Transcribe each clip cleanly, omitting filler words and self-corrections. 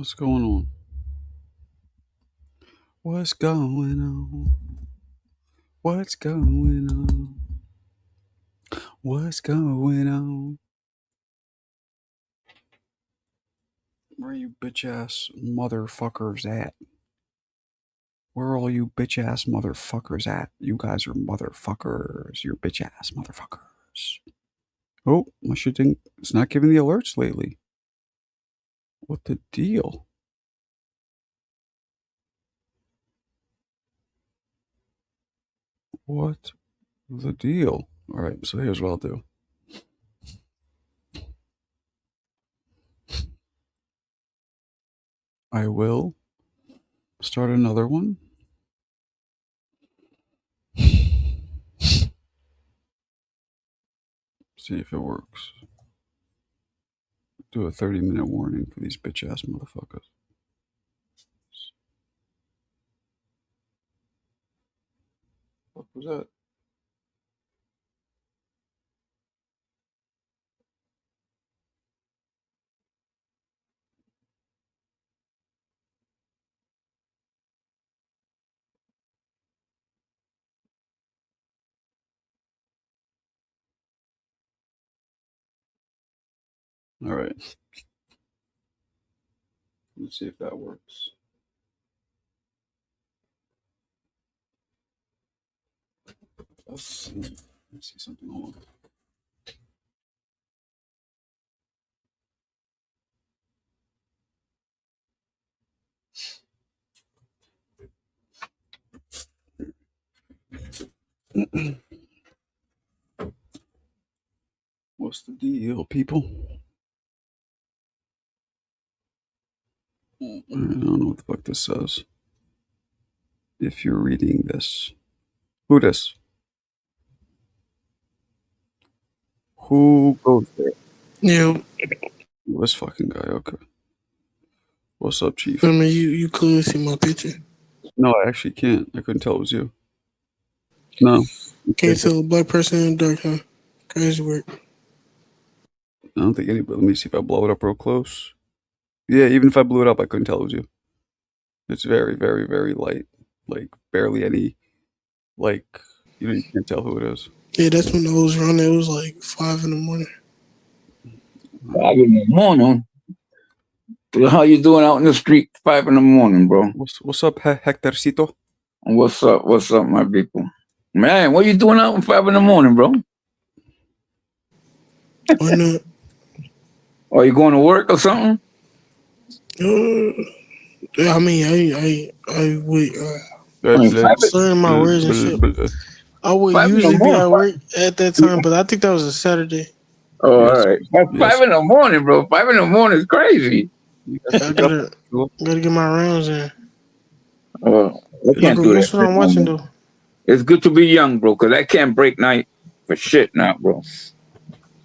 What's going on? What's going on? What's going on? What's going on? Where are you bitch ass motherfuckers at? Where are all you bitch ass motherfuckers at? You guys are motherfuckers. You're bitch ass motherfuckers. Oh, my shit didn't. It's not giving the alerts lately. What the deal? What the deal? All right, so here's what I'll do. I will start another one. See if it works. Do a 30-minute warning for these bitch ass motherfuckers. What was that? All right. Let's see if that works. Let's see something. Hold on. What's the deal, people? I don't know what the fuck this says. If you're reading this, who this? Who goes there? Yeah. This fucking guy. Okay. What's up, Chief? I mean, you could see my picture. No, I actually can't. I couldn't tell it was you. No. Can't tell a black person in the dark, huh? Crazy work. I don't think anybody. Let me see if I blow it up real close. Yeah, even if I blew it up, I couldn't tell it was you. It's very, very, very light. Like, barely any. Like, you can't tell who it is. Yeah, that's when I was around. It was like 5 in the morning. 5 in the morning? How you doing out in the street 5 in the morning, bro? What's up, Hectorcito? What's up? What's up, my people? Man, what you doing out at 5 in the morning, bro? Why not? Are you going to work or something? I mean, I would. Slurring my words and shit. I would usually be at work at that time, but I think that was a Saturday. Oh, yes. All right. 5 in the morning, bro. 5 in the morning is crazy. I gotta get my rounds in. I can't do that. That's what I'm watching, though. It's good to be young, bro, because I can't break night for shit now, bro.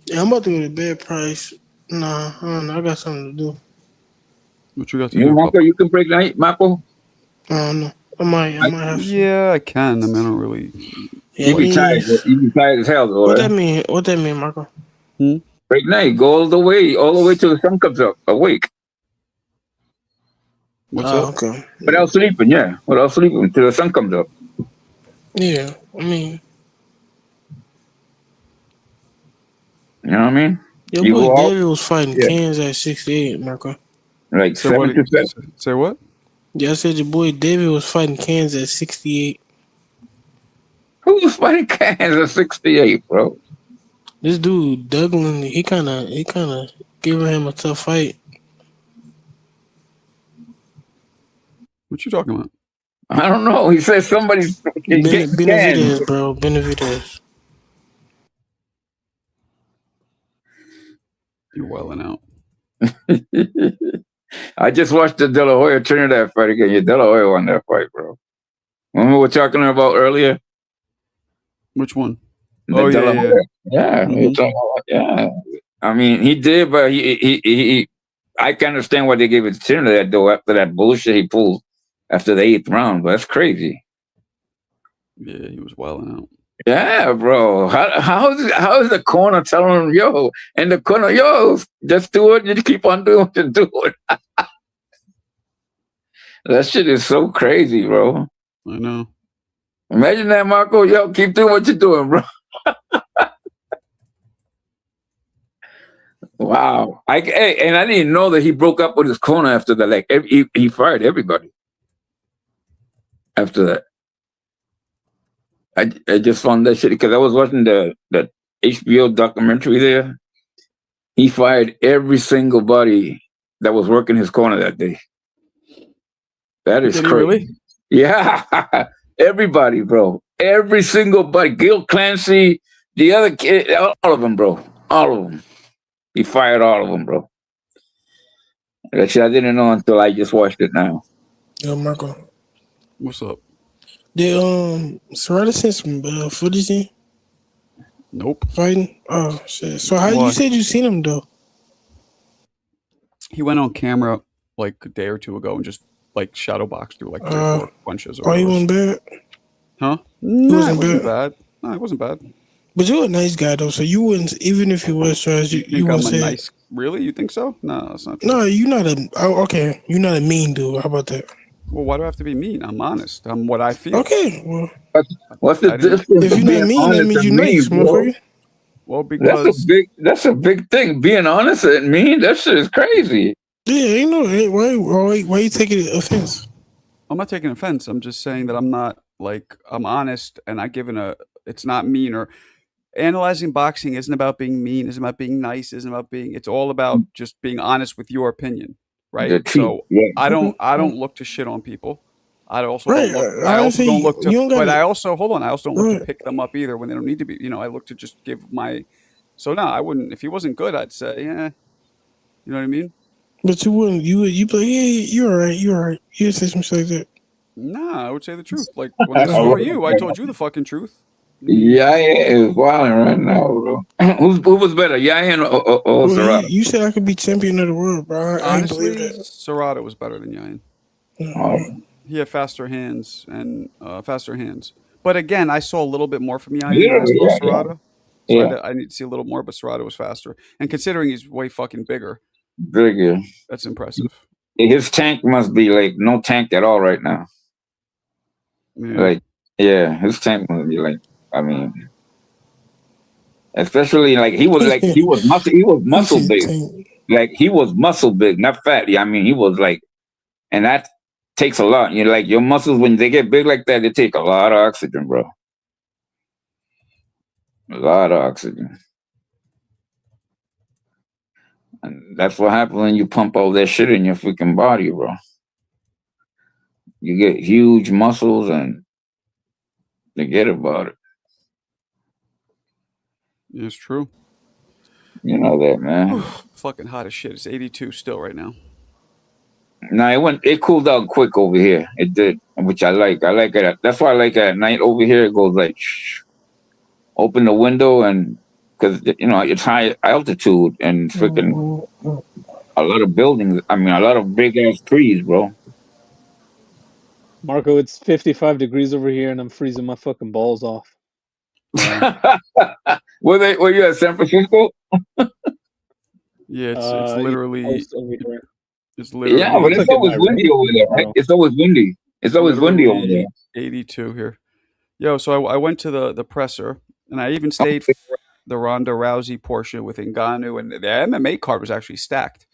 Yeah, I'm about to go to bed, Price. Nah, I don't know. I got something to do. What you got to do? Marco, you can break night, Marco? I don't know. I might have to. Yeah, I can. I mean, I don't really. You be tired. You be tired as hell, though. What that mean? What that mean, Marco? Break night. Go all the way till the sun comes up. Awake. What's up? Okay. Without sleeping, yeah. Without sleeping till the sun comes up. Yeah, I mean. You know what I mean? Your boy David was fighting cans at 68, Marco. Like 7-7. Say what? Yeah, I said your boy David was fighting cans at 68. Who was fighting cans at 68, bro? This dude, Douglas, he kind of giving him a tough fight. What you talking about? I don't know. He said somebody Benavidez, bro. Benavidez. You're wilding out. I just watched the De La Hoya Trinidad fight again. Yeah, De La Hoya won that fight, bro. Remember what we were talking about earlier? Which one? Yeah. Yeah. I mean, he did, but he I can understand why they gave it to Trinidad, though, after that bullshit he pulled after the 8th round. But that's crazy. Yeah, he was wilding out. Yeah, bro. How is the corner telling him, yo, and the corner, yo, just do it. You keep on doing what you're doing. That shit is so crazy, bro. I know. Imagine that, Marco. Yo, keep doing what you're doing, bro. Wow. And I didn't know that he broke up with his corner after that. Like he fired everybody after that. I just found that shit because I was watching the HBO documentary there. He fired every single body that was working his corner that day. That is Did he crazy. really? Yeah. Everybody, bro. Every single body. Gil Clancy, the other kid, all of them, bro. All of them. He fired all of them, bro. That shit I didn't know until I just watched it now. Yo, Marco. What's up? Did Serrata send some footage in Nope. fighting? Oh shit! So how Why? you said you seen him though? He went on camera like a day or two ago and just like shadow boxed through like 3 or 4 punches. Or Oh, he whatever. wasn't bad. Huh? No, wasn't it wasn't bad. bad. No, it wasn't bad. But you're a nice guy though, so you wouldn't, even if you was trash, You you think wouldn't I'm a say. nice? Really? You think so? No, that's not true. No, you're not a. Oh, okay, you're not a mean dude. How about that? Well, why do I have to be mean? I'm honest. I'm what I feel. Okay, well, What's the I didn't- difference if of you're not being mean, that honest means and you're nice, mean, bro? motherfucker. Well, because That's a big thing. Being honest and mean, that shit is crazy. Yeah, ain't no. Why you taking offense? I'm not taking offense. I'm just saying that I'm not like I'm honest and I given a. It's not mean or analyzing boxing isn't about being mean. Isn't about being nice. Isn't about being. It's all about just being honest with your opinion, right? The truth, So yeah. I don't look to shit on people. I also Right, don't look. I I also honestly, don't look to. you don't But gotta- I also hold on. I also don't look to Right. pick them up either when they don't need to be. I look to just give my. So no, I wouldn't. If he wasn't good, I'd say, yeah. You know what I mean? But you wouldn't. You be like, yeah, you're all right. You're all right. You say some shit like that. Nah, I would say the truth. Like when I saw you, I told you the fucking truth. Yaya is wilding right now, bro. Who was better, Yaya or Well, Serrata? you said I could be champion of the world, bro. I ain't believe Honestly, that. Serrata was better than Yain. Oh, He had faster hands and faster hands. But again, I saw a little bit more from Yain than I literally, saw yeah, Serrata. So yeah. I need to see a little more, but Serrata was faster. And considering he's way fucking bigger, Bigger. that's impressive. His tank must be like no tank at all right now. Yeah. Like, yeah, his tank must be like, I mean, especially like he was muscle big. Like he was muscle big, not fat. I mean, he was like, and that takes a lot. Like your muscles when they get big like that, they take a lot of oxygen, bro. A lot of oxygen. And that's what happens when you pump all that shit in your freaking body, bro. You get huge muscles and forget about it. Yeah, it's true. You know that, man. Fucking hot as shit. It's 82 still right now. No, it cooled down quick over here. It did, which I like. I like it. That's why I like it at night over here. It goes like, shh. Open the window and because it's high altitude and freaking a lot of buildings. I mean, a lot of big ass trees, bro. Marco, it's 55 degrees over here, and I'm freezing my fucking balls off. Were you at San Francisco? Yeah, it's literally. It's literally. Yeah, but it's always windy over there, right? It's always windy. It's always windy over there. 82 here. Yo, so I went to the presser, and I even stayed for the Ronda Rousey portion with Ngannou, and the MMA card was actually stacked.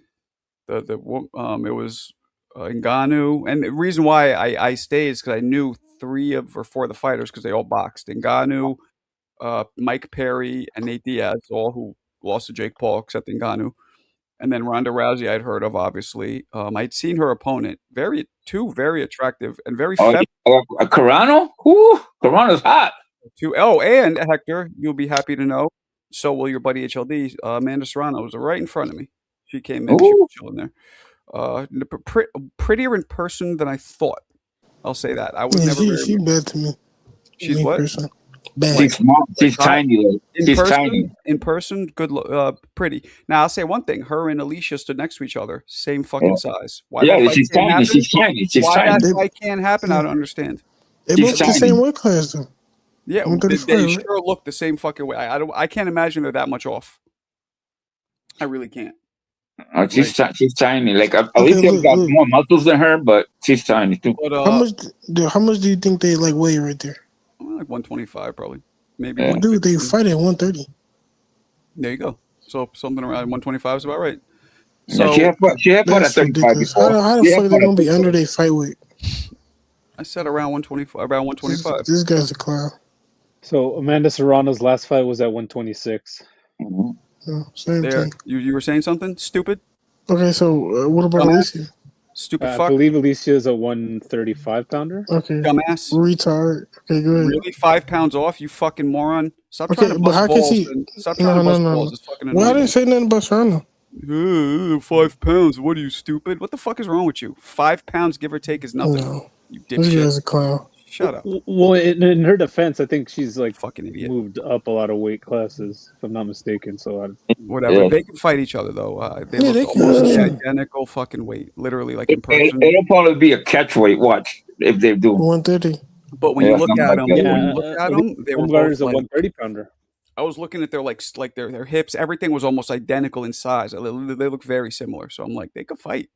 It was Ngannou, and the reason why I stayed is because I knew 3 or 4 of the fighters because they all boxed. Ngannou, Mike Perry, and Nate Diaz, all who lost to Jake Paul except Ngannou. And then Ronda Rousey, I'd heard of, obviously. I'd seen her opponent. Two very attractive and very feminine. Carano? Ooh, Carano's hot. And Hector, you'll be happy to know. So will your buddy HLD. Amanda Serrano was right in front of me. She came in. Ooh. She was chilling there. Prettier in person than I thought. I'll say that. I was never. She's bad to me. She's what? Person. Bad. She's small. She's tiny. In person, good, pretty. Now I'll say one thing: her and Alicia stood next to each other, same fucking size. Why she's tiny. She's tiny. Why that fight can't happen? I don't understand. They both the same weight class, though. Yeah, they sure look the same fucking way. I can't imagine they're that much off. I really can't. She's tiny. Like Okay, Alicia's got look. more muscles than her, but she's tiny too. But How much do you think they like weigh right there? like 125 probably, maybe Yeah. 150. Dude, they fight at 130. There you go. So something around 125 is about right. Yeah, So she had fought at That's 35 ridiculous. before. How the She had fuck are they fought at gonna be 35. under their fight weight? I said around 125. Around 125. This guy's a clown. So Amanda Serrano's last fight was at 126. Mhm. Yeah, same There, thing. you were saying something stupid, Okay, so what about dumbass, Alicia? stupid I fuck, believe Alicia is a 135 pounder. Okay, dumbass. retard. Okay, good. Really, 5 pounds off, you fucking moron. Stop trying Okay, to but bust how can balls. she? And stop trying to bust balls. It's fucking Well, I didn't annoying. say nothing about Serrano. 5 pounds. What are you, stupid? What the fuck is wrong with you? 5 pounds, give or take, is nothing. No, You this dipshit. guy's a clown. Shut up, Well, in her defense, I think she's like fucking idiot. moved up a lot of weight classes, if I'm not mistaken. So Whatever. Yeah. They can fight each other though. They Yeah, look they can. almost the identical fucking weight, literally, like in person. It'll probably be a catch weight. Watch if they do. 130. But when you look something at like them, that. when you look at them, they were both is a like. 130 pounder. I was looking at their like their hips. Everything was almost identical in size. They look very similar. So I'm like, they could fight.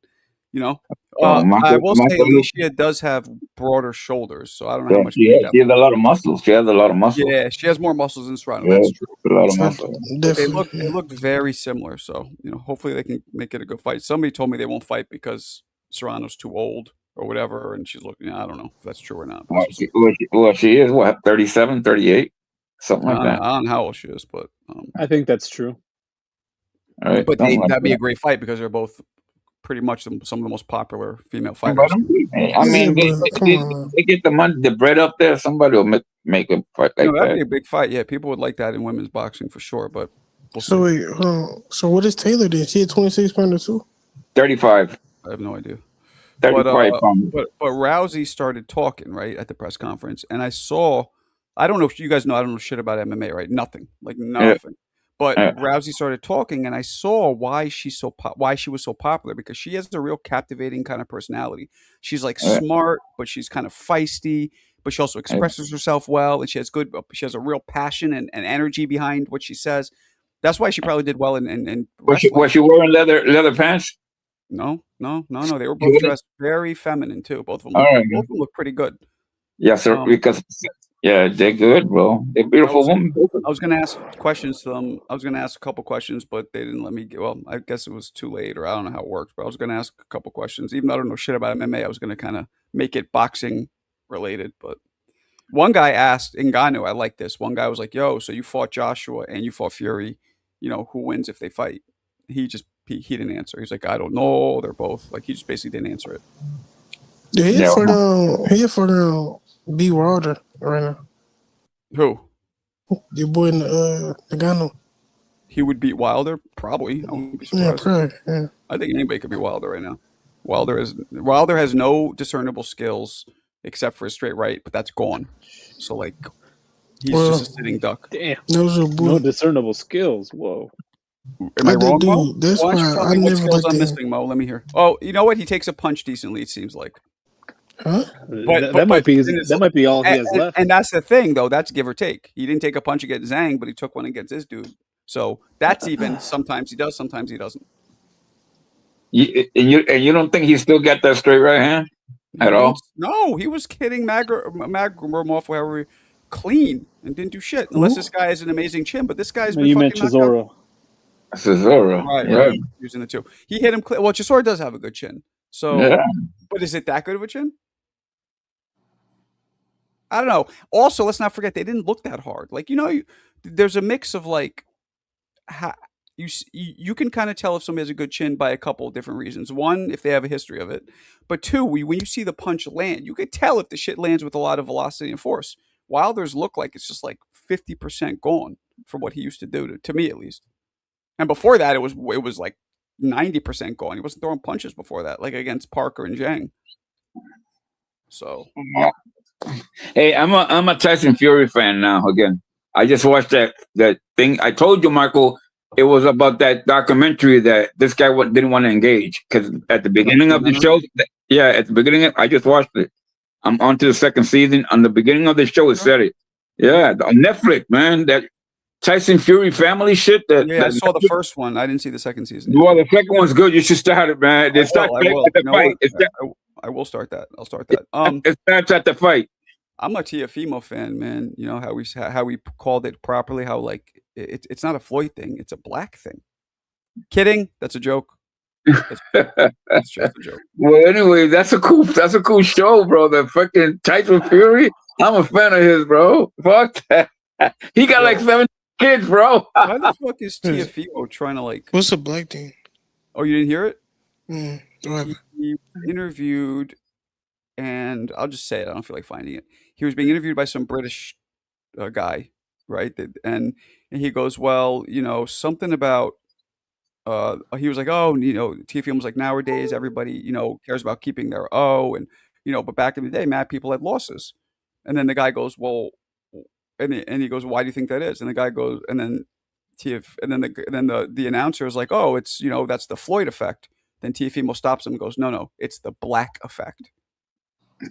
You know. I will say Alicia does have broader shoulders, so I don't know how much. She has a lot of muscles. She has a lot of muscles. Yeah, she has more muscles than Serrano. Yeah, That's true. a lot of muscles. But they look very similar. So hopefully they can make it a good fight. Somebody told me they won't fight because Serrano's too old or whatever, and she's looking. I don't know if that's true or not. She is what 37, 38, something like that. I don't know how old she is, but I think that's true. All right, but that'd be a great fight because they're both pretty much some of the most popular female fighters. I mean, they get the money, the bread up there. Somebody will make a fight like that. That'd be a big fight. Yeah, people would like that in women's boxing for sure. But so wait, so what is Taylor then? She had 26 pounder too. 35. I have no idea. 35 but Rousey started talking right at the press conference, and I saw. I don't know if you guys know. I don't know shit about MMA, right? Nothing, like nothing. Yeah. But Rousey started talking, and I saw why she was so popular because she has a real captivating kind of personality. She's like smart, but she's kind of feisty, but she also expresses herself well, and she has a real passion and energy behind what she says. That's why she probably did well in wrestling. Was she wearing leather pants? No. They were both dressed very feminine too. Both of them. Both of them look pretty good. Yes, sir. Because they're good, bro. They're beautiful women. I was going to ask questions to them. I was going to ask a couple questions, but they didn't let me. Well, I guess it was too late, or I don't know how it works. But I was going to ask a couple questions, even though I don't know shit about MMA. I was going to kind of make it boxing related. But one guy asked Ngannou, I like this. One guy was like, "Yo, so you fought Joshua and you fought Fury. Who wins if they fight?" He didn't answer. He's like, "I don't know. They're both like." He just basically didn't answer it. Yeah, he for B Wilder right now. Who? Your boy Ngannou. He would beat Wilder, probably. I wouldn't be surprised. Yeah, probably. Yeah. I think anybody could beat Wilder right now. Wilder has no discernible skills except for his straight right, but that's gone. So like, he's just a sitting duck. Damn. No discernible skills. Whoa. Am I wrong, Mo? That's why I what never skills liked I'm missing, Mo. Let me hear. Oh, you know what? He takes a punch decently. It seems like. Huh? That might be all he has left. And that's the thing, though. That's give or take. He didn't take a punch against Zhang, but he took one against this dude. So that's even. Sometimes he does. Sometimes he doesn't. You don't think he still got that straight right hand at all? No, he was hitting Magomedov however clean and didn't do shit. Unless this guy has an amazing chin, but this guy's been fucking Chisora. Right. Using the two. He hit him. Well, Chisora does have a good chin. So, but is it that good of a chin? I don't know. Also, let's not forget they didn't look that hard. Like there's a mix of like, you can kind of tell if somebody has a good chin by a couple of different reasons. One, if they have a history of it, but two, when you see the punch land, you could tell if the shit lands with a lot of velocity and force. Wilder's look like it's just like 50% gone from what he used to do to me at least. And before that, it was like 90% gone. He wasn't throwing punches before that, like against Parker and Zhang. So, hey, I'm a Tyson Fury fan now. Again, I just watched that thing. I told you, Marco, it was about that documentary that this guy didn't want to engage because at the beginning of the show, at the beginning, I just watched it. I'm on to the second season. On the beginning of the show, it said it. Yeah, on Netflix, man. That Tyson Fury family shit. I saw the first one. I didn't see the second season yet. Well, the second one's good. You should start it, man. It starts I at will. the You know fight. what? I will start that. I'll start that. It starts at the fight. I'm a Teofimo fan, man. You know how we called it properly. How like it's not a Floyd thing. It's a black thing. Kidding. That's a joke. That's just a joke. Well, anyway, that's a cool show, bro. The fucking Tyson Fury. I'm a fan of his, bro. Fuck that. He got like 7 kids, bro. Why the fuck is Teofimo trying to like? What's the black thing? Oh, you didn't hear it? He interviewed, and I'll just say it. I don't feel like finding it. He was being interviewed by some British guy, right? And he goes, well, you know, something about. He was like, oh, you know, Teofimo was like, nowadays everybody, you know, cares about keeping their and you know, but back in the day, mad people had losses. And then the guy goes, well, and he goes, why do you think that is? And the guy goes, and then the announcer is like, oh, it's, you know, that's the Floyd effect. Then Teofimo stops him and goes, no, it's the black effect.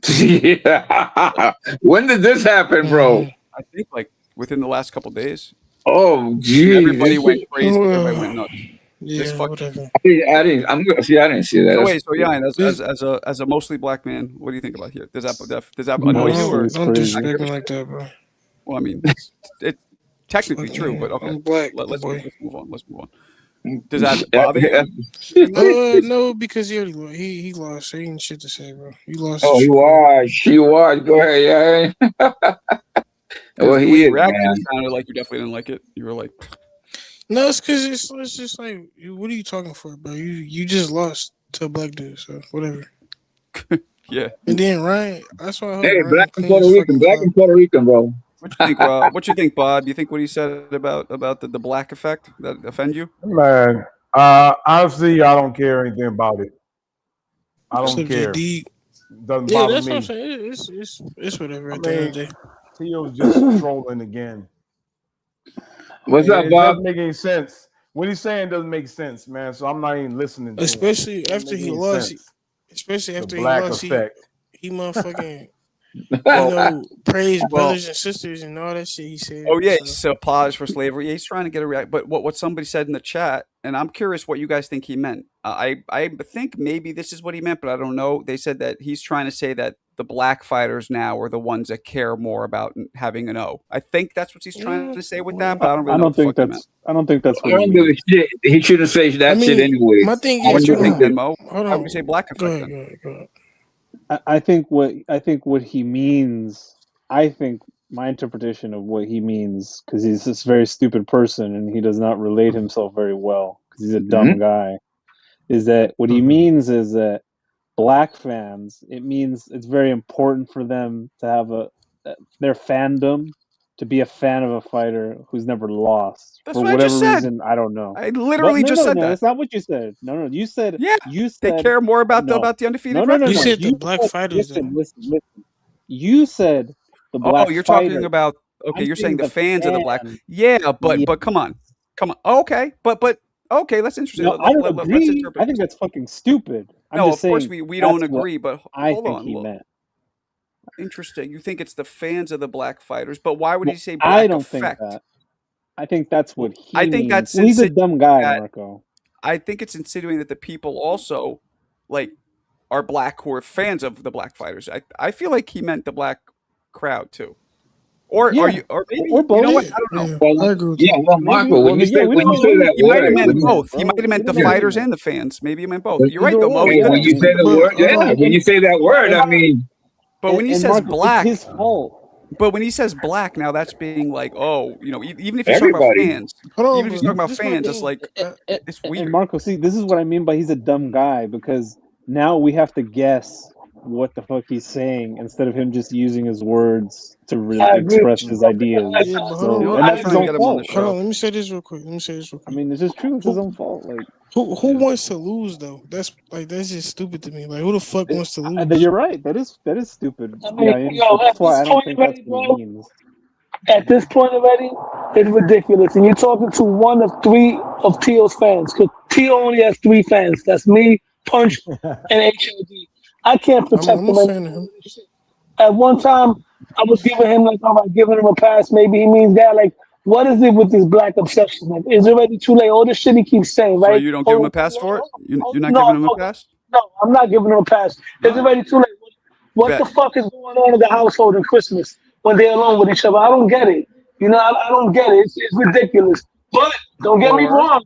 Yeah. When did this happen, bro? I think like within the last couple of days. Oh, geez. Everybody went crazy. Everybody went nuts. Yeah, whatever. I didn't see that. So wait, so yeah, as a mostly black man, what do you think about here? Does that annoy you or don't disrespect me like that, bro? Well, I mean, it's technically true, but okay. I'm black. Let's move on. Let's move on. Does that bother you? No, because he already lost. He ain't shit to say, bro. You lost. Oh, he was. Go ahead, yeah. Well, he is, man. Sounded like you definitely didn't like it. You were like, no, it's because it's just like, what are you talking for, bro? You just lost to a black dude, so whatever. Yeah. And then Ryan, that's why. Hey, black and Puerto Rican, bro. What you think, Rob? What you think, Bob? You think what he said about the black effect that offend you? Man, honestly, I don't care anything about it. I don't care. Doesn't bother that's me. what I'm saying. It's whatever. At the end of the day, Teo's just trolling again. What's up, Bob? It doesn't make any sense. What he's saying doesn't make sense, man. So I'm not even listening to especially him. After he lost. Especially after he lost, he motherfucking you know, praise brothers and sisters and all that shit he said. Oh yeah, so apologize for slavery. Yeah, he's trying to get a react. But what somebody said in the chat, and I'm curious what you guys think he meant. I think maybe this is what he meant, but I don't know. They said that he's trying to say that the black fighters now are the ones that care more about having an O. I think that's what he's trying to say with that, but I don't really know what think that's. I don't think that's what I don't give a shit. He shouldn't say that shit anyway. My thing what is, you think then, Mo? Hold on. How would you say black effect? Go ahead. I think what he means. I think my interpretation of what he means, because he's this very stupid person and he does not relate himself very well because he's a dumb guy, is that what he means is that black fans, it means it's very important for them to have their fandom, to be a fan of a fighter who's never lost. That's for what whatever I just said. reason, I don't know. I literally just said that. That's not what you said. No, you said you said they care more about the undefeated. No. You said the black fighters. Listen. You said the black. Oh, you're fighters. talking about. Okay, I'm you're saying the saying fans of the black. Yeah, but come on. Okay, but okay, let's interesting. No, I don't agree. I think that's fucking stupid. No, of course we don't agree, but hold on. He meant. Interesting. You think it's the fans of the black fighters, but why would he say black I don't effect? think that. I think that's what he think means. that's He's a dumb guy, Marco. I think it's insinuating that the people also like are black who are fans of the black fighters. I feel like he meant the black crowd too. Or maybe or both. You know what? I don't know. Well, Marco, when you say that he might have meant both. He might have meant the fighters and the fans. Maybe he meant both. You're right, though, Mo. When you say the word, when you say that word, I mean. But when he says Marco, black, it's his fault. But when he says black, now that's being like, oh, you know, even if he's talking about fans, even if he's talking about fans, it's like it's weird. And Marco, see, this is what I mean by he's a dumb guy, because now we have to guess what the fuck he's saying instead of him just using his words to really express his ideas. Yeah, and that's his own fault. Hold on, let me say this real quick. I mean, this is true. It's his own fault. Like, who wants to lose though? That's just stupid to me. Like, who the fuck wants to lose? You're right. That is stupid. I mean, that's why I don't think that's what he means. At this point already, it's ridiculous. And you're talking to one of 3 of Teal's fans, because Teal only has 3 fans. That's me, Punch, and HLD. I can't protect him. At one time, I was giving him giving him a pass. Maybe he means that. Like, What is it with this black obsession? Like, is it already too late? All this shit he keeps saying, So right? you don't give him a pass for it? You're not No, giving him a pass? no, I'm not giving him a pass. Is it already too late? What the Bet. fuck is going on in the household in Christmas when they're alone with each other? I don't get it. You know, I don't get it. It's ridiculous. But don't get me wrong.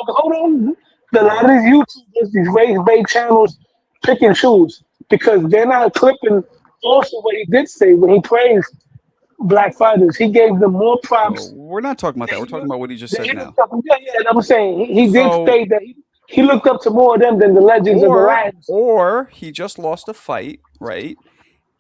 Hold on. A lot of these YouTubers, these race-bait channels, pick and choose because they're not clipping also what he did say when he praised black fighters. He gave them more props. We're not talking about that. We're talking about what he just said now. Yeah, and I'm saying he did state that he looked up to more of them than the legends of the Lions. Or he just lost a fight, right?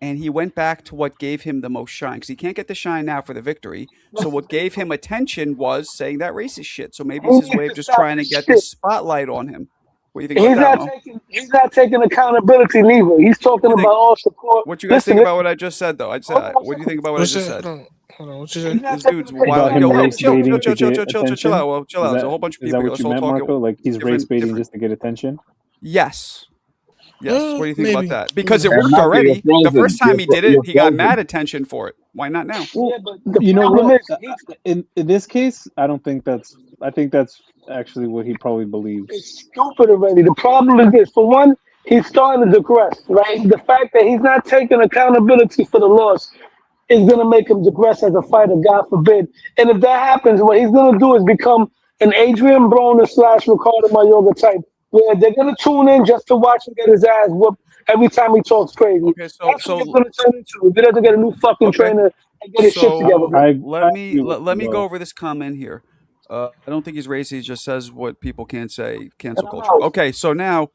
And he went back to what gave him the most shine because he can't get the shine now for the victory. So what gave him attention was saying that racist shit. So maybe it's his way of just trying to get the spotlight on him. What do you think about that, Mo? He's not taking accountability neither. He's talking about all support. What you guys think about what I just said, though? What do you think about what I just said? Hold on, what you said? This dude's about him race baiting to get attention. Chill out. Well, chill out. There's a whole bunch of people. Is that what you meant, Marco? Like he's race baiting just to get attention? Yes. Yes. What do you think about that? Because it worked already. The first time he did it, he got mad attention for it. Why not now? Yeah, but you know what? In this case, I don't think that's. I think that's actually what he probably believes. It's stupid already. The problem is this: for one, he's starting to digress. Right? The fact that he's not taking accountability for the loss is going to make him digress as a fighter. God forbid. And if that happens, what he's going to do is become an Adrian Broner / Ricardo Mayorga type, where they're going to tune in just to watch him get his ass whooped every time he talks crazy. Okay, That's what it's going to turn into. If he doesn't get a new fucking trainer and get his shit together. Let me go over this comment here. I don't think he's racist. He just says what people can't say. Cancel culture. Okay, so now,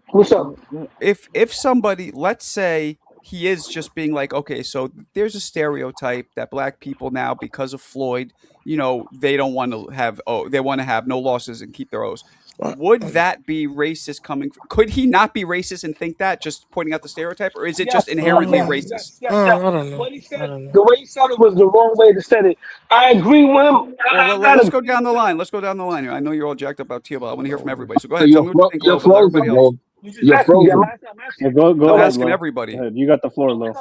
what's up? If somebody, let's say, he is just being like, okay, so there's a stereotype that black people now, because of Floyd, you know, they don't want to have, they want to have no losses and keep their O's. Would that be racist coming? Could he not be racist and think that, just pointing out the stereotype, or is it just inherently racist? Yes. I don't know. The way he said it was the wrong way to say it. I agree with him. Let's go down the line. Let's go down the line here. I know you're all jacked up about Teal, but I want to hear from everybody. So go ahead. Tell me what you think. You're frozen. You're frozen. Go ahead, asking everybody. You got the floor, Lo.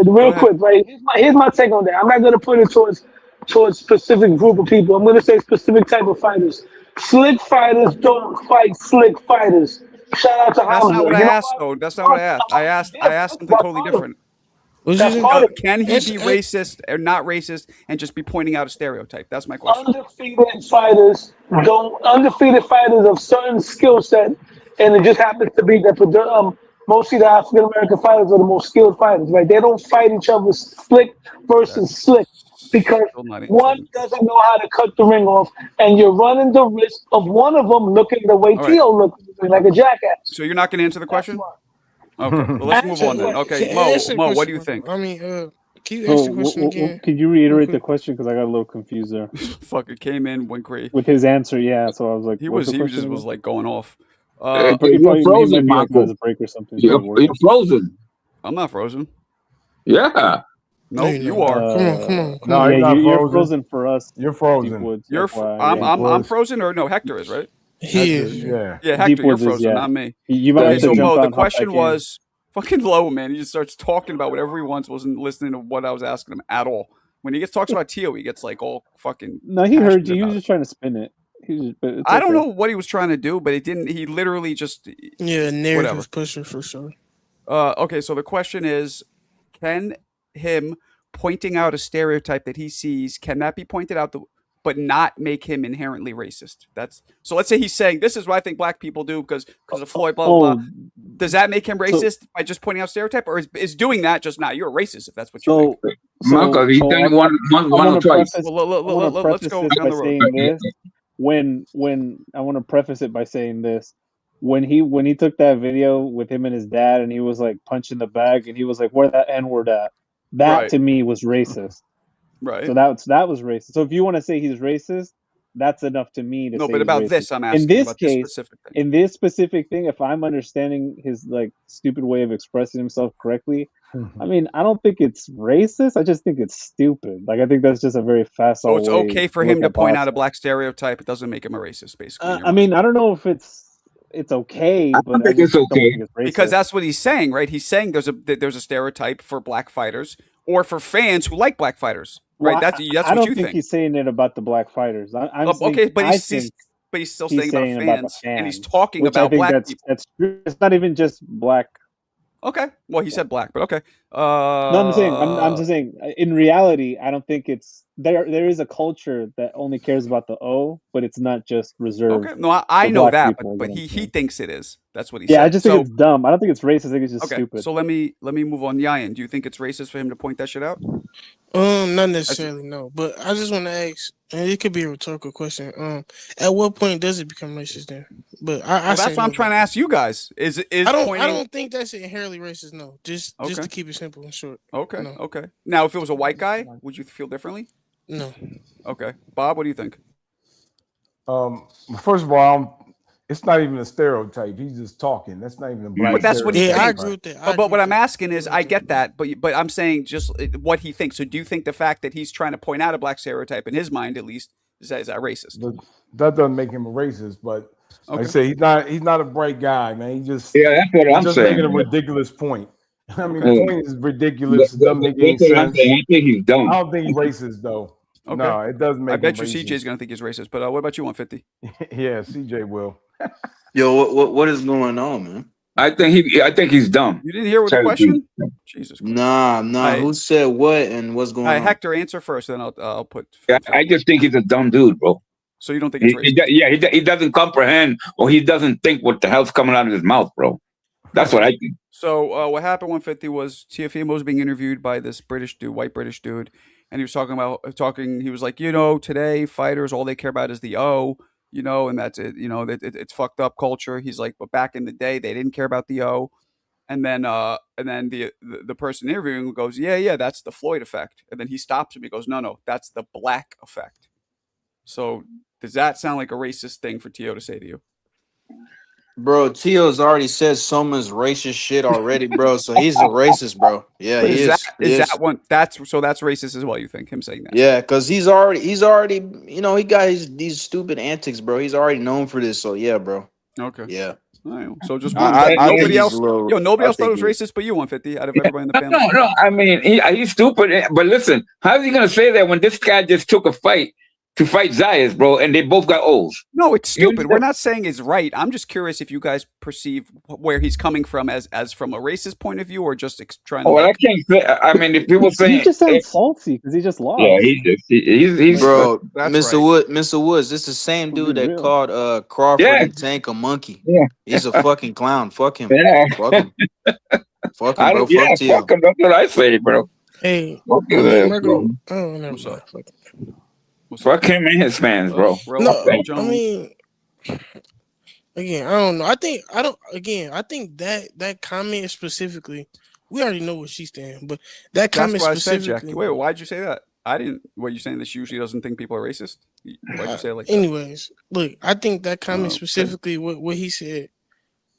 Real quick, right? Here's my take on that. I'm not going to put it towards specific group of people. I'm going to say specific type of fighters. Slick fighters don't fight slick fighters. Shout out to Hamza. That's not what I asked, though. That's not what I asked. I asked something totally different. Can he be racist or not racist and just be pointing out a stereotype? That's my question. Undefeated fighters of certain skill set, and it just happens to be that mostly the African American fighters are the most skilled fighters, right? They don't fight each other slick versus slick because one doesn't know how to cut the ring off, and you're running the risk of one of them looking the way Tio looked, like a jackass. So you're not going to answer the question? Okay, well, let's move on then. Okay, Mo, what do you think? I mean, can you ask the question again? Could you reiterate the question, because I got a little confused there. Fucker came in, went crazy with his answer. Yeah, so I was like, he just was like going off. You're frozen, Michael. You're frozen. I'm not frozen. Yeah. Nope, you are. Come on. No, you're frozen for us. You're frozen. I'm frozen, or no? Hector is, right? He is. Yeah. Yeah, Hector, you're frozen, not me. So Mo, the question was fucking low, man. He just starts talking about whatever he wants. Wasn't listening to what I was asking him at all. When he talks about Tio, he gets like all fucking. No, he heard you. He was just trying to spin it. I don't know what he was trying to do, but it didn't. He literally just narrative pusher for sure. Okay, so the question is, can him pointing out a stereotype that he sees, can that be pointed out, but not make him inherently racist? So let's say he's saying, this is what I think black people do because of Floyd, blah, blah, blah. Does that make him racist by just pointing out stereotype, or is doing that just not, you're a racist if that's what you think? Marco, he's done it one or twice. Let's go down the road. When I want to preface it by saying this, when he took that video with him and his dad, and he was like punching the bag, and he was like, "Where that N-word at?" That to me was racist. Right. So that was racist. So if you want to say he's racist, that's enough to me to say. No, but about this, I'm asking. In this about case, this specific thing. In this specific thing, if I'm understanding his like stupid way of expressing himself correctly, I mean, I don't think it's racist. I just think it's stupid. Like, I think that's just a very fast. So it's okay for him to point out a black stereotype. It doesn't make him a racist, basically. I mean, I don't know if it's okay, but I think it's okay because that's what he's saying, right? He's saying there's a stereotype for black fighters or for fans who like black fighters, right? Well, That's I what don't you think think. he's saying it about the black fighters. Okay, but I think he's still he's saying about saying about the fans, and he's fans, talking which I about think black people. that's true. It's not even just black. Okay, well, he said black, but okay. No, I'm just saying. In reality, I don't think it's there. There is a culture that only cares about the O, but it's not just reserved. Okay, no, I for know black that, people, is but what I'm he saying. thinks it is. That's what he Yeah, I said. just think So it's dumb. I don't think it's racist. I think it's just okay, stupid. so let me move on. Yayan, do you think it's racist for him to point that shit out? Not necessarily, no. But I just want to ask, and it could be a rhetorical question. At what point does it become racist then? But I Well, say that's what no. I'm trying to ask you guys. Is I pointing? don't think that's inherently racist. No, just to keep it simple and short. Okay, No. okay. Now, if it was a white guy, would you feel differently? No. Okay, Bob, what do you think? First of all, it's not even a stereotype. He's just talking. That's not even a black. But that's what he stereotype. thinks. I agree with that. But what I'm asking is, I get that, but I'm saying just what he thinks. So, do you think the fact that he's trying to point out a black stereotype in his mind, at least, is that racist? That doesn't make him a racist, but like I say, he's not a bright guy, man. He just that's what I'm just saying. making a ridiculous point. I mean, Okay. the point is ridiculous. It doesn't make any That's what I'm sense. saying. I think he's dumb. I don't think he's racist though. Okay. No, it doesn't make. I bet you racist. CJ is going to think he's racist. But what about you, 150? Yeah, CJ will. Yo, what is going on, man? I think he's dumb. You didn't hear what the question? Jesus Christ. Nah. Who said what and what's going on? Hector, answer first, then I'll put. I just think he's a dumb dude, bro. So you don't think it's racist? He doesn't comprehend, or he doesn't think what the hell's coming out of his mouth, bro. That's what I think. So what happened 150 was Teofimo was being interviewed by this British dude, white British dude, and he was he was like, today fighters, all they care about is the O, and that's it, it's fucked up culture. He's like, but back in the day, they didn't care about the O. And then the person interviewing goes, yeah, that's the Floyd effect. And then he stops him. He goes, no, that's the black effect. So does that sound like a racist thing for Teo to say to you? Bro, Tio's already said so much racist shit already, bro. So he's a racist, bro. Yeah, he is. That one? That's racist as well. You think him saying that? Yeah, because he's already, he got these stupid antics, bro. He's already known for this. So yeah, bro. Okay. Yeah. So just nobody else. Nobody else thought it was racist, but you 150 out of everybody in the panel. No. I mean, he's stupid. But listen, how is he gonna say that when this guy just took a fight to fight Zayas, bro, and they both got O's? No, it's stupid. We're not saying it's right. I'm just curious if you guys perceive where he's coming from as from a racist point of view, or just trying to. Well, I can't say. I mean, if people say he just sounds salty because he just lost. Yeah, he's bro. That's Mr. Woods, this is the same dude that called Crawford and Tank a monkey. Yeah, he's a fucking clown. Fuck him. Yeah. Fuck him. Fuck him, bro. Fuck Tio. Fuck him. That's what I say, bro. Hey, Marco. Oh, never mind. Fuck him and his fans, bro. No, I mean, again, I don't know. I think that comment specifically, we already know what she's saying, but that comment That's what specifically. I said, Jack. Wait, why'd you say that? I didn't. What you saying? That she usually doesn't think people are racist. Why'd you say it like that? Anyways, look, I think that comment specifically, what he said,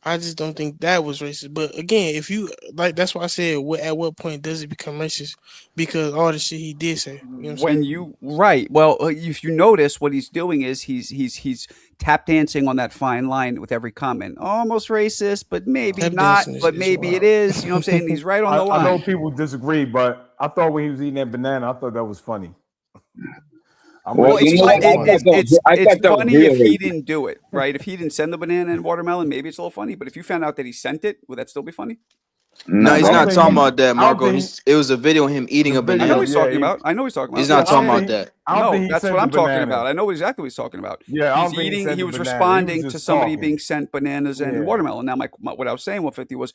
I just don't think that was racist. But again, if you like, that's why I said, at what point does it become racist? Because all the shit he did say. You know what I'm saying? Right. Well, if you notice, what he's doing is he's tap dancing on that fine line with every comment. Almost racist, but maybe not. But maybe it is. You know what I'm saying? He's right on the line. I know people disagree, but I thought when he was eating that banana, I thought that was funny. It's funny if he didn't do it, right? If he didn't send the banana and watermelon, maybe it's a little funny. But if you found out that he sent it, would that still be funny? No, he's not talking about that, Marco. It was a video of him eating a banana. I know he's talking about. He's not talking about that. No, that's what I'm talking about. I know exactly what he's talking about. Yeah, he's eating. He was responding to somebody being sent bananas and watermelon. Now, what I was saying, 150 was,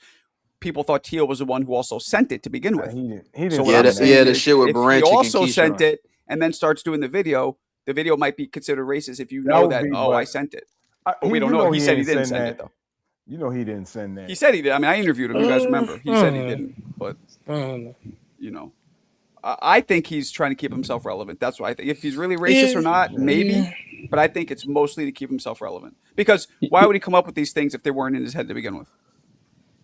people thought Teo was the one who also sent it to begin with. He didn't. The shit with Baranchik and he also Keisha sent it and then starts doing the video might be considered racist if you know that. I sent it. But we don't know. He said he didn't send it though. You know he didn't send that. He said he did. I mean, I interviewed him. You guys remember? He said he didn't. But I think he's trying to keep himself relevant. That's what I think. If he's really racist or not, maybe. But I think it's mostly to keep himself relevant. Because why would he come up with these things if they weren't in his head to begin with?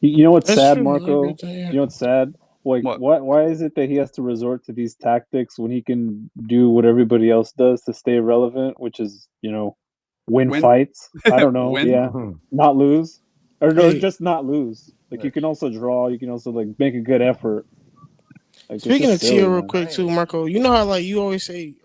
You know what's sad, Marco? You know what's sad? Like, why is it that he has to resort to these tactics when he can do what everybody else does to stay relevant, which is, win fights? I don't know. Yeah. Not lose. Or no, just not lose. Like, you can also draw. You can also, make a good effort. Like, Speaking of silly, Tio, real man. quick too, Marco. You know how like you always say,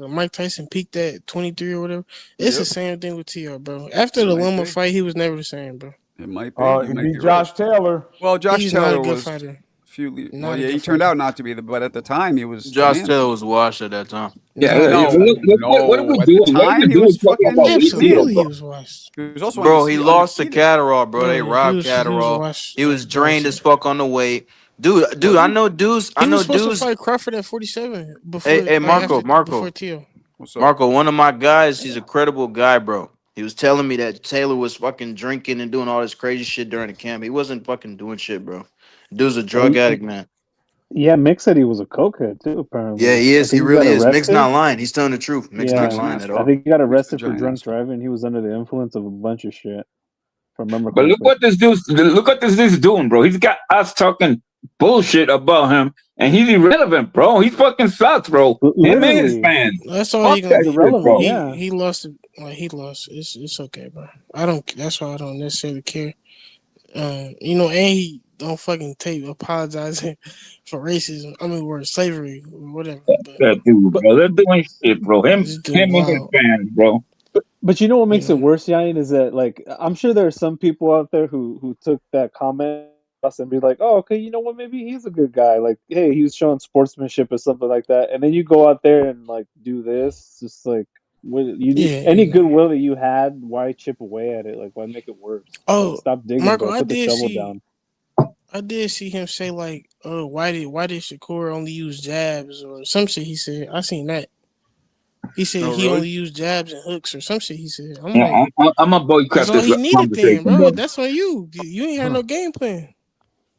Mike Tyson peaked at 23 or whatever. It's the same thing with Tio, bro. After the Loma fight, he was never the same, bro. It might be. You He might beat be Josh right. Taylor. Well, Josh He's not a Taylor good was fighter. well, yeah, he turned out not to be, but at the time he was the Josh man. Taylor was washed at that time. Yeah, No, what are we at the doing? What are time we he was doing talking fucking about Absolutely, Tio, he was washed. He was also Bro, he lost to undefeated. Catterall, bro. They Bro, robbed he was Catterall. washed. He was like drained dog as shit. fuck on the weight. Dude, I know dudes. He was supposed to fight Crawford at 47 before. Hey, Marco, Before Tio. What's up? Marco, one of my guys, he's a credible guy, bro. He was telling me that Taylor was fucking drinking and doing all this crazy shit during the camp. He wasn't fucking doing shit, bro. Dude's a drug addict, man. Yeah, Mick said he was a cokehead too. Apparently, Yeah, he is. I think He really got is. Mick's arrested. not lying. He's telling the truth. Mick's not Yeah, lying at I all. think he got Mick's a arrested for giant drunk asshole. driving. He was under the influence of a bunch of shit. If I remember But look correctly. what this dude's doing, bro. He's got us talking bullshit about him, and he's irrelevant, bro. He fucking sucks, bro. Him and his Literally. fans. That's all Fuck he gonna that be. shit, bro. Yeah. He lost. He lost. It's okay, bro. I don't. That's why I don't necessarily care. You know, and he don't fucking tape apologizing for racism. I mean, or slavery or whatever. But That dude, bro. They're doing shit, bro. Him this dude and his wild. fans, bro. But you know what makes You it know. worse, Yain, is that like I'm sure there are some people out there who took that comment and be like, oh, okay, you know what, maybe he's a good guy. Like, hey, he was showing sportsmanship or something like that, and then you go out there and like do this. It's just like, what you need Yeah. any You know. goodwill that you had, why chip away at it? Like, why make it worse? Like, Oh, stop digging, Marco, bro. I Put the did shovel see. down. I did see him say like, "Oh, why did Shakur only use jabs or some shit?" He said, "I seen that." He said Oh, he really? only used jabs and hooks or some shit. He said, "I'm Yeah, like, I'm a boycott that's all this he needed, then, conversation, bro. bro. That's on you. You ain't had no game plan.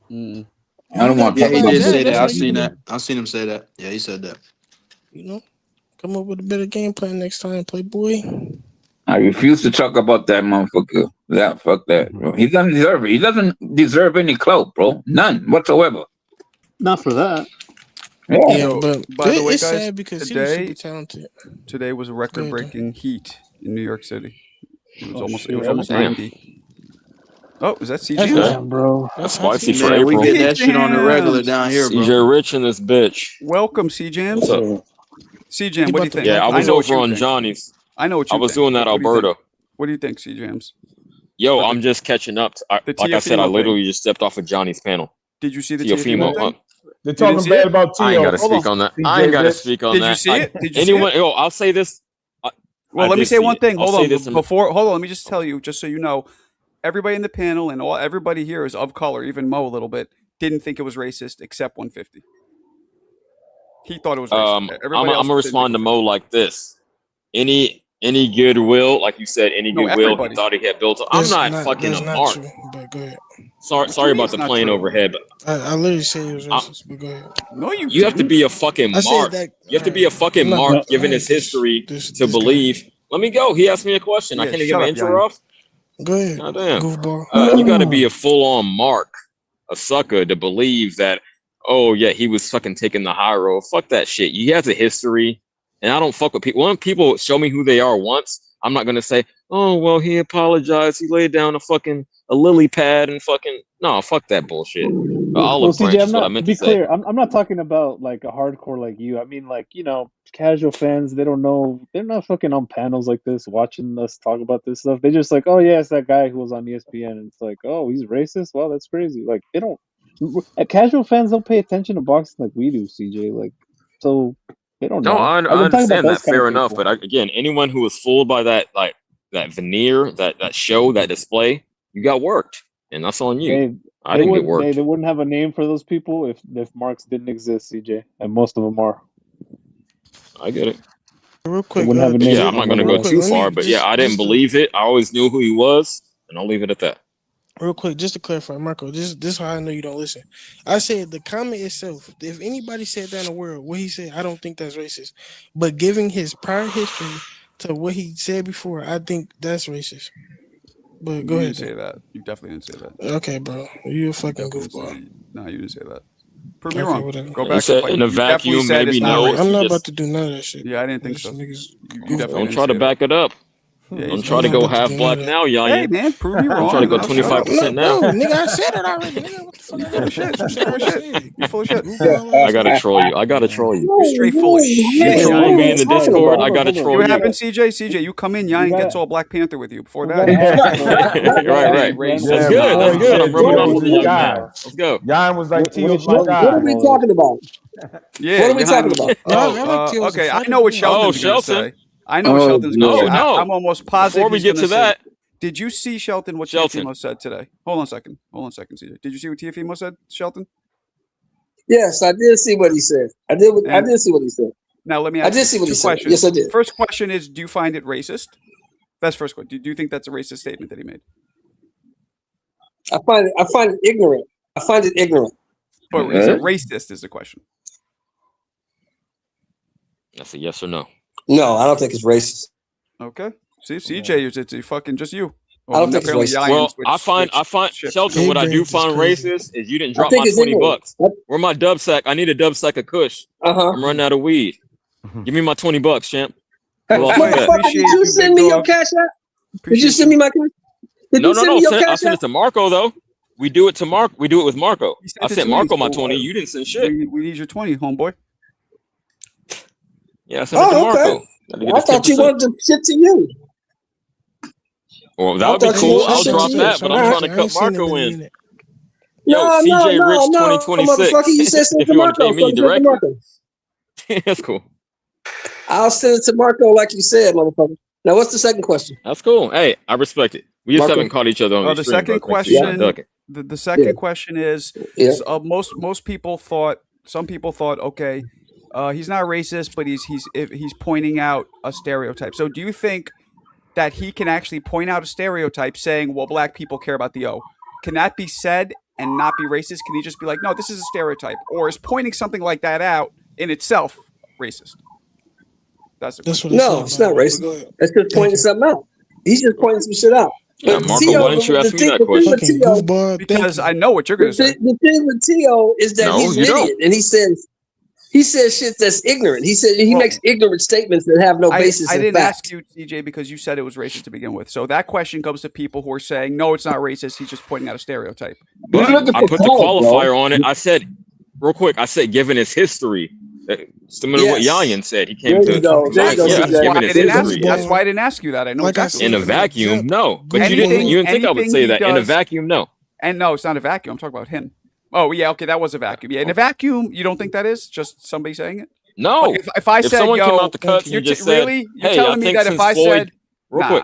Mm. If I you don't got want to Yeah, talk beat he by about did jabs, say this. that. that's I on you, seen bro. that. I seen him say that. Yeah, he said that. You know, come up with a better game plan next time, Playboy." I refuse to talk about that motherfucker. Fuck that, bro. He doesn't deserve it. He doesn't deserve any clout, bro. None whatsoever. Not for that. Yeah. Yeah, So, but by the way, it's guys, sad because he was super talented. today was a Go ahead, though. record-breaking heat in New York City. It was Oh almost shit. almost Damn. 90. Oh, is that That's CJ? Okay. Damn, bro. That's hot Spicy heat. for Man, we April. get that shit on the regular C-Jams. down here, bro. CJ Rich and this bitch. Welcome, What's C-Jams. up? C-Jam, He what do you about to think? Yeah, I black I was know what over you on think. Johnny's. I know what I you was think. doing that What do you Alberto. think? What do you think, C-Jams? Yo, But I'm just catching up. the Like I said, I Teofimo thing. literally just stepped off of Johnny's panel. Did you see the Teofimo Teofimo. thing? They're You didn't talking see bad it? about I ain't Tio. got to Hold speak on. on that. CJ I ain't got to bitch. speak on Did you that. see it? Did you see Anyone? it? Yo, I'll say this. Well, I let me did say see one it. thing. I'll Hold say on. this. Before, hold on. Let me just tell you, just so you know, everybody in the panel and everybody here is of color, even Mo a little bit, didn't think it was racist except 150. He thought it was racist. I'm Everybody else gonna didn't think respond it to was Mo racist. like this. Any goodwill, like you said, any No, goodwill he everybody. thought he had built up. I'm not fucking That's a not mark. true. But go ahead. What you Sorry mean about it's the not plane true? overhead, but I literally said it was I'm, racist. But go ahead. No, you you have to didn't. be a fucking I said mark. that. You have to be a fucking I'm not mark, gonna. No, I given hate his history, to this guy. believe. Let me go. He asked me a question. I Yeah, can't give shut an up, intro Yanni. off. Go ahead, God damn. goofball. You got to be a full-on mark, a sucker, to believe that. Oh yeah, he was fucking taking the high road. Fuck that shit. He has a history, and I don't fuck with people. When people show me who they are once, I'm not gonna say, oh well, he apologized. He laid down a lily pad and fucking no, fuck that bullshit. well, Olive CJ, branch I'm is what I not. To meant to be say. clear, I'm not talking about like a hardcore like you. I mean, like, casual fans. They don't know. They're not fucking on panels like this, watching us talk about this stuff. They just like, oh yeah, it's that guy who was on ESPN, and it's like, oh, he's racist. Well, that's crazy. Like, they don't. Casual fans don't pay attention to boxing like we do, CJ. Like, so they don't No, know. I Like, I'm talking about understand that. those kind of Fair enough. people. But again, anyone who was fooled by that, like that veneer, that show, that display, you got worked, and that's on you. They I didn't get they worked. wouldn't have a name for those people if marks didn't exist, CJ, and most of them are. I get it. Real They quick, wouldn't have a name Yeah, for I'm not them gonna go real otherwise. quick. too Let me far, but yeah, I didn't just believe it. I always knew who he was, and I'll leave it at that. real quick, just to clarify, Marco. This is how I know you don't listen. I said the comment itself. If anybody said that in the world, what he said, I don't think that's racist. But giving his prior history to what he said before, I think that's racist. But go You ahead. didn't say that. You definitely didn't say that. Okay, bro. You a You fucking definitely didn't goofball. say. No, you didn't say that. Prove me Okay, wrong. whatever. Go You back and said fight. in a You definitely vacuum, said maybe it's not no. I'm racist. not You about just to do none of that shit. Yeah, I didn't think This so. niggas You goofball. definitely don't didn't try to say that. back it up. Yeah, I'm trying to go half black now, Yayan. Hey man, prove me wrong. I'm trying to go 25% now. No, nigga, I said it already. Nigga, what the fuck? You full of shit. You full of shit. You full of shit. I gotta troll you. I gotta troll you. You straight full of shit. If you want to be in the Discord, I gotta See troll what you. happens, CJ? CJ, you come in, Yayan gets all Black Panther with you. Before that, right. That's good. That's good. I'm rubbing off on the young man. Let's go. Yayan was like, Teal's my What guy. are we talking about? Yeah, What are we talking about? Okay, I know what Shelton's going to say. I know what Shelton's going to say. I'm almost positive. Before we get to that, did you see, Shelton, what Teofimo said today? Hold on a second, CJ. Did you see what Teofimo said, Shelton? Yes, I did see what he said. I did see what he said. Now let me ask you see what he said. questions. Yes, I did. First question is, do you find it racist? That's first question. Do you think that's a racist statement that he made? I find it ignorant. I find it ignorant. But is it racist is the question. That's a yes or no. No, I don't think it's racist. Okay. See, CJ, it's fucking just you. I don't think it's racist. Well, I find Shelton, what I do find racist is you didn't drop my $20. Where my dub sack? I need a dub sack of Kush. I'm running out of weed. Give me my $20, champ. Motherfucker, did you send me your cash app? Did you send me my cash? No. I sent it to Marco though. We do it to Marco. We do it with Marco. I sent Marco my 20. You didn't send shit. We need your 20, homeboy. Yeah, I sent it to Marco. I thought you wanted to shit to you. Well, that would be cool. I'll drop that, but I'm trying to cut Marco in. Yo, No, CJ Rich 2026. Motherfucker, you said send it to Marco. That's cool. I'll send it to Marco like you said, motherfucker. Now, what's the second question? That's cool. Hey, I respect it. We just haven't caught each other on the stream. Second question. The second question is: most people thought. Some people thought, okay, he's not racist, but he's pointing out a stereotype. So, do you think that he can actually point out a stereotype, saying, "Well, black people care about the O"? Can that be said and not be racist? Can he just be like, "No, this is a stereotype," or is pointing something like that out in itself racist? That's no, it's not racist. That's just pointing something out. He's just pointing some shit out. Yeah, Marco, why didn't you ask me that question? Because I know what you're going to say. The thing with Teo is that he's an idiot, and he says shit that's ignorant. He makes ignorant statements that have no basis. I didn't fact. ask you, CJ, because you said it was racist to begin with. So that question comes to people who are saying, no, it's not racist. He's just pointing out a stereotype. But I put the qualifier on it. I said, real quick, given his history, similar to what Yayan said, he came to. That's why I didn't ask you that. I know exactly. In a vacuum, no. But you didn't think I would say that. In a vacuum, no. And no, it's not a vacuum. I'm talking about him. Oh, yeah, okay, that was a vacuum. Yeah, in a vacuum, you don't think that is? Just somebody saying it? No. If I said, someone came out the cuts and just said, really? You're telling me that if I said... Real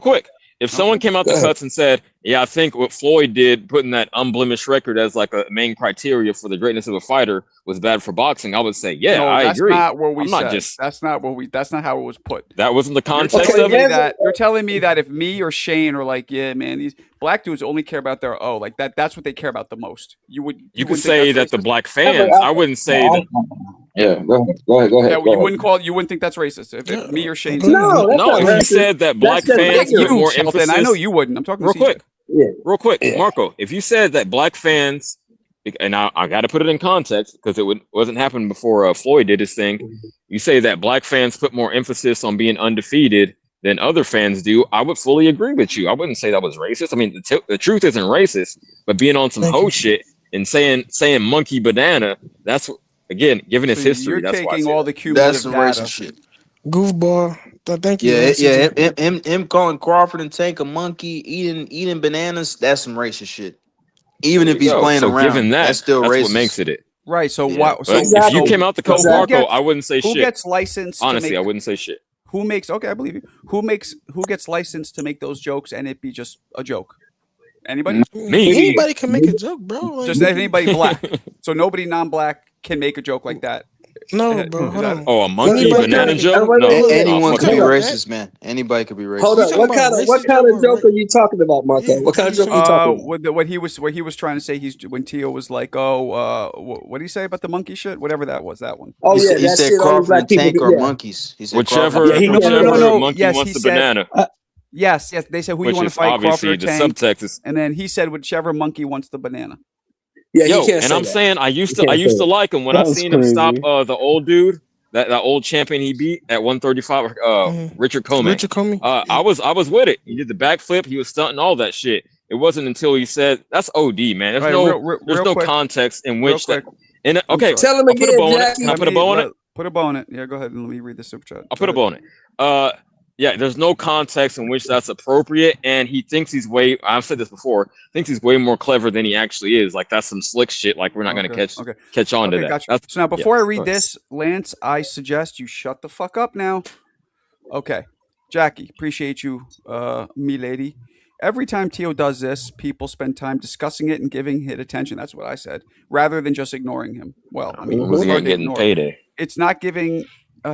quick. If someone came out the cuts and said, yeah, I think what Floyd did, putting that unblemished record as like a main criteria for the greatness of a fighter was bad for boxing, I would say, yeah, I agree. That's not what we said. That's not how it was put. That wasn't the context of it. You're telling me that if me or Shane are like, yeah, man, these black dudes only care about their like that's what they care about the most. You could say that the black fans. I wouldn't say that. Yeah, go ahead. Yeah, you wouldn't think that's racist if me or Shane. No, if you said that black fans put more emphasis. I know you wouldn't. I'm talking real quick, Marco. If you said that black fans, and I got to put it in context because it wasn't happening before Floyd did his thing. You say that black fans put more emphasis on being undefeated than other fans do. I would fully agree with you. I wouldn't say that was racist. I mean, the truth isn't racist, but being on some hoe shit and saying monkey banana, that's again given his history. You're that's taking why all the cumulative some data. racist shit. Goofball. Thank you. Him calling Crawford and Tank a monkey, eating bananas, that's some racist shit. Even if he's playing around, given that's still racist. What makes it. Right. So why? So if you came out the cut, Marco, I wouldn't say shit. Who gets licensed? Honestly, I wouldn't say shit. Who makes? Okay, I believe you. Who gets licensed to make those jokes and it be just a joke? Anybody? Me. Anybody can make a joke, bro. Like, just anybody black. So nobody non-black can make a joke like that. No, bro. Hold on. Oh, a monkey banana joke? No, anyone could be racist, man. Anybody could be racist. Hold on. What kind of joke are you talking about, Marco? What kind of joke are you talking about? What he was trying to say, when Teo was like, what did he say about the monkey shit? Whatever that was, that one. Oh yeah, he said Crawford and Tank are monkeys. He said whichever monkey wants the banana. Yes. They said who you want to fight, Crawford or Tank. Subtext. And then he said whichever monkey wants the banana. Yeah, and I'm saying I used to like him when I seen him stop the old dude, that old champion he beat at 135, Richard Comey. Richard Comey. I was with it. He did the backflip. He was stunting all that shit. It wasn't until he said that's OD, man. There's there's no quick, context in which that. And okay, tell him again, Jackie. Can I put a bow on it? Put a bow on it. Yeah, go ahead and let me read the super chat. I'll put a bow on it. Yeah, there's no context in which that's appropriate, and he thinks he's I've said this before, thinks he's way more clever than he actually is. Like, that's some slick shit. Like, we're not going to catch on to that. Gotcha. So now, before I read this, Lance, I suggest you shut the fuck up now. Okay. Jackie, appreciate you, me lady. Every time Teo does this, people spend time discussing it and giving it attention. That's what I said, rather than just ignoring him. Well, I mean, who's getting payday? It's not giving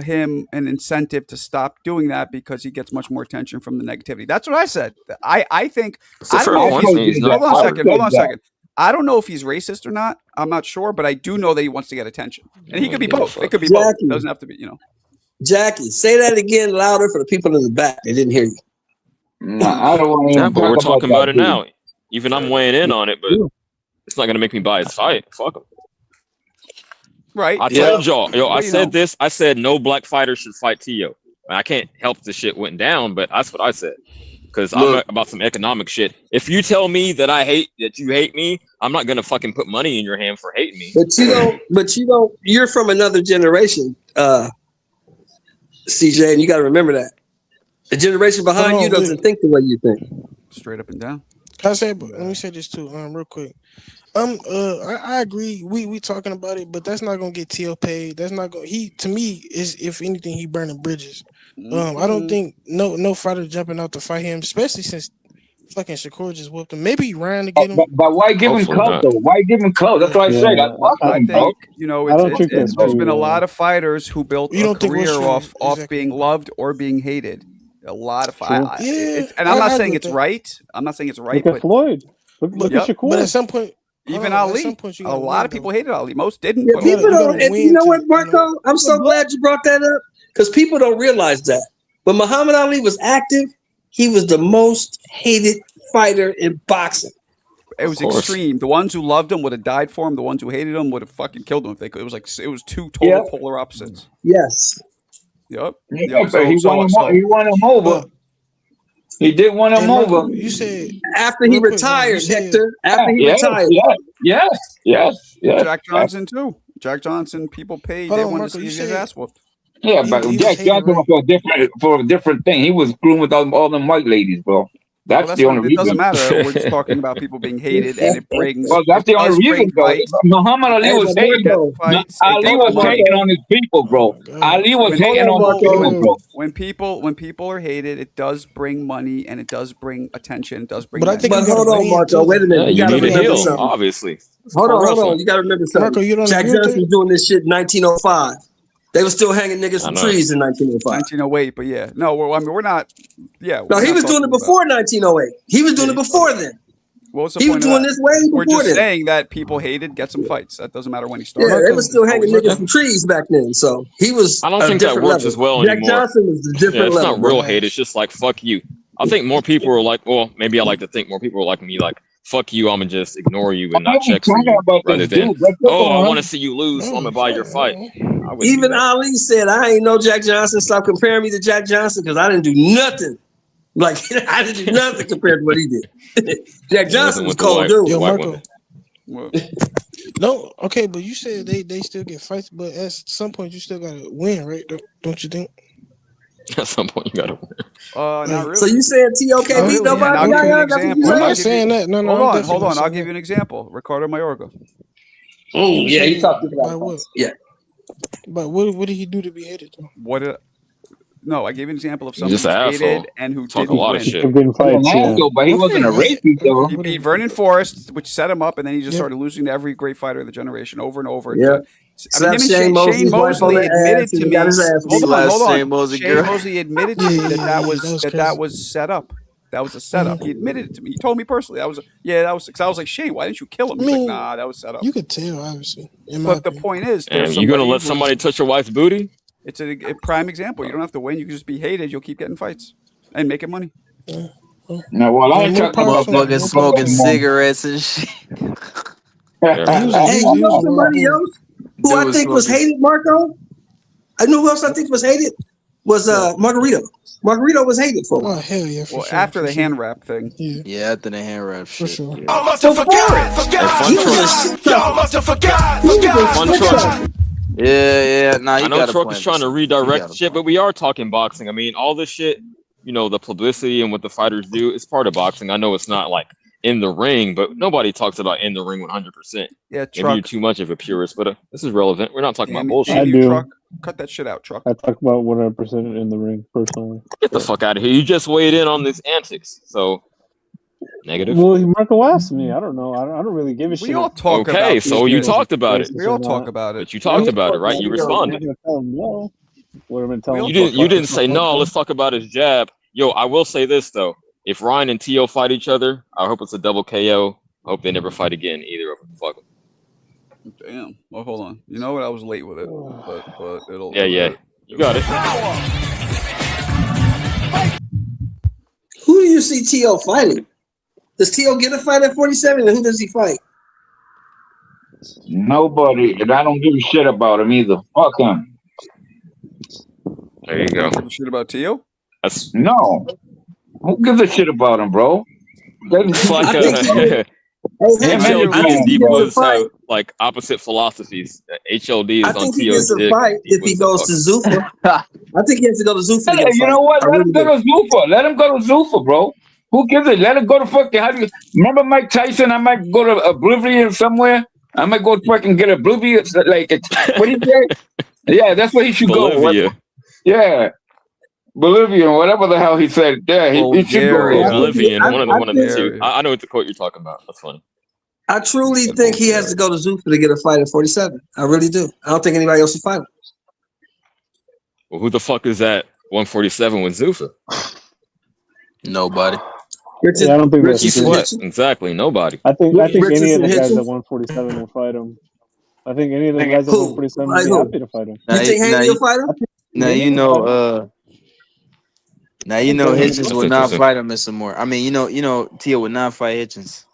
him an incentive to stop doing that because he gets much more attention from the negativity. That's what I said. I think. Hold on a second. I don't know if he's racist or not. I'm not sure, but I do know that he wants to get attention, and he could be both. It could be both. It doesn't have to be, Jackie, say that again louder for the people in the back. They didn't hear you. No, I don't want to. But we're talking about it now. Even I'm weighing in on it, but it's not going to make me buy his fight. Fuck him. Right. I told y'all. I said this. I said no black fighter should fight Teo. I can't help the shit went down, but that's what I said. Because I'm about some economic shit. If you tell me that you hate me, I'm not gonna fucking put money in your hand for hating me. But you don't. You're from another generation, CJ, and you got to remember that the generation behind you doesn't think the way you think. Straight up and down. Can I say? Let me say this too, real quick. I agree. We talking about it, but that's not gonna get Teo paid. That's not gonna. He, to me, is, if anything, he burning bridges. I don't think no fighter jumping out to fight him, especially since fucking Shakur just whooped him. Maybe he ran to get him. But why give him clout though? Why give him clout? That's what I said. I think there's been a lot of fighters who built a career off being loved or being hated. A lot of fighters, and I'm not saying it's right. I'm not saying it's right. Look at Floyd. Look at Shakur. But at some point. Even Ali, a lot of people hated Ali. Most didn't. Yeah, people don't. And you know what, Marco? I'm so glad you brought that up because people don't realize that. When Muhammad Ali was active, he was the most hated fighter in boxing. It was extreme. The ones who loved him would have died for him. The ones who hated him would have fucking killed him if they could. It was two total polar opposites. Yes. Yep. So he won him over. He did want him over. You said after he retired, Hector. After he retired. Yes. Jack Johnson too. Jack Johnson. People paid. They wanted to see his ass whooped. Yeah, but Jack Johnson was for a different thing. He was screwing with all them white ladies, bro. That's the only reason. It doesn't matter. We're just talking about people being hated, and it brings. Well, that's the only reason, bro. Muhammad Ali was hating. Ali was hating on his people, bro. Ali was hating on his people, bro. When people are hated, it does bring money and it does bring attention. It does bring. But hold on, Marco. Wait a minute. You need a heal, obviously. Hold on. You got to remember something. Marco, Jack Johnson was doing this shit in 1905. They were still hanging niggas from trees in 1905. 1908, but yeah. No, I mean, we're not. Yeah. No, he was doing it before 1908. He was doing it before then. He was doing this way before then. We're just saying that people hated, get some fights. That doesn't matter when he started. Yeah, they were still hanging niggas from trees back then. So he was. I don't think that works as well anymore. Jack Johnson was a different level. It's not real hate. It's just like, fuck you. I think more people are like, well, maybe I like to think more people are like me, like, fuck you, I'm gonna just ignore you and not check for you rather than, I want to see you lose, so I'm gonna buy your fight. Even Ali said, I ain't know Jack Johnson. Stop comparing me to Jack Johnson because I didn't do nothing. Like, I didn't do nothing compared to what he did. Jack Johnson was cold, dude. Yo, Marco. No, okay, but you said they still get fights, but at some point you still gotta win, right? Don't you think? At some point you gotta win. Not really. So you saying TOK beat nobody? I'm not saying that. No. Hold on. I'll give you an example. Ricardo Mayorga. Yeah, he talked about what? Yeah. But what did he do to be hated? No, I gave you an example of someone who's hated and who talk didn't a lot of win. shit. But he wasn't a racist though. He beat Vernon Forrest, which set him up, and then he just started losing to every great fighter of the generation over and over. Yeah. I mean, Shane Mosley admitted to me. Hold on. Shane Mosley admitted to me that was set up. That was a setup. He admitted it to me. He told me personally. That was because I was like, Shane, why didn't you kill him? He's like, nah, that was set up. You could tell, obviously. But the point is, you gonna let somebody touch your wife's booty? It's a prime example. You don't have to win. You can just be hated. You'll keep getting fights and making money. No, well, I ain't talking about smoking cigarettes and shit. Hey, you know somebody else who I think was hated, Marco? I know who else I think was hated was Margarito. Margarito was hated for a while. Oh hell yeah! For Well, sure, after for the sure. hand wrap thing. Yeah, after the hand wrap For shit. sure. Yeah. Y'all must have forgot. Hey, Y'all must have forgot. Fun truck. Yeah. Nah, you I know got a Truck point. is trying to redirect shit, but we are talking boxing. I mean, all this shit, you know, the publicity and what the fighters do is part of boxing. I know it's not like in the ring, but nobody talks about in the ring 100%. Yeah, Maybe you're too much of a purist, but this is relevant. We're not talking about bullshit. I do. Truck, cut that shit out, Truck. I talk about 100% in the ring personally. Get the fuck out of here. You just weighed in on these antics, so negative. Well, Marco asked me. I don't know. I don't really give a shit. We all talk about Okay, so you shit. talked about it. We all talk about it. But you talked about it, right? You responded. No. What am I telling You didn't say no. Let's talk about his jab. Yo, I will say this though: if Ryan and Teo fight each other, I hope it's a double KO. I hope they never fight again. Either of them. Fuck them. Damn. Well, hold on. You know what? I was late with it, but it'll. Yeah. You got it. Who do you see T.O. fighting? Does T.O. get a fight at 47? And who does he fight? Nobody, and I don't give a shit about him either. Fuck him. There you go. Give a shit about Teo? No. Who gives a shit about him, bro? It's like HLD and D Woods have like opposite philosophies. HLD is I on think he Teo's gets a dick. fight if he goes to Zuffa. I think he has to go to Zuffa to get a fight. You know what? Let him go to Zuffa. Let him go to Zuffa, bro. Who gives it? Let him go to fucking. How do you remember Mike Tyson? I might go to Oblivion somewhere. I might go fucking get Oblivion. Like, what do you say? Yeah, that's where he should Bolivia. go. Yeah. Bolivian, whatever the hell he said. Yeah, he should go. Bolivian, one of the two. I know what the quote you're talking about. That's funny. I truly think he has to go to Zuffa to get a fight at 47. I really do. I don't think anybody else will fight him. Well, who the fuck is that 147 with Zuffa? Nobody. Yeah, I don't think that's true. What? Exactly, nobody. I think any of the guys at 147 will fight him. I think any of the guys at 147 would be happy to fight him. You think Haney will fight him? Now you know Hitchens will not fight him some more. I mean, you know Teo would not fight Hitchens.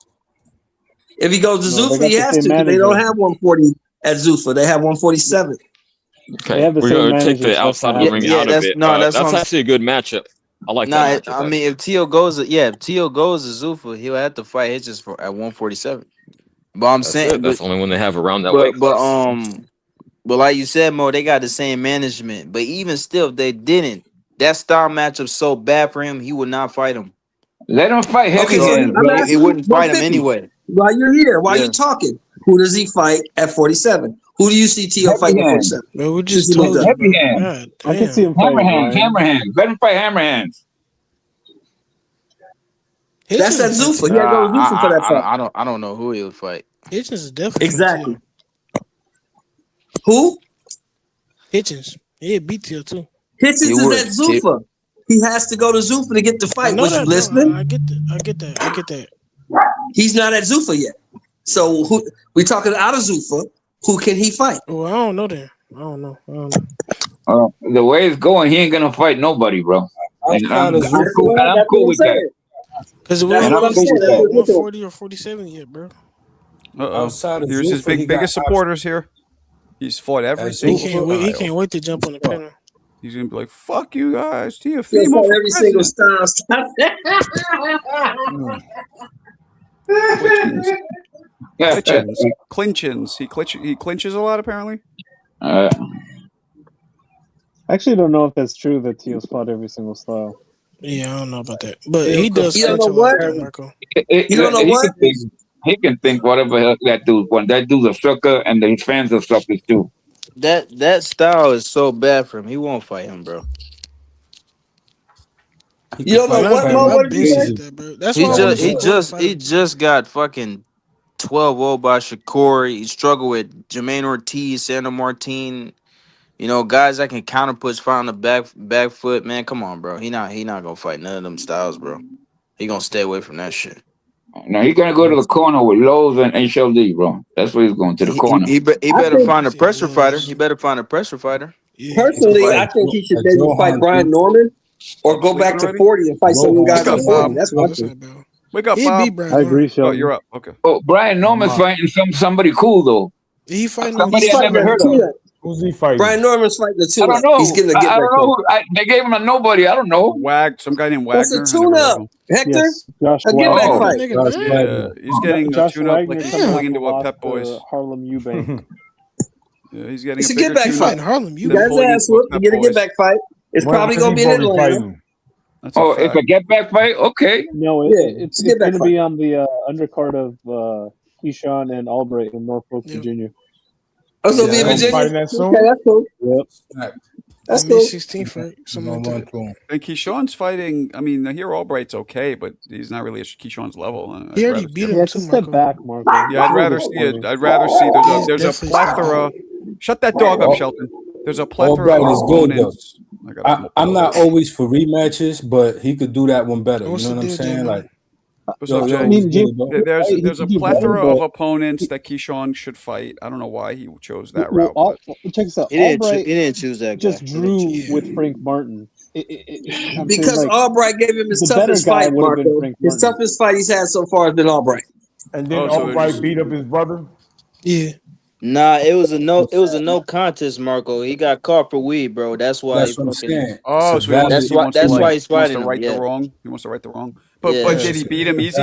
If he goes to Zuffa, he has to. They don't have 140 at Zuffa. They have 147. Okay, we're gonna take the outside of the ring out of it. That's actually a good matchup. I like that matchup. I mean, if Teo goes to Zuffa, he'll have to fight Hitchens at 147. But I'm saying that's the only one they have around that weight class. But like you said, Mo, they got the same management. But even still, if they didn't, that style matchup so bad for him, he would not fight him. Let him fight Higgins. He wouldn't fight him anyway. While you're here, while you're talking, who does he fight at 47? Who do you see Teo fighting at 47? Man, we just told you. I can see him fighting Hammerhands. Let him fight Hammerhands. That's that Zuffa. He had to go to Zuffa for that fight. I don't know who he would fight. Hitchens is definitely exactly. Who? Hitchens. He'd beat Teo too. Hitchens is at Zuffa. He has to go to Zuffa to get the fight. Was you listening? I get that. He's not at Zuffa yet. So who we talking out of Zuffa? Who can he fight? Oh, I don't know that. I don't know. The way it's going, he ain't gonna fight nobody, bro. I'm cool with that. Because we're not 140 or 47 yet, bro. Here's his biggest supporters here. He's fought every single. He can't wait to jump on the panel. He's gonna be like, "Fuck you guys, Teofimo." Every single style. Clinches. He clinches a lot apparently. I actually don't know if that's true that Teo's fought every single style. Yeah, I don't know about that, but he does. You don't know what? You don't know what? He can think whatever that dude wants. That dude's a sucker, and his fans are suckers too. That style is so bad for him. He won't fight him, bro. You don't know what? What did you say? He just got fucking 12-0 by Shakur. He struggled with Jermaine Ortiz, Sandro Martin. You know, guys that can counterpunch, fight on the back foot. Man, come on, bro. He not gonna fight none of them styles, bro. He gonna stay away from that shit. No, he's gonna go to the corner with Lowe's and HLD, bro. That's where he's going, to the corner. He better find a pressure fighter. He better find a pressure fighter. Personally, I think he should maybe fight Brian Norman or go back to 40 and fight some of them guys at 40. That's what I think. Wake up, Bob. I agree, Sean. Oh, you're up. Okay. Oh, Brian Norman's fighting somebody cool though. He fighting somebody I never heard of. Who's he fighting? Brian Norman's fighting the I tune-up. don't know. He's getting a I get don't know. They gave him a nobody. I don't know. Some guy named That's Wagner. a I never heard of tune-up, him. Hector. Yes, Josh A get back Oh. fight. Yeah, he's getting a Josh tune-up like Wagner he's coming pulling off into a a loss Pep Boys. to Harlem Eubank. Yeah, he's getting It's a a bigger get back tune-up fight. Harlem, You than guys pulling ass into a whoop. You Pep get a get Boys. back fight. It's probably When's gonna he be in supposed to be Atlanta. fighting? That's a Oh, it's fact. a get back fight. Okay. No, Yeah, it's get back going to fight. be on the undercard of Keyshawn and Albright in Norfolk, Virginia. Oh, so be in He's Virginia. fighting that soon? Okay, that's cool. Yep. That's May cool. 16th, right? Something like that. And Keyshawn's fighting. I mean, here Albright's okay, but he's not really at Keyshawn's level. He already beat him Yeah, it's too, a step Marco. back, Marco. Yeah, I'd rather see it. I'd rather see there's a plethora. Shut that dog up, Shelton. There's a plethora Albright of is good though. opponents. I'm not always for rematches, but he could do that one better. You know what I'm saying? Like, What's up, Jay? I mean, James, There's he a could do plethora better, of but- opponents that Keyshawn should fight. I don't know why he chose that Well, route. check this out. He didn't Albright choose that guy. just drew with Frank Martin. I'm Because saying, like, Albright gave him his the better toughest guy fight, would have been Marco. Frank His Martin. toughest fight he's had so far has been Albright. And then so they're Albright just- beat up his brother. Yeah. Nah, it was a no contest, Marco. He got caught for weed, bro. That's why. That's what I'm saying. Oh, so that's why he's fighting him. right Yeah. the wrong. He wants to right the wrong. But Yeah. but did he beat him easy?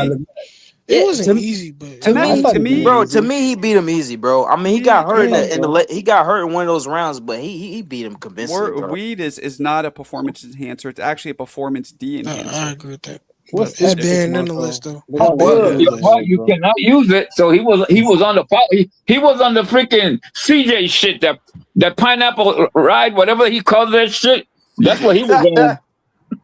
It wasn't easy, but To me, bro, to me, he beat him easy, bro. I mean, he got hurt he got hurt in one of those rounds, but he beat him convincingly. Bro. Weed is not a performance enhancer. It's actually a performance enhancer. I agree with that. But it's banned nonetheless, though. You cannot use it. So he was on the he was on the freaking CJ shit, that pineapple ride, whatever he calls that shit. That's what he was on.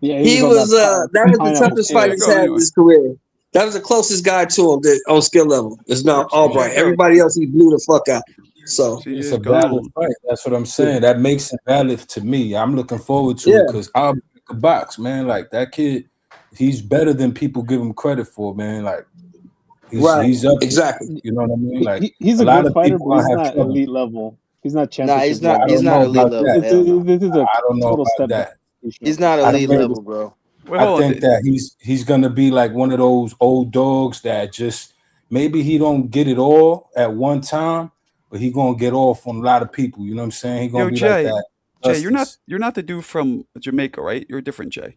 Yeah, He was that was the toughest fight he's had in his career. That was the closest guy to him on skill level. It's not Albright. Everybody else he blew the fuck out. So it's a valid fight. That's what I'm saying. That makes it valid to me. I'm looking forward to it because I'll pick a box, man. Like that kid, he's better than people give him credit for, man. Like he's up exactly. You know what I mean? Like he's a lot good of fighter, people but he's have not trouble. elite level. He's not Nah, championship. he's not. level. He's not elite level. This is a I don't know total about step that. back. He's not elite level, bro. I think that he's gonna be like one of those old dogs that just maybe he don't get it all at one time, but he gonna get off on a lot of people. You know what I'm saying? He gonna be Jay, like that. Jay, you're not the dude from Jamaica, right? You're a different Jay.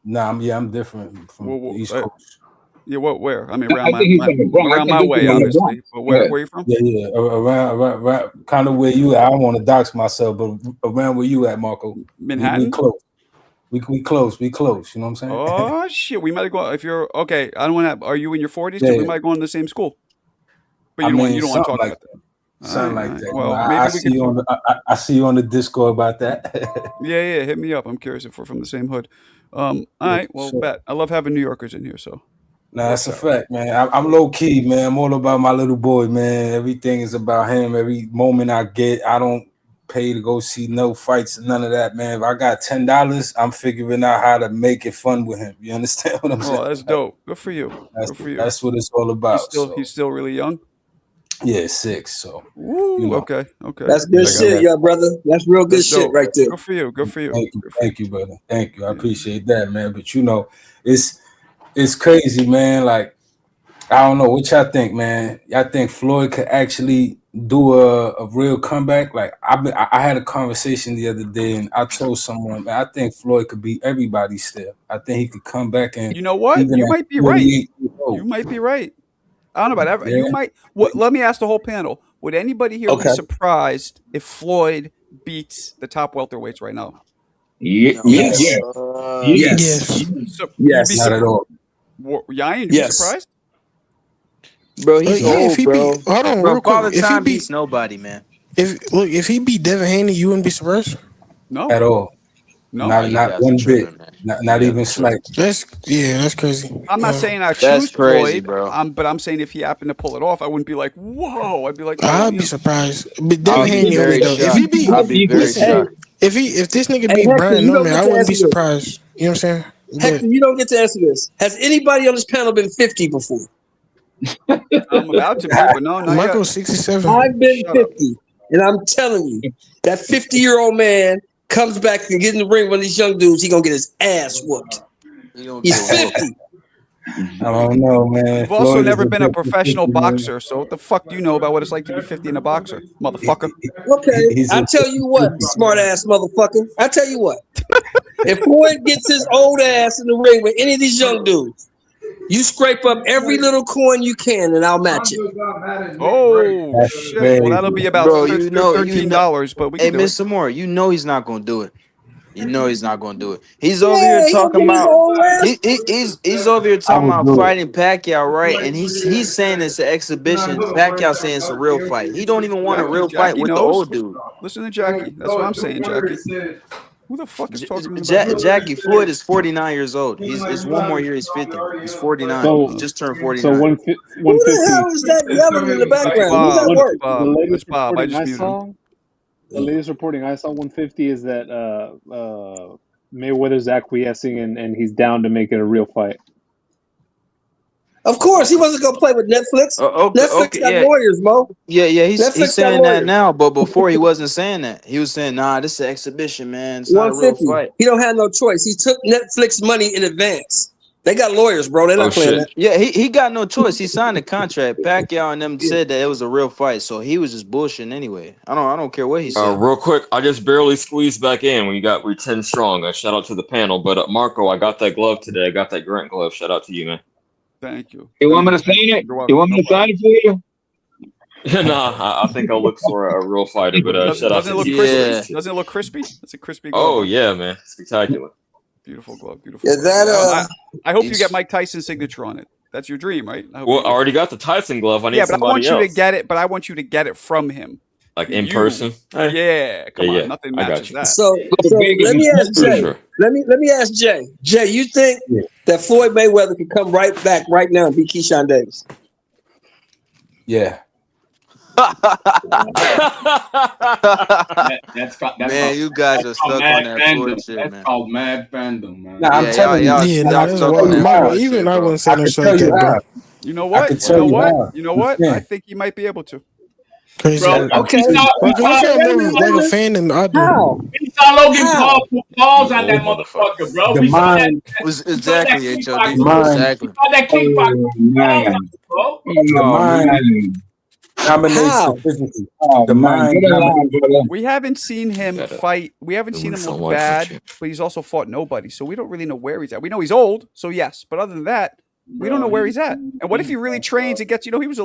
Nah, I'm different from the East Coast. Yeah, where? I mean, around around my way, obviously. But where you from? Yeah, around kind of where you at. I don't want to dox myself, but around where you at, Marco. Manhattan. We close. We close. You know what I'm saying? Oh shit, we might go. If you're okay, I don't want to. Are you in your 40s? Yeah. We might go in the same school. But you don't want to talk about that. Something like that. Well, I maybe see you on I see you on the Discord about that. Yeah, hit me up. I'm curious if we're from the same hood. All right, well, bet. I love having New Yorkers in here, so. Nah, that's a fact, man. I'm low key, man. I'm all about my little boy, man. Everything is about him. Every moment I get, I don't pay to go see no fights and none of that, man. If I got $10, I'm figuring out how to make it fun with him. You understand what I'm saying? Oh, that's dope. Good for you. Good for you. That's what it's all about. He's still really young. Yeah, 6. So okay. That's good shit, y'all, brother. That's real good shit right there. Good for you. Thank you, brother. Thank you. I appreciate that, man. But it's crazy, man. Like, I don't know what y'all think, man. Y'all think Floyd could actually do a real comeback? Like, I had a conversation the other day, and I told someone, man, I think Floyd could beat everybody still. I think he could come back and. You know what? You might be right. You might be right. I don't know about that. You might. Let me ask the whole panel. Would anybody here be surprised if Floyd beats the top welterweights right now? Yes. Yes. Not at all. Yayan, you be surprised? Bro, he's old, bro. Hold on, bro, real quick. If he beats nobody, man. If he beat Devin Haney, you wouldn't be surprised? No. At all. No. Not one bit. Not even slight. That's crazy. I'm not saying I choose Floyd, but I'm saying if he happened to pull it off, I wouldn't be like, whoa. I'd be like, I'd be surprised. But Devin Haney only though. If he beat, if this nigga beat Brian Norman, I wouldn't be surprised. You know what I'm saying? Hector, you don't get to answer this. Has anybody on this panel been 50 before? I'm about to be, but no, not Michael's yet. 67. I've been 50, and I'm telling you, that 50-year-old man comes back and get in the ring with these young dudes, he gonna get his ass whooped. He's 50. I don't know, man. You've also Floyd is never a been a different professional person, man. boxer, so what the fuck do you know about what it's like to be 50 in a boxer, motherfucker? Okay, He's I a tell you what, smart ass motherfucker. I tell you what. If Floyd gets his old ass in the ring with any of these young dudes, you scrape up every little coin you can, and I'll match it. Oh That's shit! crazy. Well, that'll be about Bro, you know, $13, but we hey, can do it. Mr. Moore, you know he's not gonna do it. You know he's not gonna do it. He's Yeah, over here he'll talking get his about old ass. he's over here I talking would about do it. fighting Pacquiao, right? And he's saying it's an exhibition. Pacquiao saying it's a real fight. He don't even want a real fight Jackie with the knows. old dude. Listen to Jackie. That's what I'm saying, Jackie. Who the fuck is talking to me about Jackie Floyd is 49 years old. He's one more year. He's 50. He's 49. So He just turned so 49. 150. Who the hell is that yelling in the background? Who's at work? The latest Bob. I reporting just I muted saw. him. The latest reporting I saw 150 is that Mayweather's acquiescing and he's down to make it a real fight. Of course, he wasn't gonna play with Netflix. Netflix got yeah. lawyers, Mo. Yeah, he's Netflix saying got that lawyers. now, but before he wasn't saying that. He was saying, nah, this is an exhibition, man. It's not a real 150. fight. He don't have no choice. He took Netflix money in advance. They got lawyers, bro. They're not playing that. Yeah, he got no choice. He signed a contract. Pacquiao and them said that it was a real fight, so he was just bullshitting anyway. I don't care what he said. Real quick, I just barely squeezed back in. We 10 strong. Shout out to the panel. But Marco, I got that glove today. I got that Grant glove. Shout out to you, man. Thank you. You want me to sign it? You want me to sign it for you? Nah, I think I'll look for a real fighter. But shout out Doesn't to it look you. crispy? Doesn't it look crispy? It's a crispy glove. Oh yeah, man, spectacular. Beautiful glove. Beautiful. Is that I hope you get Mike Tyson's signature on it. That's your dream, right? I already got the Tyson glove. I need but I want somebody you else. to get it. But I want you to get it from him, like in person. Yeah, come on, Yeah, nothing I got matches you. that. So let me ask Jay. Sure. Let me ask Jay. Jay, you think that Floyd Mayweather could come right back right now and beat Keyshawn Davis? Yeah. That's man, you guys are stuck on that bullshit, man. That's called mad fandom, man. Nah, I'm telling you. Yeah, that's wild. Even I wouldn't say no shit like that, bro. You know what? You know what? I think he might be able to. Crazy. Bro, okay. You sound more like a fan than I do. How? We saw Logan Paul put balls on that motherfucker, bro. We saw that. Exactly, HOD. Exactly. We saw that kickboxer. Bro. The mind dominates the physical. The mind dominates. We haven't seen him fight. We haven't seen him look bad, but he's also fought nobody. So we don't really know where he's at. We know he's old, so yes. But other than that, we don't know where he's at. And what if he really trains and gets, he was had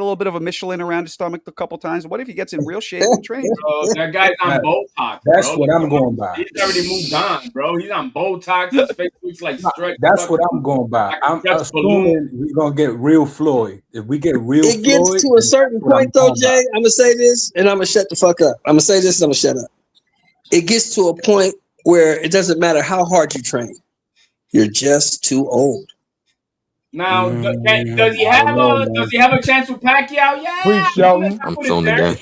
a little bit of a Michelin around his stomach a couple times. What if he gets in real shape and trains? Bro, that guy's on Botox. That's bro. what I'm going by. He's already moved on, bro. He's on Botox. His face looks like stretch. That's what I'm going by. I'm assuming we're gonna get real Floyd. If we get real It gets Floyd, to a certain point, though, Jay. I'm gonna say this, and I'm gonna shut the fuck up. I'm gonna say this, and I'm gonna shut up. It gets to a point where it doesn't matter how hard you train. You're just too old. Now, does he have a chance with Pacquiao? Yeah. Please, Shelton. I'm throwing the game.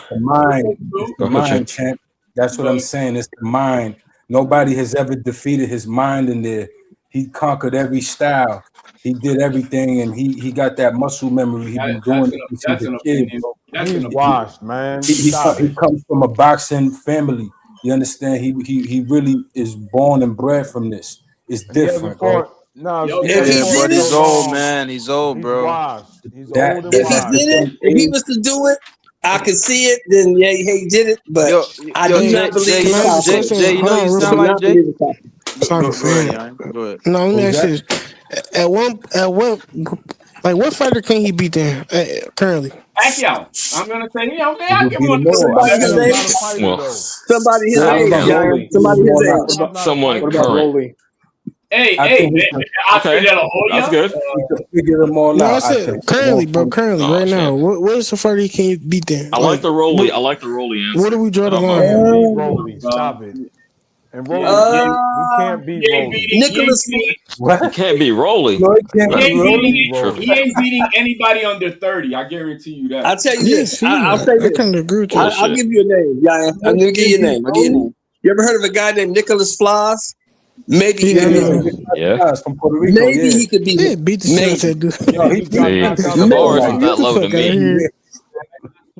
The mind, champ. That's what I'm saying. It's the mind. Nobody has ever defeated his mind in there. He conquered every style. He did everything, and he got that muscle memory. He's been doing it since a kid. He's washed, man. He comes from a boxing family. You understand? He really is born and bred from this. It's different, bro. No, but he's old, man. He's old, bro. He's old if he did it, if he was to do it, I could see it. Then yeah, he did it. But I do not believe Jay, you know you sound like Jay. No, let me ask you this: what fighter can he beat then currently? Pacquiao. I'm gonna say, I'll give him somebody his age. Somebody his age. Someone current. Hey, Oscar De La Hoya. That's good. Figure them all No, out. I said currently, right now. What is the fighter he can beat then? I like the Rolly. I like the Rolly answer. Where do we draw the line? Rolly, stop it. And Rolly, he can't beat Rolly. Nicholas, he can't beat Rolly. No, he can't beat Rolly. He ain't beating anybody under 30. I guarantee you that. I'll tell you this. I'll say this. I'll give you a name. Yeah, I'm gonna give you a name. You ever heard of a guy named Nicholas Flaws? Maybe he could from Puerto Rico. Maybe he could beat him. Beat the shit out of that dude. The bar isn't that low to me.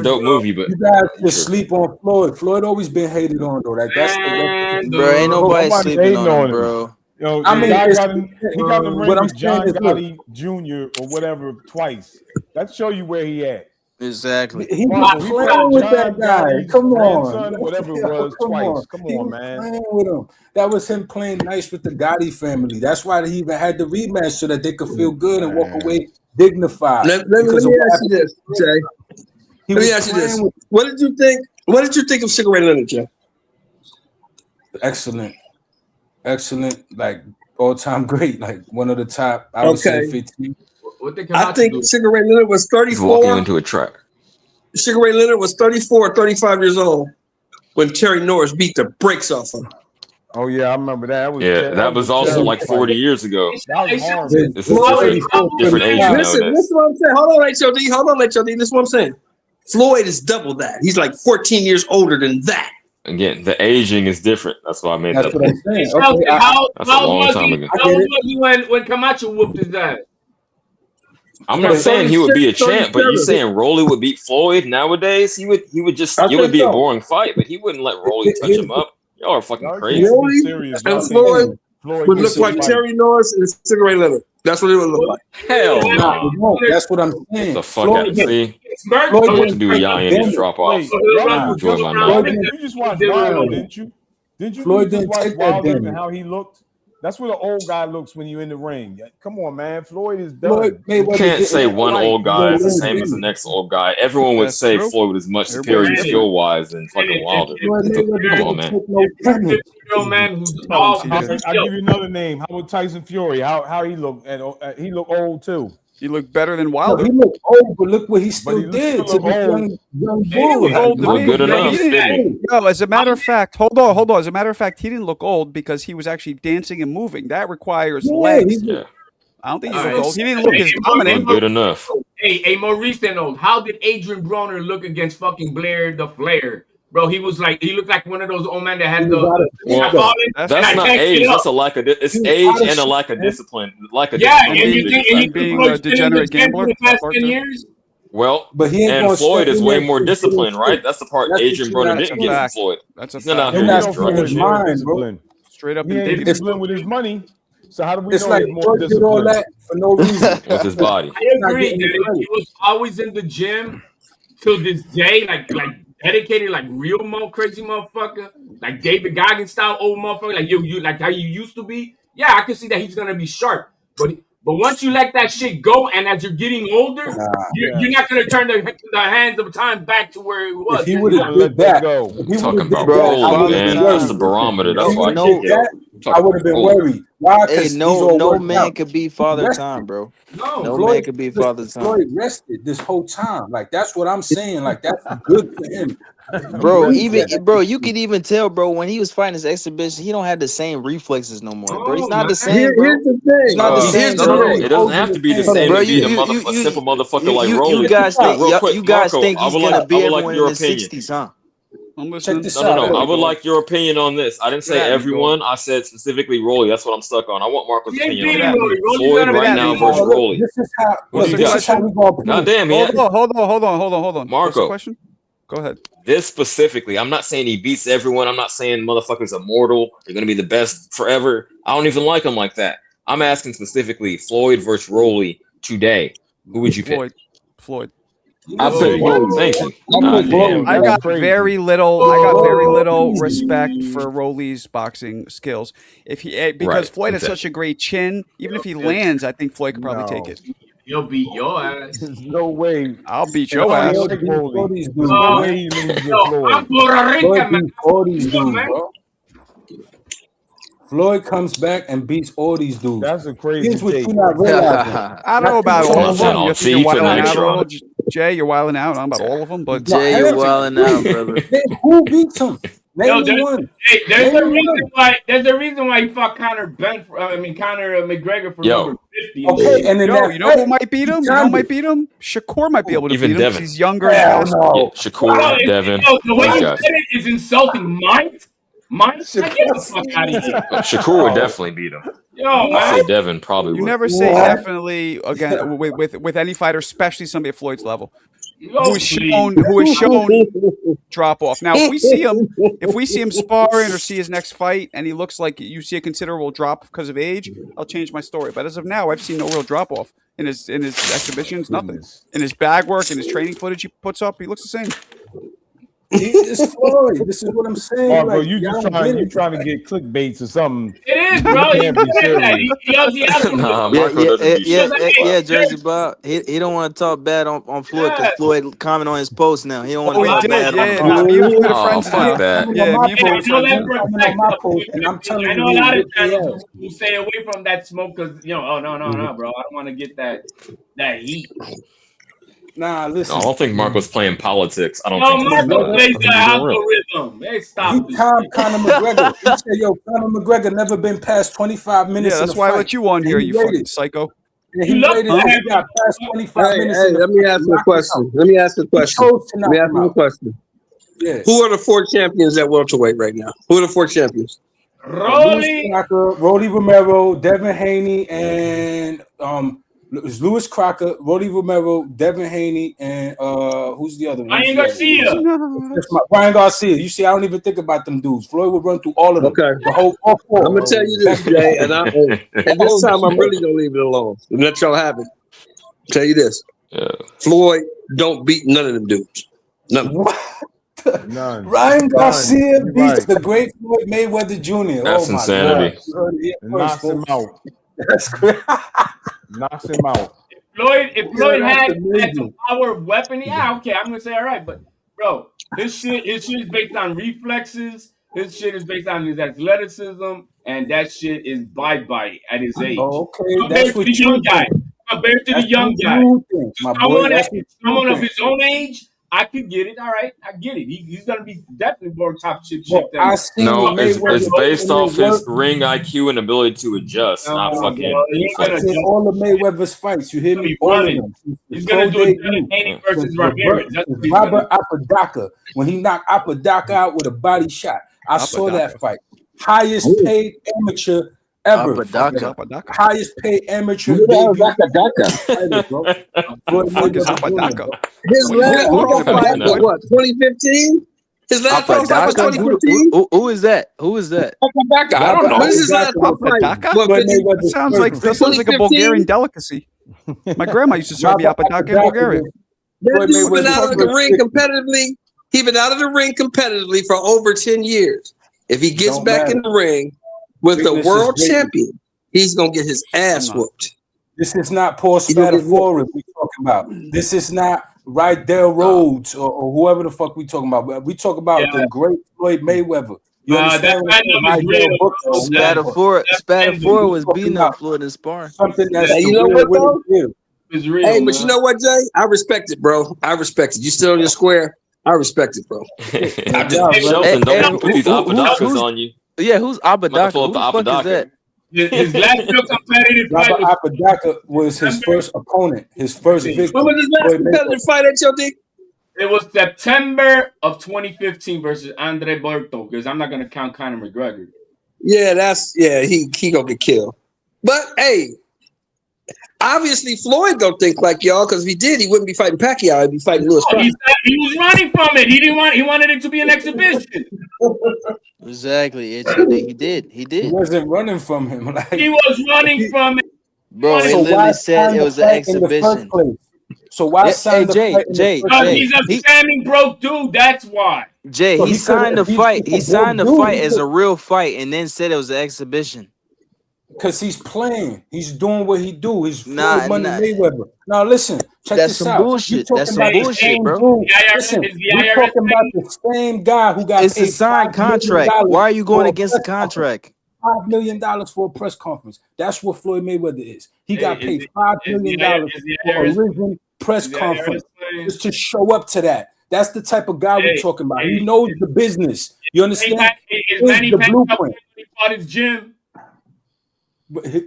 a dope movie, but you guys just sure. sleep on Floyd. Floyd always been hated on though. Like that's And Bro, ain't nobody Nobody sleeping hating on him, on him. bro. You know, I the mean, guy it's got in. He got in the what ring I'm with saying John is, look, Gotti Jr. or whatever twice. That show you where he at. Exactly. He was playing with that guy. Come on. Whatever it was, Come twice. on. Come He on, was man. playing with him. That was him playing nice with the Gotti family. That's why he even had the rematch so that they could feel good and walk away dignified. Let me ask you this, Jay. Let me ask you this. What did you think? What did you think of Sugar Ray Leonard, Jay? Excellent. Like all-time great. Like one of the top, I would say 15. I think Sugar Ray Leonard was 34. He's walking into a trap. Sugar Ray Leonard was 34, 35 years old when Terry Norris beat the brakes off him. Oh yeah, I remember that. That was also like 40 years ago. That was hard. This is different age Listen, listen to what I'm saying. Hold on, HOD. Hold on, HOD. This is what I'm saying. Floyd is double that. He's like 14 years older than that. Again, the aging is different. That's why I made That's that. what I'm saying. That's a long time ago. How old was he when Camacho whooped his ass? I'm not saying he would be a champ, but you saying Rolly would beat Floyd nowadays? He would just it would be a boring fight, but he wouldn't let Rolly touch him up. Y'all are fucking crazy. Rolly and Floyd would look like Terry Norris and Sugar Ray Leonard. That's what it would look like. Hell no. That's what I'm saying. Get the fuck out. See? What to do with Yan just drop off. Enjoy my night. You just watched Wilder, didn't you? Didn't you Floyd just didn't watch take that Wilder damage. and how he looked? That's what an old guy looks when you're in the ring. Come on, man. Floyd is done. You can't say one old guy is the same as the next old guy. Everyone would say Floyd was much superior skill-wise than fucking Wilder. Come on, man. I'll give you another name. How about Tyson Fury? How he looked? He looked old too. He looked better than Wilder. He looked old, but look what he still did to the young bull. Old to me. Good enough. No, as a matter of fact, hold on. As a matter of fact, he didn't look old because he was actually dancing and moving. That requires legs. I don't think he looked old. He didn't look as dominant. Good enough. Hey, Maurice then old. How did Adrian Broner look against fucking Blair the Flair? Bro, he looked like one of those old men that had that's not age. That's a lack of it's age and a lack of discipline. And you think being a degenerate gambler? Well, but and Floyd is way more disciplined, right? That's the part Adrian Broner didn't get from Floyd. That's a He's not out here discipline. Straight up, he ain't disciplined with his money. So how do we know like he's more disciplined? all that for no reason with his body? I agree. He was always in the gym till this day, like dedicated, like real crazy motherfucker, like David Goggins style old motherfucker, like you like how you used to be. Yeah, I can see that he's gonna be sharp, but once you let that shit go, and as you're getting older, you're not gonna turn the hands of time back to where it was. If he would have let that go, talking about old, man. That's the barometer. That's why I would have been worried. Why? Hey, no man could be Father Time, bro. No man could be Father Time. Floyd rested this whole time. Like that's what I'm saying. Like that's good for him. Bro, you could even tell, bro, when he was fighting his exhibition, he don't have the same reflexes no more, bro. He's not the same, bro. Here's the thing. He's not the same. It doesn't have to be the same to beat a simple motherfucker like Rolly. You guys think he's gonna be everyone in the 60s, huh? Check this out. No. I would like your opinion on this. I didn't say everyone. I said specifically Rolly. That's what I'm stuck on. I want Marco's opinion on that. Floyd right now versus Rolly. This is how we gonna play. God damn, Hold on. Marco. Question? Go ahead. This specifically, I'm not saying he beats everyone. I'm not saying motherfuckers immortal. They're going to be the best forever. I don't even like him like that. I'm asking specifically Floyd versus Rolly today. Who would you pick? Floyd. I pick Floyd. Thank you. I got very little respect for Rolly's boxing skills. Because Floyd has such a great chin. Even if he lands, I think Floyd could probably take it. You'll beat your ass. There's no way. I'll beat your ass. I'm Puerto Rican, man. Floyd comes back and beats all these dudes. That's a crazy Here's what take. you're not realizing. I don't know about all of them. You're wilding out a little. Jay, you're wilding out. I don't know about all of them, but Jay, you're wilding out, brother. Who beats him? Name one. Hey, there's a reason why he fought Conor McGregor for number 50. Okay, and then you know who might beat him? Shakur might be able to beat him because he's younger. Shakur, Devin. The way you said it is insulting. Mine? Get the fuck out of here. Shakur would definitely beat him. I say Devin probably would. You never say definitely again with any fighter, especially somebody at Floyd's level. Oh, who has shown drop off. Now, if we see him sparring or see his next fight, and he looks like you see a considerable drop because of age, I'll change my story. But as of now, I've seen no real drop off in his exhibitions. Nothing in his bag work, in his training footage he puts up. He looks the same. It's Floyd. This is what I'm saying. Marco, like, you trying to get clickbaits or something. It is, bro. Yeah, Jersey Bob. He don't want to talk bad on Floyd because Floyd comment on his post now. He don't want to talk bad on Nah, me and Floyd are friends now. that. Yeah, me and Floyd are friends. I know a lot of channels who stay away from that smoke because oh no, bro, I don't want to get that heat. Nah, listen. No, I don't think Marco's playing politics. I don't think Marco plays the algorithm. Hey, stop this. Conor McGregor. He said, yo, Conor McGregor never been past 25 minutes. Yeah, that's why I let you on here, you fucking psycho. Yeah, he got past 25 minutes. Hey, let me ask you a question. Let me ask you a question. Yeah. Who are the 4 champions at welterweight right now? Who are the 4 champions? Rolly Romero, Devin Haney, and it's Louis Crocker, Rolly Romero, Devin Haney, and who's the other one? Ryan Garcia. Ryan Garcia. You see, I don't even think about them dudes. Floyd will run through all of them. Okay. All 4. I'm gonna tell you this, Jay, and this time I'm really gonna leave it alone and let y'all have it. Tell you this. Floyd don't beat none of them dudes. None. None. Ryan Garcia beats the great Floyd Mayweather Jr. That's insanity. Knocks him out. That's great. Knocks him out. If Floyd had some power weapon, okay, I'm gonna say all right, but bro, his shit is based on reflexes. His shit is based on his athleticism, and that shit is bye at his age. Okay, compared to the young guy. Compared to the young guy, someone of his own age, I could get it. All right, I get it. He's gonna be definitely more top shit. No, it's based off his ring IQ and ability to adjust, not fucking. All the Mayweather's fights, you hear me? All of them. He's gonna do it Haney versus Ramirez. Robert Apodaca, when he knocked Apodaca out with a body shot, I saw that fight. Highest paid amateur ever. Highest paid amateur. His last fight was what? 2015. His last fight was 2015. Who is that? Who is that? I don't know. What is his last fight? That sounds like a Bulgarian delicacy. My grandma used to serve me Apodaca in Bulgaria. That dude's been out of the ring competitively. He's been out of the ring competitively for over 10 years. If he gets back in the ring with the world champion, he's gonna get his ass whooped. This is not Paul Spadafora we talking about. This is not Rydell Rhodes or whoever the fuck we talking about. We talk about the great Floyd Mayweather. You understand? Spadafora was beating up Floyd in sparring. Something that's you know what though? It's real, hey, but you know what, Jay? I respect it, bro. I respect it. You still in your square? I respect it, bro. Shelton, don't put these Apodacas on you. Yeah, who's Apodaca? Who the fuck is that? His last real competitive fight was Apodaca was his first opponent, his first victim. When was his last competitive fight at your dick? It was September of 2015 versus Andre Berto, because I'm not gonna count Conor McGregor. Yeah, he gonna get killed. But hey, obviously Floyd don't think like y'all, because if he did, he wouldn't be fighting Pacquiao. He'd be fighting Lewis. He was running from it. He wanted it to be an exhibition. Exactly. He did. He wasn't running from him. He was running from it. Bro, he literally said it was an exhibition. So why sign the Jay? He's a standing broke dude. That's why. Jay, he signed the fight. He signed the fight as a real fight, and then said it was an exhibition. Because he's playing. He's doing what he do. He's Floyd Money Mayweather. Now listen, check this out. Bullshit. That's some bullshit, bro. Listen, we're talking about the same guy who got paid. It's a signed contract. Why are you going against the contract? $5 million for a press conference. That's what Floyd Mayweather is. He got paid $5 million for a risen press conference just to show up to that. That's the type of guy we're talking about. He knows the business. You understand? Is the blueprint. He bought his gym. What does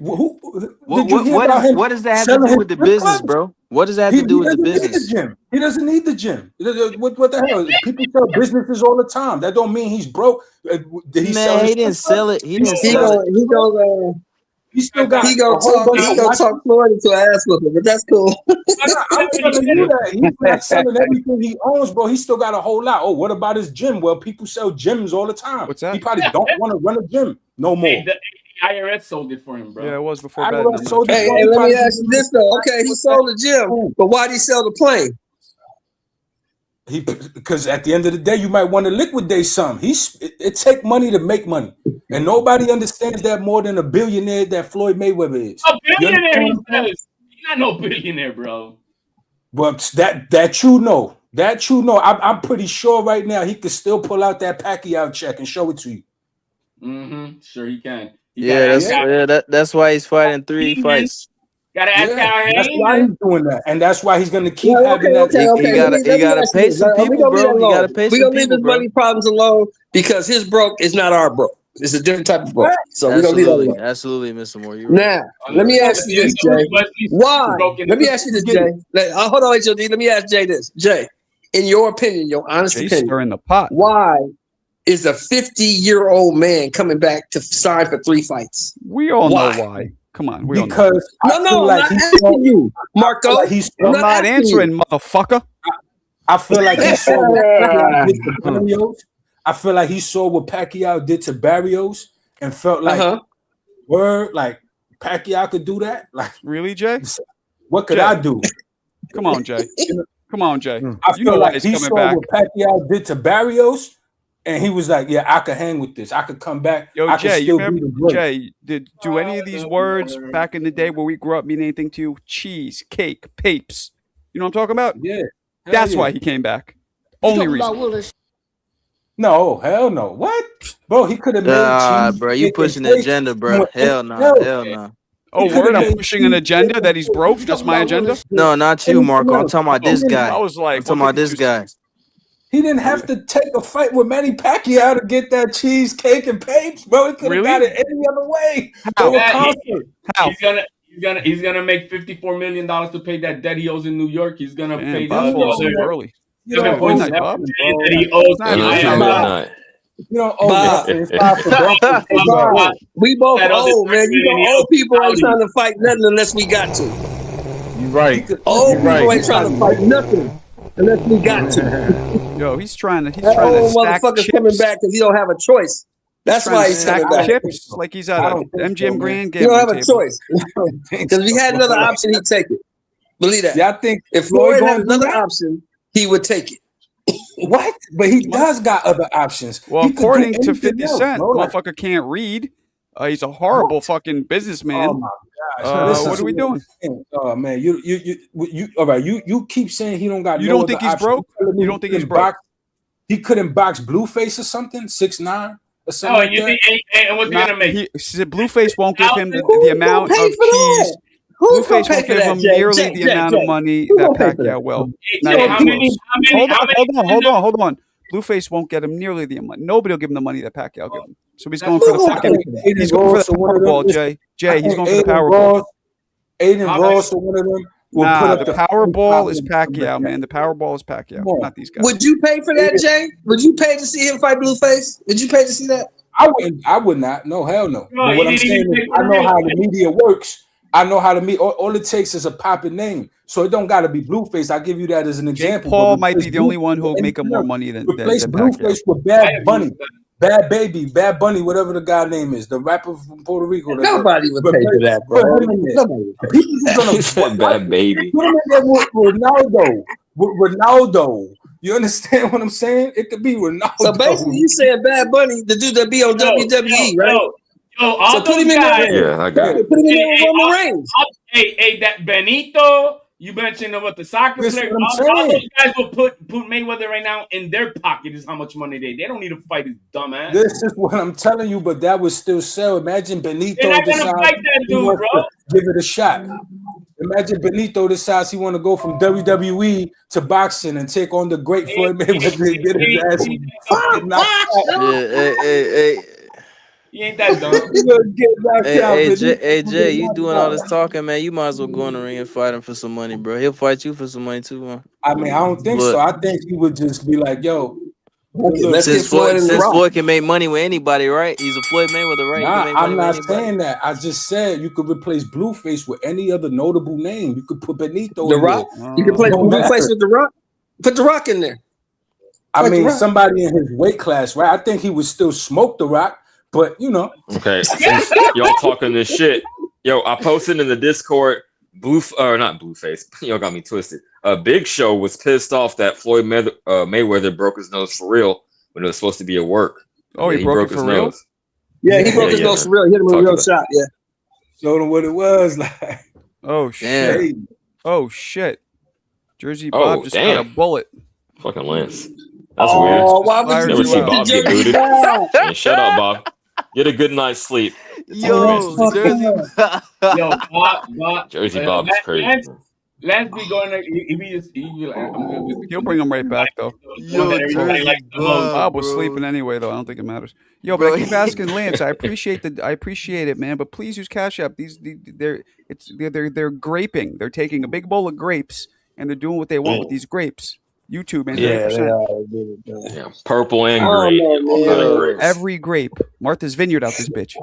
that have to do with the business, bro? What does that have to do with the business? He doesn't need the gym. What the hell? People sell businesses all the time. That don't mean he's broke. Did he sell? He didn't sell it. He didn't sell it. He still got He gonna a whole bunch of talk Floyd into an ass whooping, but that's cool. I'm telling you that he's not selling everything he owns, bro. He still got a whole lot. Oh, what about his gym? Well, people sell gyms all the time. What's that? He probably don't want to run a gym no more. Hey, the IRS sold it for him, bro. Yeah, it was before IRS bad. sold it Hey, for hey, him. let me ask you this though. Okay, he sold the gym, but why'd he sell the plane? Because at the end of the day, you might want to liquidate some. It take money to make money, and nobody understands that more than a billionaire that Floyd Mayweather is. A billionaire, he says. He's not no billionaire, bro. But that you know, I'm pretty sure right now he could still pull out that Pacquiao check and show it to you. Mm-hmm. Sure, he can. That's why he's fighting 3 fights. Gotta ask Al that's why he's doing that, and that's why he's going to keep having that. He gotta pay some people, bro. He gotta pay some people, leave his bro. money problems alone because his broke is not our broke. It's a different type of broke. So we're gonna leave that alone. Absolutely, Mr. Moore. Now, let me ask you this, Jay. Why? Let me ask you this, Jay. Hold on, HOD. Let me ask Jay this. Jay, in your opinion, your honest opinion, stirring the pot. Why is a 50-year-old man coming back to sign for 3 fights? We all know why. Come on, we because all know. I'm not asking you, Marco. I'm not answering, motherfucker. I feel like he saw what Pacquiao did to Barrios. I feel like he saw what Pacquiao did to Barrios and felt like, like Pacquiao could do that. Like, really, Jay? What could Jay. I do? Come on, Jay. Come on, Jay. I You know feel why like he's he coming saw back. what Pacquiao did to Barrios, and he was like, "Yeah, I could hang with this. I could come back. Yo, I Jay, could you still remember, be the great." Jay, do any of these words back in the day where we grew up mean anything to you? Cheese, cake, papes. You know what I'm talking about? Yeah. That's why he came back. Only reason. No, hell no. What? Bro, he could have made cheese. Bro, you pushing the agenda, bro. Hell no. Hell no. Oh, word, I'm pushing an agenda that he's broke? That's my agenda? No, not you, Marco. I'm talking about this guy. I was like, I'm talking about this guy. He didn't have to take a fight with Manny Pacquiao to get that cheesecake and papes, bro. He could have got it any other way. He's gonna make $54 million to pay that debt he owes in New York. He's gonna pay the early. that he owes. You don't owe nothing. It's not for we both old, man. You know, old people ain't trying to fight nothing unless we got to. You right. Old people ain't trying to fight nothing unless we got to. Yo, he's trying to stack motherfucker's chips. Coming back because he don't have a choice. That's why he's coming back. Chips like he's at MGM Grand game. He don't have a choice. Because if he had another option, he'd take it. Believe that. Yeah, I think if Floyd had another option, he would take it. What? But he does got other options. Well, according to 50 Cent, motherfucker can't read. He's a horrible fucking businessman. Oh my gosh! What are we doing? Oh man, you all right? You keep saying he don't got. You don't think he's broke? You don't think he's broke? He couldn't box Blueface or something, 6'9" or something. Oh, and you think? And what's he gonna make? Blueface won't give him the amount of cheese. Blueface will give him nearly the amount of money that Pacquiao will. Hold on. Blueface won't get him nearly the amount. Nobody will give him the money that Pacquiao will give him. So he's going for the fucking. He's going for the Powerball, Jay. Jay, he's going for the Powerball. Aiden Ross or one of them. Nah, the Powerball is Pacquiao, man. The Powerball is Pacquiao, not these guys. Would you pay for that, Jay? Would you pay to see him fight Blueface? Would you pay to see that? I would not. No, hell no. But what I'm saying is, I know how the media works. I know how to meet. All it takes is a popping name, so it don't got to be Blueface. I give you that as an example. Paul might be the only one who will make him more money than Blueface with Bad Bunny, Bad Baby, Bad Bunny, whatever the guy name is, the rapper from Puerto Rico. Nobody would pay for that, bro. People Bad Baby. Put him in there with Ronaldo. You understand what I'm saying? It could be Ronaldo. So basically, you saying Bad Bunny, the dude that be on WWE, right? All so put him in there. Yeah, I got it. Put him in there on the Reigns. Hey, that Benito, you mentioned about the soccer player. All those guys will put Mayweather right now in their pocket is how much money they don't need to fight his dumb ass. This is what I'm telling you, but that would still sell. Imagine Benito They're not gonna fight that dude, bro. Give it a shot. Imagine Benito decides he want to go from WWE to boxing and take on the great Floyd Mayweather and get his ass fucking knocked out. Hey. You ain't that dumb. Hey, Jay, you doing all this talking, man. You might as well go in the ring and fight him for some money, bro. He'll fight you for some money too, man. I mean, I don't think so. I think he would just be like, yo, Let's get Floyd in the Since Rock. Floyd can make money with anybody, right? He's a Floyd Mayweather, right? He can Nah, make money I'm with not anybody. saying that. I just said you could replace Blueface with any other notable name. You could put Benito The in Rock. there. You can play Blueface with The Rock. Put The Rock in there. I mean, somebody in his weight class, right? I think he would still smoke The Rock, but you know. Okay, since y'all talking this shit, yo, I posted in the Discord. Not Blueface. Y'all got me twisted. Big Show was pissed off that Floyd Mayweather broke his nose for real when it was supposed to be a work. Oh, he broke it his for real? nose. Yeah, he broke his nose for real. He hit him with a real shot. Yeah. Showed him what it was like. Oh shit! Oh shit! Jersey Bob just got a bullet. Fucking Lance. That's weird. Why would Never you see Bob get booted. Man, shut up, Bob. Get a good night's sleep. Yo, Jersey Bob. Yo, Bob. Jersey Bob is crazy. Let's be going there. He'll bring him right back though. Yo, Jersey Bob was sleeping anyway though. I don't think it matters. Yo, but I keep asking Lance. I appreciate it, man. But please use Cash App. They're graping. They're taking a big bowl of grapes and they're doing what they want with these grapes. YouTube and 30%. Yeah, purple and green. All kind of grapes. Every grape. Martha's Vineyard out this bitch.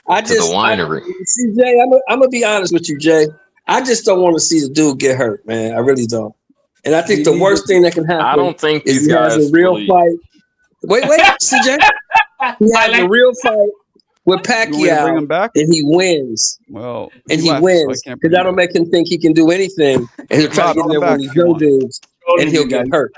I just the winery. See, Jay, I'm gonna be honest with you, Jay. I just don't want to see the dude get hurt, man. I really don't. And I think the worst thing that can happen. I don't think is these guys has a real really... fight. Wait, CJ. He has a real fight with Pacquiao, bring him back? and he wins. Well, and he left, wins so because that'll make him think he can do anything, and he'll try to get in there with these young dudes, and he'll get hurt.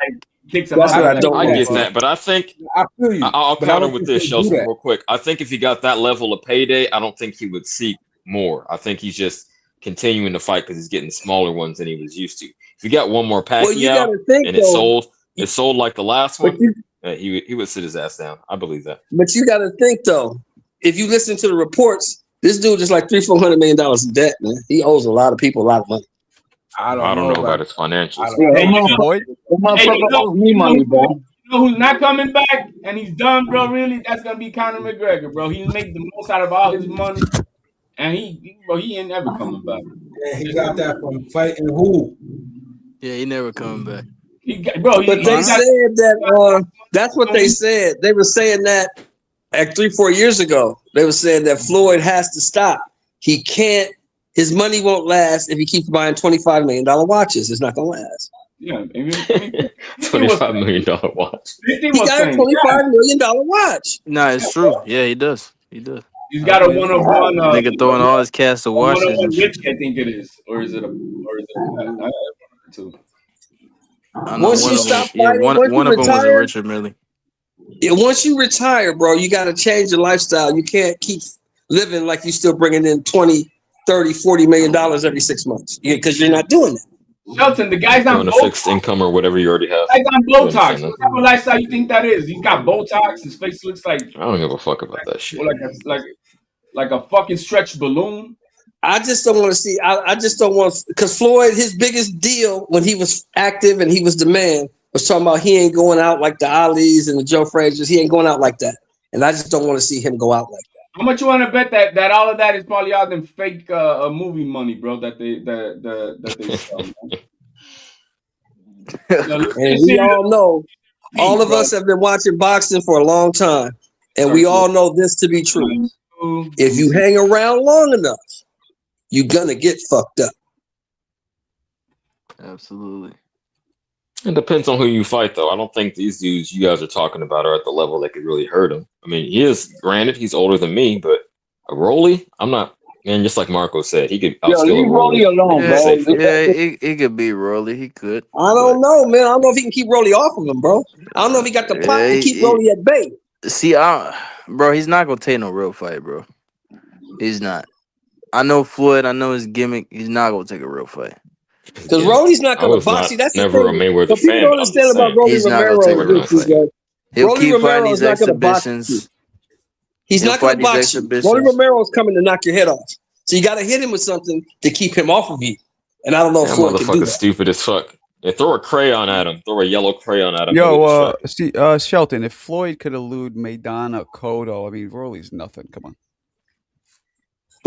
That's what I don't want. I get that, but I think I feel you. I'll but I counter don't with think this, he'll do Shelton, that. real quick. I think if he got that level of payday, I don't think he would seek more. I think he's just continuing to fight because he's getting smaller ones than he was used to. If he got one more Pacquiao and it sold like the last one, he would sit his ass down. I believe that. But you got to think though, if you listen to the reports, this dude is like $300-400 million in debt, man. He owes a lot of people a lot of money. I don't know about his financials. Owes me money, bro. You know who's not coming back and he's done, bro? Really, that's gonna be Conor McGregor, bro. He make the most out of all his money, and he ain't never coming back. Yeah, he got that from fighting who? Yeah, he never coming back. But they said that that's what they said. They were saying that at 3-4 years ago. They were saying that Floyd has to stop. He can't. His money won't last if he keeps buying $25 million watches. It's not gonna last. Yeah, $25 million watch. He got a $25 million watch. No, it's true. Yeah, he does. He does. He's got a one-on-one. Nigga throwing all his cast of watches. One-on-one Rich, I think it is, or is it a? Two. Once you stop fighting, one of them was a Richard Mille. Yeah, once you retire, bro, you got to change your lifestyle. You can't keep living like you still bringing in $20, $30, $40 million every 6 months because you're not doing that. Shelton, the guy's on a fixed income or whatever you already have. Guy's on Botox. What type of lifestyle you think that is? He's got Botox. His face looks like I don't give a fuck about that shit. Like a fucking stretched balloon. I just don't want to see. I just don't want because Floyd, his biggest deal when he was active and he was the man was talking about he ain't going out like the Alis and the Joe Frazier's. He ain't going out like that, and I just don't want to see him go out like that. How much you want to bet that all of that is probably all them fake movie money, bro? That they sell. And we all know, all of us have been watching boxing for a long time, and we all know this to be true. If you hang around long enough, you're gonna get fucked up. Absolutely. It depends on who you fight, though. I don't think these dudes you guys are talking about are at the level that could really hurt him. I mean, granted, he's older than me, but a Rolly, I'm not. Man, just like Marco said, he could outskill leave Rolly alone, bro. Yeah, he could beat Rolly. He could. I don't know, man. I don't know if he can keep Rolly off of him, bro. I don't know if he got the pop to keep Rolly at bay. See, bro, he's not gonna take no real fight, bro. He's not. I know Floyd. I know his gimmick. He's not gonna take a real fight. Because Rolly's not gonna box. That's never the a thing. Mayweather But people fan. don't understand about Rolly He's not Romero. gonna take a real fight. He'll Rolly keep Romero fighting is these not gonna box exhibitions. you. He's not gonna box you. Rolly Romero is coming to knock your head off. So you gotta hit him with something to keep him off of you. And I don't know if Floyd can do that. Stupid as fuck. Yeah, throw a crayon at him. Throw a yellow crayon at him. Yo, Shelton, if Floyd could elude Maidana, Cotto, I mean, Rolly's nothing. Come on.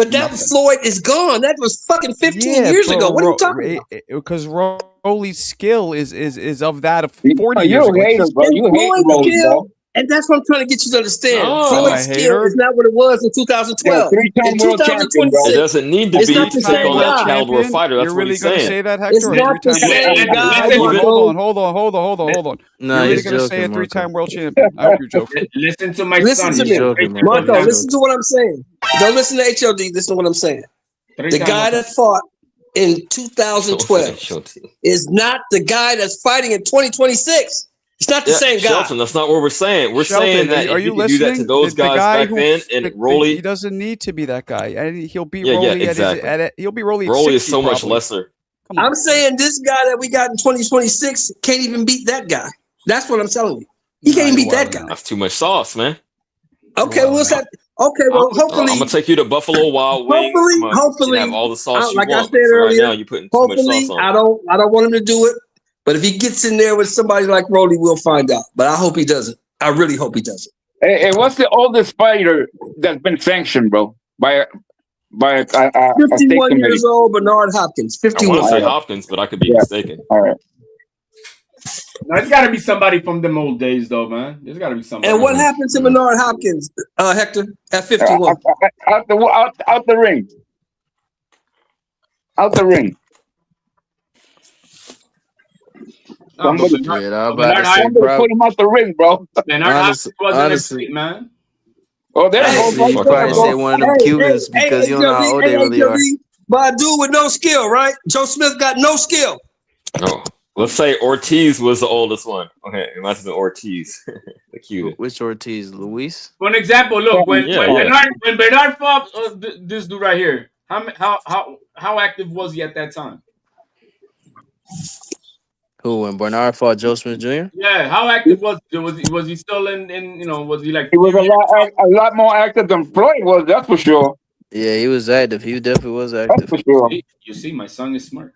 But that Floyd is gone. That was fucking 15 years ago. What are you talking about? Because Rolly's skill is of that of 40 years ago. You hate him, bro. You hate Rolly, bro. And that's what I'm trying to get you to understand. Floyd's skill is not what it was in 2012. In 2026, it doesn't need to be not the to take same on that guy. caliber fighter. That's You're what really he's going to saying. say that, Hector? It's not the same guy. Hold on. No, You're really he's going to say a joking, three-time world champion? I hope you're joking. Listen to my Listen son. to me. joking, man. Marco, He's listen to what I'm saying. Don't listen to HLD. Listen to what I'm saying. The guy that fought in 2012 is not the guy that's fighting in 2026. It's not the same guy. Shelton, that's not what we're saying. We're saying that are if you you could do that to those guys back then, and Rolly, he doesn't need to be that guy, and he'll beat Yeah, Rolly exactly. he'll be Rolly. Rolly is 60 so much probably. lesser. I'm saying this guy that we got in 2026 can't even beat that guy. That's what I'm telling you. He can't beat that guy. That's too much sauce, man. Okay, well, hopefully I'm gonna take you to Buffalo Wild Wings. Hopefully, have all the sauce you like want. I said earlier, right now, you're putting too much sauce on. I don't want him to do it. But if he gets in there with somebody like Rolly, we'll find out. But I hope he doesn't. I really hope he doesn't. Hey, what's the oldest fighter that's been sanctioned, bro? By a 51 years old, Bernard Hopkins. 51. I want to say Hopkins, but I could be mistaken. All right. No, it's got to be somebody from them old days, though, man. There's got to be somebody. And what happened to Bernard Hopkins, Hector, at 51? Out the ring. Out the ring. Somebody put him out the ring, bro. Bernard Hopkins wasn't a street, man. Oh, there's you probably say one of them Cubans because you don't know how old they really are. But a dude with no skill, right? Joe Smith got no skill. Oh, let's say Ortiz was the oldest one. Okay, it must have been Ortiz, the Cuban. Which Ortiz? Luis? For an example, look, when Bernard fought this dude right here, how active was he at that time? Who, when Bernard fought Joe Smith Jr.? Yeah, how active was he still in was he like? He was a lot more active than Floyd was, that's for sure. Yeah, he was active. He definitely was active. That's for sure. You see, my son is smart.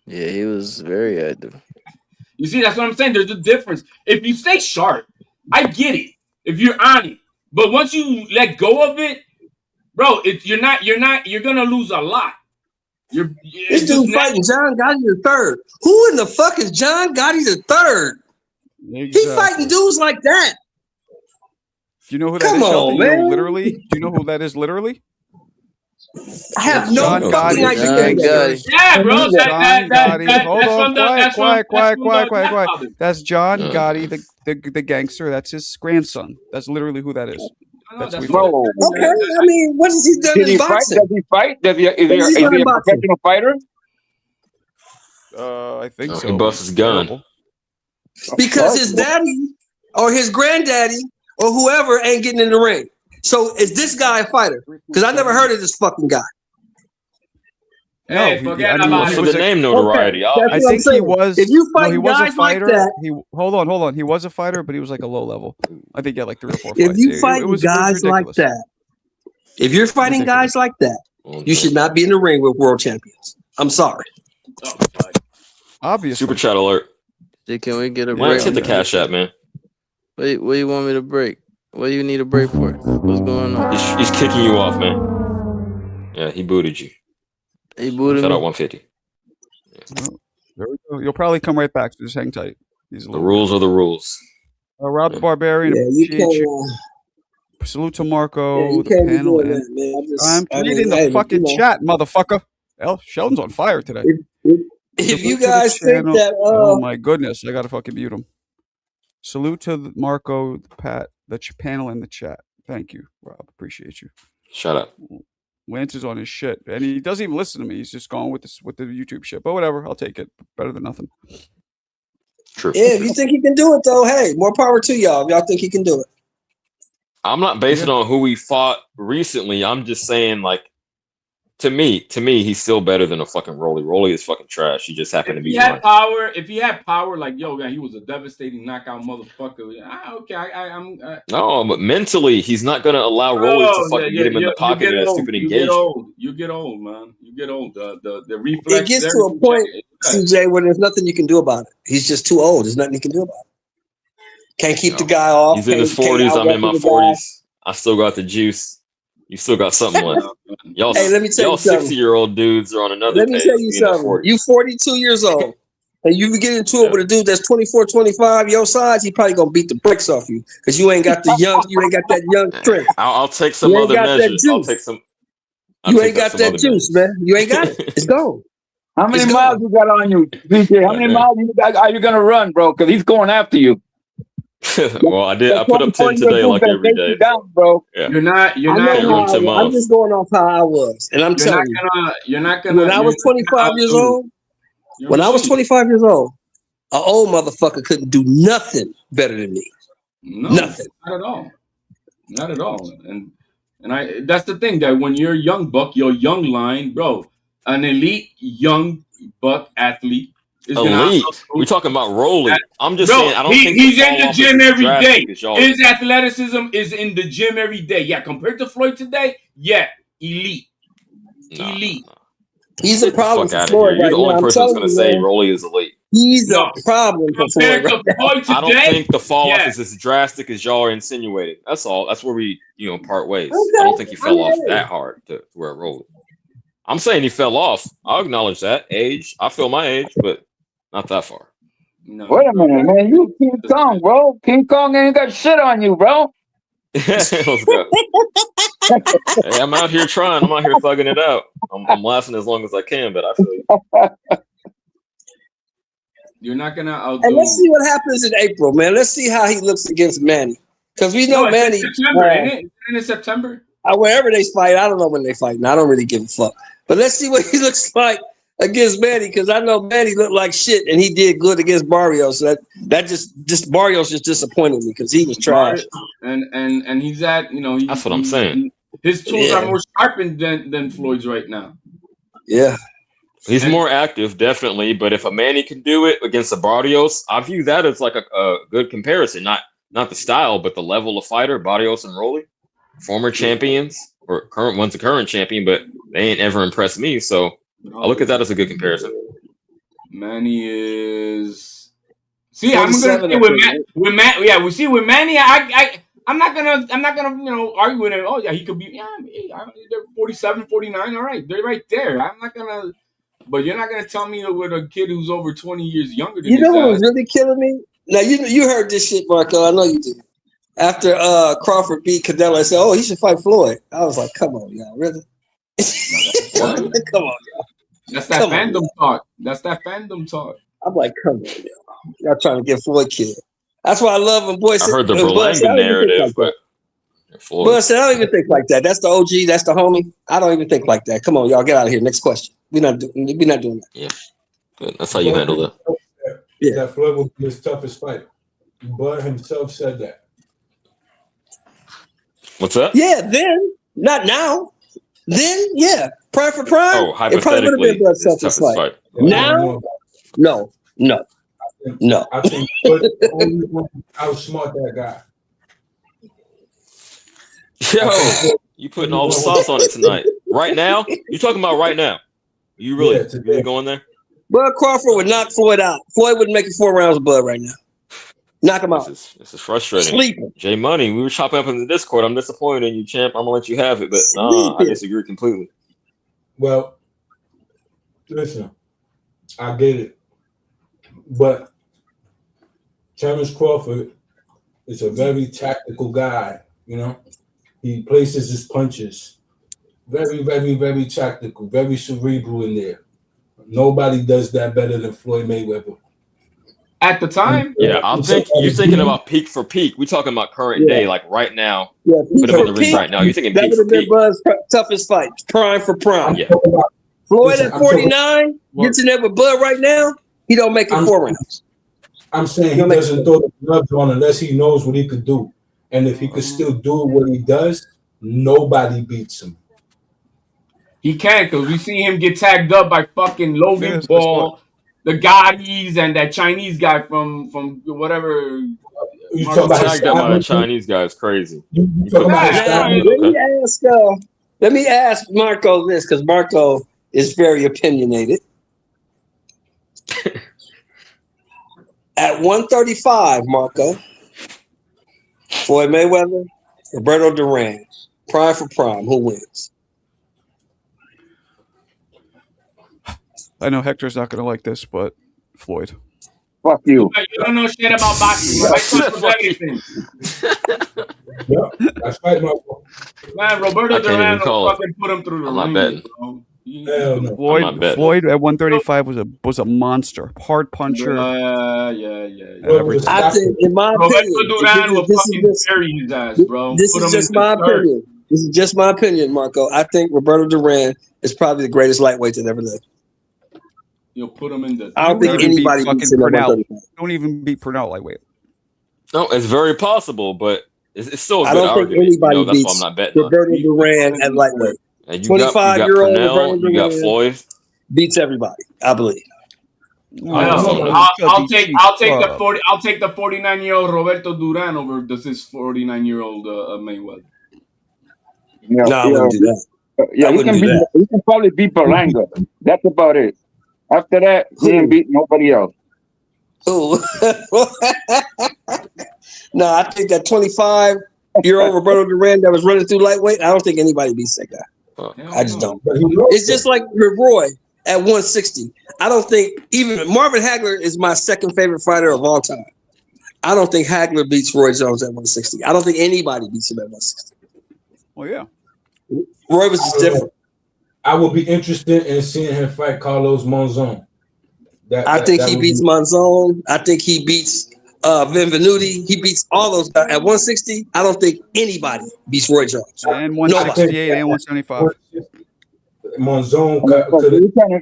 Yeah, he was very active. You see, that's what I'm saying. There's a difference. If you stay sharp, I get it. If you're on it, but once you let go of it, bro, you're gonna lose a lot. This dude fighting John Gotti III. Who in the fuck is John Gotti III? Exactly. He fighting dudes like that. Do you know who that is? On, man. Literally? Do you know who that is? Literally? I have no fucking idea. Yeah, bro. Quiet. That's John Gotti, the gangster. That's his grandson. That's literally who that is. Okay, I mean, what has he done in boxing? Does he fight? Is he a professional fighter? I think so. He busts his gun. Because his daddy or his granddaddy or whoever ain't getting in the ring. So is this guy a fighter? Because I never heard of this fucking guy. Hey, forget about it. For the name notoriety. I think he was. If you fight he was guys a fighter. like that, Hold on. He was a fighter, but he was like a low level. I think he had like 3 or 4 fights. If you fight guys like that, if you're fighting guys like that, you should not be in the ring with world champions. I'm sorry. Obviously. Super chat alert. Can we get a break? Hit the cash app, man. What do you want me to break? What do you need a break for? What's going on? He's kicking you off, man. Yeah, he booted you. He booted me. Shout out 150. Well, there we go. You'll probably come right back. So just hang tight. The rules are the rules. Rob the Barbarian. Appreciate you. Salute to Marco. The panel. I'm reading the fucking chat, motherfucker. Sheldon's on fire today. If you guys think that, oh my goodness, I gotta fucking mute him. Salute to Marco, Pat, the panel in the chat. Thank you, Rob. Appreciate you. Shut up. Lance is on his shit, and he doesn't even listen to me. He's just going with the YouTube shit. But whatever, I'll take it. Better than nothing. True. Yeah, if you think he can do it, though, hey, more power to y'all. If y'all think he can do it. I'm not basing on who we fought recently. I'm just saying, like, to me, he's still better than a fucking Rolly. Rolly is fucking trash. He just happened to be. If he had power, like man, he was a devastating knockout motherfucker. No, but mentally, he's not gonna allow Rolly to fucking get him in the pocket in a stupid engagement. You get old, man. You get old. The reflex. It gets to a point, CJ, where there's nothing you can do about it. He's just too old. There's nothing you can do about it. Can't keep the guy off. He's in his 40s. I'm in my 40s. I still got the juice. You still got something left. Y'all, Hey, let me tell you something. 60-year-old dudes are on another Let me page. tell you something. You 42 years old, and you get into it with a dude that's 24, 25, your size, he probably gonna beat the brakes off you because you ain't got the young, you ain't got that young strength. I'll take some You ain't other got that measures. I'll juice. take some. You ain't got that juice, man. You ain't got it. It's gone. How many It's miles gone. you got on you, BJ? How many miles are you gonna run, bro? Because he's going after you. Well, I did. I put up 10 today, like every day. Down, bro. Yeah. You're not. I know Can't run 10 how I'm miles. just going off how I was, and I'm telling you, You're not gonna. when I was 25 years old, when I was 25 years old, an old motherfucker couldn't do nothing better than me. No, Nothing. not at all. Not at all. And that's the thing, that when you're a young buck, you're young line, bro. An elite young buck athlete is Elite. gonna. We're talking about Rolly. I'm just Bro, saying. I don't think he's the in the fall off gym is as every day. drastic as y'all. His athleticism is in the gym every day. Yeah, compared to Floyd today, yeah, elite. Elite. He's a Get the problem fuck for out of Floyd here. You're right the now. only I'm person that's telling going to you, say man. Rolly is elite. He's a problem for Floyd right now. I don't think the fall off is as drastic as y'all are insinuating. That's all. That's where we, part ways. I don't think he fell off that hard to where it rolled. I'm saying he fell off. I'll acknowledge that. Age. I feel my age, but not that far. No. Wait a minute, man. You King Kong, bro. King Kong ain't got shit on you, bro. Let's go. Hey, I'm out here trying. I'm out here thugging it out. I'm lasting as long as I can, but I feel you. You're not gonna outdo. And let's see what happens in April, man. Let's see how he looks against Manny, because we know Manny. It's in September, ain't it? Isn't it September? Wherever they fight, I don't know when they fight. And I don't really give a fuck. But let's see what he looks like against Manny, because I know Manny looked like shit, and he did good against Barrios. So that just Barrios just disappointed me because he was trash. And he's at that's what I'm saying. His tools are more sharpened than Floyd's right now. Yeah. He's more active, definitely. But if a Manny can do it against a Barrios, I view that as like a good comparison. Not the style, but the level of fighter. Barrios and Rolly, former champions, or one's a current champion, but they ain't ever impressed me. So I look at that as a good comparison. Manny is. See, I'm gonna say with Matt. Yeah, we see with Manny. I'm not gonna argue with him. Oh yeah, he could be. Yeah, they're 47, 49. All right, they're right there. I'm not gonna. But you're not gonna tell me with a kid who's over 20 years younger than You know what his was really killing me? Now you heard this shit, Marco. I know you did. After Crawford beat Canelo, I said, "Oh, he should fight Floyd." I was like, "Come on, y'all, really? Come on, y'all." That's that fandom talk. That's that fandom talk. I'm like, come on, y'all trying to get Floyd killed. That's why I love when boys. I heard the Berlanga narrative, but Bud said, I don't even think like that. That's the OG. That's the homie. I don't even think like that. Come on, y'all, get out of here. Next question. We're not doing that. Yeah, good. That's how you handle it. That Floyd will be his toughest fighter. Bud himself said that. What's that? Yeah, then, not now. Then, yeah, prime for prime. Oh, hypothetically, it Bud's toughest fight. Now, no. I think Bud only one outsmart that guy. Yo, you putting all the sauce on it tonight. Right now? You talking about right now? You really going there? Bud Crawford would knock Floyd out. Floyd wouldn't make it 4 rounds of Bud right now. Knock him out. This is frustrating. Sleeping. J Money, we were chopping up in the Discord. I'm disappointed in you, champ. I'm gonna let you have it, but I disagree completely. Well, listen, I get it, but Terrence Crawford is a very tactical guy. He places his punches. Very, very, very tactical, very cerebral in there. Nobody does that better than Floyd Mayweather. At the time? Yeah, I think you're thinking about peak for peak. We're talking about current day, like right now. Yeah, put him in the ring right now. You're thinking that peak would for have been peak. Bud's toughest fight, prime for prime. Yeah. Floyd at 49 gets in there with Bud right now. He don't make it 4 rounds. I'm saying he doesn't throw the gloves on unless he knows what he could do. And if he could still do what he does, nobody beats him. He can't, because we see him get tagged up by fucking Logan Paul, the Gaudis, and that Chinese guy from whatever. You talking about tagged up by a Chinese guy is crazy. Let me ask Marco this, because Marco is very opinionated. At 135, Marco, Floyd Mayweather, Roberto Duran, prime for prime. Who wins? I know Hector's not going to like this, but Floyd. Fuck you. You don't know shit about boxing. My son knows everything. Yeah, that's right, Marco. Man, Roberto Duran will fucking put him through the I'm not ring, betting. bro. Floyd at 135 was a monster, hard puncher. I think, in my opinion, Duran will fucking bury his ass, bro. This is just my opinion. This is just my opinion, Marco. I think Roberto Duran is probably the greatest lightweight that ever lived. You'll put him in the. I don't think anybody beats him at 135. Don't even beat Pernell lightweight. No, it's very possible, but it's still a I good don't think argument. anybody That's why beats I'm not betting Roberto Duran at lightweight. 25-year-old Roberto you got Duran Floyd. beats everybody, I believe. I'll take the 40. I'll take the 49-year-old Roberto Duran over this 49-year-old Mayweather. No, I wouldn't do that. Yeah, he can probably beat Berlanga. That's about it. After that, he didn't beat nobody else. Ooh. No, I think that 25-year-old Roberto Duran that was running through lightweight, I don't think anybody beats that guy. I just don't. It's just like Roy at 160. I don't think even Marvin Hagler is my second favorite fighter of all time. I don't think Hagler beats Roy Jones at 160. I don't think anybody beats him at 160. Well, yeah. Roy was just different. I would be interested in seeing him fight Carlos Monzon. I think he beats Monzon. I think he beats Benvenuti. He beats all those guys. At 160, I don't think anybody beats Roy Jones. And 168 and 175. Monzon.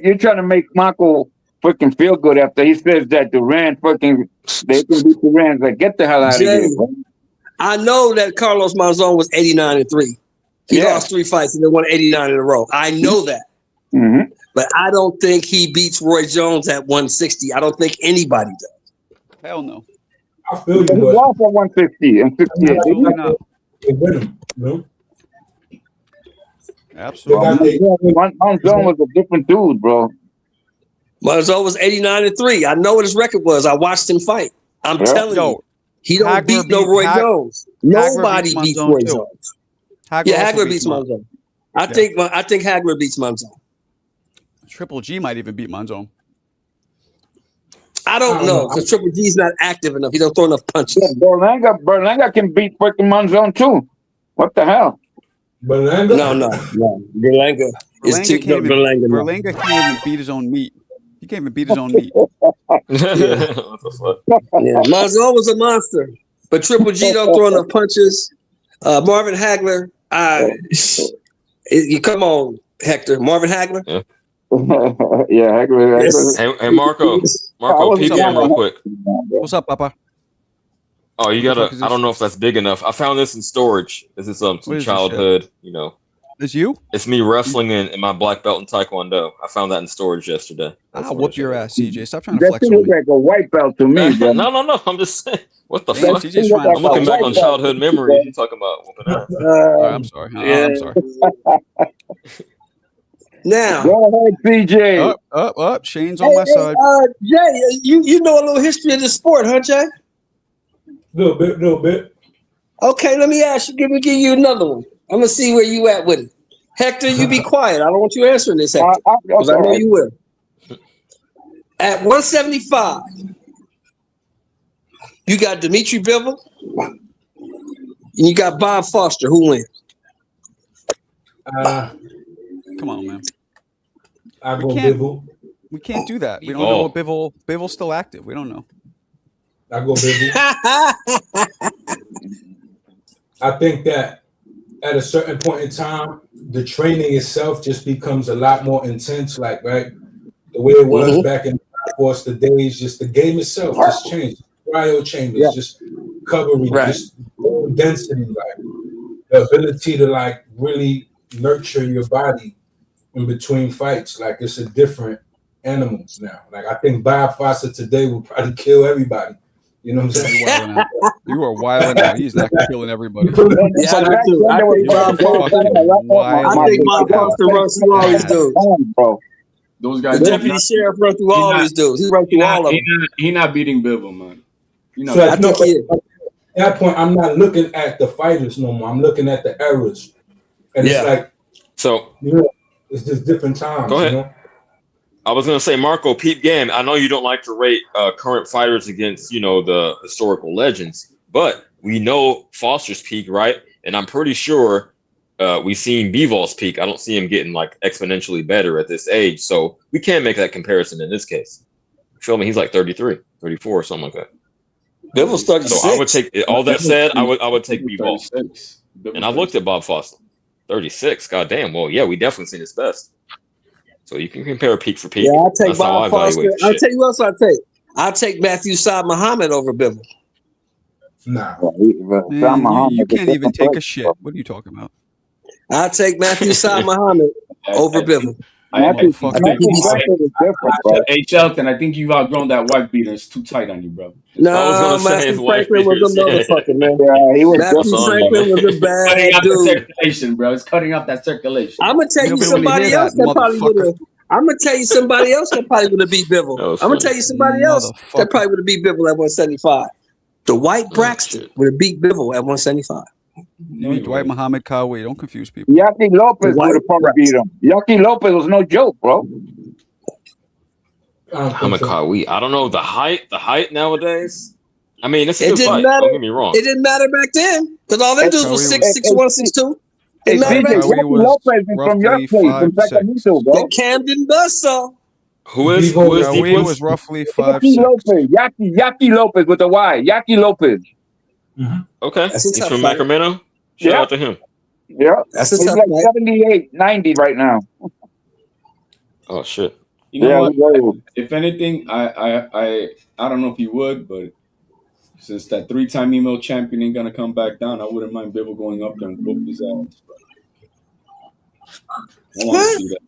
You're trying to make Marco freaking feel good after he says that Duran fucking they can beat Duran. Like, get the hell out of here. Bro. I know that Carlos Monzon was 89-3. He lost 3 fights and then won 89 in a row. I know that. Mm-hmm. But I don't think he beats Roy Jones at 160. I don't think anybody does. Hell no. I feel you. He lost at 150 and 68. Absolutely not. They win him, no? Absolutely. Monzon was a different dude, bro. Monzon was 89-3. I know what his record was. I watched him fight. I'm telling you. He don't beat no Roy Jones. Nobody beats Roy Jones. Hagler beats Monzon. I think Hagler beats Monzon. Triple G might even beat Monzon. I don't know because Triple G's not active enough. He don't throw enough punches. Yeah, Berlanga can beat freaking Monzon too. What the hell? Berlanga? No. Berlanga is too. Berlanga can't even beat his own meat. He can't even beat his own meat. Yeah, Monzon was a monster, but Triple G don't throw enough punches. Marvin Hagler, you come on, Hector. Marvin Hagler. Yeah. Hagler. Yes. Hey, Marco, peep game real quick. What's up, Papa? Oh, you gotta. I don't know if that's big enough. I found this in storage. This is some childhood. It's you? It's me wrestling in my black belt in Taekwondo. I found that in storage yesterday. I'll whoop your ass, CJ. Stop trying to flex on me. That looks like a white belt to me, bro. No. I'm just saying. What the Damn, fuck? I'm looking back on childhood memories. You talking about whooping ass? I'm sorry. I'm sorry. Now, go ahead, CJ. Up. Shane's on my side. Jay, you know a little history of the sport, huh, Jay? Little bit. Okay, let me ask you. Give you another one. I'm gonna see where you at with it. Hector, you be quiet. I don't want you answering this, Hector, because I know you will. At 175, you got Dimitri Bivol and you got Bob Foster. Who wins? Come on, man. I go Bivol. We can't do that. We don't know what Bivol's still active. We don't know. I go Bivol. I think that at a certain point in time, the training itself just becomes a lot more intense. Like, right, the way it was back in the days, just the game itself just changed. Cryo chambers, just covering, just density, like the ability to like really nurture your body in between fights. Like, it's a different animal now. Like, I think Bob Foster today will probably kill everybody. You know what I'm saying? You are wilding out. He's not killing everybody. I think Bob Foster runs through all these dudes. Those guys. The deputy sheriff run through all these dudes. He run through all of them. He's not beating Bivol, man. So I think he is. that point, I'm not looking at the fighters no more. I'm looking at the eras, and it's like, so it's just different times. Go ahead. You know? I was gonna say, Marco, peep game. I know you don't like to rate current fighters against the historical legends, but we know Foster's peak, right? And I'm pretty sure we've seen Bivol peak. I don't see him getting like exponentially better at this age, so we can't make that comparison in this case. Feel me? He's like 33, 34, or something like that. Bivol's 36. So I would take all that said. I would take Bivol. And I've looked at Bob Foster, 36. God damn. Well, yeah, we definitely seen his best. So you can compare peak for peak. Yeah, I'll take That's how I Bob Foster. evaluate I'll shit. tell you what else I'll take. I'll take Matthew Saad Muhammad over Bivol. Nah. Man, you can't even take a shit. What are you talking about? I'll take Matthew Saad Muhammad over Bivol. Hey, Shelton, I think you've outgrown that wife beater. It's too tight on you, bro. No, Matthew Franklin was a motherfucker, man. Matthew Franklin was a bad dude. Circulation, bro. It's cutting off that circulation. I'm gonna tell you somebody else that probably would have. I'm gonna tell you somebody else that probably would have beat Bivol. I'm gonna tell you somebody else that probably would have beat Bivol at 175. Dwight Braxton would have beat Bivol at 175. You mean Dwight Muhammad Kawi. Don't confuse people. Yaki Lopez would have probably beat him. Yaki Lopez was no joke, bro. Muhammad Kawi. I don't know the height nowadays. I mean, it's a It good fight. didn't matter. Don't get me wrong. It didn't matter back then because all them dudes was 6'1", 6'2". It mattered back then. Yaki Lopez is from your place, from Sacramento, bro. The Camden Buzzsaw. Who is Kawi was roughly 5'6". Yaki Lopez. Yaki Lopez with the Y. Yaki Lopez. Okay. That's a He's tough from fight. Sacramento. Shout out to him. Yeah. That's a He's tough like fight. 78, 90 right now. Oh shit. You know what? If anything, I don't know if he would, but since that 3-time email champion ain't gonna come back down, I wouldn't mind Bivol going up there and whoop his ass. I want to see that.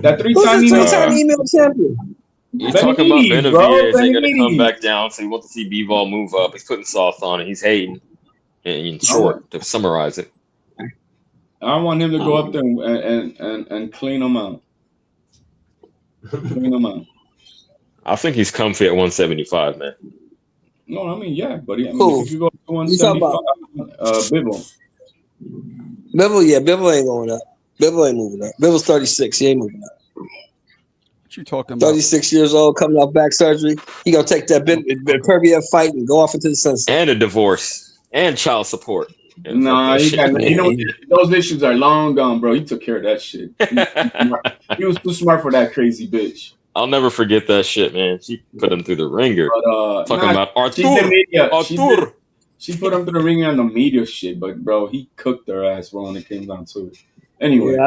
That 3-time email champion. He's talking about Benavidez ain't gonna come back down, so he wants to see Bivol move up. He's putting sauce on it. He's hating. And in short, to summarize it, I want him to go up there and clean him out. Clean him out. I think he's comfy at 175, man. No, I mean, yeah, buddy. I mean, Who? if you go up to You talking 175, Bivol. Bivol ain't going up. Bivol ain't moving up. Bivol's 36. He ain't moving up. What you talking about? 36 years old, coming off back surgery. He gonna take that Perbiev fight and go off into the sunset. And a divorce and child support. And Nah, those issues are long gone, bro. He took care of that shit. He was too smart for that crazy bitch. I'll never forget that shit, man. She put him through the ringer. But, talking about Arthur. She put him through the ringer on the media shit, but bro, he cooked her ass when it came down to it. Anyway, I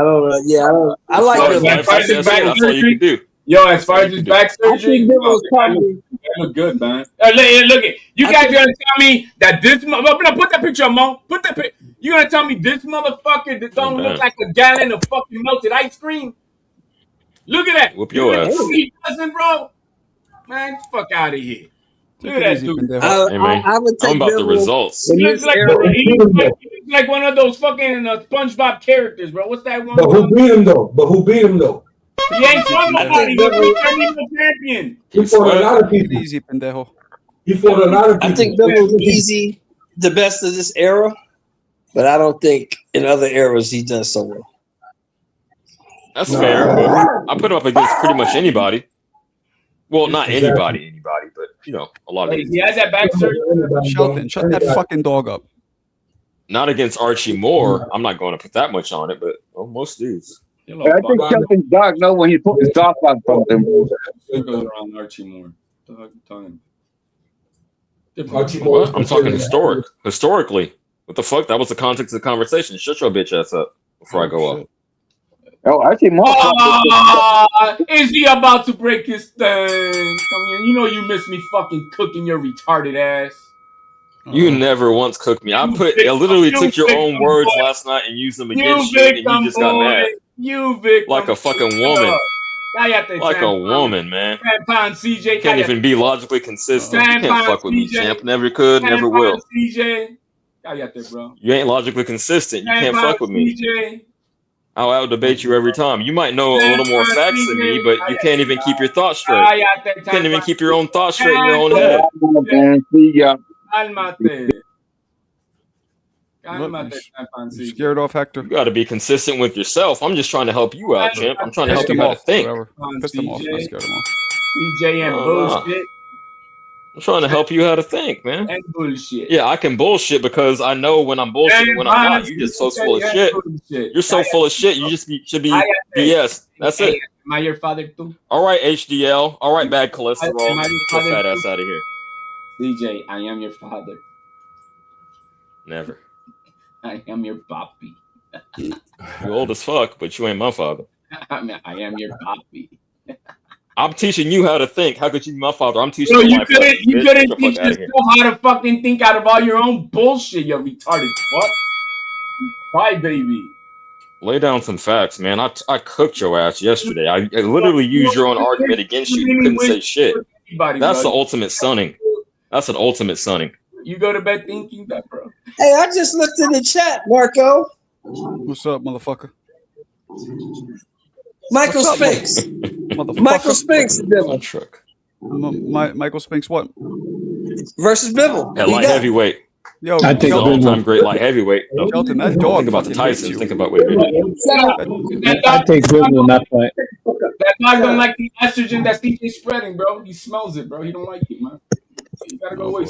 like him. That's all you can do. Yo, as far as his back surgery, that look good, man. Look at you guys gonna tell me that this put that picture up, Mo. Put that picture. You gonna tell me this motherfucker that don't look like a gallon of fucking melted ice cream? Look at that. Whoop your ass. He doesn't, bro. Man, fuck out of here. Look at that dude. Hey, man, I'm about the results. He looks like one of those fucking SpongeBob characters, bro. What's that one? But who beat him though? He ain't somebody. He's a champion. He fought a lot of people. Easy, pendejo. He fought a lot of people. I think Bivol's easy, the best of this era, but I don't think in other eras he does so well. That's fair. But I put him up against pretty much anybody. Well, not anybody, but a lot of. He has that back surgery. Shelton, shut that fucking dog up. Not against Archie Moore. I'm not going to put that much on it, but most dudes. I think Shelton's dog know when he put his dog on something. Around Archie Moore. Time. What? I'm talking historically. What the fuck? That was the context of the conversation. Shut your bitch ass up before I go up. Oh, Archie Moore. Is he about to break his thing? Come here. You know you miss me fucking cooking your retarded ass. You never once cooked me. I literally took your own words last night and used them against you, and you just got mad. You victim. Like a fucking woman. Like a woman, man. CJ. Can't even be logically consistent. You can't fuck with me, champ. Never could, never will. CJ. Cállate, bro. You ain't logically consistent. You can't fuck with me. CJ. I'll out-debate you every time. You might know a little more facts than me, but you can't even keep your thoughts straight. You can't even keep your own thoughts straight in your own head. Cálmate. You scared off Hector. You got to be consistent with yourself. I'm just trying to help you out, champ. I'm trying to help you how to think. Whatever. Pissed him off. Not scared him off. CJ and bullshit. I'm trying to help you how to think, man. And bullshit. Yeah, I can bullshit because I know when I'm bullshitting, when I'm not. You just so full of shit. You're so full of shit. You just should be BS. That's it. Am I your father too? All right, HDL. All right, bad cholesterol. Get your fat ass out of here. CJ, I am your father. Never. I am your papi. You old as fuck, but you ain't my father. I am your papi. I'm teaching you how to think. How could you be my father? I'm teaching you. you You couldn't teach yourself how to fucking think out of all your own bullshit, you retarded fuck. Bye, baby. Lay down some facts, man. I cooked your ass yesterday. I literally used your own argument against you. You couldn't say shit. That's the ultimate sunning. That's an ultimate sunning. You go to bed thinking that, bro. Hey, I just looked in the chat, Marco. What's up, motherfucker? Michael Spinks. Michael Spinks, Bibble. Michael Spinks, what? Versus Bibble. At light heavyweight. Yo, I think all-time great light heavyweight. Shelton, that Don't dog think about the Tysons. Think about what it I take Bibble in that fight. That dog don't like the estrogen that CJ's spreading, bro. He smells it, bro. He don't like it, man. You gotta go away.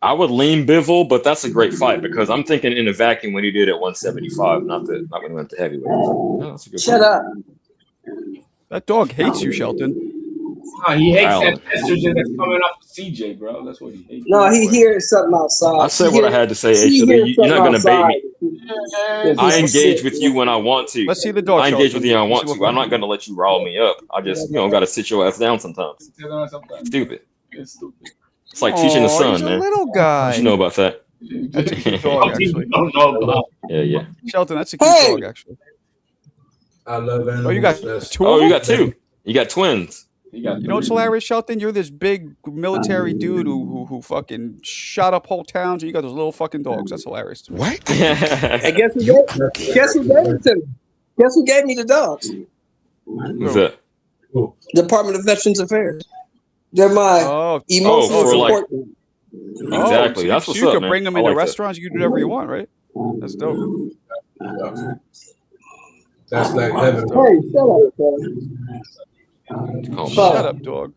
I would lean Bivol, but that's a great fight because I'm thinking in a vacuum when he did at 175, not when he went to heavyweight. No, that's a good Shut fight. up. That dog hates you, Shelton. Nah, he hates that estrogen that's coming off of CJ, bro. That's what he hates. No, he hears something outside. I said what I had to say, HW. You're not going to bait me. I engage with you when I want to. Let's see the dog. I engage with you when I want to. I'm not going to let you rile me up. I just, got to sit your ass down sometimes. Stupid. It's stupid. It's like teaching the son, he's man. a little guy. What you know about that? That's a cute dog, actually. Don't know about. Yeah. Shelton, that's a cute dog, actually. I love animals. Oh, you got two. Oh, you got two. You got twins. You know what's hilarious, Shelton? You're this big military dude who fucking shot up whole towns, and you got those little fucking dogs. That's hilarious to me. What? And guess who gave it to me? Guess who gave me the dogs? Who's that? Department of Veterans Affairs. They're my emotional support. Exactly. That's what's you up, can man. bring them I into like restaurants. You can do whatever you want, right? That's dope. That's like heaven. Hey, shut up, Oh, shut up, dog.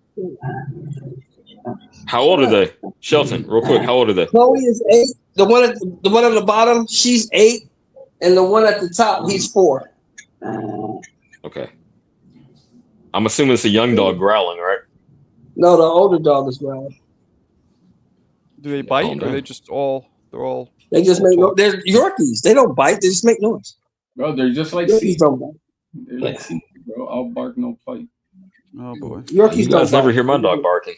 How old are they? Shelton, real quick, how old are they? Chloe is 8. The one at the bottom, she's 8, and the one at the top, he's 4. Okay. I'm assuming it's a young dog growling, right? No, the older dog is growling. Do they bite, or are they just all? They just make noise. They're Yorkies. They don't bite. They just make noise. Bro, they're just like Yorkies don't bite. They're like CJ, bro. I'll bark, no fight. Oh boy. Yorkies You don't guys bite. never hear my dog barking.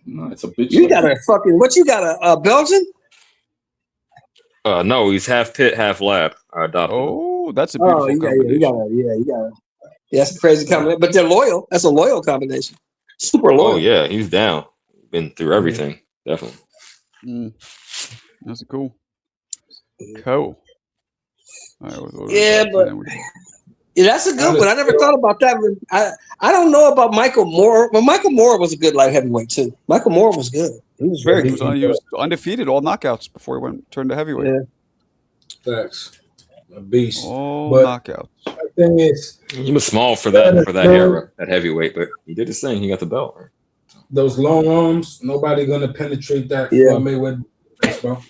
No, it's a bitch. You got a fucking what? You got a Belgian? No, he's half pit, half lab. I adopted him. Oh, that's a beautiful combination. You got a. Yeah, that's a crazy combination. But they're loyal. That's a loyal combination. Super loyal. Oh yeah, he's down. Been through everything, definitely. That's cool. Cool. All right, Yeah, but that's a good one. I never thought about that. I don't know about Michael Moore. Well, Michael Moore was a good light heavyweight too. Michael Moore was good. He was very good. He was undefeated, all knockouts before he turned to heavyweight. Yeah. Facts. A beast. All but knockouts. The thing is, he was small for that era, that heavyweight, but he did his thing. He got the belt. Right? Those long arms, nobody gonna penetrate that. Floyd Mayweather, bro.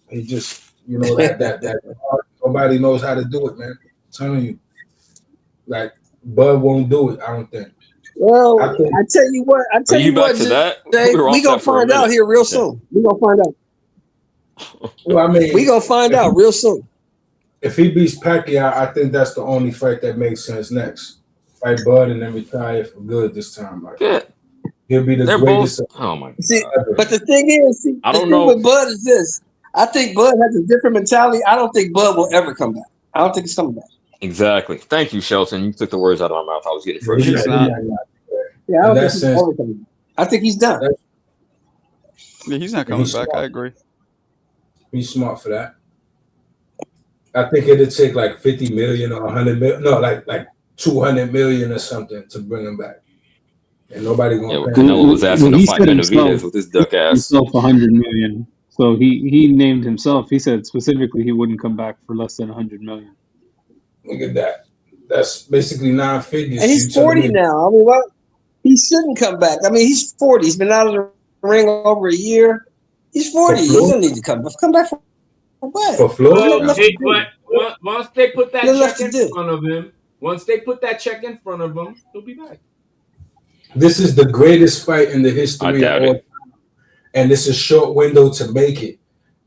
He just, that nobody knows how to do it, man. I'm telling you, like Bud won't do it. I don't think. Well, I tell you what. Jay, we gonna find out here real soon. We gonna find out. Well, I mean, we gonna find out real soon. If he beats Pacquiao, I think that's the only fight that makes sense next. Fight Bud and then retire for good this time. Like, he'll be the greatest. Oh my God. See, but the thing is, I don't know. know. With Bud is this. I think Bud has a different mentality. I don't think Bud will ever come back. I don't think he's coming back. Exactly. Thank you, Shelton. You took the words out of my mouth. I was getting frustrated. Yeah, I don't think he's ever coming back. I think he's done. Yeah, he's not coming back. I agree. He's smart for that. I think it'd take like 50 million or 100 million. No, like 200 million or something to bring him back. and nobody gonna pay. Canelo was asking to he fight said himself, Benavidez with his duck ass. himself 100 million. So he named himself. He said specifically he wouldn't come back for less than 100 million. Look at that. That's basically 9 figures. And he's 40 now. I mean, what? He shouldn't come back. I mean, he's 40. He's been out of the ring over a year. He's 40. He doesn't need to come back. Come back for what? For Florida? Once they put that check in front of him, he'll be back. This is the greatest fight in the history of all time. And it's a short window to make it.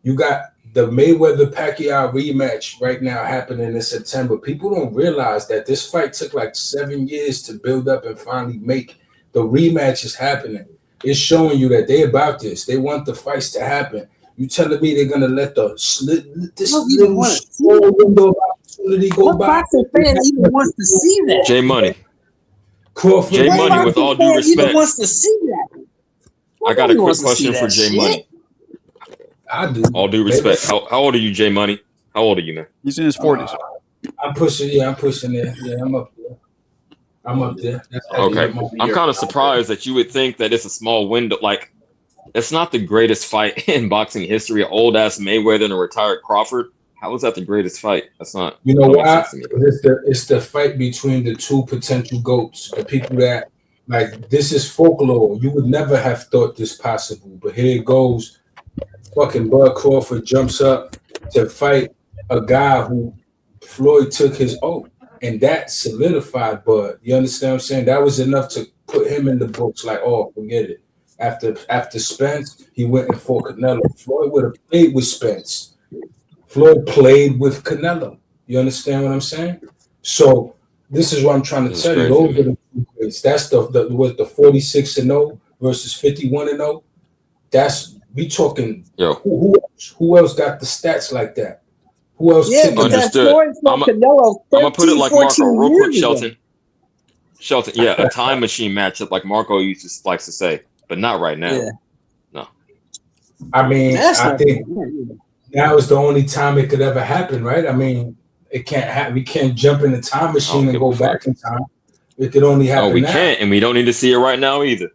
You got the Mayweather-Pacquiao rematch right now happening in September. People don't realize that this fight took like 7 years to build up and finally make. The rematch is happening. It's showing you that they about this. They want the fights to happen. You telling me they're gonna let this little small window of opportunity go by? What boxing fan even wants to see that? J Money. Crawford. J Money, with all due respect. Even wants to see that. I got a quick question for J Money. I do. All due respect. How old are you, J Money? How old are you, man? He's in his 40s. I'm pushing there. Yeah, I'm up there. Okay. I'm kind of surprised that you would think that it's a small window. Like, it's not the greatest fight in boxing history. Old ass Mayweather and a retired Crawford. How is that the greatest fight? That's not. You know why? It's the fight between the two potential GOATs. The people that, like, this is folklore. You would never have thought this possible. But here it goes. Fucking Bud Crawford jumps up to fight a guy who Floyd took his oath. And that solidified Bud. You understand what I'm saying? That was enough to put him in the books like, oh, forget it. After Spence, he went and fought Canelo. Floyd would have played with Spence. Floyd played with Canelo. You understand what I'm saying? So this is what I'm trying to tell you. Those are the two grades. That's the 46-0 versus 51-0. That's we talking. Who else got the stats like that? Who else? Yeah, but that's Floyd from Canelo. I'm gonna put it like Marco real quick, Shelton. Yeah, a time machine matchup like Marco likes to say, but not right now. Yeah. No. I mean, I think now is the only time it could ever happen, right? I mean, it can't happen. We can't jump in the time machine and go back in time. It could only happen. No, we now. can't, and we don't need to see it right now either.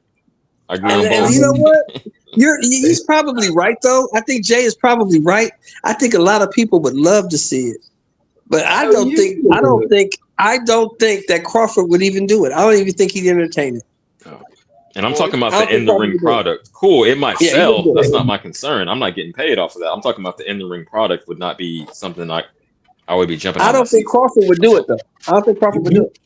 I agree on both. And you know what? He's probably right though. I think Jay is probably right. I think a lot of people would love to see it, but I don't think that Crawford would even do it. I don't even think he'd entertain it. And I'm talking about the in the ring product. Cool, it might sell. That's not my concern. I'm not getting paid off of that. I'm talking about the in the ring product would not be something I would be jumping. I don't think Crawford would do it though. I don't think Crawford would do it.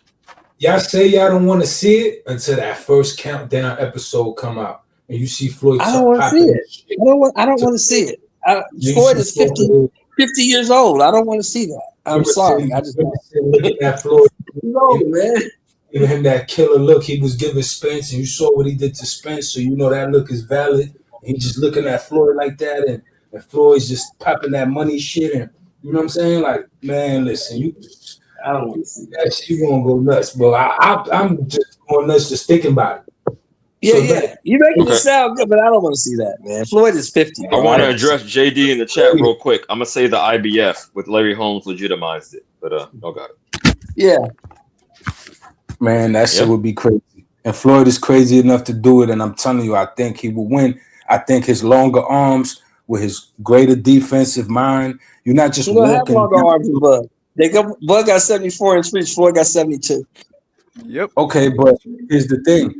Y'all say y'all don't want to see it until that first countdown episode come out. And you see Floyd. I don't want to see it. I don't want to see it. Floyd is 50 years old. I don't want to see that. I'm sorry. I just looking at Floyd. He's old, man. Giving him that killer look he was giving Spence, and you saw what he did to Spence, so you know that look is valid. He's just looking at Floyd like that, and Floyd's just popping that money shit, and you know what I'm saying? Like, man, listen, I don't want to see that. You gonna go nuts, but I'm just going nuts just thinking about it. Yeah. You making it sound good, but I don't want to see that, man. Floyd is 50. I want to address JD in the chat real quick. I'm gonna say the IBF with Larry Holmes legitimized it, but y'all got it. Yeah. Man, that shit would be crazy. And Floyd is crazy enough to do it, and I'm telling you, I think he will win. I think his longer arms with his greater defensive mind, you're not just walking. Have longer arms than Bud. Bud got 74-inch reach. Floyd got 72. Yep. Okay, but here's the thing.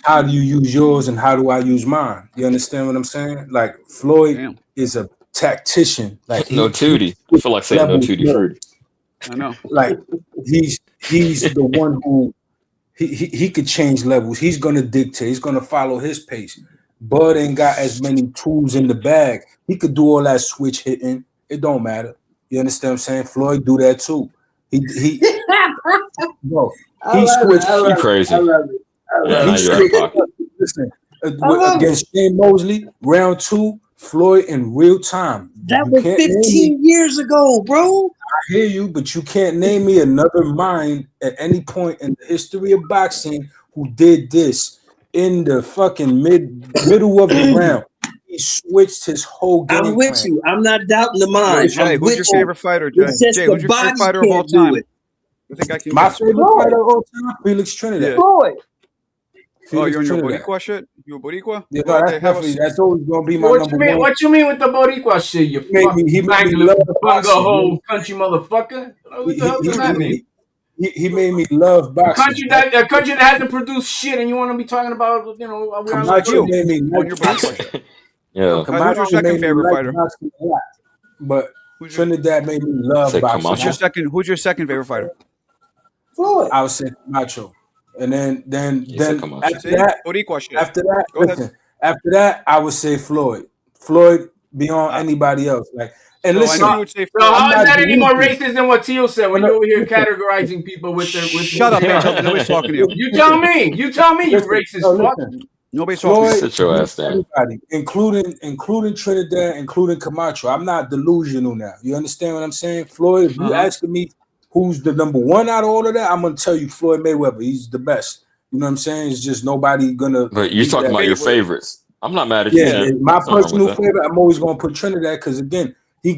How do you use yours and how do I use mine? You understand what I'm saying? Like, Floyd is a tactician. Like, no Tootie. I feel like saying no Tootie Fruity. I know. Like, he's the one who he could change levels. He's gonna dictate. He's gonna follow his pace. Bud ain't got as many tools in the bag. He could do all that switch hitting. It don't matter. You understand what I'm saying? Floyd do that too. He switched. You crazy? I love it. Listen, against Shane Mosley, round 2, Floyd in real time. That was 15 years ago, bro. I hear you, but you can't name me another mind at any point in the history of boxing who did this in the fucking middle of the round. He switched his whole game. I'm with you. I'm not doubting the mind. Jay, who's your favorite fighter, Jay? Jay, who's your favorite fighter of all time? My favorite fighter of all time, Felix Trinidad. Floyd. Oh, you're on your Trinidad. Boricua shit? You a Boricua? Yeah, Well, no, okay, that's always gonna be my What number you mean? one. What you mean with the Boricua shit? You fucking He made me bangling love bunga boxing. hole country motherfucker. What the hell does that mean? He made me love A boxing. country that hasn't produced shit, and you want to be talking about, you know, Camacho made me on your like Boricua shit. Yeah. Camacho Who's your second made me favorite like fighter? boxing a lot, but Trinidad made me love Say boxing. Camacho. Who's your second favorite fighter? Floyd. I would say Camacho, and then Camacho. after that, Boricua shit. Go listen, ahead. after that, I would say Floyd. Floyd beyond anybody else. Like, and So listen, I knew you would say So how is that any more delusional. racist than what Teal said when you over here categorizing people with their Shut up, Angel. Nobody's talking to you. You tell me. You tell me, you racist fuck. Nobody's talking to you. Sit your ass down. Everybody, including Trinidad, including Camacho. I'm not delusional now. You understand what I'm saying? Floyd, if you asking me who's the number one out of all of that, I'm gonna tell you Floyd Mayweather. He's the best. You know what I'm saying? It's just nobody gonna. But you're talking about your favorites. I'm not mad at you. you. Yeah, my personal favorite. I'm always gonna put Trinidad because again, he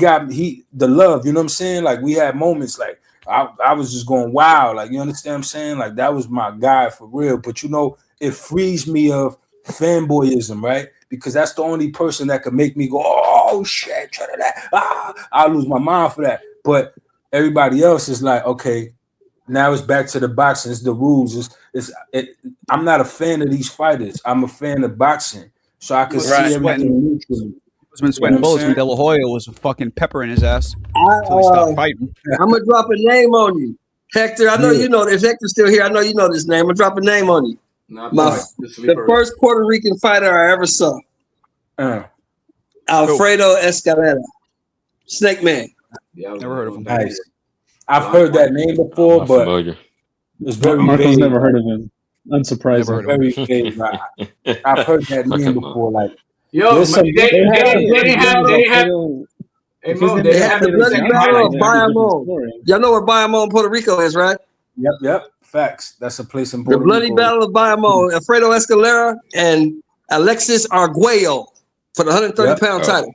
the love. You know what I'm saying? Like we had moments like I was just going wow. Like you understand what I'm saying? Like that was my guy for real. But you know, it frees me of fanboyism, right? Because that's the only person that can make me go, oh shit, Trinidad. I'll lose my mind for that. But everybody else is like, okay, now it's back to the boxing. It's the rules. I'm not a fan of these fighters. I'm a fan of boxing. So I could see everything neutrally. He's been sweating bullets when De La Hoya was a fucking pepper in his ass until he stopped fighting. I'm gonna drop a name on you, Hector. I know you know. If Hector's still here, I know you know this name. I'm gonna drop a name on you. The first Puerto Rican fighter I ever saw, Alfredo Escalera, Snake Man. Yeah, never heard of him. Nice. I've heard that name before, but it's very Marco's vague. never heard of him. Unsurprising. Very vague. I've heard that name before. Like, yo, they didn't have. Hey, Mo, they had the bloody battle of Bayamon. Y'all know where Bayamon, Puerto Rico is, right? Yep. Facts. That's a place in The Puerto bloody Rico. battle of Bayamon. Alfredo Escalera and Alexis Arguello for the 130-pound title.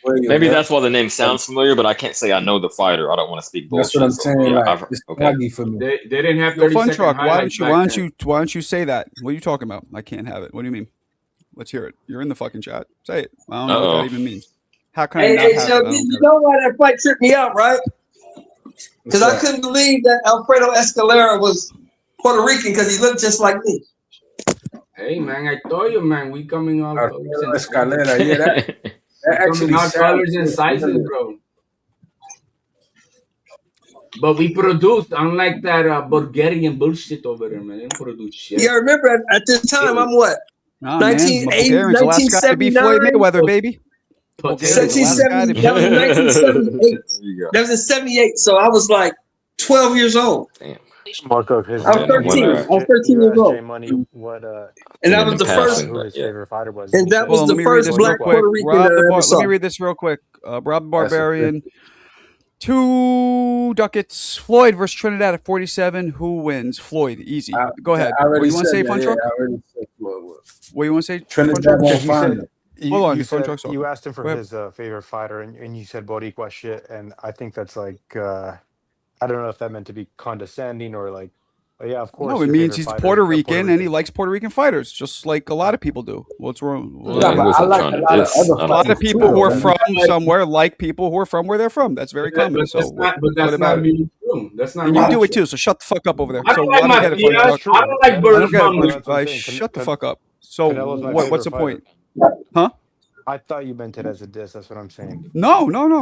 Maybe that's why the name sounds familiar, but I can't say I know the fighter. I don't want to speak bullshit. That's what I'm saying. Yeah, like, it's foggy for me. They didn't have 30 Fun second truck. Why highlights don't you say that? What are you talking about? I can't have it. What do you mean? Let's hear it. You're in the fucking chat. Say it. I don't know what that even means. How can I not have so it? you know why that fight tripped me out, right? Because I couldn't believe that Alfredo Escalera was Puerto Rican because he looked just like me. Hey man, I told you, man, we coming out Escalera, yeah, that actually out colors and sizes, bro. But we produced, unlike that Bulgarian bullshit over there, man. They don't produce shit. Yeah, remember at this time I'm what? Nah, 1980, 1979, Mayweather, baby. 1978. That was in 78. So I was like 12 years old. Damn. Marco, I was 13. I was 13 years old. Money, what, and that was the first. Who his favorite fighter was. And that was the first black Puerto Rican that I ever saw. Let me read this real quick. Rob Barbarian. 2 ducats. Floyd versus Trinidad at 47. Who wins? Floyd. Easy. Go ahead. What do you want to say, Fun Truck? I already said Floyd was. What do you want to say, Trinidad won't find him. Hold on. You asked him for his favorite fighter, and you said Boricua shit, and I think that's like, I don't know if that meant to be condescending or like, yeah, of course. No, it means he's Puerto Rican and he likes Puerto Rican fighters, just like a lot of people do. What's wrong? I like a lot of people who are from somewhere like people who are from where they're from. That's very common. So, that's not really true. That's not. And you do it too. So shut the fuck up over there. I don't like my I don't like birds. Shut the fuck up. So what's the point? Huh? I thought you meant it as a diss. That's what I'm saying. No, not at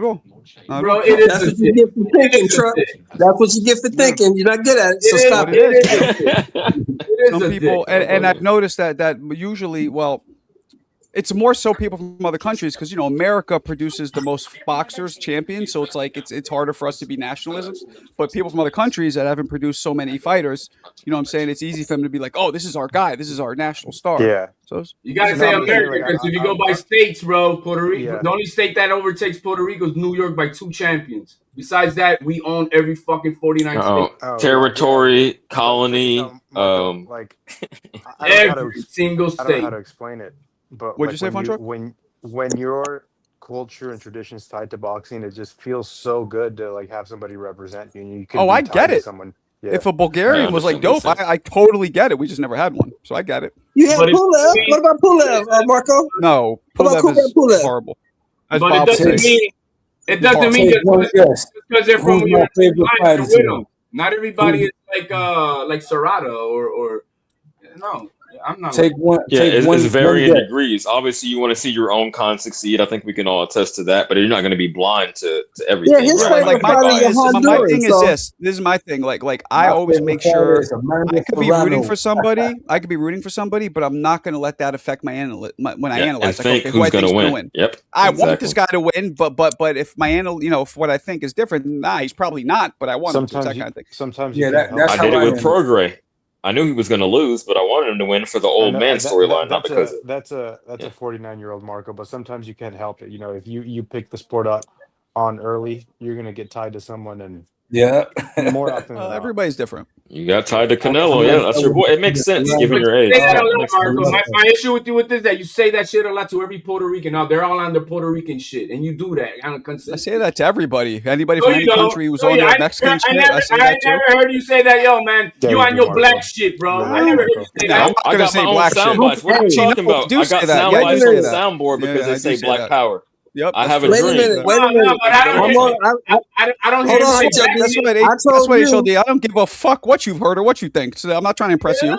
all. Bro, that's what you get for thinking, Truck. That's what you get for thinking. You're not good at it, so stop it. Some people, and I've noticed that usually, well, it's more so people from other countries because America produces the most boxers, champions, so it's like it's harder for us to be nationalists. But people from other countries that haven't produced so many fighters, what I'm saying, it's easy for them to be like, oh, this is our guy, this is our national star. Yeah. So you gotta say America because if you go by states, bro, Puerto Rico, the only state that overtakes Puerto Rico is New York by 2 champions. Besides that, we own every fucking 49 states. Territory, colony, like every single state. I don't know how to explain it. But what'd you say, Fun Truck? When your culture and traditions tied to boxing, it just feels so good to like have somebody represent you. And you could I get it. Someone. Yeah. If a Bulgarian was like dope, I totally get it. We just never had one, so I get it. You had Pulev. What about Pulev, Marco? No, What about Pulev is Pulev? horrible. As But Bob it doesn't would say. mean just because they're from Who's your my favorite fighter with them. today? Not everybody is like Serrata or no. I'm not. Take one. Yeah, Take it's one varying guess. degrees. Obviously, you want to see your own con succeed. I think we can all attest to that. But you're not going to be blind to everything. Yeah, his right? favorite my fighter thing is is Honduran. my thing is So this. This is my thing. Like I My always favorite make fighter sure is Amanda I could be rooting Serrano. for somebody. I could be rooting for somebody, but I'm not going to let that affect my when I Yeah, analyze. and Like, think okay, who I who's think is going going to to win. Yep, I want exactly. this guy to win, but if my if what I think is different, nah, he's probably not. But I want him to. It's that kind of thing. Sometimes Yeah, you can't help that's I how did it I with am. Progre. I knew he was going to lose, but I wanted him to win for the old man storyline, not because of. that's a 49-year-old Marco. But sometimes you can't help it. You know, if you pick the sport up on early, you're gonna get tied to someone, and Yeah. more often than not. Everybody's different. You got tied to Canelo. Yeah, that's your boy. It makes sense given your age. Say that a It lot, makes Marco. sense. My issue with you with this is that you say that shit a lot to every Puerto Rican. Now they're all on the Puerto Rican shit, and you do that on consistent. I say that to everybody. Anybody No, from you any don't. country who's No, on you- their I Mexican shit, never, I say that too. never heard you say that, yo, man. Yeah, you you on do, your Marco. black shit, bro. You're I right, never heard Marco. you say No, that. I'm not I gonna got say my own black shit. sound bites. What are you Actually, talking no, about? I do I got say that. sound Yeah, I bites do on say the that. soundboard because Yeah, they I do say say black that. power. Yep, I that's have a true. wait a dream. minute. Wait a No, minute. but I don't Hold hear. on. I don't Hold hear you on, say HLD. black That's shit. what I that's told what you. HLD. I don't give a fuck what you've heard or what you think. So I'm not trying to impress you.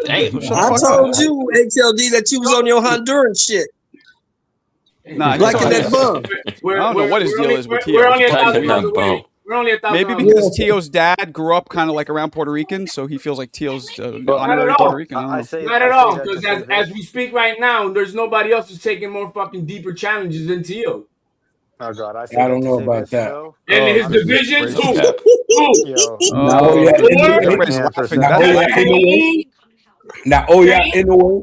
Damn. So shut the I fuck told up. you, HLD, that you was on your Honduran shit. Nah, he's Blacking on that his. bum. I don't know what his deal is with We're Tio. only But 1,000 miles that away. bump. We're only 1,000 maybe miles because away. Tio's dad grew up kind of like around Puerto Rican, so he feels like Tio's But Not at honorary all. Puerto Rican. I don't know. Not at I say all. that to Because say as this. we speak right now, there's nobody else who's taking more fucking deeper challenges than Tio. Oh God, I say I that don't to know say about this that. though. And Oh, his goodness divisions, gracious. who? Cap. Who? Now, Oh, yeah, in the way. everybody's Panther laughing. Now, That's yeah, laughing. in the way. Now, yeah, in the way.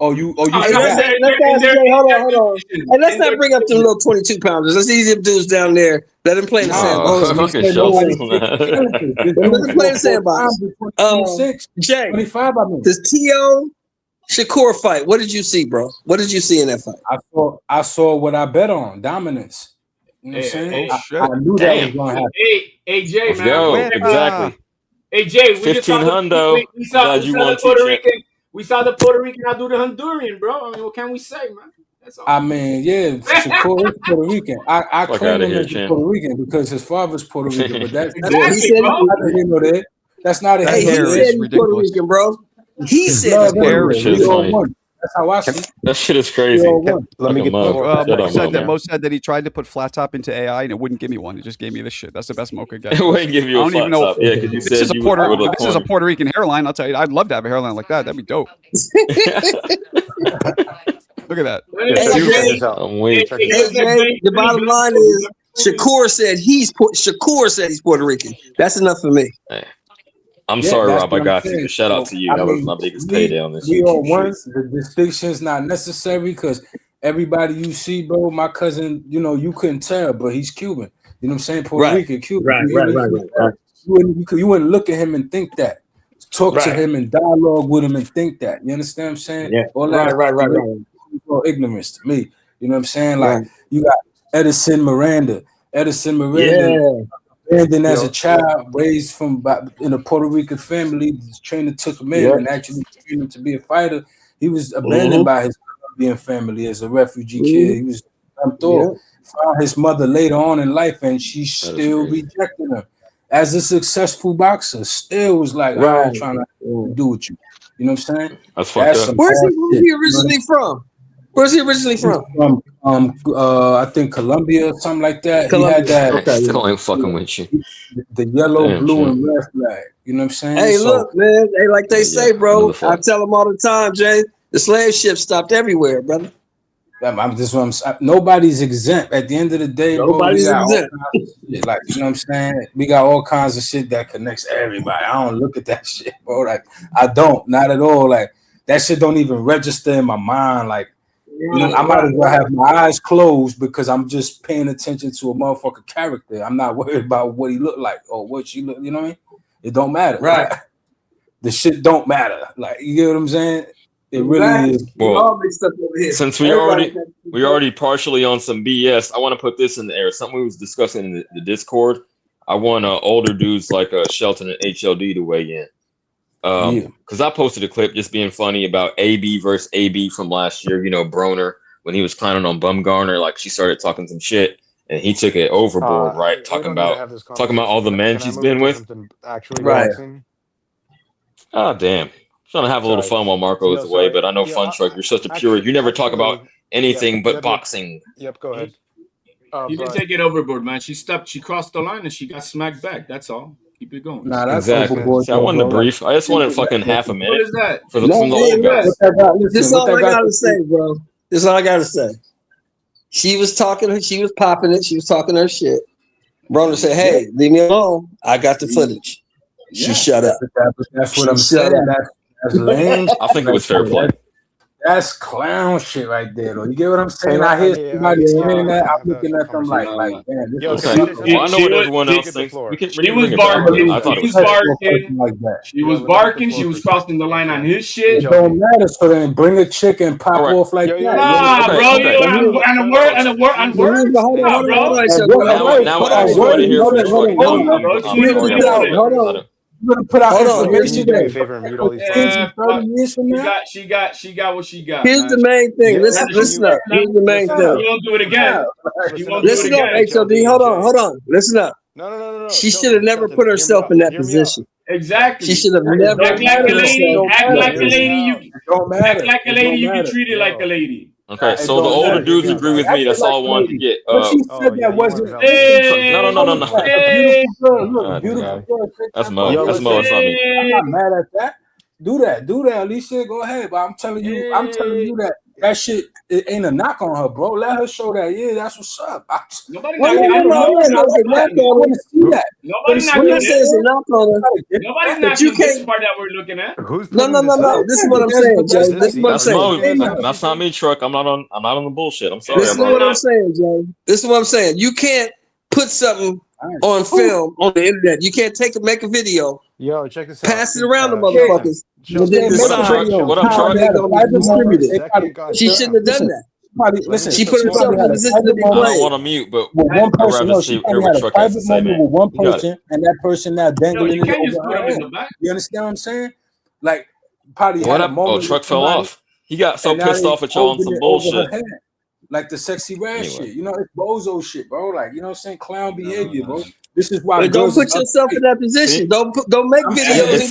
Oh, you Hey, forgot. let's ask Jay. Hold on. Hey, let's not bring up them little 22 pounders. Let's ease them dudes down there. Let them play in the Oh, sandbox. fucking Said show nobody's some taking challenges. This Let dude them play in the fought 4 sandbox. times before 26, Jay, 25, I mean. this T.O. Shakur fight. What did you see, bro? What did you see in that fight? I saw what I bet on, dominance. You know what I'm saying? Oh shit. I knew that was going to happen. Hey, Jay, Let's man. go. Wait, Exactly. Hey, Jay, we just saw 15 hundo. we saw Glad you the won Puerto too, champ. Rican. We saw the Puerto Rican outdo the Honduran, bro. I mean, what can we say, man? That's all. I mean, yeah, Shakur is Puerto Rican. I Fuck claim outta him here, as a champ. Puerto Rican because his father's Puerto Rican, but that's Exactly, He said bro. neither here nor there. That's not a That Hey, he hair said is he's Puerto ridiculous. Rican, bro. He His said he's blood Puerto hair everywhere. is Shit We is all funny. one. That's how I see it. That shit is We crazy. all one. Let me Fuck get him this. up. Shut Mo up, said that man. Mo said that he tried to put flat top into AI and it wouldn't give me one. It just gave me this shit. That's the best Mo could get. It wouldn't give you I a don't even flat know. top. Yeah, because you This said is a you would look This is a corny. Puerto Rican hairline. I'll tell you, I'd love to have a hairline like that. That'd be dope. Look at that. Yeah, Hey, check Jay, this out. I'm weak. Check this hey, out. Jay, the bottom line is Shakur said he's Puerto Rican. That's enough for me. Hey, I'm Yeah, sorry, that's Rob. I what I'm got you. saying. Shout out So, to you. I That was mean, my biggest payday on this we all YouTube one. shit. The distinction's not necessary because everybody you see, bro, my cousin, you couldn't tell, but he's Cuban. You know what I'm saying? Puerto Right. Rican, Cuban. Right. You wouldn't look at him and think that. Talk to Right. him and dialogue with him and think that. You understand what I'm saying? Yeah. All that Right. all ignorance to me. You know what I'm saying? Like Right. you got Edison Miranda. Edison Miranda Yeah. abandoned as Yo, a child, raised in a Puerto Rican family. His trainer took him in Yeah. and actually trained him to be a fighter. He was abandoned Mm-hmm. by his Colombian family as a refugee Mhm. kid. He was dumped off. Found his mother later on in life, and she still crazy. rejected him. As a successful boxer, still was like, I Right. ain't trying to do with you. You know what I'm saying? That's fucked up. some Where's hard he shit. originally from? Where's he originally He's from? from I think Colombia or something like that. He Colombia. had that Okay. Still ain't fucking with you. the yellow, Damn, blue, champ. and red flag. You know what I'm saying? Hey, So look, man. Hey, like they say, bro. another I flag. tell them all the time, Jay. The slave ship stopped everywhere, brother. I'm just nobody's exempt. At the end of the day, bro, we Nobody's got all exempt. kinds of shit. Like, you know what I'm saying? We got all kinds of shit that connects everybody. I don't look at that shit, bro. Like, I don't, not at all. Like, that shit don't even register in my mind. Like, I might as well have my eyes closed because I'm just paying attention to a motherfucker character. I'm not worried about what he looked like or what she look. You know what I mean? It don't matter. Right. The shit don't matter. Like, you get what I'm saying? It really is. Well, all mixed up over here. Since we already partially on some BS, I want to put this in the air. Something we was discussing in the Discord. I want older dudes like Shelton and HLD to weigh in. Because I posted a clip just being funny about AB versus AB from last year. You know, Broner, when he was clowning on Bumgarner, like she started talking some shit and he took it overboard, right? We don't need to have this Talking about all the men she's been with. Something actually Right. boxing? Oh, damn. Trying to have a little fun while Marco is away, but I know Fun Truck, you're such a purist. You never talk about anything but boxing. Yep, go ahead. You didn't take it overboard, man. She crossed the line and she got smacked back. That's all. Keep it going. Nah, that's exactly. overboard. See, I wanted to brief. I just wanted fucking half a minute. What is that? From the old guys. This is all I gotta say, bro. This is all I gotta say. She was talking. She was popping it. She was talking her shit. Broner said, "Hey, leave me alone. I got the footage." She shut up. That's what I'm saying. That's lame. I think it was fair play. That's clown shit right there, though. You get what I'm saying? I hear somebody saying that. I'm looking at them like, damn, this is well, I know what everyone else thinks. She was barking. She was barking. She was crossing the line on his shit. It don't matter. So then bring a chick and pop off like that. Nah, bro. And a word. Now I actually want to hear from Truck. Hold on. You're gonna put out information do me a favor and mute all these She got what she got. Here's the main thing. Listen up. Here's the main thing. You won't do it again. Listen up, HLD. Hold on. Listen up. No. She should have never put herself in that position. Exactly. She should have never act like a lady. Act like a lady. Act like a lady. You get treated like a lady. Okay, so the older dudes agree with me. That's all I wanted to get. But she said that wasn't. No. Beautiful girl. That's Mo. That's Mo. It's not me. I'm not mad at that. Do that, Alicia. Go ahead. But I'm telling you that shit, it ain't a knock on her, bro. Let her show that. Yeah, that's what's up. Nobody Nobody's not this part that we're looking at. No. This is what I'm saying, Jay. This is what I'm saying. That's not me, Truck. I'm not on the bullshit. I'm sorry. This is what I'm saying, Jay. This is what I'm saying. You can't put something on film on the internet. You can't make a video. Yo, check this out. Pass it around the motherfuckers. What up, Truck? She shouldn't have done that. Listen, she put herself in a position to be played. I don't want to mute, but one person, she probably had a private moment with one person, and that person now dangling it over her head. You understand what I'm saying? Like, probably had a moment. Oh, Truck fell off. He got so pissed off at y'all on some bullshit. Like the sexy red shit, you know, it's bozo shit, bro. Like, you know what I'm saying? Clown behavior, bro. This is why. But don't put yourself in that position. Don't make videos.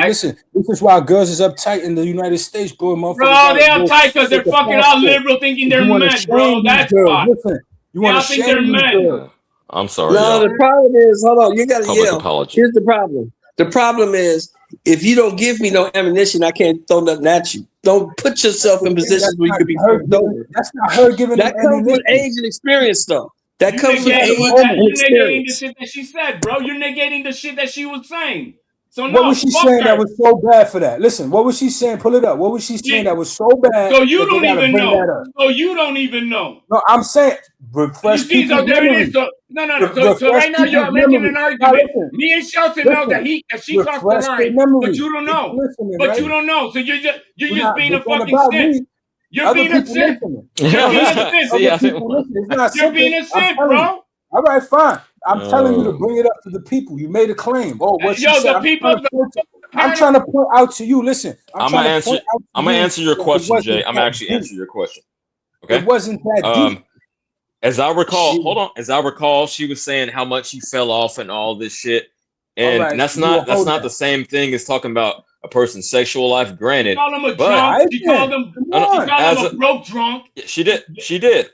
Listen, this is why girls is uptight in the United States, bro. Bro, they uptight because they're fucking all liberal, thinking they're men, bro. That's why. Listen, you want to think they're men. I'm sorry. No, the problem is, hold on, you gotta yell. Apology. Here's the problem. The problem is, if you don't give me no ammunition, I can't throw nothing at you. Don't put yourself in positions where you could be hurt over. That's not her giving. That comes with age and experience, though. That comes with age and experience. You're negating the shit that she said, bro. You're negating the shit that she was saying. So what was she saying that was so bad for that? Listen, what was she saying? Pull it up. What was she saying that was so bad? So you don't even know. So you don't even know. No, I'm saying refresh people's memory. So right now you're making an argument. Me and Shelton know that she crossed the line, but you don't know. You don't know. So you're just being a fucking simp. You're being a simp. You're being a simp, bro. All right, fine. I'm telling you to bring it up to the people. You made a claim. Oh, what she said. I'm trying to point out to you. Listen, I'm gonna answer your question, Jay. I'm actually answering your question. Okay. It wasn't that deep. As I recall, she was saying how much she fell off and all this shit, and that's not the same thing as talking about a person's sexual life. Granted, she called him a drunk. She called him a broke drunk. She did.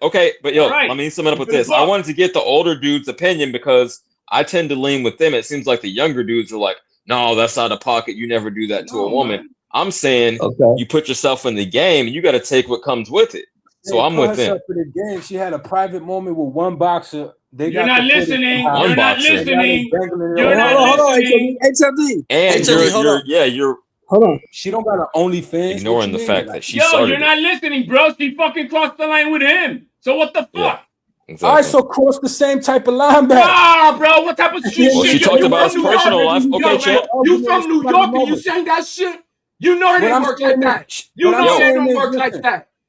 Okay, but let me sum it up with this. I wanted to get the older dude's opinion because I tend to lean with them. It seems like the younger dudes are like, no, that's out of pocket. You never do that to a woman. Man. I'm saying you put yourself in the game and you got to take what comes with it. So I'm with them. She had a private moment with one boxer. You're not listening. You're not listening. Hold on, HLD. Hold on. She don't got an OnlyFans. Ignoring the fact that she you're not listening, bro. She fucking crossed the line with him. So what the fuck? Yeah, exactly. All right, so cross the same type of line back. Nah, bro. What type of shit? Well, she talked about his personal life. Okay, champ. You from New York and you saying that shit? You know it ain't work like that. You know it don't work like that.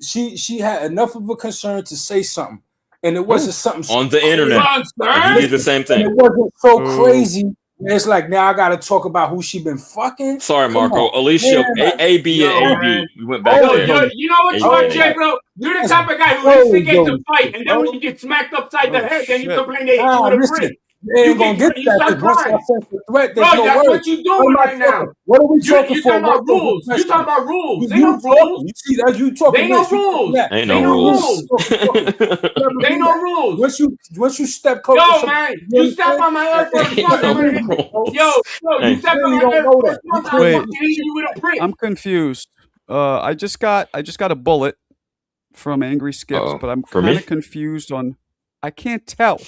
she had enough of a concern to say something, and it wasn't something on the crazy. internet. And he did the same thing. And it wasn't so crazy. And it's like now I gotta talk about who she been fucking. Sorry, Come Marco. on, Alicia, man, A, B, and Yo, AB. man. We went back there. You know what you are, Jay, bro? You're the type of guy who instigates a fight, and then when you get smacked upside the head, then you complain they hit you with a brick. They ain't gonna get that because once I sense the threat, there's no that's word. what you doing right now. What are we talking You're for? talking about rules. You're talking about rules. They no rules. You see that you talking They no this, you talking rules. that. Ain't They no no rules. rules. They no rules. Once you step close Yo, to man, you step on my head first once, I'm gonna hit. Yo, you step on my head first once, I'm Wait, fucking hitting you with a brick. I'm confused. I just got a bullet from Angry Skips, but I'm for kind me? of confused on. I can't tell.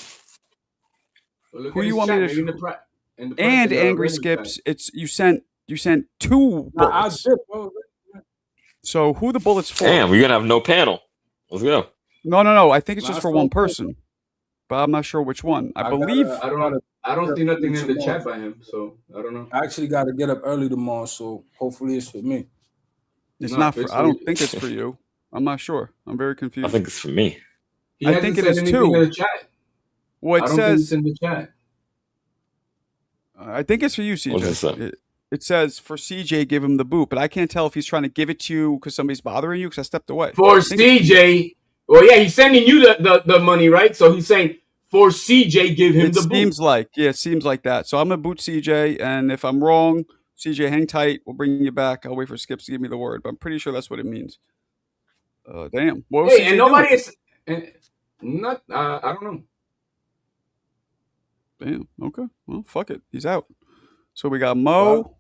Well, look Who at you his want me chat, to? maybe in the And Angry running Skips, chat. it's you sent two bullets. So who the bullets for? Damn, we're gonna have no panel. Let's go. No. I think it's just for one person, but I'm not sure which one. I believe. I don't see nothing in the chat by him, so I don't know. I actually got to get up early tomorrow, so hopefully it's for me. It's not for. I don't think it's for you. I'm not sure. I'm very confused. I think it's for me. I think it is too. In the chat. Well, I don't think it's in the chat. I think it's for you, CJ. What does it say? It says for CJ, give him the boot, but I can't tell if he's trying to give it to you because somebody's bothering you because I stepped away. For CJ, well, yeah, he's sending you the money, right? So he's saying for CJ, give him the boot. It seems like that. So I'm gonna boot CJ, and if I'm wrong, CJ, hang tight. We'll bring you back. I'll wait for Skips to give me the word, but I'm pretty sure that's what it means. Damn. What was Hey, CJ and nobody doing? is not. I don't know. Damn. Okay. Well, fuck it. He's out. So we got Mo,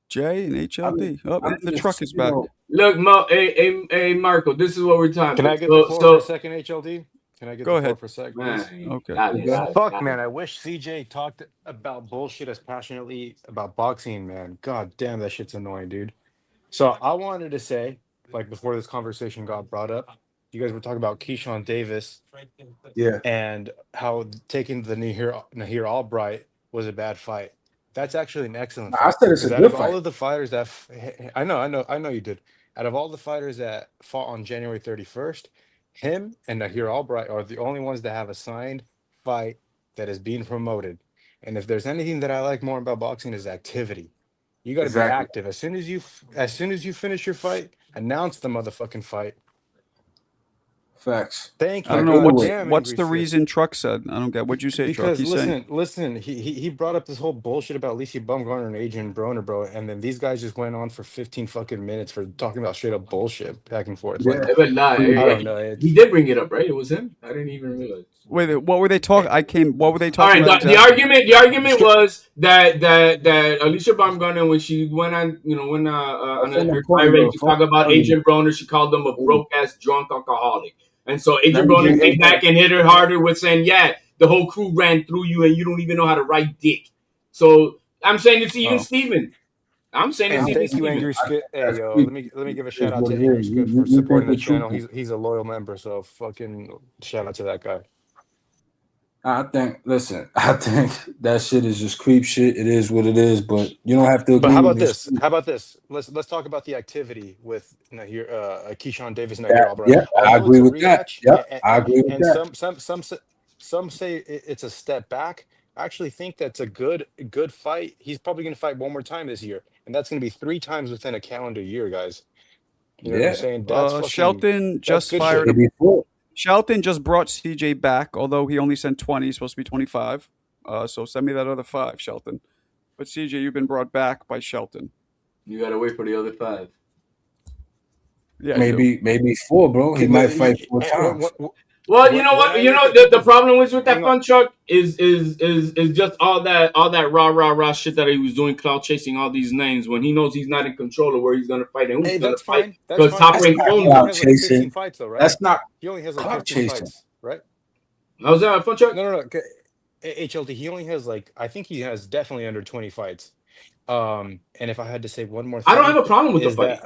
Jay, and HLD. The truck is back. Look, Mo, hey, Marco, this is what we're talking Can about. I get the floor for a second, HLD? Can I get the floor for a second, please? Okay. Fuck, man. I wish CJ talked about bullshit as passionately about boxing, man. God damn, that shit's annoying, dude. So I wanted to say, like, before this conversation got brought up, you guys were talking about Keyshawn Davis, and how taking the Nahir Albright was a bad fight. That's actually an excellent fight. I said it's a Out good of all fight. of the fighters that I know you did. Out of all the fighters that fought on January 31st, him and Nahir Albright are the only ones that have a signed fight that is being promoted. And if there's anything that I like more about boxing is activity. You got to be active. As soon as you finish your fight, announce the motherfucking fight. Facts. Thank you. I don't know what's the reason Truck said. I don't get what you say, Truck. Because listen, he brought up this whole bullshit about Lacey Bumgarner and Adrian Broner, bro, and then these guys just went on for 15 fucking minutes for talking about straight up bullshit back and forth. Yeah, Like, but nah, I don't know. He did bring it up, right? It was him. I didn't even realize. Wait, what were they talking? What were they All talking right, about? the argument was that Alicia Baumgartner, when she went on, on her tirade to talk about Adrian Broner, she called him a broke ass drunk alcoholic. And so Adrian Broner came back and hit her harder with saying, yeah, the whole crew ran through you and you don't even know how to ride dick. So I'm saying it's even Steven. I'm saying it's even thank you, Angry Skip. Hey, yo, let me give a shout out to Angry Skip for supporting the channel. He's a loyal member, so fucking shout out to that guy. I think that shit is just creep shit. It is what it is, but you don't have to agree. But how about this? How about this? Let's talk about the activity with Keyshawn Davis and Nahir Albright. Yeah, I agree with that. Yeah, I agree with that. And some say it's a step back. I actually think that's a good fight. He's probably going to fight one more time this year, and that's going to be 3 times within a calendar year, guys. You know what I'm saying? That's Shelton just fired. Shelton just brought CJ back, although he only sent 20. He's supposed to be 25. So send me that other 5, Shelton. But CJ, you've been brought back by Shelton. You gotta wait for the other 5. Yeah, maybe 4, bro. He might fight 4 times. Well, you know what? The problem with that fun truck is just all that rah shit that he was doing, cloud chasing all these names when he knows he's not in control of where he's gonna fight and who's gonna fight. Because Top Rank owns him. 15 fights though, right? That's not. He only has like 15 fights, right? How's that, fun truck? No. HLT. He only has I think he has definitely under 20 fights. And if I had to say one more thing, I don't have a problem with the fight.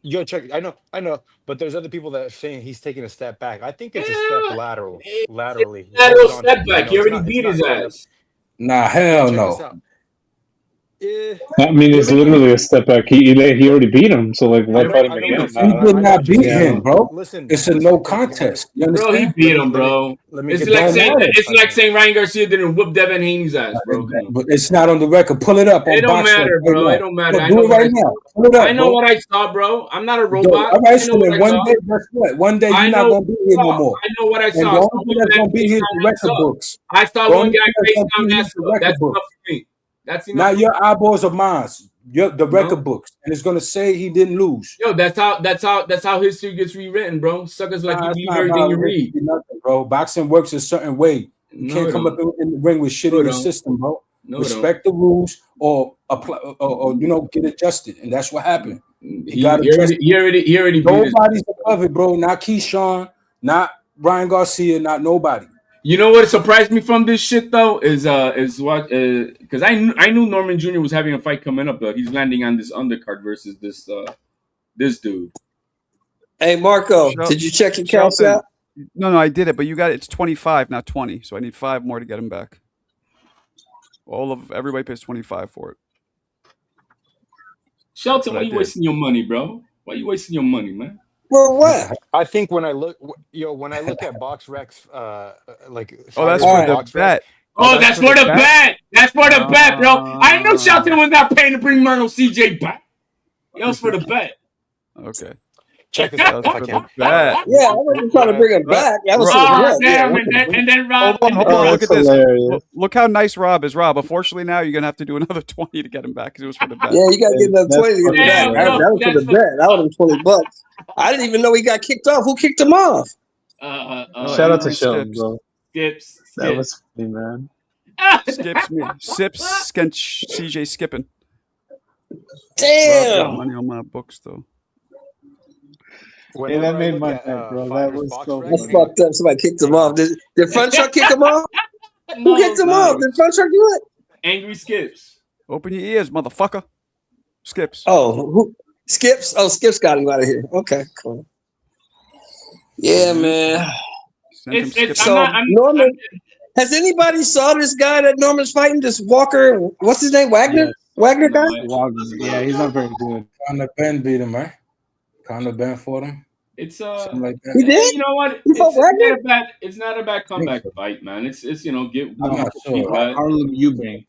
Yo, check. I know, but there's other people that are saying he's taking a step back. I think it's a step laterally. Lateral step back. He already beat his ass. Nah, hell no. I mean, it's literally a step back. He already beat him, so like, why fight him again? He did not beat him, bro. Listen, it's a no contest. You Bro, he understand? beat him, bro. It's like saying Ryan Garcia didn't whoop Devin Haney's ass, bro. Come on. But it's not on the record. Pull it up on It don't Box matter, Rec bro. right It don't matter. now. I Do know it what right I now. saw. Pull it up, I know bro. what I saw, bro. I'm not a All robot. right, I so know what then I one saw. day, guess what? One day you're not gonna be here no more. I know what I And saw. the only thing that's gonna be here is the record books. I saw The one only guy thing that's face gonna down be here mess is the up. record That's enough books. for me. That's enough. Not your eyeballs or mine. The record books, and it's gonna say he didn't lose. Yo, that's how history gets rewritten, bro. Suckers like you It's believe not everything about you read. nothing, bro. Boxing works a certain way. You No, can't it come up don't. in the ring with shit No, in it your don't. system, bro. No, it Respect the rules or apply, or get adjusted, and that's what happened. He got adjusted. He already beat his. Nobody's above it, bro. Not Keyshawn, not Ryan Garcia, not nobody. You know what surprised me from this shit though is what because I knew Norman Jr. was having a fight coming up, but he's landing on this undercard versus this dude. Hey Marco, did you check your counts out? No, I did it, but you got it's 25, not 20. So I need 5 more to get him back. Everybody pays 25 for it. Shelton, why you wasting your money, bro? Why you wasting your money, man? For what? I think when I look at Box Recs, like that's for the bet. Oh, that's for the bet. That's for the bet, bro. I knew Shelton was not paying to bring Myrtle CJ back. That was for the bet. Okay. Check this out. Yeah, I wasn't trying to bring him back. That was damn, and then Rob. Hold on, look at this. Look how nice Rob is, Rob. Unfortunately, now you're gonna have to do another 20 to get him back because it was for the bet. Yeah, you gotta get another 20 to get him back. That was for the bet. That was $20. I didn't even know he got kicked off. Who kicked him off? Shout out to Sheldon, bro. Skips. That was funny, man. Sips, CJ skipping. Damn. Rob got money on my books though. Hey, that made my night, bro. That was so funny. That's fucked up. Somebody kicked him off. Did Front Truck kick him off? Who kicked him off? Did Front Truck do it? Angry Skips. Open your ears, motherfucker. Skips. Oh, Skips? Oh, Skips got him out of here. Okay, cool. Yeah, man. Norman, has anybody saw this guy that Norman's fighting? This Walker, what's his name? Wagner? Yeah. Wagner guy? Wagner. Yeah, he's not very good. Conor Ben beat him, right? Conor Ben fought him. It's something like that. He did? You know what? It's not a bad comeback fight, man. It's get. I'm not sure. Harlem Eubank.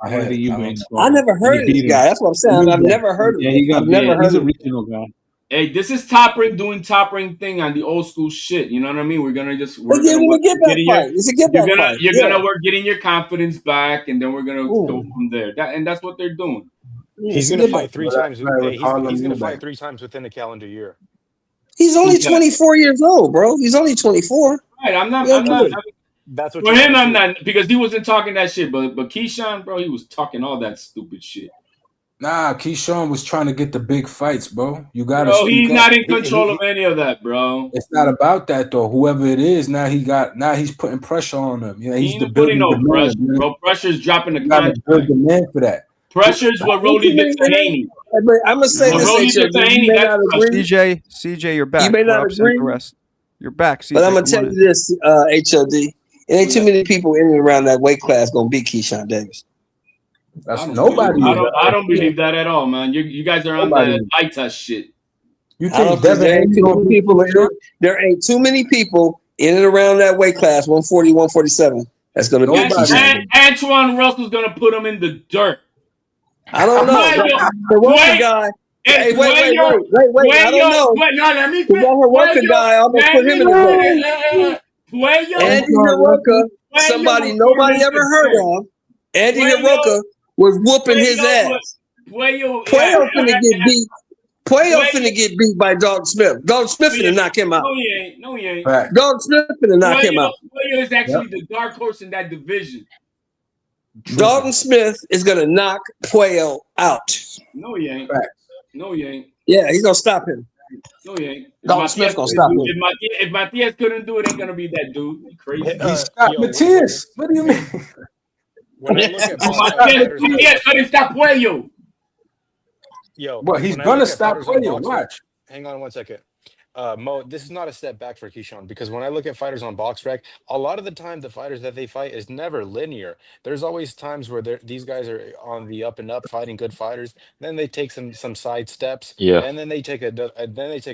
I never heard of this guy. That's what I'm saying. I've never heard of him. He's a regional guy. Hey, this is Top Ring doing Top Ring thing on the old school shit. You know what I mean? We're gonna get back fight. It's a get back fight. You're gonna work getting your confidence back, and then we're gonna go from there. And that's what they're doing. He's gonna fight 3 times. He's gonna fight 3 times within a calendar year. He's only 24 years old, bro. He's only 24. Right, I'm not. That's what for him. I'm not because he wasn't talking that shit. But Keyshawn, bro, he was talking all that stupid shit. Nah, Keyshawn was trying to get the big fights, bro. You gotta. Bro, he's not in control of any of that, bro. It's not about that though. Whoever it is, now he's putting pressure on him. Yeah, he's the putting no pressure, bro. Pressure's dropping the contract. Build demand for that. Pressure's what Rolly did to Haney. I'm gonna say this, CJ, you're back. You may not agree. You're back, CJ. But I'm gonna tell you this, HOD. It ain't too many people in and around that weight class gonna beat Keyshawn Davis. That's nobody. I don't believe that at all, man. You guys are on the eye test shit. You think there ain't too many people in and around that weight class, 140, 147. That's gonna be Antoine Russell's gonna put him in the dirt. I don't know. The Russian guy. Hey, wait. I don't know. No, let me finish. The Russian guy almost put him in the dirt. Andy Hiroka, somebody nobody ever heard of. Andy Hiroka was whooping his ass. Puello finna get beat. Puello finna get beat by Dalton Smith. Dalton Smith finna knock him out. No, he ain't. Dalton Smith finna knock him out. Puello is actually the dark horse in that division. Dalton Smith is gonna knock Puello out. No, he ain't. No, he ain't. Yeah, he's gonna stop him. No, he ain't. Dalton Smith's gonna stop him. If Matias couldn't do it, ain't gonna be that dude. You crazy? He stopped Matias. What do you mean? When I look at Matias couldn't stop Puello. Yo, well, he's gonna stop Puello. Watch. Hang on one second. Mo, this is not a step back for Keyshawn, because when I look at fighters on BoxRec, a lot of the time the fighters that they fight is never linear. There's always times where these guys are on the up and up, fighting good fighters. Then they take some side steps, Yeah. and then they take a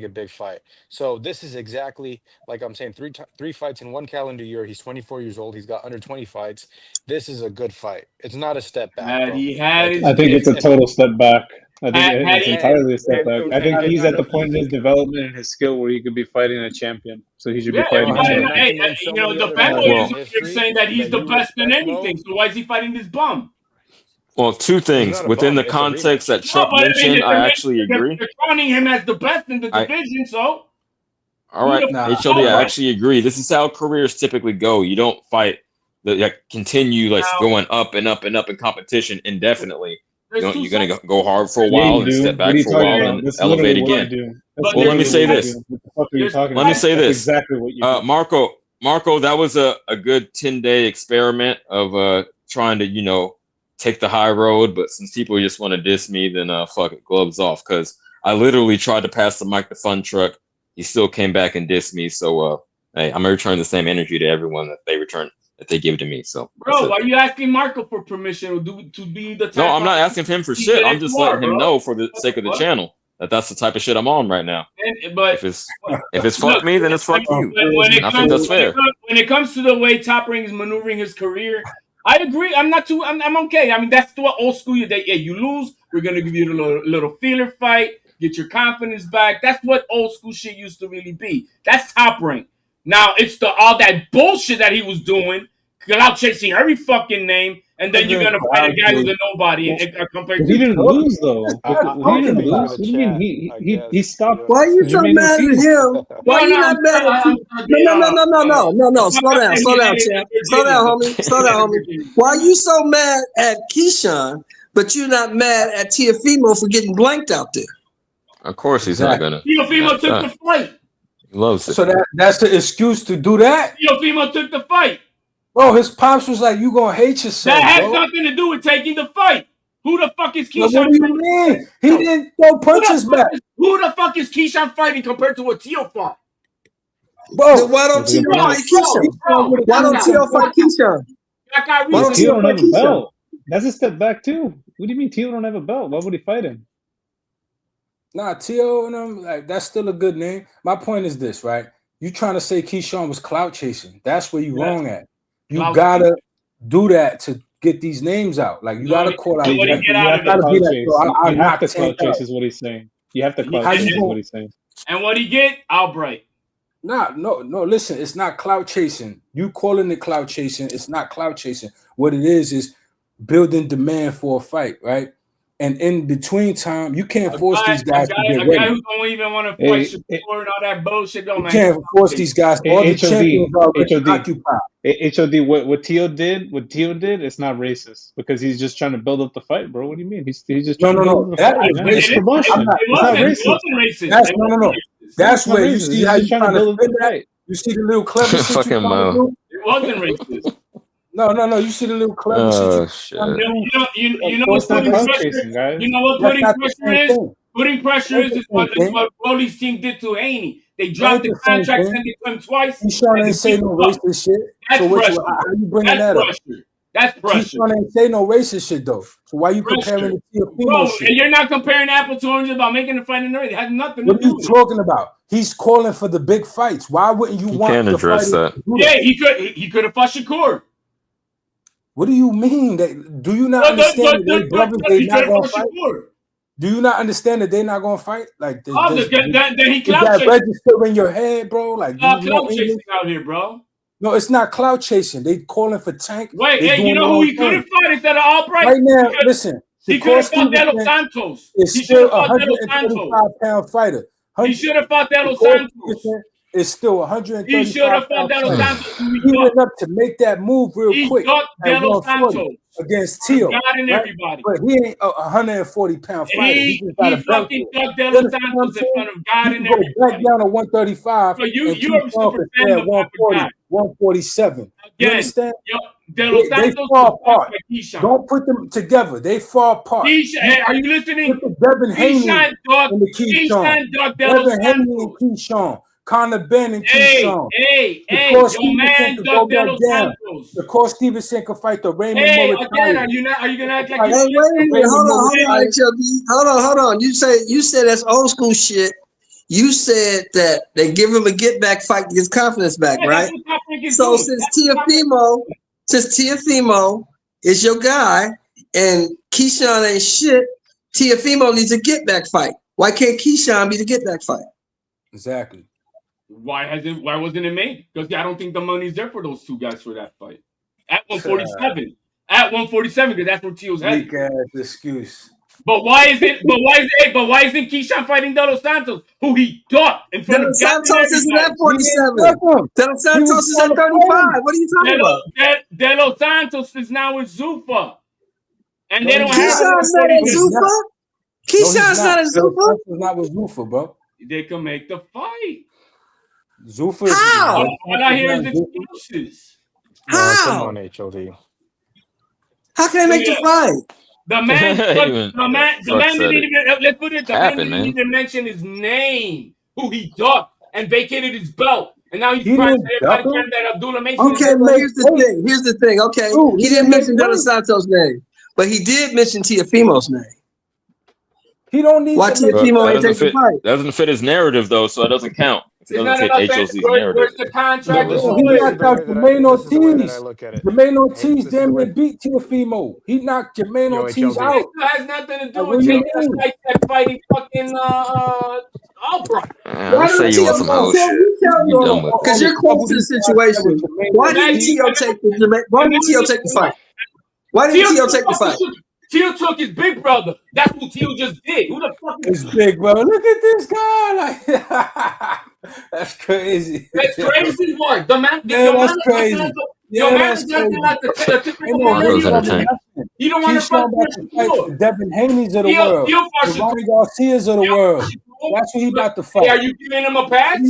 big fight. So this is exactly like I'm saying, three fights in one calendar year. He's 24 years old. He's got under 20 fights. This is a good fight. It's not a step back, bro. He had his I think it's a total step back. I think it's entirely a step back. I think he's at the point in his development and his skill where he could be fighting a champion. So he should be fighting himself. The fanboys are saying that he's the best in anything. So why is he fighting this bum? Well, two things within the context that Chuck mentioned. I actually agree. They're crowning him as the best in the division. So. All right, HLD, I actually agree. This is how careers typically go. You don't fight continue going up and up and up in competition indefinitely. You're going to go hard for a while and step back for a while and elevate again. Well, let me say this. Let me say this. Exactly what you do. Marco, that was a good 10-day experiment of trying to, take the high road. But since people just want to diss me, then fuck it, gloves off. Because I literally tried to pass the Mike the Fun Truck. He still came back and dissed me. So, hey, I'm going to return the same energy to everyone that they give to me. So, bro, why are you asking Marco for permission to be the type? No, I'm not asking him for shit. I'm just letting him know for the sake of the channel that's the type of shit I'm on right now. But if it's fuck me, then it's fuck you. I think that's fair. When it comes to the way Top Rank is maneuvering his career, I agree. I'm okay. I mean, that's what old school. You lose, we're gonna give you a little feeler fight, get your confidence back. That's what old school shit used to really be. That's Top Rank. Now it's all that bullshit that he was doing, out chasing every fucking name, and then you're gonna fight a guy who's a nobody compared to. He didn't lose though. He didn't lose. What do you mean he stopped? Why are you so mad at him? Why are you not mad at him? No. Slow down, champ. Slow down, homie. Why are you so mad at Keyshawn, but you're not mad at Teofimo for getting blanked out there? Of course he's not gonna. Teofimo took the fight. He loves it. So that's the excuse to do that? Teofimo took the fight. Bro, his pops was like, you gonna hate yourself. That has nothing to do with taking the fight. Who the fuck is Keyshawn? What do you mean? He didn't throw punches back. Who the fuck is Keyshawn fighting compared to what Teo fought? Bro, then why don't Teo fight Keyshawn? Why don't Teo fight Keyshawn? Why don't Teo have a belt? That's a step back too. What do you mean Teo don't have a belt? Why would he fight him? Nah, Teo and them, that's still a good name. My point is this, right? You trying to say Keyshawn was clout chasing. That's where you wrong at. You gotta do that to get these names out. Like you gotta call out. You have to clout chase is what he's saying. You have to clout chase is what he's saying. And what he get? Outright. No. Listen, it's not clout chasing. You calling it clout chasing. It's not clout chasing. What it is building demand for a fight, right? And in between time, you can't force these guys to get ready. A guy who don't even want to fight Shakur and all that bullshit. You can't force these guys. All the champions are occupied. HOD, what Teo did, it's not racist because he's just trying to build up the fight, bro. What do you mean? He's just trying to build up the fight. It's promotion. It's not racist. No. That's where you see how you're trying to spin that. You see the little clever shit you're trying to do? It wasn't racist. No. You see the little clever shit. You know what putting pressure? You know what putting pressure is? Putting pressure is what Broly's team did to Haney. They dropped the contract, sent it to him twice. Keyshawn ain't say no racist shit. That's pressure. How you bringing that up? That's pressure. Keyshawn ain't say no racist shit though. So why you comparing it to your female shit? And you're not comparing apple to orange about making a fight in there. It has nothing to do with it. What are you talking about? He's calling for the big fights. Why wouldn't you want to address that? Yeah, he could have fought Shakur. What do you mean? Do you not understand that they not going to fight? Do you not understand that they're not going to fight? Like, then he clout chasing. Register in your head, bro. Like, clout chasing out here, bro. No, it's not clout chasing. They calling for Tank. Wait, you know who he could have fought instead of Albright? Right now, listen. He could have fought De Los Santos. It's still a 135-pound fighter. He should have fought De Los Santos. It's still 135. He should have fought De Los Santos. He went up to make that move real quick. De Los Santos against Teo. Everybody. But he ain't a 140-pound fighter. He fucking ducked De Los Santos in front of God and everybody. Go back down to 135. So you're super fan of 140. 147. You Again, understand? they far apart. Don't put them together. They far apart. Are you listening? Put the Devin Haney Keyshawn and the Keyshawn. Devin Haney and Keyshawn. Conor Ben and Keyshawn. Your man Doug De Los Santos. The Core Stevenson can fight the Raymond Murray. Again, are you gonna act like wait a minute, hold on. You said that's old school shit. You said that they give him a get back fight to get his confidence back, right? So since Teofimo is your guy and Keyshawn ain't shit, Teofimo needs a get back fight. Why can't Keyshawn be the get back fight? Exactly. Why wasn't it made? Because I don't think the money's there for those two guys for that fight. At 147. At 147, because that's where Teo's headed. Weak ass excuse. But why isn't Keyshawn fighting De Los Santos, who he taught in front of De Los Santos isn't at 47. De Los Santos is at 35. What are you talking about? De Los Santos is now in Zuffa. And they don't Keyshawn's not in Zuffa? Keyshawn's not in Zuffa? He's not with Zuffa, bro. They can make the fight. Zuffa is how? All I hear is excuses. How? Come on, HLD. How can they make the fight? The man didn't even, let's put it, the man didn't even mention his name, who he ducked and vacated his belt. And now he's trying to everybody that Abdullah Mason. Okay, but here's the thing. Okay, he didn't mention De Los Santos' name, but he did mention Teofimo's name. He don't need why Teofimo ain't take the fight. That doesn't fit his narrative though, so it doesn't count. It doesn't fit HOC's narrative. Where's the contract? He knocked out Jermaine Ortiz. Jermaine Ortiz damn near beat Teofimo. He knocked Jermaine Ortiz out. That has nothing to do with Teofimo like that fighting fucking Albright. I say you want some old shit. Because you're close to the situation. Why didn't Teo take the fight? Why didn't Teo take the fight? Teo took his big brother. That's what Teo just did. Who the fuck is big brother? Look at this guy. Like, that's crazy. That's crazy work. That's crazy. Your man is nothing like the typical man. You don't want to fight Devin Haney's of the world. The Ronnie Garcia's of the world. That's what he about to fight. Hey, are you giving him a pass?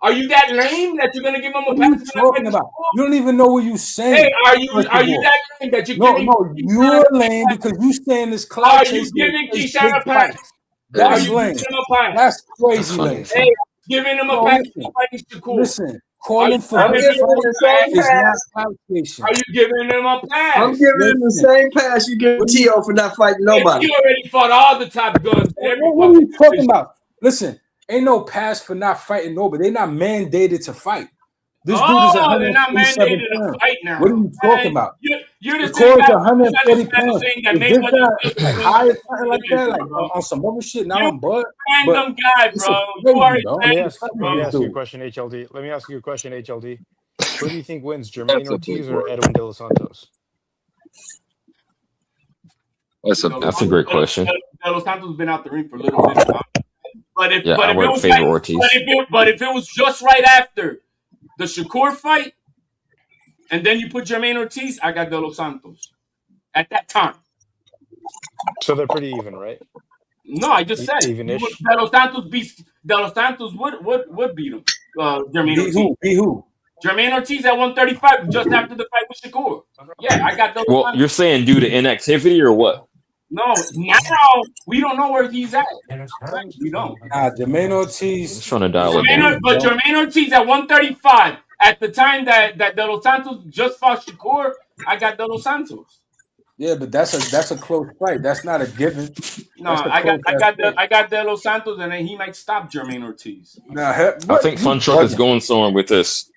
Are you that lame that you're gonna give him a pass? Talking about? You don't even know what you saying. Hey, are you that lame that you're giving? No, you're lame because you saying this clout. Are you giving Keyshawn a pass? That's lame. That's crazy lame. Hey, giving him a pass. Listen, calling for big fight is not clout. Are you giving him a pass? I'm giving him the same pass you give Teo for not fighting nobody. You already fought all the top guns. What are you talking about? Listen. Ain't no pass for not fighting nobody. They're not mandated to fight. This dude is 147 pounds. What are you talking about? You're the course 140 pounds. If this guy high or something like that, like on some other shit, now I'm butt. Random guy, bro. Let me ask you a question, HLD. Who do you think wins, Jermaine Ortiz or Edwin De Los Santos? That's a great question. De Los Santos has been out the ring for a little bit now. But if it was just right after the Shakur fight, and then you put Jermaine Ortiz, I got De Los Santos at that time. So they're pretty even, right? No, I just said even-ish. De Los Santos would beat him. Jermaine Ortiz. Beat who? Jermaine Ortiz at 135 just after the fight with Shakur. Yeah, I got De Los Santos. Well, you're saying due to inactivity or what? No, now we don't know where he's at. We don't. Jermaine Ortiz. I'm trying to dial it down. But Jermaine Ortiz at 135 at the time that De Los Santos just fought Shakur, I got De Los Santos. Yeah, but that's a close fight. That's not a given. No, I got De Los Santos, and then he might stop Jermaine Ortiz. I think Fun Truck is going somewhere with this.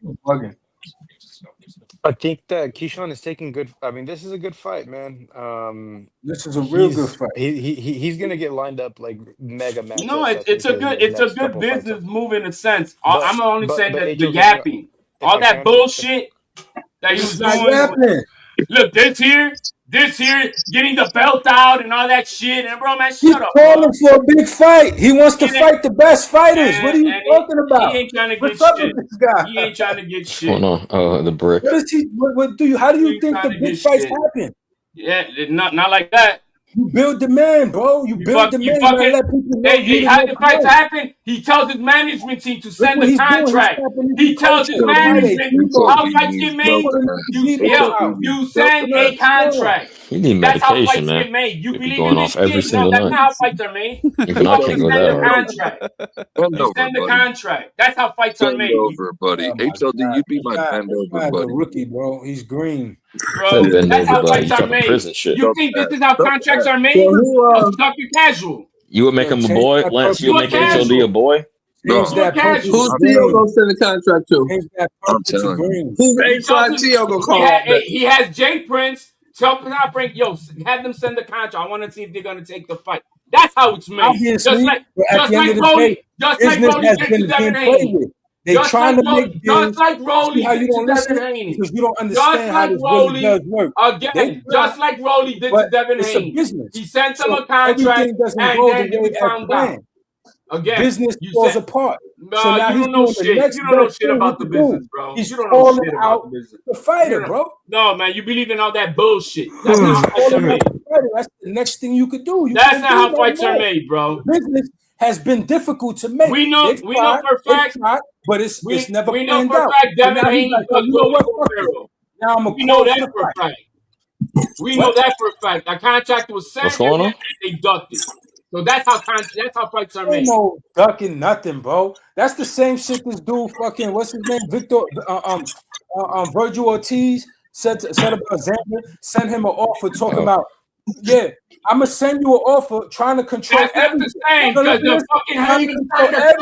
I think that Keyshawn is taking good. I mean, this is a good fight, man. This is a real good fight. He's gonna get lined up like mega matches. No, it's a good business move in a sense. I'm only saying that the yapping, all that bullshit that he was doing. Look, this here, getting the belt out and all that shit. And bro, man, shut up. He's calling for a big fight. He wants to fight the best fighters. What are you talking about? He ain't trying to get shit. This guy? He ain't trying to get shit. Hold on. Oh, the brick. What do you? How do you think the big fights happen? Yeah, not like that. You build demand, bro. You build demand. You let people know how the fights happen? He tells his management team to send the contract. He tells his management how fights get made. You send a contract. You need That's how medication, fights man. get made. You You'd be believe going in this off every shit? No, single that's night. not how fights are made. Even I can't go that Send the hard. contract. You send the contract. That's how fights are made. buddy. HLD, you be my bend over, buddy. A rookie, bro. He's green. Bro, Bend that's over, how buddy. fights You are talking made. prison shit. You think this is how contracts are made? Stuck you casual. You would make him a boy, Lance. You would make HLD a boy. Who's Theo gonna send the contract to? I'm telling you. Who's Theo gonna call? He has Jay Prince. Tell Prince, yo, have them send the contract. I want to see if they're gonna take the fight. That's how it's made. Obviously, just like Rolly has did been to Devin played Haney. with. They trying to make just like Rolly how you did don't to listen Devin Haney. because you don't understand how this Rolly really does work. Again, just like Rolly did to Devin it's Haney. a business. He sent them So a contract, everything doesn't and go then the way he as found out. planned. Again, business falls apart. So now you he's don't know doing the shit. next You don't know best shit thing about he the can do. business, bro. He's You don't know calling shit out about the business. the fighter, bro. No, man, you believe in all that bullshit. That's not how fights are made. That's the next thing you could do. That's not how fights are made, bro. Business has been difficult to make. We know for a fact, but it's never we know planned for a out. fact Devin Haney does you know what? Now I'm we know that for a fact. We know that for a fact. That contract was sent. What's going on? They ducked it. So that's how fights are made. Ain't no ducking nothing, bro. That's the same shit this dude fucking what's his name? Victor Virgil Ortiz said about Xander. Send him an offer talking about I'm gonna send you an offer trying to control everything. That's the same because the fucking Haney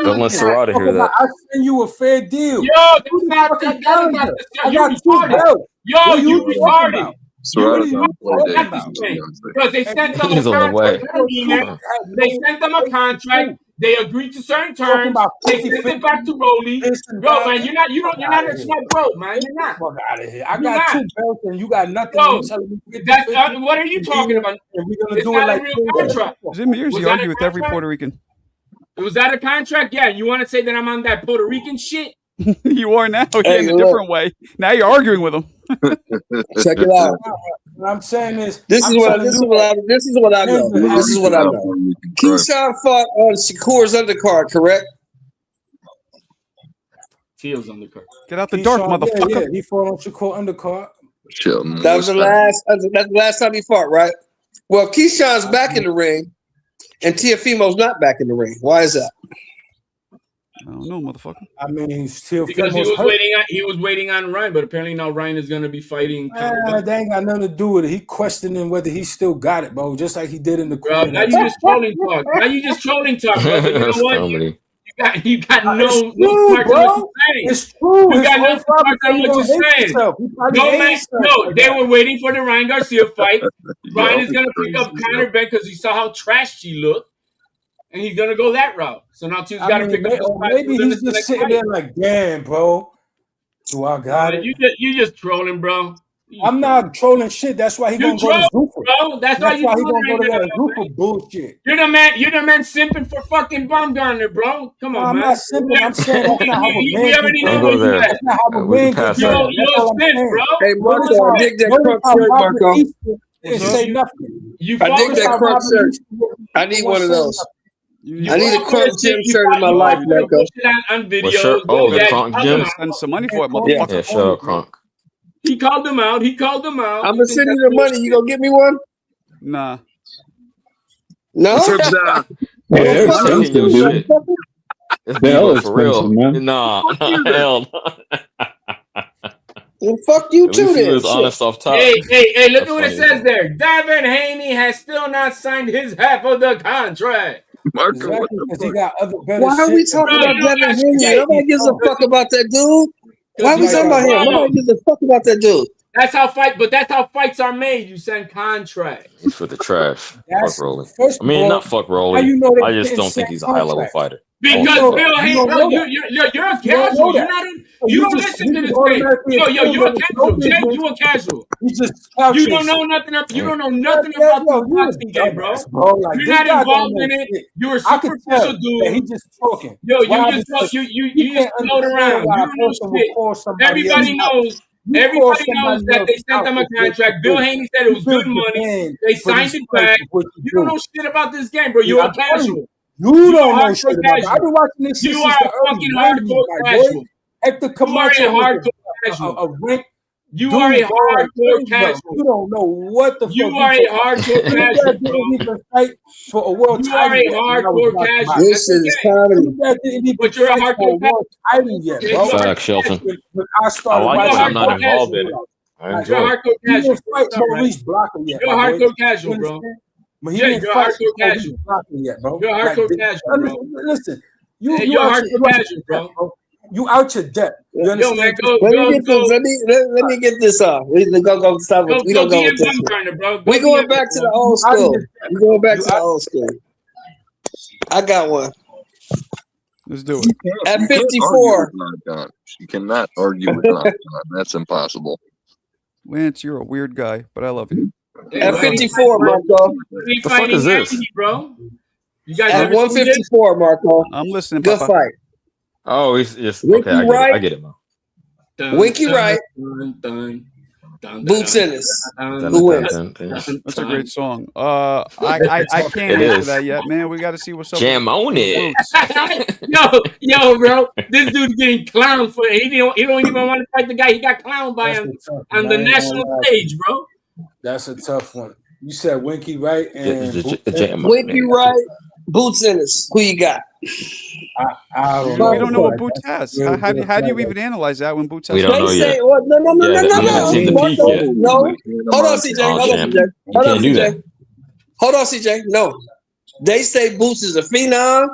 don't let Serrata hear that. I send you a fair deal. Yo, that's not you retarded. Yo, you retarded. Because they sent them a contract. They sent them a contract. They agreed to certain terms. They sent it back to Rolly. Bro, man, you're not a smart bro, man. You're not. Fuck out of here. I got 2 belts and you got nothing. Yo, you telling me what are you talking about? And we're gonna it's do not it like a real contract. Jim Mears, you argue with every Puerto Rican. Was that a contract? Yeah. You want to say that I'm on that Puerto Rican shit? You are now in a different way. Now you're arguing with them. Check it out. What I'm saying is this is what I know. Keyshawn fought on Shakur's undercard, correct? Teal's undercard. Get out the dark, motherfucker. Yeah, he fought on Shakur undercard. That was that's the last time he fought, right? Well, Keyshawn's back in the ring, and Teofimo's not back in the ring. Why is that? I don't know, motherfucker. I mean, because he was waiting on Ryan, but apparently now Ryan is going to be fighting. That ain't got nothing to do with it. He questioning whether he still got it, bro. Just like he did in the corner. Now you just trolling talk. Now you just trolling talk, bro. But you know what? You got no smart to what you're saying. It's true. You got no smart to what you're saying. No, man. No, they were waiting for the Ryan Garcia fight. Ryan is going to pick up Conor Ben because he saw how trashed he looked. And he's gonna go that route. So now Teal's got to pick up. Maybe he's just sitting there like, damn, bro. Do I got it? You just trolling, bro. I'm not trolling shit. That's why he gonna go to Zufa. Bro. That's why he gonna go to that Zufa bullshit. You're the man simping for fucking Baumgartner, bro. Come on, man. I'm not simping. I'm saying that's not how a man. We already know where you at. That's not how a man gets. You're a simp, bro. Hey, Marco, I dig that crunk shirt, Marco. Say nothing. I dig that crunk shirt. I need one of those. I need a Crunk Gym shirt in my life, Marco. On video. The Crunk Gym. Spend some money for it, motherfucker. Yeah, show Crunk. He called them out. I'm gonna send you the money. You gonna get me one? Nah. No. They're expensive, dude. They're for real. Nah, hell no. Well, fuck you too, then. Honest off top. Hey, look at what it says there. Devin Haney has still not signed his half of the contract. Marco, exactly, he got other better why are we talking about Devin Haney? Nobody gives a fuck about that dude. Why are we talking about him? Nobody gives a fuck about that dude. That's how fights are made. You send contracts. He's for the trash. Fuck Rolly. I mean, not fuck Rolly. You know I just don't think he's a high level fighter. Because Bill Hayes, you're a casual. You don't listen to this game. Yo, you're a casual. Jay, you a casual. You don't know nothing. You don't know nothing about the boxing game, bro. You're not involved in it. You're a superficial dude. He's just talking. Yo, you just float around. You don't know shit. Everybody knows Everybody knows that they sent them a contract. Bill Haney said it was good money. They signed it back. You don't know shit about this game, bro. You're a casual. You don't know shit about it. I've been watching this shit since the early 90s, my boy. Hector Camacho was a rank. You are a hardcore casual. You don't know what the fuck. You are a hardcore casual, bro. Didn't even fight for a world title. You are a hardcore casual. This is comedy. But you're a hardcore casual yet, bro. Facts, Shelton. When I started I like that I'm not involved in it. I enjoy You're a hardcore casual. You didn't fight Maurice Blocker yet. You're a hardcore casual, bro. You're a hardcore casual. Yet, bro. You're a hardcore casual, bro. Listen, you're a hardcore casual, bro. You out your depth. You understand? Let me get this off. We don't go stop. We don't go with this. We going back to the old school. We going back to the old school. I got one. Let's do it. At 54. You cannot argue with Octagon. That's impossible. Lance, you're a weird guy, but I love you. At 54, Marco. The fuck is this? Bro? You guys at 154, Marco. I'm listening. Good Papa. fight. Oh, he's just okay. I get it, man. Winky Wright. Boots Ennis. Who wins? That's a great song. I can't answer that yet, man. We got to see what's up. Jam on it. yo, bro. This dude's getting clowned for it. He don't even want to fight the guy. He got clowned by him on the national stage, bro. That's a tough one. You said Winky Wright and Winky Wright, Boots Ennis. Who you got? I don't know. We don't know what Boots has. How do you even analyze that when Boots has? We don't know yet. No. Hold on, CJ. Hold on, CJ. No. They say Boots is a phenom.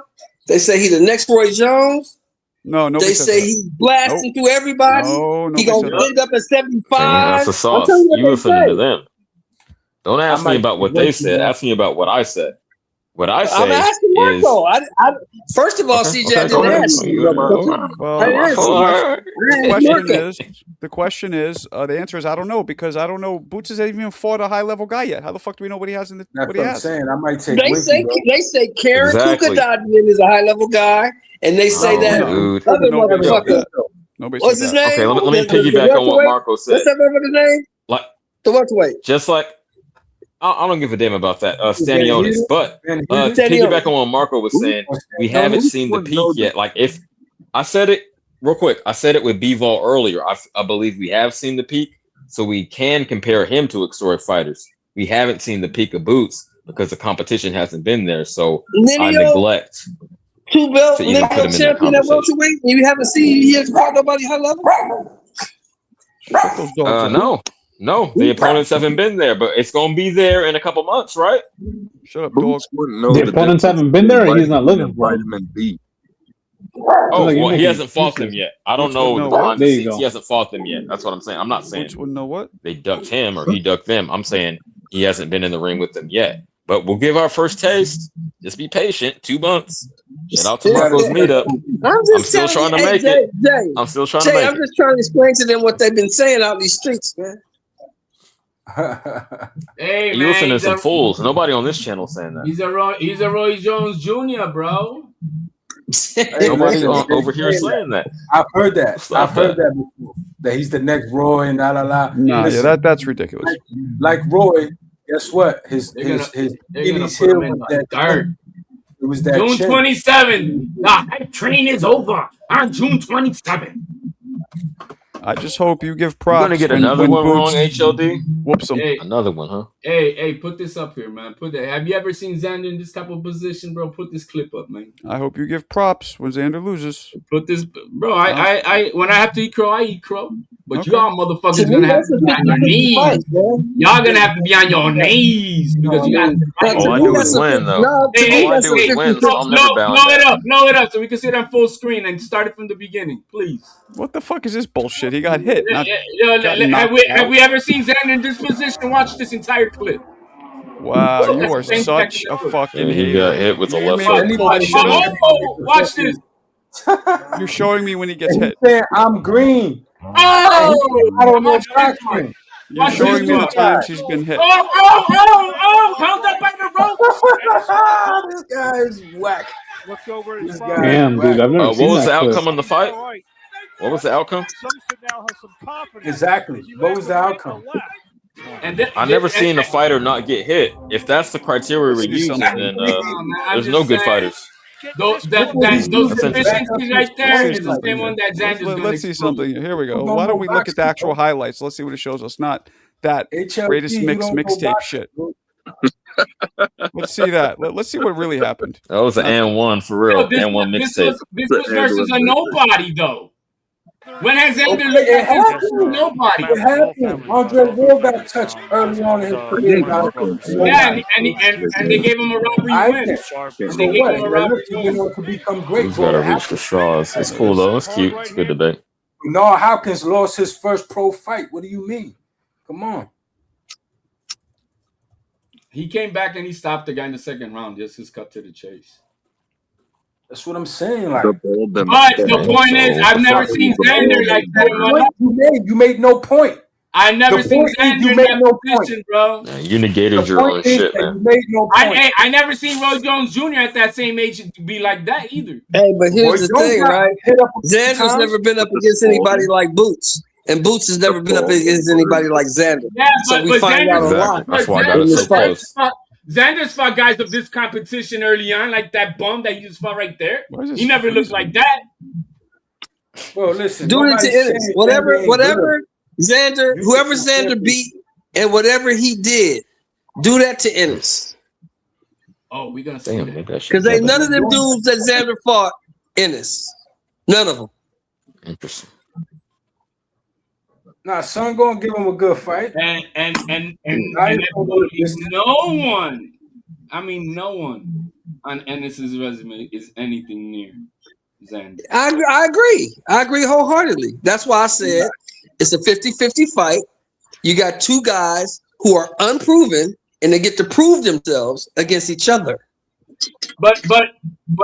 They say he's the next Roy Jones. No, they say he's blasting through everybody. He gonna end up at 75. That's the sauce. You listening to them. Don't ask me about what they said. Ask me about what I said. What I say I'm asking Marco. First of all, CJ, I didn't ask you. The question is, the answer is I don't know, because I don't know. Boots has even fought a high level guy yet. How the fuck do we know what he has in the? That's what he has? I'm saying. I might take. They say Karen Kukadadian is a high level guy, and they say that other motherfucker. What's his name? Okay, let me piggyback on what Marco said. What's that motherfucker's name? Like the welterweight. Just like. I don't give a damn about that. Stanionis, but piggyback on what Marco was saying, we haven't seen the peak yet. Like if I said it real quick, I said it with Bivol earlier. I believe we have seen the peak, so we can compare him to historic fighters. We haven't seen the peak of Boots because the competition hasn't been there. So I neglect two belt Lineage champion at welterweight. You haven't seen he has fought nobody high level. No, the opponents haven't been there, but it's going to be there in a couple months, right? Shut up, dog. The opponents haven't been there, or he's not living. Vitamin B. Oh, well, he hasn't fought them yet. I don't know. Behind the scenes, he hasn't fought them yet. That's what I'm saying. I'm not saying wouldn't know what they ducked him or he ducked them. I'm saying he hasn't been in the ring with them yet. But we'll give our first taste. Just be patient. 2 months. Shout out to Marco's meetup. I'm still trying to make it. I'm still trying to make it. I'm just trying to explain to them what they've been saying out these streets, man. Hey, you listen to some fools. Nobody on this channel saying that. He's a Roy Jones Jr., bro. Nobody over here saying that. I've heard that. I've heard that before. That he's the next Roy and la la la. Nah, yeah, that's ridiculous. Like Roy, guess what? His Achilles heel was that. It was that June 27. The hype train is over on June 27. I just hope you give props. You're gonna get another one wrong, HLD. Whoops him. Hey, another one, huh? Hey, put this up here, man. Have you ever seen Xander in this type of position, bro? Put this clip up, man. I hope you give props when Xander loses. Put this, bro. I when I have to eat crow, I eat crow. But y'all motherfuckers gonna have to be on your knees. Y'all gonna have to be on your knees because you got. All I do is win, though. All I do is win, so I'm never bound. Blow it up, so we can see it on full screen and start it from the beginning, please. What the fuck is this bullshit? He got hit. Have we ever seen Xander in this position? Watch this entire clip. Wow, you are such a fucking he got hit with a left hook. Watch this. You're showing me when he gets hit. I'm green. Oh, I don't know green. You're showing me the times he's been hit. Oh, held up by the rope. This guy is whack. Damn, dude, I've never seen what was that the outcome clip. on the fight? What was the outcome? Exactly. What was the outcome? And I never seen a fighter not get hit. If that's the criteria we're using, then there's no good fighters. Those deficiencies right there is the same one that Xander's going to Let's see something. Here we go. Why don't we look at the actual highlights? Let's see what it shows us. Not that greatest mix mixtape shit. Let's see that. Let's see what really happened. That was an and one for real. This and one mixtape. This was versus a nobody, though. When has Xander looked at this versus nobody? What happened? Andre Ward got touched early on in his career. Yeah, and they gave him a robbery win. And they gave him a robbery win. Could become great. Who's got to reach for straws? It's cool though. It's cute. It's a good debate. Noah Hopkins lost his first pro fight. What do you mean? Come on. He came back and he stopped the guy in the second round. Just his cut to the chase. That's what I'm saying. Like, but the point is, I've never seen Xander like that. You made no point. I never seen Xander in that position, bro. Yeah, you negated your own shit, man. You made no point. I never seen Roy Jones Jr. at that same age be like that either. Hey, but here's the thing, right? Xander's never been up against anybody like Boots. And Boots has never been up against anybody like Xander. Yeah, so we find out a lot. That's why I got it so close. Xander's fought guys of this competition early on, like that bum that you just fought right there. He never looked like that. Well, listen, do it to Ennis. Whatever Xander, whoever Xander beat, and whatever he did, do that to Ennis. Oh, we gonna see that because ain't none of them dudes that Xander fought Ennis. None of them. Interesting. Nah, son gonna give him a good fight. And no one, I mean no one on Ennis's resume is anything near Xander. I agree. I agree wholeheartedly. That's why I said it's a 50-50 fight. You got two guys who are unproven and they get to prove themselves against each other. But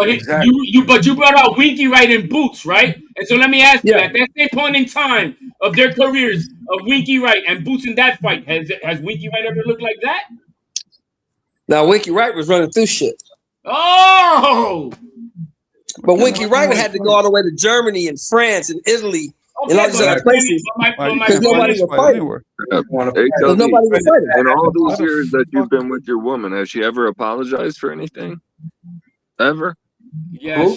exactly. you brought out Winky Wright and Boots, right? And so let me ask you at that same point in time of their careers of Winky Wright and Boots in that fight, has Winky Wright ever looked like that? Now Winky Wright was running through shit. Oh, but Winky Wright had to go all the way to Germany and France and Italy and all these other places because nobody was fighting. Nobody was fighting. In all these years that you've been with your woman, has she ever apologized for anything? Ever? Yeah,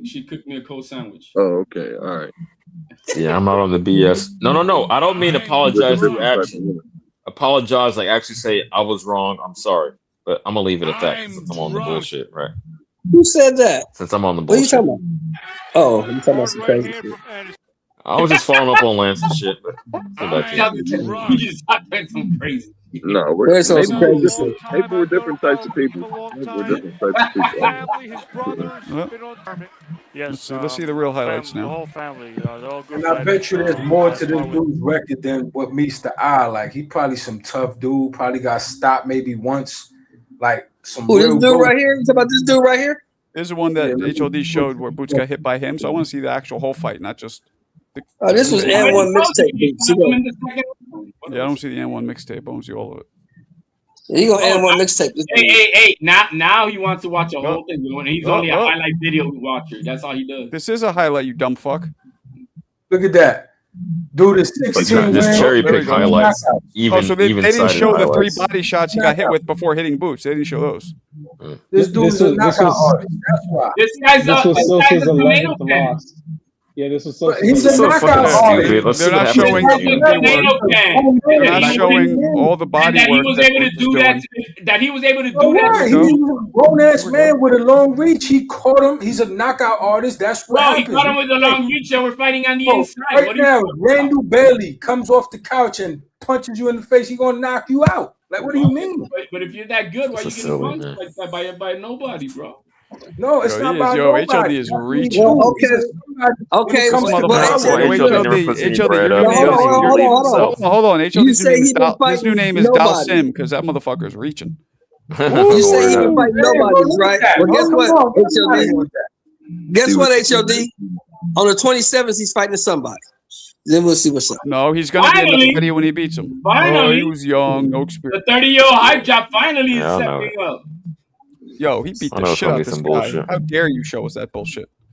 she cooked me a cold sandwich. Oh, okay, all right. Yeah, I'm not on the BS. No. I don't mean apologize for action. Apologize, like actually say I was wrong. I'm sorry, but I'm gonna leave it at that since I'm on the bullshit, right? Who said that? Since I'm on the bullshit. What are you talking about? Oh, you're talking about some crazy shit. I was just following up on Lance and shit, but you just talked about some crazy. No, maybe we're different types of people. Yes, let's see the real highlights now. The whole family, and I bet you there's more to this dude's record than what meets the eye. Like he probably some tough dude. Probably got stopped maybe once. Like some. Who, this dude right here? You talking about this dude right here? This is one that HOD showed where Boots got hit by him. So I want to see the actual whole fight, not just. This was N1 mixtape. Yeah, I don't see the N1 mixtape. I don't see all of it. You go N1 mixtape. Hey! Now he wants to watch a whole thing. He's only a highlight video watcher. That's all he does. This is a highlight, you dumb fuck. Look at that. Dude is 16. Just cherry pick highlights. So they didn't show the 3 body shots he got hit with before hitting Boots. They didn't show those. This dude's a knockout artist. That's why. This guy's a tomato fan. Yeah, this was so. He's a knockout artist. They're not showing all the body work. He was able to do that. That he was able to do that. He's a grown ass man with a long reach. He caught him. He's a knockout artist. That's what happens. He caught him with a long reach, and we're fighting on the inside. Right now, Randall Bailey comes off the couch and punches you in the face. He's gonna knock you out. Like, what do you mean? But if you're that good, why you getting punched like that by nobody, bro? No, it's not about nobody. HOD is reaching. Hold on. HOD's his new name is Dal Sim because that motherfucker is reaching. You say he can fight nobody, right? Well, guess what, HOD? Guess what, HOD? On the 27th, he's fighting somebody. Then we'll see what's up. No, he's gonna be in the video when he beats him. Finally, he was young, no experience. The 30-year-old hype job finally is stepping up. Yo, he beat the shit out of this guy. How dare you show us that bullshit?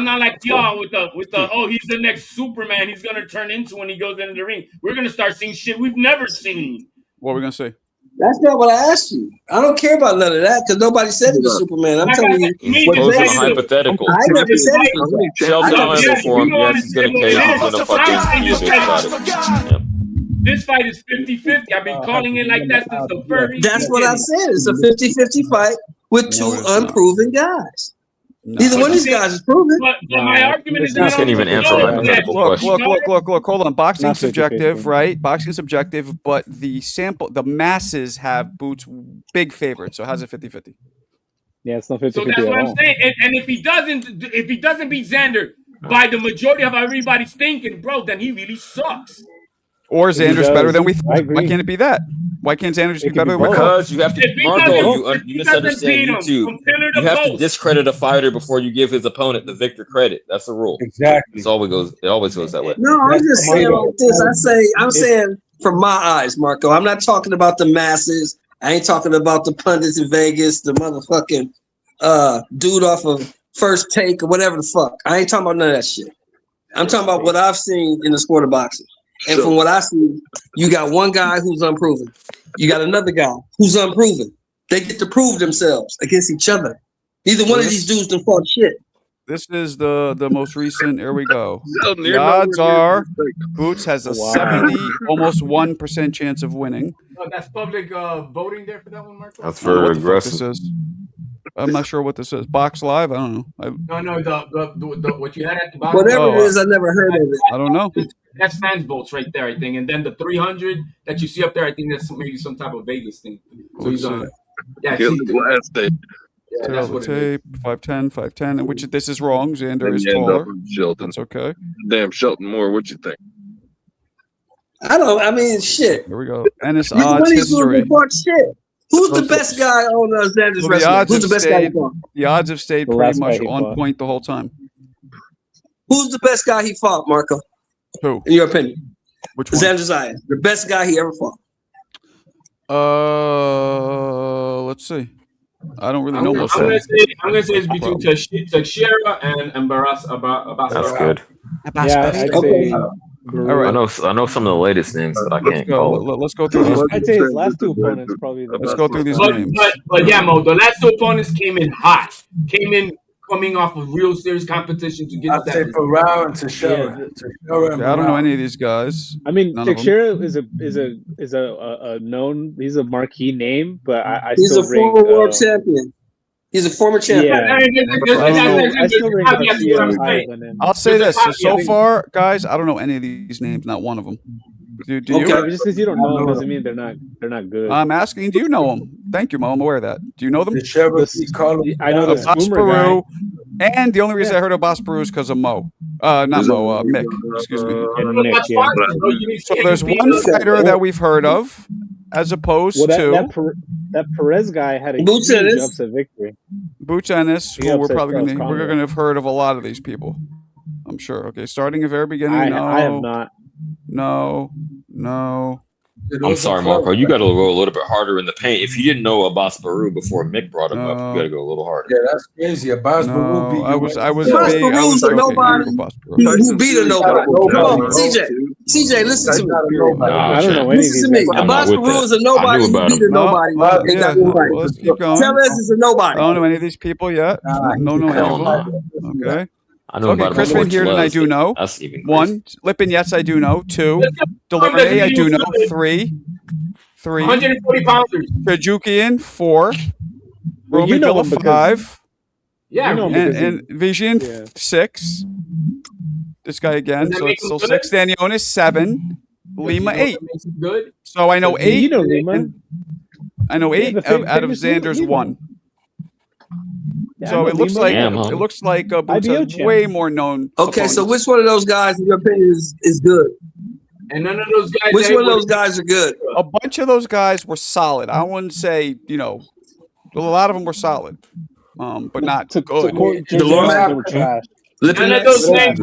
I'm not like y'all with the oh, he's the next Superman. He's gonna turn into when he goes into the ring. We're gonna start seeing shit we've never seen. What are we gonna say? That's not what I asked you. I don't care about none of that because nobody said he was Superman. I'm telling you what Those they are said. hypothetical. I never said he was that. Shelf I never down said for him. Yes, he's gonna cave. He's gonna fucking be a bitch about it. This fight is 50-50. I've been calling it like that since the very That's what I beginning. said. It's a 50-50 fight with two unproven guys. Neither one of these guys is proven. But my argument is You can't even answer a hypothetical question. Look. Hold on. Boxing's Not 50-50. subjective, right? Boxing's subjective, but the masses have Boots big favorites. So how's it 50-50? Yeah, it's not 50-50 So that's at what I'm all. saying. And if he doesn't beat Xander by the majority of everybody's thinking, bro, then he really sucks. Or Xander's better than we thought. I agree. Why can't it be that? Why can't Xander just be better than we thought? Because you have to, If he Marco, doesn't- you if he doesn't misunderstand beat him YouTube. from pillar to You have to post. discredit a fighter before you give his opponent the victor credit. That's the rule. Exactly. It always goes that way. No, I'm just saying like this. I'm saying from my eyes, Marco. I'm not talking about the masses. I ain't talking about the pundits in Vegas, the motherfucking dude off of First Take or whatever the fuck. I ain't talking about none of that shit. I'm talking about what I've seen in the sport of boxing. And from what I see, you got one guy who's unproven. You got another guy who's unproven. They get to prove themselves against each other. Neither one of these dudes done fought shit. This is the most recent. Here we go. The odds are Boots has a 70, almost 1% chance of winning. Oh, that's public voting there for that one, Marco? That's I don't know very what the fuck aggressive. this is. I'm not sure what this is. Box Live? I don't know. No, the what you had at the bottom. Whatever it is, I never heard of it. I don't know. That's fans votes right there, I think. And then the 300 that you see up there, I think that's maybe some type of Vegas thing. So he's on. Yeah, Kill the last day. Yeah, Tell that's the what it is. tape. 5'10", and which this is wrong. Xander And is you end taller. up with Shelton. That's okay. Damn, Shelton Moore, what you think? I mean, shit. Here we go. And it's Neither one odds of these dudes history. done fought shit. Who's the best guy on Xander's So wrestling? Who's the best guy he stayed, fought? the odds have stayed The pretty last guy much he on fought. point the whole time. Who's the best guy he fought, Marco? Who? In your opinion? Which one? Xander Zayas, the best guy he ever fought. Let's see. I don't really know I'm most of gonna them. say it's between Teixeira and Barras. That's good. Yeah, I'd say. All right. I know some of the latest names, but I can't Go. call it. Let's go through these. I'd say his last two opponents probably the Let's best. go through these But, names. but yeah, Mo, the last two opponents came in hot. Coming off of real serious competition to get I'd say Ferraro and Teixeira. I don't know any of these guys. I mean, None of them. Teixeira is a known. He's a marquee name, but I He's still a former world champion. He's a former champion. I still rate Garcia higher than him. I'll say this. So far, guys, I don't know any of these names. Not one of them. Do you? Okay, just because you don't know them doesn't mean they're not good. I'm asking, do you know them? Thank you, Mo. I'm aware of that. Do you know them? I know the Boss Boomer guy. Peru. And the only reason I heard of Boss Peru is because of Mo. Not Mo, Mick. Excuse me. Nick, yeah. So there's one fighter that we've heard of, as opposed to that Perez guy had a Boots huge Ennis. upset victory. Boots Ennis, He who we're upset probably Charles we're Conrad. going to have heard of a lot of these people. I'm sure. Okay, starting at very beginning. No, I have not. No. I'm sorry, Marco. You got to go a little bit harder in the paint. If you didn't know Abbas Baru before Mick brought him up, you got to go a little harder. Yeah, that's crazy. Abbas Baru beat you. I was Abbas joking. Baru's a nobody. Who beat a nobody? Come on, CJ, listen to me. I don't know any of these Listen to me. guys. Abbas Baru is a nobody who beat a nobody and got the fight. Let's keep going. Tellez is a I nobody. don't know any of these people yet. No, any of them. Okay. I know about Chris Van Heerden, I do know. That's even One. Lippin, yes, I do know. Two. Delaray, I do know. Three. 140 pounders. Trajukian, 4. Well, Roman Villa, 5. Yeah, And Vision, 6. This guy again, so it's still 6. Danionis, 7. Lima, 8. Good. So I know 8. You know Lima. I know 8 out of Xander's 1. Yeah, So it looks like IBO Boots is champ. way more known. Okay, so opponents. which one of those guys, in your opinion, is good? And none of those guys. Which one of those guys are good? A bunch of those guys were solid. I wouldn't say, a lot of them were solid, but not good. They were trash. None of those guys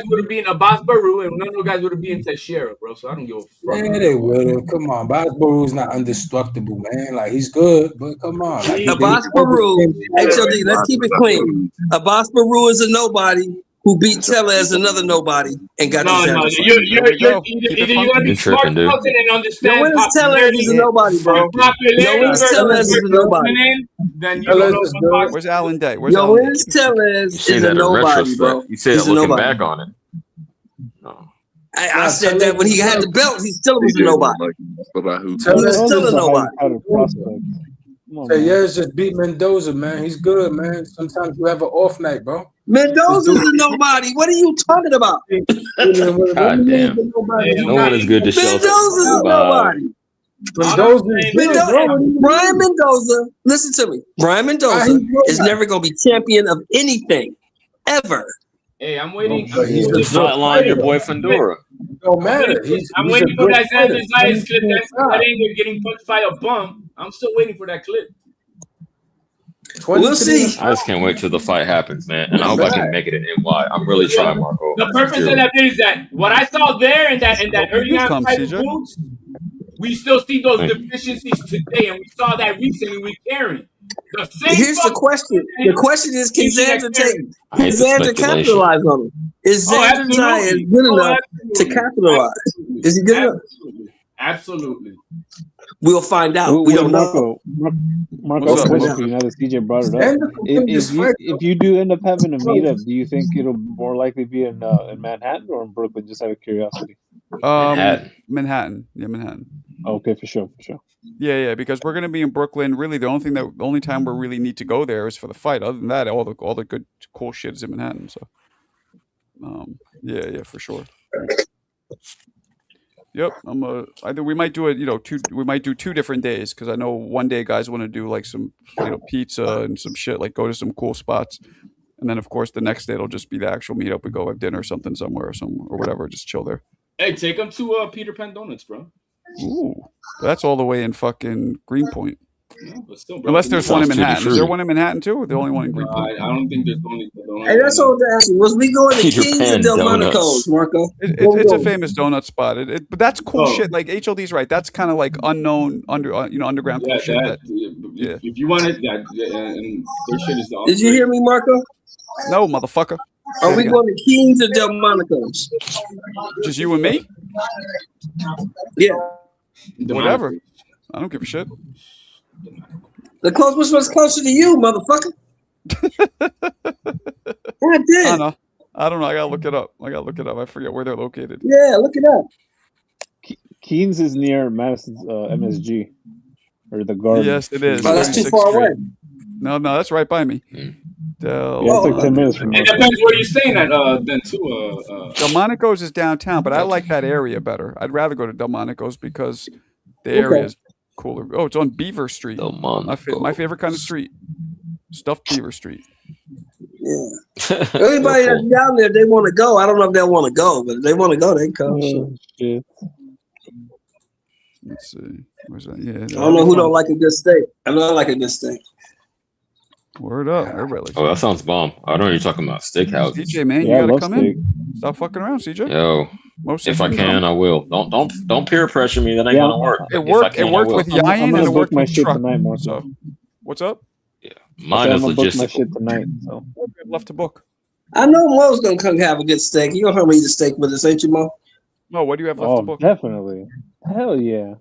would have been Abbas Baru, and none of those guys would have been Teixeira, bro. So I don't give a fuck. Yeah, they would. Come on, Abbas Baru's not indestructible, man. Like he's good, but come on. Like, Abbas Baru, HOD, let's keep it clean. Abbas Baru is a nobody who beat Tellez, another nobody, and got No, you're either you gotta be smart tripping, dude. about it and understand. No one's Tellez is a nobody, bro. No one's Tellez is a nobody. Then you don't know. Where's Alan Day? No one's Tellez say is that a in nobody, bro. retrospect. You say He's that a looking nobody. back on it. I said that when he had the belt, he still was a nobody. He was still a nobody. Tellez just beat Mendoza, man. He's good, man. Sometimes you have an off night, bro. Mendoza's a nobody. What are you talking about? God damn. No one is good to Shelton. Mendoza's a nobody. Brian Mendoza, listen to me. Brian Mendoza is never going to be champion of anything, ever. Hey, I'm waiting. You can flatline your boy Fundora. Don't matter. I'm waiting for that Xander Zayas clip. That's Merengue getting punched by a bum. I'm still waiting for that clip. We'll see. I just can't wait till the fight happens, man. And I hope I can make it in NY. I'm really trying, Marco. The purpose of that is that what I saw there in that early on fight moves, we still see those deficiencies today, and we saw that recently with Karen. Here's the question. The question is, can Xander capitalize on him? Is Xander Zayas good enough to capitalize? Is he good enough? Absolutely. We'll find out. We don't know. Marco, question for you now that CJ brought it up. If you do end up having a meetup, do you think it'll more likely be in Manhattan or in Brooklyn? Just out of curiosity. Manhattan. Yeah, Manhattan. Okay, for sure. Yeah, because we're gonna be in Brooklyn. Really, the only time we really need to go there is for the fight. Other than that, all the good, cool shit is in Manhattan. So, yeah, for sure. Yep, we might do it. We might do 2 different days because I know one day guys want to do like some pizza and some shit, like go to some cool spots, and then of course the next day it'll just be the actual meetup. We go have dinner or something somewhere or whatever, just chill there. Hey, take them to Peter Pan Donuts, bro. Ooh, that's all the way in fucking Greenpoint. Yeah, but still, bro, unless there's one in Manhattan. Is there one in Manhattan too? Or the only one in Greenpoint? I don't think there's only. Hey, that's all I'm asking. Was we going to Kings or Delmonico's, Marco? It's a famous donut spot. But that's cool shit. Like HLD's right. That's kind of like unknown underground cool shit. If you want it, and their shit is Did you hear me, Marco? No, motherfucker. Are we going to Kings or Delmonico's? Just you and me? Yeah. Whatever. I don't give a shit. The closest was closer to you, motherfucker. I don't know. I gotta look it up. I forget where they're located. Yeah, look it up. Keynes is near Madison's MSG or the Garden. Yes, it is. Oh, that's too far away. No, that's right by me. It's like 10 minutes from. It depends where you're staying at. Then too. Delmonico's is downtown, but I like that area better. I'd rather go to Delmonico's because the area is cooler. Oh, it's on Beaver Street. My favorite kind of street. Stuffed Beaver Street. Yeah. Everybody that's down there, they want to go. I don't know if they'll want to go, but if they want to go, they come. Let's see. Where's that? Yeah. I don't know who don't like a good steak. I don't like a good steak. Word up. Everybody likes that sounds bomb. I know you're talking about steakhouse. CJ, man, you gotta come in. Stop fucking around, CJ. Yo. If I can, I will. Don't peer pressure me. That ain't gonna work. It worked with Yayan and it worked with Truck. So, what's up? Yeah, mine is logistical. My shit tonight. So left to book. I know Mo's gonna come have a good steak. You gonna come eat a steak with us, ain't you, Mo? Mo, what do you have left to book? Definitely. Hell yeah.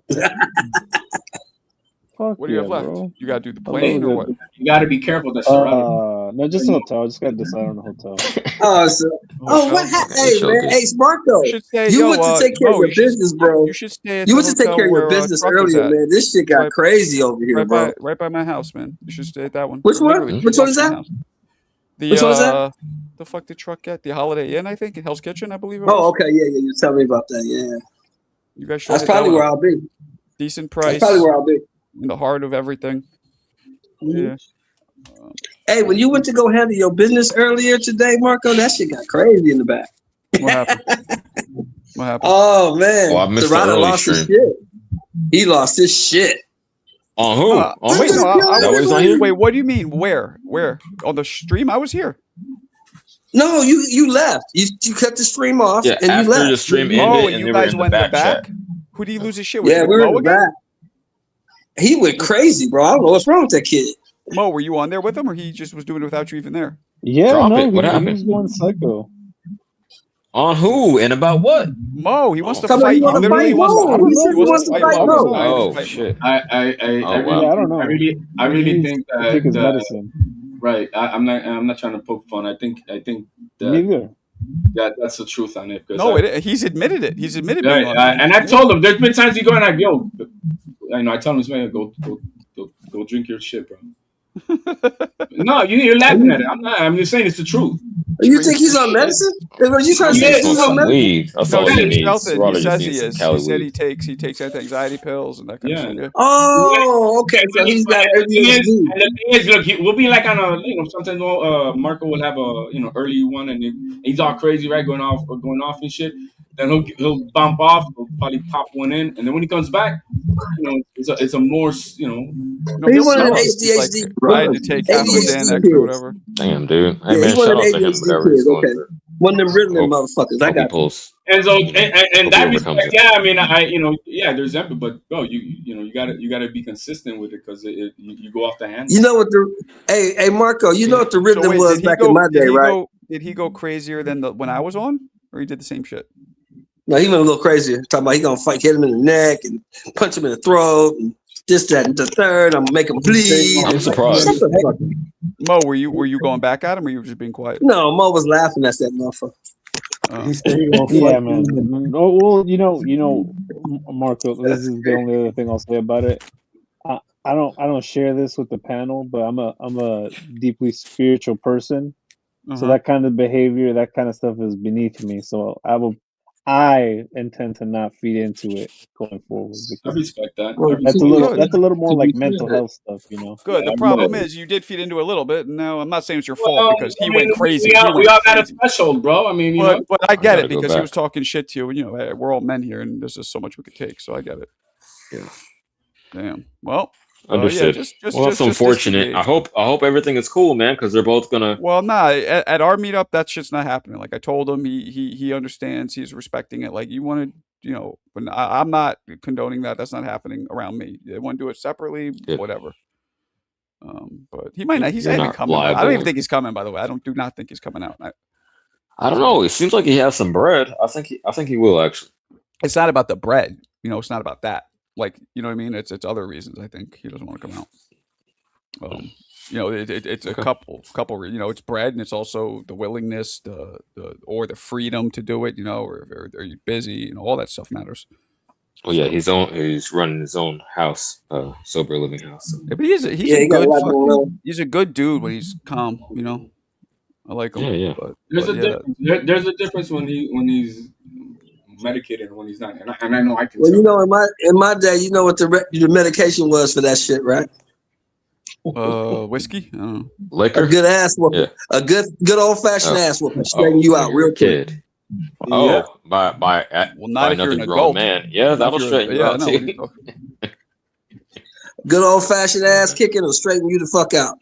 What do you have left? Bro. You gotta do the plane or what? You gotta be careful. That's no, just a hotel. I just gotta decide on a hotel. What happened? Hey, man. Hey, Marco. You went to take care of your business, bro. You should stay. You went to take care of your business earlier, man. This shit got crazy over here, bro. Right by my house, man. You should stay at that one. Which one? Which one is that? Which one is that? The fuck did Truck get? The Holiday Inn, I think, in Hell's Kitchen, I believe it was. Oh, okay, yeah. You tell me about that, yeah. You guys should. That's probably where I'll be. Decent price. That's probably where I'll be. In the heart of everything. Yeah. Hey, when you went to go handle your business earlier today, Marco, that shit got crazy in the back. What happened? Oh man, I missed the early lost his shit. He lost his shit. On who? Wait, what do you mean? Where? On the stream? I was here. No, you left. You cut the stream off and you left. The stream ended, and you guys went in the back. Who did he lose his shit with? Yeah, we were in the back. He went crazy, bro. I don't know what's wrong with that kid. Mo, were you on there with him, or he just was doing it without you even there? Yeah, what happened? He was going psycho. On who and about what? Mo, he wants to fight. He literally wants to fight Mo. Oh shit! I don't know. I really think that take his medicine. Right. I'm not trying to poke fun. I think that. That's the truth on it. No, he's admitted it. He's admitted it. And I've told him. There's been times he go and I go. I know. I tell him, man, go drink your shit, bro. No, you're laughing at it. I'm not. I'm just saying it's the truth. You think he's on medicine? Are you trying to say he's on medicine? Weed. That's all he needs. He Raleigh says just he needs some is. Cali He said weed. he takes anti-anxiety pills and that kind of shit. Yeah. Oh, okay. So he's got ADHD. And the thing is, look, we'll be like on a, sometimes Marco will have a, early one, and he's all crazy, right, going off and shit. Then he'll bump off, he'll probably pop one in, and then when he comes back, it's a more, No, He he'll wanted an tell us. He's like, ADHD. I had to take half of a Xanax or whatever. Damn, dude. Hey, Yeah, man, he's one shout of out the to him, whatever he's ADHD kids. going Okay. through. One of them Ritalin motherfuckers. I got you. And so, and that overcomes respect, it. yeah, I mean, there's empathy, but bro, you gotta be consistent with it because you go off the handle. You know what hey Marco, you know what the Ritalin was back in my day, right? Did he go crazier than when I was on, or he did the same shit? No, he went a little crazier. Talking about he gonna hit him in the neck and punch him in the throat and this, that, and the third. I'm gonna make him bleed. I'm surprised. Shut the fuck up. Mo, were you going back at him, or you were just being quiet? No, Mo was laughing at that motherfucker. Yeah, man. Oh, well, you know, Marco. This is the only other thing I'll say about it. I don't share this with the panel, but I'm a deeply spiritual person, so that kind of behavior, that kind of stuff is beneath me. So I intend to not feed into it going forward. I respect that. That's a little more like mental health stuff, Good. The problem is you did feed into it a little bit. No, I'm not saying it's your fault because he went crazy. We all got a threshold, bro. I mean, but I get it because he was talking shit to you, and hey, we're all men here, and there's just so much we could take. So I get it. Yeah. Damn. Well. Understood. Well, that's unfortunate. I hope everything is cool, man, because they're both gonna. Well, nah. At our meetup, that shit's not happening. Like I told him, he understands. He's respecting it. Like you want to, but I'm not condoning that. That's not happening around me. They want to do it separately, whatever. But he might not. He's not coming. I don't even think he's coming. By the way, I do not think he's coming out. I don't know. It seems like he has some bread. I think he will actually. It's not about the bread. It's not about that. Like, you know what I mean? It's other reasons. I think he doesn't want to come out. It's a couple. It's bread, and it's also the willingness, or the freedom to do it. Or are you busy? All that stuff matters. Well, yeah, he's running his own house, sober living house. So. Yeah, but he's a good dude when he's calm. I like him. Yeah. But there's a difference when he's medicated and when he's not, and I know I can. Well, in my day, you know what the medication was for that shit, right? Whiskey, I don't know. Liquor, a good ass whooping, a good old fashioned ass whooping, straighten you out real quick. By not if you're an grown adult, man. Yeah, that'll straighten you out too. Good old fashioned ass kicking will straighten you the fuck out.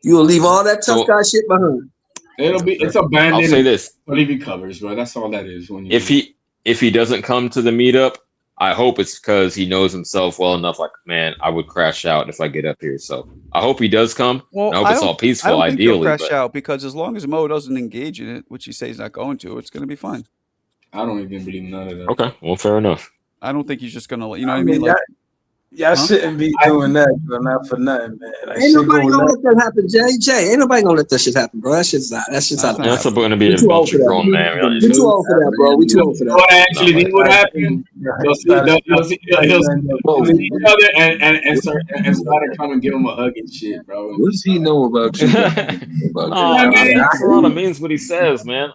You will leave all that tough guy shit behind. It's a band. I'll say this: believe he covers, bro. That's all that is. If he doesn't come to the meetup, I hope it's because he knows himself well enough. Like, man, I would crash out if I get up here. So I hope he does come. Well, I hope it's all peaceful. I don't think ideally, he'll crash out because as long as Mo doesn't engage in it, which he says he's not going to, it's going to be fine. I don't even believe none of that. Okay, well, fair enough. I don't think he's just going to. You know what I mean? Like, y'all shouldn't be doing that, bro. Not for nothing, man. Like, ain't nobody gonna let that happen, Jay. Ain't nobody gonna let that shit happen, bro. That shit's out. That's going to be a bunch of grown man. We too old for that, bro. We too old for that. What actually think would happen? He'll see each other and start to come and give him a hug and shit, bro. What does he know about you? Toronto means what he says, man.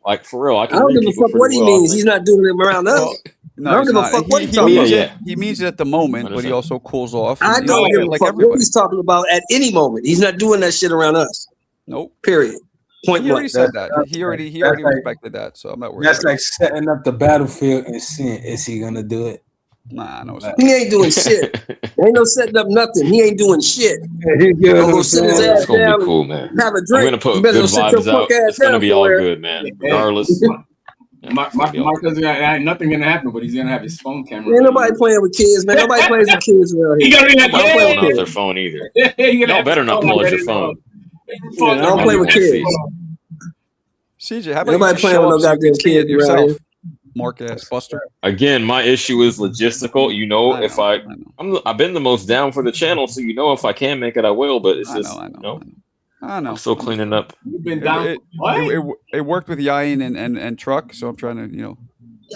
Like for real, I don't give a fuck what he means. He's not doing it around us. No, I don't give a fuck what he's talking about. He means it at the moment, but he also cools off. I don't give a fuck what he's talking about at any moment. He's not doing that shit around us. Nope. Period. Point He already blank. said that. He already respected that, so I'm not worried. That's like setting up the battlefield and seeing is he gonna do it. Nah, no, he ain't doing shit. Ain't no setting up nothing. He ain't doing shit. He's gonna sit his ass It's gonna down be cool, man. have a I'm drink. gonna put You good better sit your vibes out. fuck ass It's gonna down be all somewhere. good, man. Regardless. Mark doesn't nothing gonna happen, but he's gonna have his phone camera. Ain't nobody playing with kids, man. Nobody plays with kids around here. He gotta be like, Don't yeah. pull out their phone either. Y'all Y'all better not pull out your phone. I don't play with kids. CJ, how about Nobody you just playing show with no up so you goddamn can see it kids around yourself? here. Mark ass Buster. Again, my issue is logistical. I've been the most down for the channel, so if I can make it, I will. But it's just, I know. I'm still cleaning up. You've been down. It worked with Yain and Truck, so I'm trying to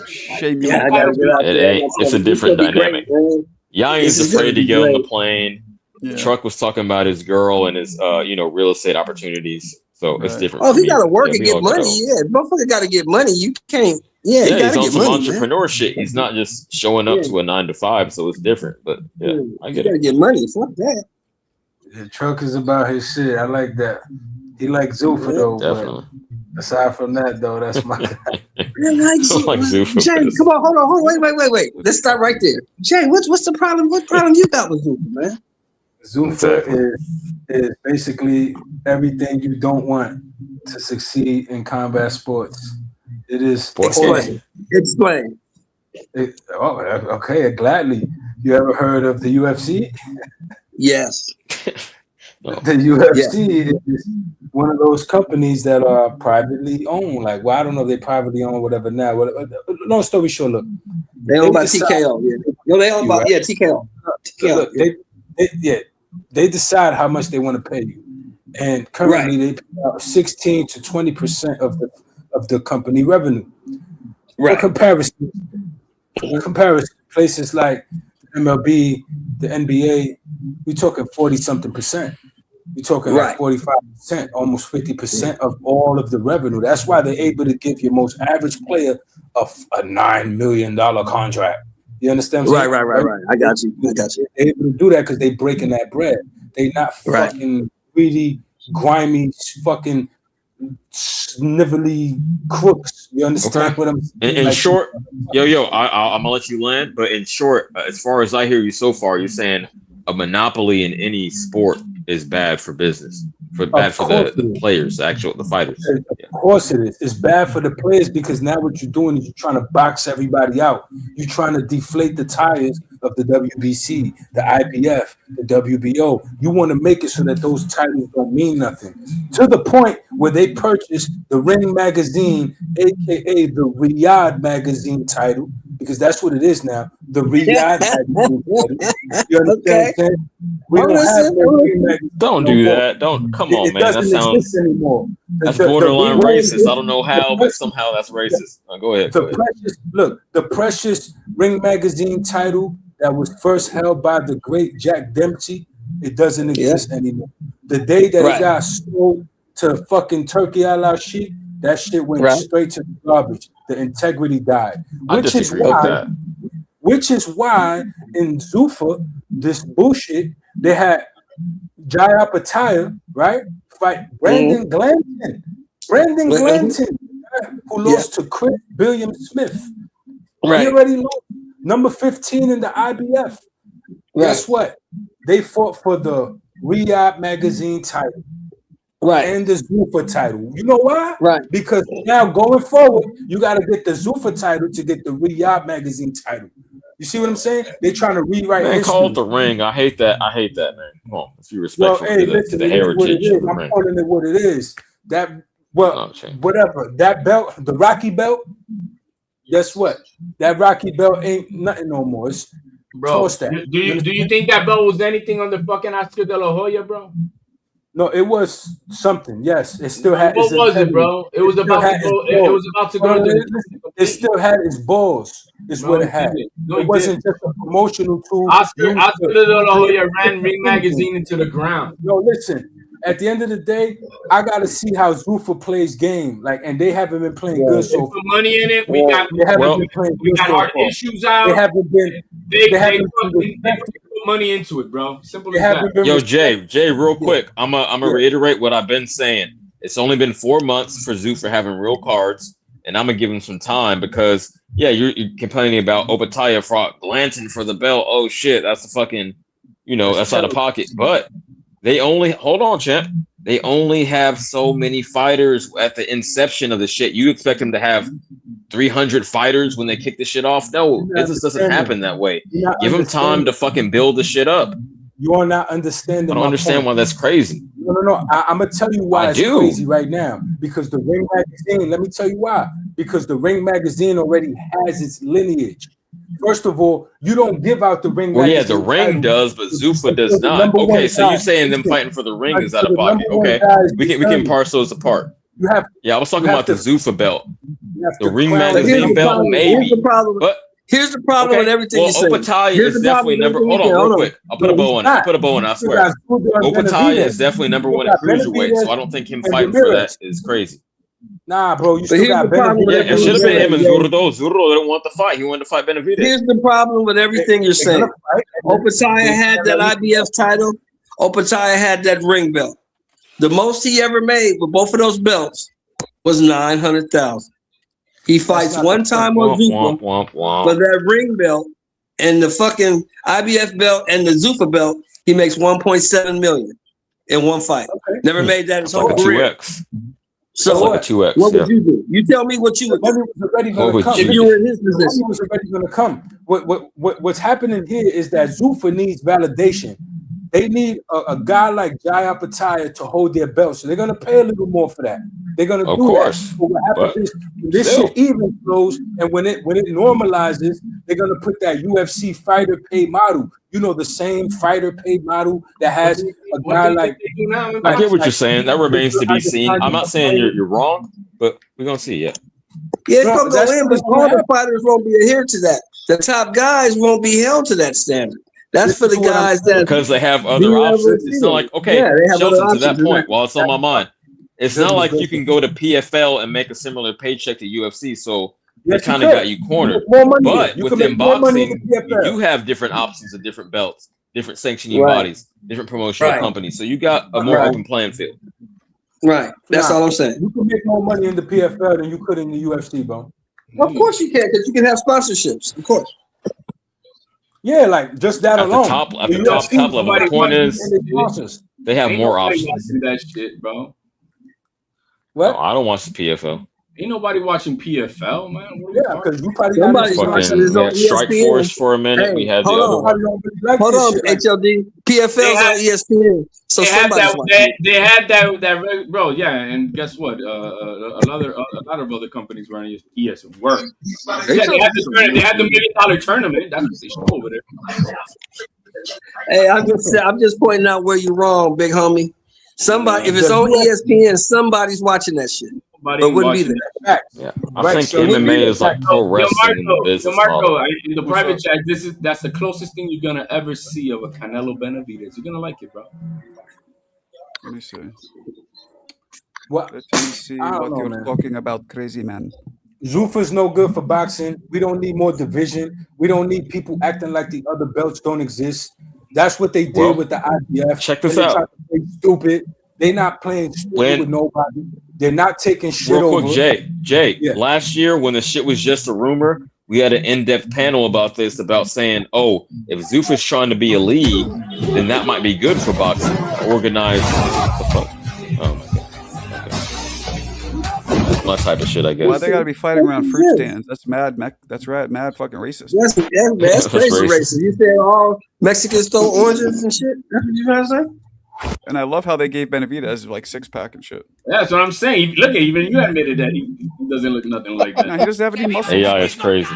shame you. Yeah, I gotta get out there. It's a different dynamic. Yain's This is afraid gonna to be get on the great. plane. Yeah. Truck was talking about his girl and his real estate opportunities. So it's different. Oh, for if he me, got to work yeah, and we get all money, go. yeah, motherfucker got to get money. You can't. Yeah, Yeah, you got he's to on get some money, entrepreneur shit. He's not just showing up to a 9 to 5, so it's different. But yeah, I You get got to it. get money. Fuck that. The truck is about his shit. I like that. He likes Zuffa though, Definitely. but aside from that though, that's my guy. Like Zuffa, Jay, come on, hold on, wait. Let's stop right there. Jay, what's the problem? What problem you got with Zuffa, man? Zuffa is basically everything you don't want to succeed in combat sports. It is Explain. Okay, gladly. You ever heard of the UFC? Yes. The UFC is one of those companies that are privately owned. Like, well, I don't know if they privately own whatever now. Long story short, look. They own by TKO. Yeah. No, they own by TKO. Look, they decide how much they want to pay you. And currently they pay out 16 to 20% of the company revenue. For comparison, places like MLB, the NBA, we're talking 40-something percent. We're talking like 45%, almost 50% of all of the revenue. That's why they're able to give your most average player a $9 million contract. You understand what I'm saying? Right. I got you. They're able to do that because they're breaking that bread. They not fucking greedy, grimy, fucking snivelly crooks. You understand what I'm saying? In short, I'm gonna let you land. But in short, as far as I hear you so far, you're saying a monopoly in any sport is bad for business, bad for the players, the fighters. Of course it is. It's bad for the players because now what you're doing is you're trying to box everybody out. You're trying to deflate the tires of the WBC, the IPF, the WBO. You want to make it so that those titles don't mean nothing. To the point where they purchased the Ring magazine, aka the Riyadh magazine title, because that's what it is now. The Riyadh magazine title. You understand what I'm saying? We don't have no Ring magazine. Don't do that. Don't come on, man. That sounds exist anymore. That's borderline racist. I don't know how, but somehow that's racist. Go ahead. The precious Ring magazine title that was first held by the great Jack Dempsey, it doesn't exist anymore. The day that it got sold to fucking Turkey al-Sheikh, that shit went straight to the garbage. The integrity died. Which is why in Zuffa, this bullshit, they had Jaya Pattaya, right? Fight Brandon Glanton. Brandon Glanton, who lost to Chris Billiam Smith. He already lost. Number 15 in the IBF. Guess what? They fought for the Riyadh magazine title. And the Zuffa title. You know why? Because now going forward, you got to get the Zuffa title to get the Riyadh magazine title. You see what I'm saying? They're trying to rewrite history. Call it the Ring. I hate that, man. Come on, if you respectful to the heritage of the Ring. I'm calling it what it is. Whatever. That belt, the Rocky belt, guess what? That Rocky belt ain't nothing no more. It's tossed that. Do you think that belt was anything on the fucking Oscar de la Hoya, bro? No, it was something. Yes, it still had. What was it, bro? It was about to go. It was about to go. It still had its balls. Is what it had. It wasn't just a promotional tool. Oscar de la Hoya ran Ring magazine into the ground. No, listen. At the end of the day, I gotta see how Zuffa plays game. And they haven't been playing good so far. Put money in it. We got our issues out. They haven't been. They put money into it, bro. Simple as that. Yo, Jay, real quick. I'm gonna reiterate what I've been saying. It's only been 4 months for Zuffa having real cards, and I'm gonna give him some time because you're complaining about Pattaya fought Glanton for the belt. Oh shit, that's the fucking, that's out of pocket. But they only champ. They only have so many fighters at the inception of the shit. You expect them to have 300 fighters when they kick the shit off? No, it just doesn't happen that way. Give them time to fucking build the shit up. You are not understanding. I don't understand why that's crazy. No. I'm gonna tell you why it's crazy right now. Because the Ring magazine. Let me tell you why. Because the Ring magazine already has its lineage. First of all, you don't give out the Ring magazine. Well, the Ring does, but Zuffa does not. Okay, so you're saying them fighting for the Ring is out of pocket. Okay, we can parse those apart. I was talking about the Zuffa belt. The Ring magazine belt, maybe. But Here's the problem with everything you're saying. Opataya Here's is the problem definitely with number. everything Hold you're on, saying. real quick. I'll put a bow on it. I'll put a bow on it. I swear. Opataya is definitely number one at cruiserweight, so I don't think him fighting for that is crazy. Nah, bro, you But still here's got the problem with Yeah, it everything should have you're been him and saying. Zurdo. Zurdo didn't want to fight. He wanted to fight Benavidez. Here's the problem with everything you're saying. Opataya had that IBF title. Opataya had that ring belt. The most he ever made with both of those belts was $900,000. He fights one time on Zuffa for that ring belt and the fucking IBF belt and the Zuffa belt. He makes $1.7 million in one fight. Never made that his whole career. So like a 2X. What would you do? You tell me what you would do. Money was already going to come. If you were in his Money position. was already going to come. What's happening here is that Zuffa needs validation. They need a guy like Jai Opataya to hold their belt, so they're going to pay a little more for that. They're going to do that. But what happens is this shit even flows, and when it normalizes, they're going to put that UFC fighter pay model. You know, the same fighter pay model that has a guy like. I get what you're saying. That remains to be seen. I'm not saying you're wrong, but we're gonna see. Yeah, it's gonna go in, but all the fighters won't be adhered to that. The top guys won't be held to that standard. That's for the guys that because they have other options. It's not like Shelton, to that point. While it's on my mind, it's not like you can go to PFL and make a similar paycheck to UFC. So they kind of got you cornered. But within boxing, you do have different options of different belts, different sanctioning bodies, different promotional companies. So you got a more open playing field. Right. That's all I'm saying. You can make more money in the PFL than you could in the UFC, bro. Of course you can, because you can have sponsorships. Of course. Yeah, like just that at alone. The top level. The point is, they have more options. That shit, bro. What? No, I don't watch the PFL. Ain't nobody watching PFL, man. Yeah, because you probably somebody's watching this on ESPN. Strike Force for a minute. Hey, we had the other one. Hold on, HLD. PFL's on ESPN. So somebody's watching. They had that, bro. Yeah, and guess what? A lot of other companies were on ESPN. Work. Yeah, they had the $1 million tournament. That's what they show over there. Hey, I'm just pointing out where you're wrong, big homie. Somebody, if it's on ESPN, somebody's watching that shit. But wouldn't be there. Yeah, I think MMA is like pro wrestling in the business model. In the private chat, that's the closest thing you're gonna ever see of a Canelo Benavidez. You're gonna like it, bro. Let me see. What? Let me see what you're talking about, crazy man. Zuffa's no good for boxing. We don't need more division. We don't need people acting like the other belts don't exist. That's what they did with the IBF. Check this out. Stupid. They're not playing stupid with nobody. They're not taking shit real over. Quick, Jay. Last year when the shit was just a rumor, we had an in-depth panel about this, about saying, oh, if Zuffa's trying to be a league, then that might be good for boxing. Organized. What the fuck? Oh my god. Okay. That's my type of shit, I guess. Why they gotta be fighting around fruit stands? That's mad. That's right. Mad fucking racist. That's crazy racist. You say all Mexicans stole oranges and shit? That's what you trying to say? And I love how they gave Benavidez like 6-pack and shit. Yeah, that's what I'm saying. Look at even you admitted that he doesn't look nothing like that. No, he doesn't have any muscles. AI is crazy.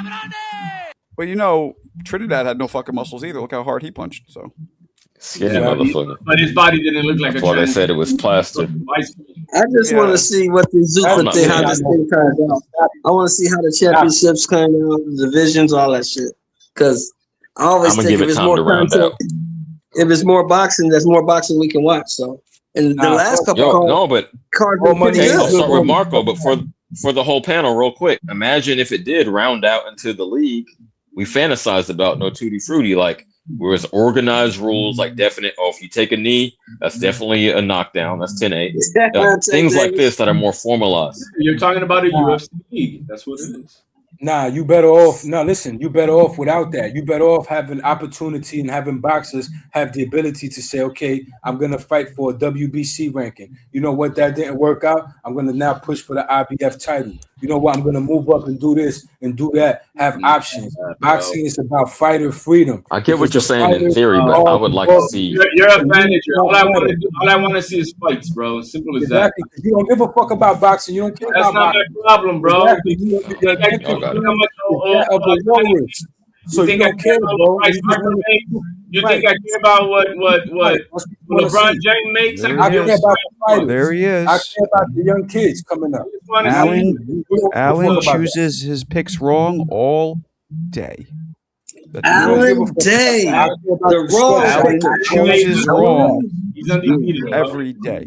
But you know, Trinidad had no fucking muscles either. Look how hard he punched. So skinny motherfucker. But his body didn't look like That's why they said it was plaster. I just want to see what the Zuffa thing, how this thing turns out. I want to see how the championships come out, the divisions, all that shit. Because I always think if it's more content, if it's more boxing, there's more boxing we can watch. So, and the last couple cards were pretty good. I'll start with Marco, but for the whole panel, real quick, imagine if it did round out into the league we fantasized about, no tutti frutti, like where it's organized rules, like definite. Oh, if you take a knee, that's definitely a knockdown. That's 10-8. Things like this that are more formalized. You're talking about a UFC league. That's what it is. Nah, you better off. No, listen, you better off without that. You better off having opportunity and having boxers have the ability to say, okay, I'm going to fight for a WBC ranking. You know what? That didn't work out. I'm going to now push for the IBF title. You know what? I'm going to move up and do this and do that. Have options. Boxing is about fighter freedom. I get what you're saying in theory, but I would like to see. You're a manager. All I want to see is fights, bro. Simple as that. You don't give a fuck about boxing. You don't care about boxing. That's not my problem, bro. So you don't care, bro. You think I care about what LeBron James makes? I care about the fighters. There he is. I care about the young kids coming up. Alan chooses his picks wrong all day. Alan Day, the Raw Alan chooses Raw He's undefeated, bro. every day.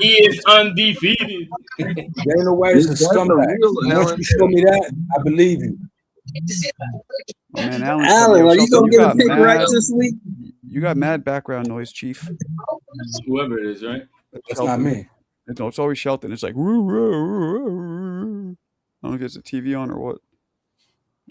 He is undefeated. Dana White is a scumbag. Once you show me that, I believe you. My man Alan's Alan, are you Shelton, gonna get a pick right this week? You got mad background noise, Chief. Whoever it is, right? That's not me. It's always Shelton. It's like, woo, woo, woo, woo. I don't know if it's a TV on or what.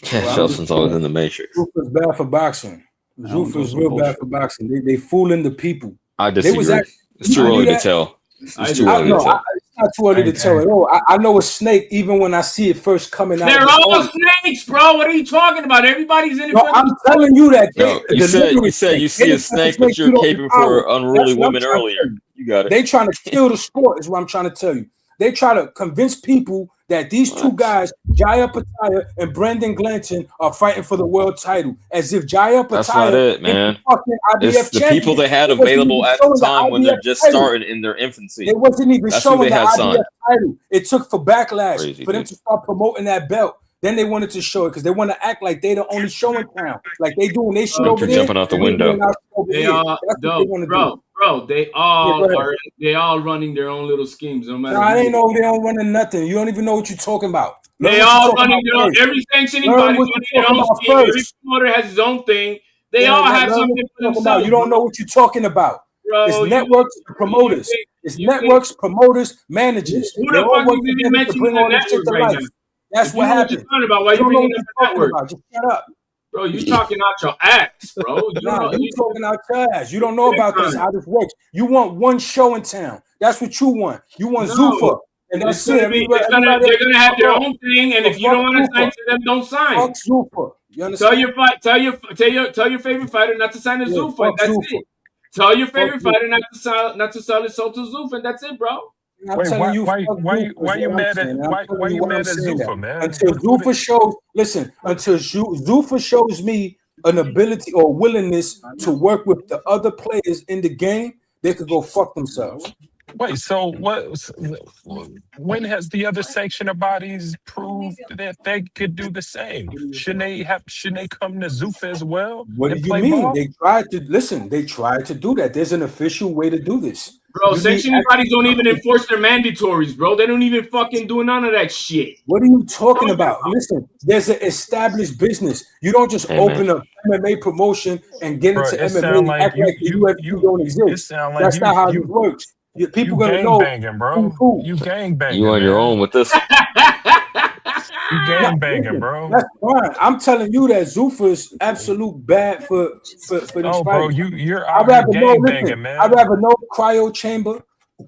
Shelton's always in the Matrix. Zufa's bad for boxing. Zufa's real bad for boxing. They fooling the people. I disagree. It's too early to tell. It's too early to tell. It's not too early to tell at all. I know a snake even when I see it first coming out. They're all snakes, bro. What are you talking about? Everybody's in it. No, I'm telling you that. You said you see a snake, but you're caping for unruly women earlier. You got it. They trying to kill the sport is what I'm trying to tell you. They try to convince people that these two guys, Jaya Pattaya and Brendan Glanton, are fighting for the world title. As if Jaya Pattaya That's not it, man. It's the people they had available at the time when they're just starting in their infancy. They wasn't even showing the IBF title. It took for backlash Crazy, for them to start promoting that belt. Then they wanted to show it because they want to act like they the only show in town, like they doing they shit over there. Jumping out the window. They are, bro. They all running their own little schemes. No matter. I ain't know they don't running nothing. You don't even know what you're talking about. They all running their own. Every sanctioning body running their own scheme. Every promoter has his own thing. They all have something for themselves. You don't know what you're talking about. Bro, it's networks, promoters. It's networks, promoters, managers. Who the fuck is even mentioning the network right now? That's what happened. Why you bringing up the network? Just shut up. Bro, you talking out your ass, bro. You talking out your ass. You don't know about this, how this works. You want one show in town. That's what you want. You want Zuffa. And that's it. They're gonna have their own thing, and if you don't want to sign to them, don't sign. Fuck Zuffa. You understand? Tell your favorite fighter not to sign to Zuffa. That's it. Tell your favorite fighter not to sell his soul to Zuffa, and that's it, bro. Wait, why you mad at Zuffa, man? Until Zuffa shows, listen, until Zuffa shows me an ability or willingness to work with the other players in the game, they could go fuck themselves. Wait, so when has the other sanctioning bodies proved that they could do the same? Shouldn't they come to Zuffa as well? What do you mean? Ball? They tried to do that. There's an official way to do this. Bro, sanctioning bodies don't even enforce their mandatories, bro. They don't even fucking do none of that shit. What are you talking about? Listen, there's an established business. You don't just open up MMA promotion and get into MMA and act like the UFC don't exist. That's not how it works. People gonna know, banging, bro. You gang banging. You on your own with this. You gang banging, bro. That's fine. I'm telling you that Zuffa is absolute bad for these fighters. Bro, you're out here gang banging, man. I'd rather no cryo chamber.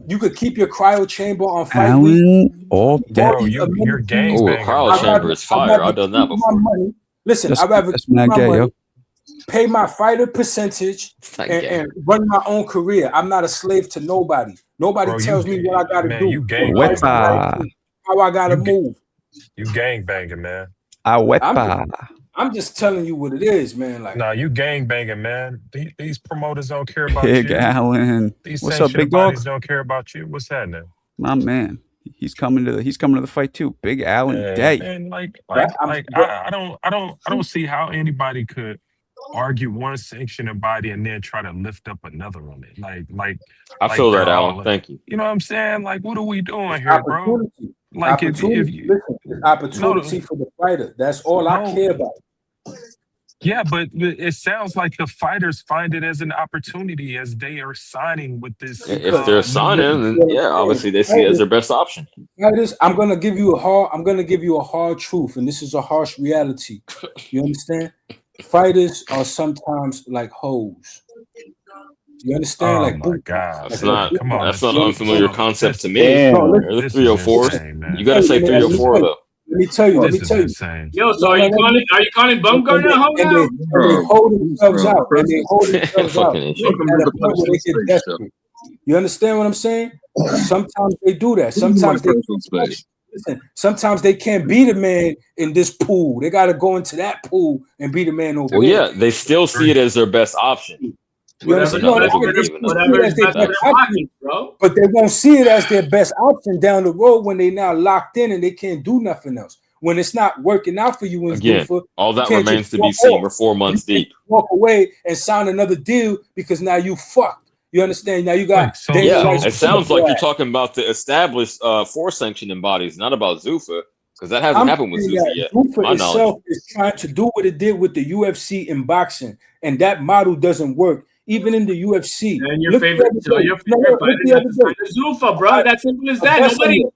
You could keep your cryo chamber on fight Alan week. All day. Bro, you're gang banging. Cryo chamber is fire. I've done that before. Listen, I'd rather keep my money, pay my fighter percentage, and run my own career. I'm not a slave to nobody. Nobody tells me what I gotta do. You gang how I gotta move. You gang banging, man. I'm just telling you what it is, man. Like, nah, you gang banging, man. These promoters don't care about Big you. Alan. These what's up, big dog? Don't care about you. What's happening? My man. He's coming to the fight too. Big Alan Day. And I don't see how anybody could argue one sanctioning body and then try to lift up another on it. I feel that, Alan. Thank you. You know what I'm saying? Like, what are we doing here, bro? Like, if you listen, opportunity for the fighter. That's all I care about. Yeah, but it sounds like the fighters find it as an opportunity as they are signing with this. If they're signing, then obviously they see it as their best option. I'm gonna give you a hard truth, and this is a harsh reality. You understand? Fighters are sometimes like hoes. You understand? Oh my God! That's not an unfamiliar concept to me. There's 304s. You gotta say 304 though. Let me tell you. Yo, so are you calling Bumgarner a hoe now? They hold themselves out. You understand what I'm saying? Sometimes they do that. Sometimes they can't be the man in this pool. They got to go into that pool and be the man over there. Well, yeah, they still see it as their best option. But they won't see it as their best option down the road when they now locked in and they can't do nothing else. when it's not working out for you in Again, Zuffa, all that you can't remains just to walk be seen. off. We're 4 months You can't deep. walk away and sign another deal because now you fucked. You understand? Now you got Dana Yeah, White's it sounds like you're ass. talking about the established four sanctioning bodies, not about Zuffa, because that hasn't I'm happened with saying Zuffa that yet, to Zuffa my knowledge. itself is trying to do what it did with the UFC in boxing, and that model doesn't work. Even in the UFC. And your Look favorite, the so other day. your No, favorite look fighter the has other to sign day. the Zuffa, bro. That's simple as that. Adesanya.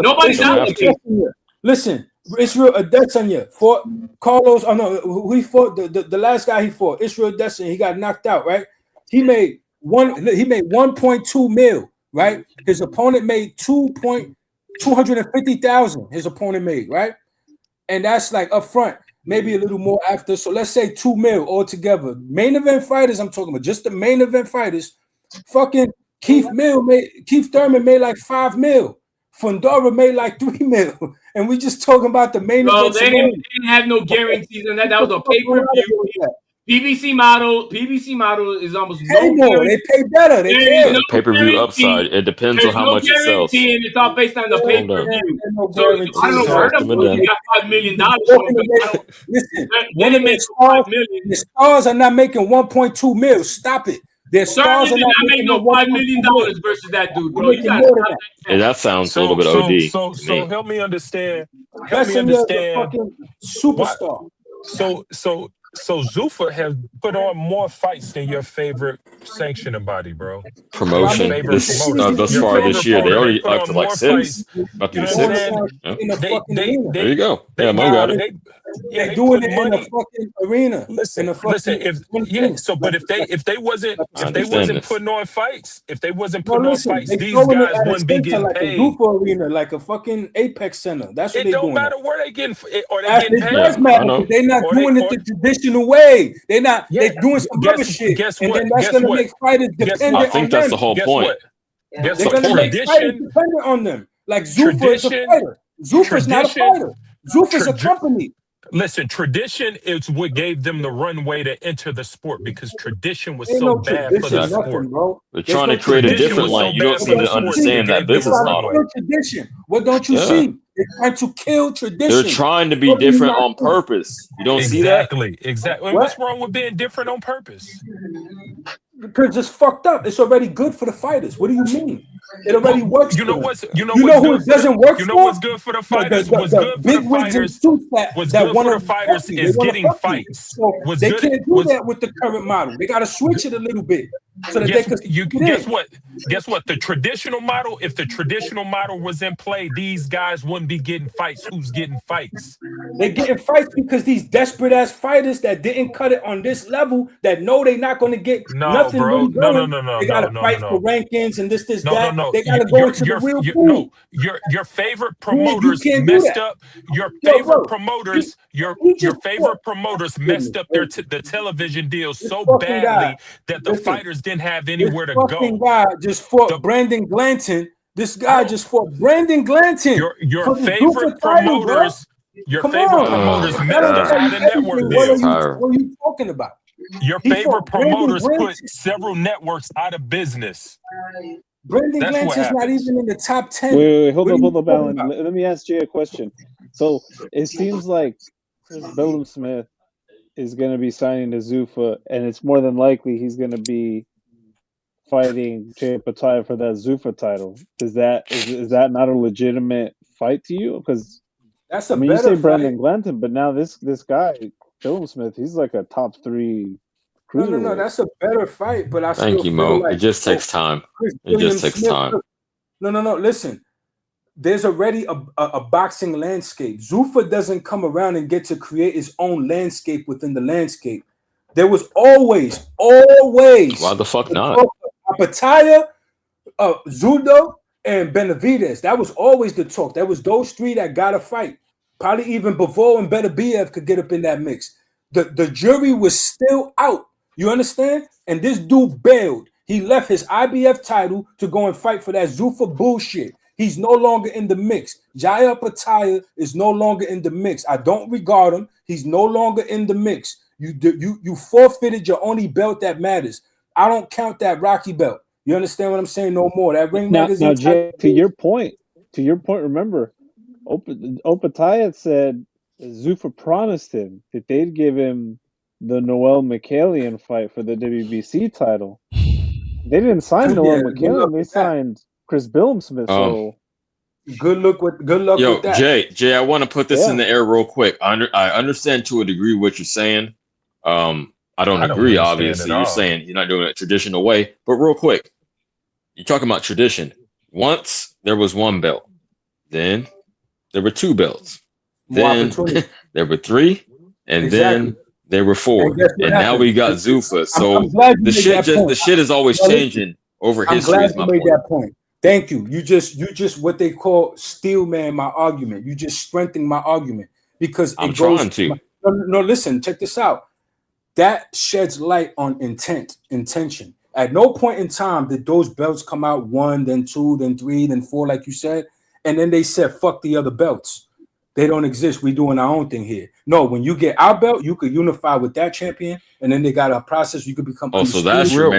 Nobody Don't have to. Listen, Israel Adesanya fought Carlos. Oh no, who he fought the last guy he fought, Israel Adesanya. He got knocked out, right? He made 1.2 mil, right? His opponent made 250,000. His opponent made, right? And that's like up front, maybe a little more after. So let's say 2 mil altogether. Main event fighters, I'm talking about just the main event fighters. Fucking Keith Thurman made like 5 mil. Fundora made like 3 mil. And we just talking about the main Bro, events they alone. didn't have no guarantees on that. That was a What the fuck pay-per-view. PBC model is almost pay no more. They guarantee. pay better. They There care. is no Pay-per-view guarantee. upside. It depends on There's how no much it sells. guarantee, and it's all based on the Calm down. pay-per-view. No So I don't know where the Simmer fuck down. he got $5 million from. Listen, They one didn't of their make stars, $5 million. the stars are not making 1.2 mil. Stop it. Their stars Thurman are did not not make making no no $5 1.2 million mil. versus that dude, They're bro. You making gotta more than stop that. that. And that sounds a little bit OD to So me. help me understand. Help me Adesanya is a understand fucking why. superstar. So Zuffa has put on more fights than your favorite sanctioning body, bro. Your Promotion favorite promoter. thus Your far this favorite year, they promoter. They already put up on to like more 6, fights. about to You be know what I'm 6. saying? Yeah. In the fucking arena. There you go. Yeah, They Mo got it. They're they doing put it in the money. fucking arena. In the Listen. fucking thing. But if they I understand wasn't this. putting on fights, if they wasn't No, putting on listen, fights, they these throwing it guys at a wouldn't be center getting like a paid. Zuffa arena, like a fucking Apex Center. That's what It they don't doing. matter where they getting. Are they As getting it does paid? matter, but they're not doing it the traditional way. They're not. Yeah. They're doing some other shit, Guess and what? then that's Guess gonna what? make fighters Guess I what? dependent on think that's the them. whole Guess point. what? Guess They're what? gonna make fighters Tradition. dependent on them. Like Zuffa is a Tradition. fighter. Zuffa's not a fighter. Zuffa's a company. Listen, tradition is what gave them the runway to enter the sport because tradition was Ain't so no bad for the tradition, Exactly. nothing, sport. bro. They're There's trying no to create a Tradition different was so lane. You don't bad for seem the to sport, it understand that gave them the business trying to model. runway. kill tradition. What don't you Yeah. see? They're trying to kill tradition. They're trying to be What do you different not on see? purpose. You don't see that? Exactly. And What? what's wrong with being different on purpose? Because it's fucked up. It's already good for the fighters. What do you mean? It already Well, works for them. what's You know who it doesn't work for? what's good for the fighters? What's The good for the big wigs and fighters? suits What's that good want for to the fuck fighters you. They is want to getting fuck you. fights. So What's they good? can't do that with the current model. They got to switch it a little bit so that they can. Guess what? Guess what? The traditional model. If the traditional model was in play, these guys wouldn't be getting fights. Who's getting fights? They're getting fights because these desperate ass fighters that didn't cut it on this level that know they're not going to get No, nothing bro. really going. No, They got to fight for no. rankings and this, No. that. They got to go into the real pool. Your favorite You promoters can't do messed that. up. Your Yo, favorite bro, promoters. Your just favorite promoters messed up goodness, the television deals this so fucking guy. badly that the Listen, fighters didn't have this anywhere to fucking go. guy just fought Brandon Glanton. This guy just fought Brandon Glanton Your for the favorite Zuffa title, bro. promoters. Your Come favorite on. promoters If that messed don't up tell how you the network everything, what deals. are you talking about? Your He favorite fought Brandon promoters Glanton. put several networks out of business. Brandon That's what Glanton's not happens. even in the top 10. Wait, hold What are up, you talking Alan. about? Let me ask Jay a question. So it seems like Chris Smith is going to be signing to Zuffa, and it's more than likely he's going to be fighting Jay Pataya for that Zuffa title. Is that not a legitimate fight to you? Because that's a I mean, you better say fight. Brandon Glanton, but now this guy, Phillip Smith, he's like a top 3 cruiserweight. No, that's a better fight, but I Thank still you, feel Mo. like It just takes time. Chris It just takes Smith. time. No. Listen, there's already a boxing landscape. Zuffa doesn't come around and get to create his own landscape within the landscape. There was always. Why the fuck not? Pataya, Zudo, and Benavidez. That was always the talk. That was those 3 that got to fight. Probably even Bivol and Beterbiev could get up in that mix. The jury was still out. You understand? And this dude bailed. He left his IBF title to go and fight for that Zuffa bullshit. He's no longer in the mix. Jaya Pataya is no longer in the mix. I don't regard him. He's no longer in the mix. You forfeited your only belt that matters. I don't count that Rocky belt. You understand what I'm saying? No more. That Ring Now, Magazine. Jay, to your point, remember, Opatayat said Zuffa promised him that they'd give him the Noel Michaelian fight for the WBC title. They didn't sign Noel Michaelian; they signed Chris Bilmsmith. So good luck with that. Jay, I want to put this in the air real quick. I understand to a degree what you're saying. I don't agree. Obviously, you're saying you're not doing it traditional way, but real quick, you're talking about tradition. Once there was one belt, then there were two belts, then there were three, and then there were four, and now we got Zuffa. So the shit is always changing over history. I'm glad you made that point. Thank you. You just what they call steel man my argument. You just strengthen my argument because I'm trying to. No, listen, check this out. That sheds light on intention. At no point in time did those belts come out 1, then 2, then 3, then 4, like you said, and then they said fuck the other belts. They don't exist. We doing our own thing here. No, when you get our belt, you could unify with that champion, and then they got a process. You could become. Oh, so that's real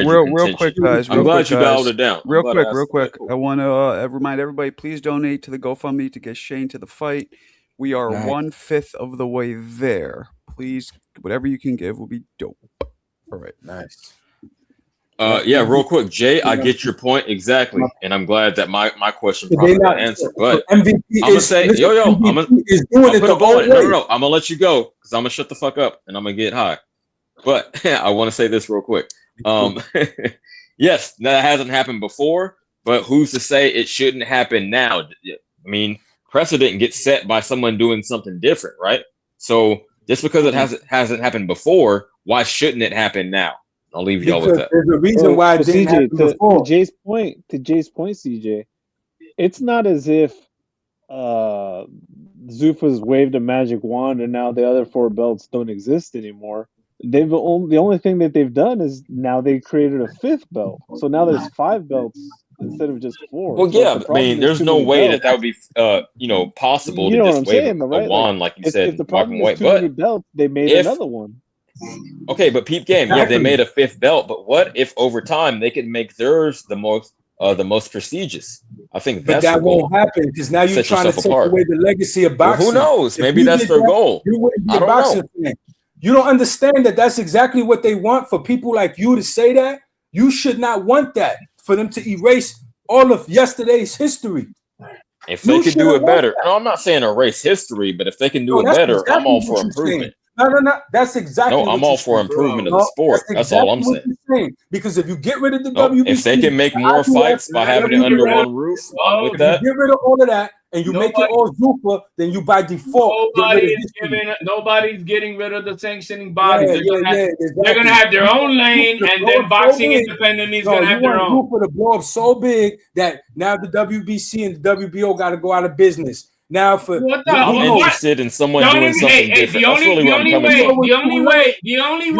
quick, guys. I'm glad you dialed it down. Real quick. I want to remind everybody: please donate to the GoFundMe to get Shane to the fight. We are 1/5 of the way there. Please, whatever you can give will be dope. All right, nice. Yeah, real quick, Jay, I get your point exactly, and I'm glad that my question probably got answered. But I'm gonna say, I'm gonna put a ball in. No, I'm gonna let you go because I'm gonna shut the fuck up and I'm gonna get high. But I want to say this real quick. Yes, that hasn't happened before, but who's to say it shouldn't happen now? I mean, precedent gets set by someone doing something different, right? So just because it hasn't happened before, why shouldn't it happen now? I'll leave y'all with that. There's a reason why it didn't happen before. To Jay's point, CJ, it's not as if Zuffa's waved a magic wand and now the other 4 belts don't exist anymore. The only thing that they've done is now they created a 5th belt. So now there's 5 belts instead of just 4. Well, so yeah, I mean, there's no way that would be possible to just wave a wand like you said. If the problem is too many belts, they made another one. Okay, but peep game. Yeah, they made a 5th belt, but what if over time they could make theirs the most prestigious? I think that's that won't happen because now you're trying to take away the legacy of boxing. Well, who knows? Maybe that's their goal. I don't know. You don't understand that that's exactly what they want for people like you to say that. You should not want that for them to erase all of yesterday's history. If they could do it better, no, I'm not saying erase history, but if they can do it better, I'm all for improvement. No. That's exactly. No, I'm all for improvement of the sport. That's all I'm saying. Because if you get rid of the WBC, if they can make more fights by having it under one roof, with that, get rid of all of that, and you make it all Zuffa, then you by default. Nobody's getting rid of the sanctioning bodies. They're gonna have their own lane, and then boxing independently is gonna have their own. Zuffa to blow up so big that now the WBC and the WBO got to go out of business. Now, I'm interested in someone doing something different. The only way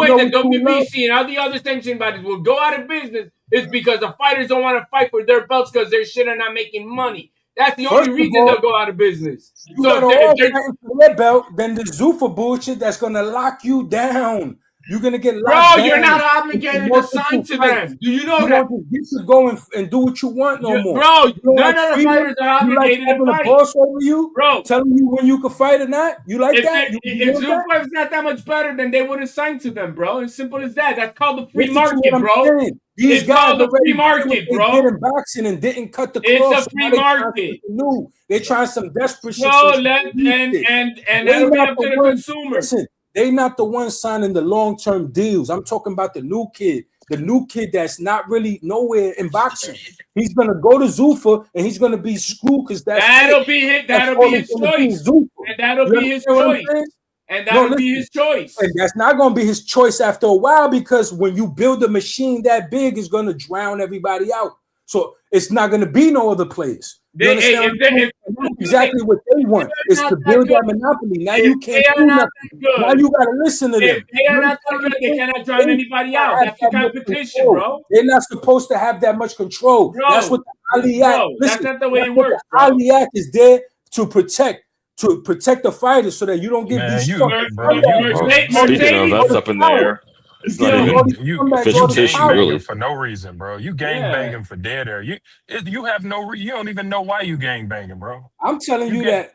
that WBC and all the other sanctioning bodies will go out of business is because the fighters don't want to fight for their belts because their shit are not making money. That's the only reason they'll go out of business. So if they're belt, then the Zuffa bullshit that's gonna lock you down. You're gonna get locked down. You're not obligated to sign to them. Do you know that? You get to go and do what you want no more. Bro, none of the fighters are obligated to fight. A boss over you, bro, telling you when you can fight or not. You like that? If Zuffa is not that much better, then they wouldn't sign to them, bro. It's simple as that. That's called the free market, bro. These guys the free market, bro. They did in boxing and didn't cut the cloth. It's a free market. They trying some desperate shit. No, and let it up to the consumer. Listen, they not the ones signing the long-term deals. I'm talking about the new kid that's not really nowhere in boxing. He's gonna go to Zuffa and he's gonna be screwed because that'll be his choice. And that'll be his choice. And that'll be his choice. And that's not gonna be his choice after a while because when you build a machine that big, it's gonna drown everybody out. So it's not gonna be no other players. You understand? Exactly what they want is to build that monopoly. Now you can't do nothing. Now you gotta listen to them. If they are not that good, they cannot drown anybody out. That's the competition, bro. They're not supposed to have that much control. That's what the Ali Act. That's not the way it works. The Ali Act is there to protect the fighters so that you don't get these. Speaking of, that's up in the air. It's not even official tissue, really. For no reason, bro. You gang banging for dead air. You don't even know why you gang banging, bro. I'm telling you that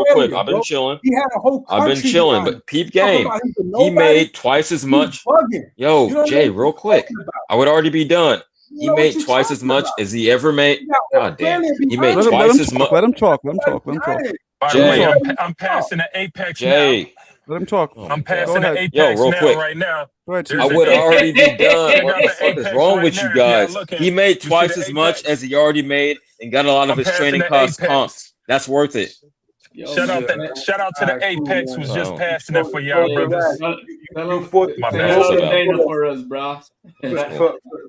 real earlier, quick. I've been bro. chilling. He had a whole I've been country chilling, behind him. but peep Talk game. about he's a He nobody. made twice as He's much. bugging. Yo, You don't Jay, know what real you're quick. talking about. I would already be done. You He know what made you're twice as talking much about. as he ever made. You got all God damn. failure He made behind him. Let twice him as talk. much. Let him talk. Let him Nobody talk. Let him talk. behind him. By the Let him way, Jay. talk. I'm passing the apex now. Jay. Let him talk. Oh my I'm God. Go passing the ahead. Yo, apex real now. quick. Right now, Go ahead, I there's Caesar. an would apex. already be done. Check What out the the fuck is apex wrong right with you now. If y'all guys? looking, He made you see twice the as much apex. as he already made and got a lot of I'm his passing training the costs comp. apex. That's worth it. Yo, Shout man. out to the apex. Was just Oh, passing it for y'all, Hey, brothers. You fought My what tell is bad. this all the about? Dana for us, bro.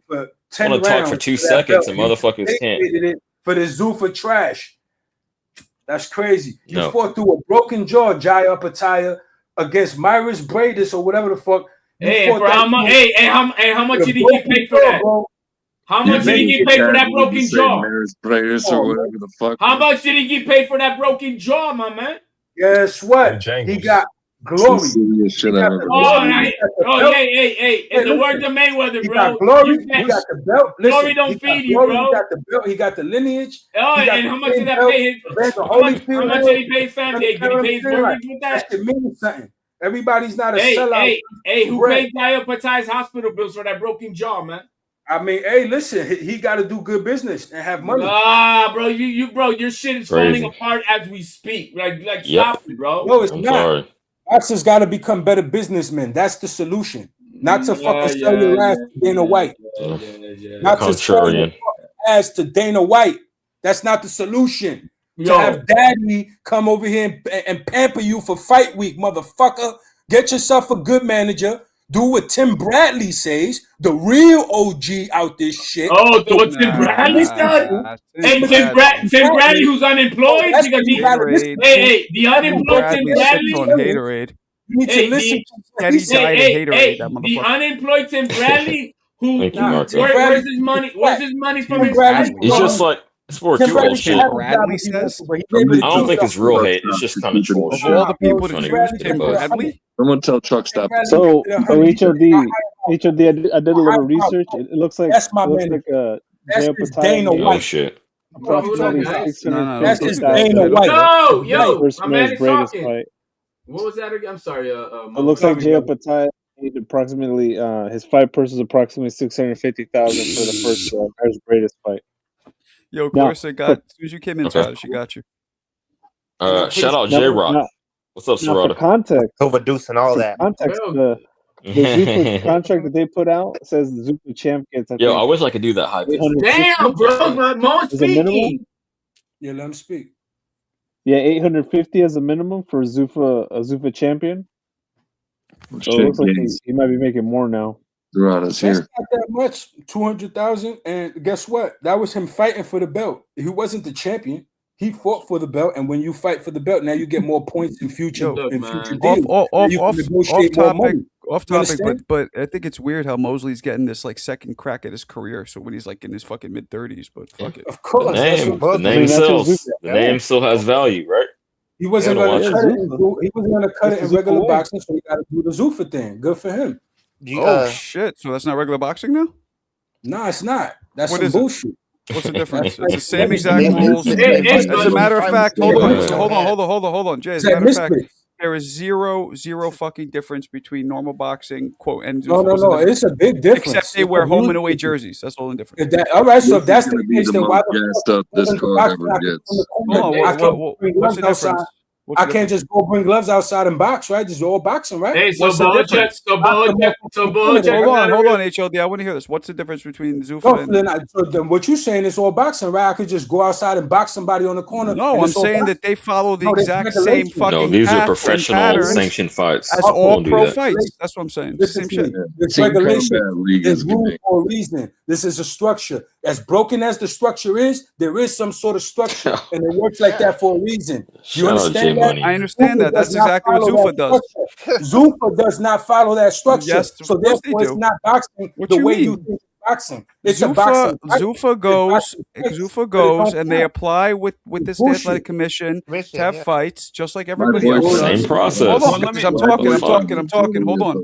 for 10 Want to talk for rounds 2 for that belt. seconds and You motherfuckers can't. vacated it for the Zuffa trash. That's crazy. You No. fought through a broken jaw, Jai Upataya, against Myris Bradis or whatever the fuck, Hey, for how much? Hey, how much did he get paid for that? Bro. How much did he get paid for that broken jaw? Or whatever the fuck. How much did he get paid for that broken jaw, my man? Guess what? He got glory. Hey. In the words of Mayweather, he bro. Got glory. He got the belt. Listen, glory don't feed you, glory, bro. He got the belt. He got the lineage. Oh, and how much did that pay his? How much did he pay his family? Did he pay his mortgage with that? That should mean something. Everybody's not a sellout. Hey, who paid Tayo Patai's hospital bills for that broken jaw, man? I mean, hey, listen, he got to do good business and have money. Nah, bro, your shit is falling apart as we speak. Like, stop it, bro. No, it's not. Boxers got to become better businessmen. That's the solution. Not to fucking sell your ass to Dana White. Not to sell your ass to Dana White. That's not the solution. To have daddy come over here and pamper you for fight week, motherfucker. Get yourself a good manager. Do what Tim Bradley says, the real OG out this shit. Oh, what Tim Bradley's done? Hey, Tim Bradley, who's unemployed because the unemployed Tim Bradley on Haterade. You need to listen. The unemployed Tim Bradley, where's his money? Where's his money from his family? He's just like sports troll shit. Bradley says. I don't think it's real hate. It's just kind of troll shit. All the people to choose Tim Bradley. Someone tell Chuck stop. So HOD, I did a little research. It looks like that's my man. That's Dana White. Oh shit. Approximately That's just Dana White. Yo, my man's greatest fight. What was that again? I'm sorry. It looks like Jay Patai paid approximately his fight purse was approximately $650,000 for the first greatest fight. Yo, Garcia got as soon as you came in, she got you. Shout out J Rock. What's up, Serrata? For context, overdose and all that. Context, the Zuffa contract that they put out says the Zuffa champ gets. I wish I could do that high. Damn, bro, my mom's speaking. Yeah, let him speak. Yeah, 850 as a minimum for a Zuffa champion. So it looks like he might be making more now. That's not that much, 200,000. And guess what? That was him fighting for the belt. He wasn't the champion. He fought for the belt, and when you fight for the belt, now you get more points in future deals. Off topic, but I think it's weird how Mosley's getting this like second crack at his career. So when he's like in his fucking mid-30s, but fuck it. Of course, the name sells. The name still has value, right? He wasn't going to cut it. He wasn't going to cut it in regular boxing, so he got to do the Zuffa thing. Good for him. Shit! So that's not regular boxing now? No, it's not. That's some bullshit. What's the difference? It's the same exact rules. As a matter of fact, hold on, Jay. As a matter of fact, there is zero fucking difference between normal boxing, quote, and no. It's a big difference. Except they wear home and away jerseys. That's all the difference. All right, so if that's the case, then why this card ever gets? What's the difference? I can't just go bring gloves outside and box, right? Just all boxing, right? Hey, hold on, HLD. I want to hear this. What's the difference between Zuffa and... then what you're saying is all boxing, right? I could just go outside and box somebody on the corner. No, I'm saying that they follow the exact same fucking. No, these are professional sanctioned fights. As all pro fights. That's what I'm saying. This same shit. This regulation is ruled for a reason. This is a structure. As broken as the structure is, there is some sort of structure, and it works like that for a reason. You understand that? I understand that. That's exactly what Zuffa does. Zuffa does not follow that structure. Yes, so therefore, it's not boxing the way you think it's boxing. It's a boxing. Zuffa goes, and they apply with this athletic commission to have fights, just like everybody else. Same process. Hold on, because I'm talking. Hold on.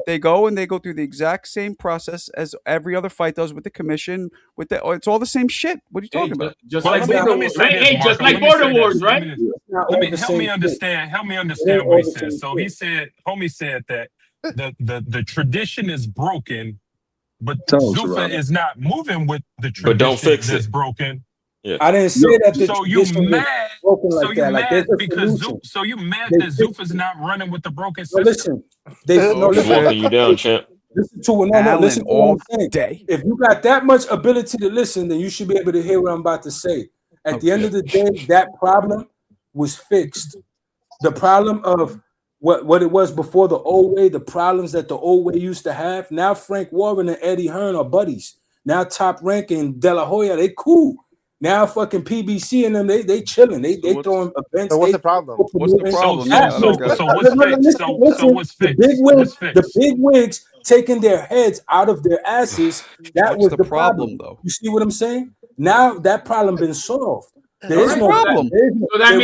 They go through the exact same process as every other fight does with the commission. It's all the same shit. What are you talking about? Just like Border Wars, right? Help me understand what he said. So homie said that the tradition is broken, but Zuffa is not moving with the tradition. But don't fix that's it. broken. Yeah. I didn't say that. So you mad? So you mad that Zuffa's not running with the broken system? Listen, he's walking you down, champ. Listen to what I'm saying. If you got that much ability to listen, then you should be able to hear what I'm about to say. At the end of the day, that problem was fixed. The problem of what it was before the old way, the problems that the old way used to have. Now Frank Warren and Eddie Hearn are buddies. Now Top Rank and De La Hoya, they cool. Now fucking PBC and them, they chilling. They throwing events. So what's the problem? What's the problem? So what's fixed? The big wigs taking their heads out of their asses. That was the problem, though. You see what I'm saying? Now that problem been solved. There is no problem. So that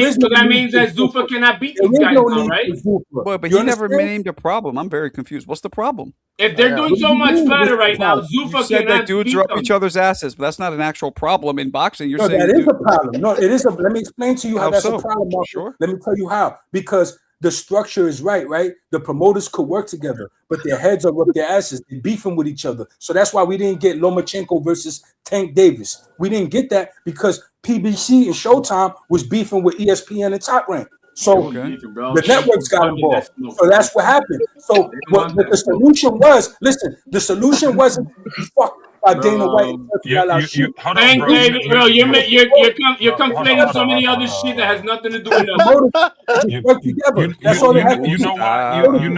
means that Zuffa cannot beat these guys now, right? But he never named a problem. I'm very confused. What's the problem? If they're doing so much better right now, Zuffa said cannot that dudes beat are up them. each other's asses, but that's not an actual problem in boxing. You're No, saying that is a problem. No, it is a. Let me explain to you how How that's so? a problem, Marco. Sure. Let me tell you how. Because the structure is right. The promoters could work together, but their heads are up their asses. They're beefing with each other. So that's why we didn't get Lomachenko versus Tank Davis. We didn't get that because PBC and Showtime was beefing with ESPN and Top Rank. So the networks got involved. So that's what happened. So what the solution was, listen, the solution wasn't fucked by Dana White. Thank David, bro. You're conflating so many other shit that has nothing to do with nothing. Work together. That's all they have to do. You know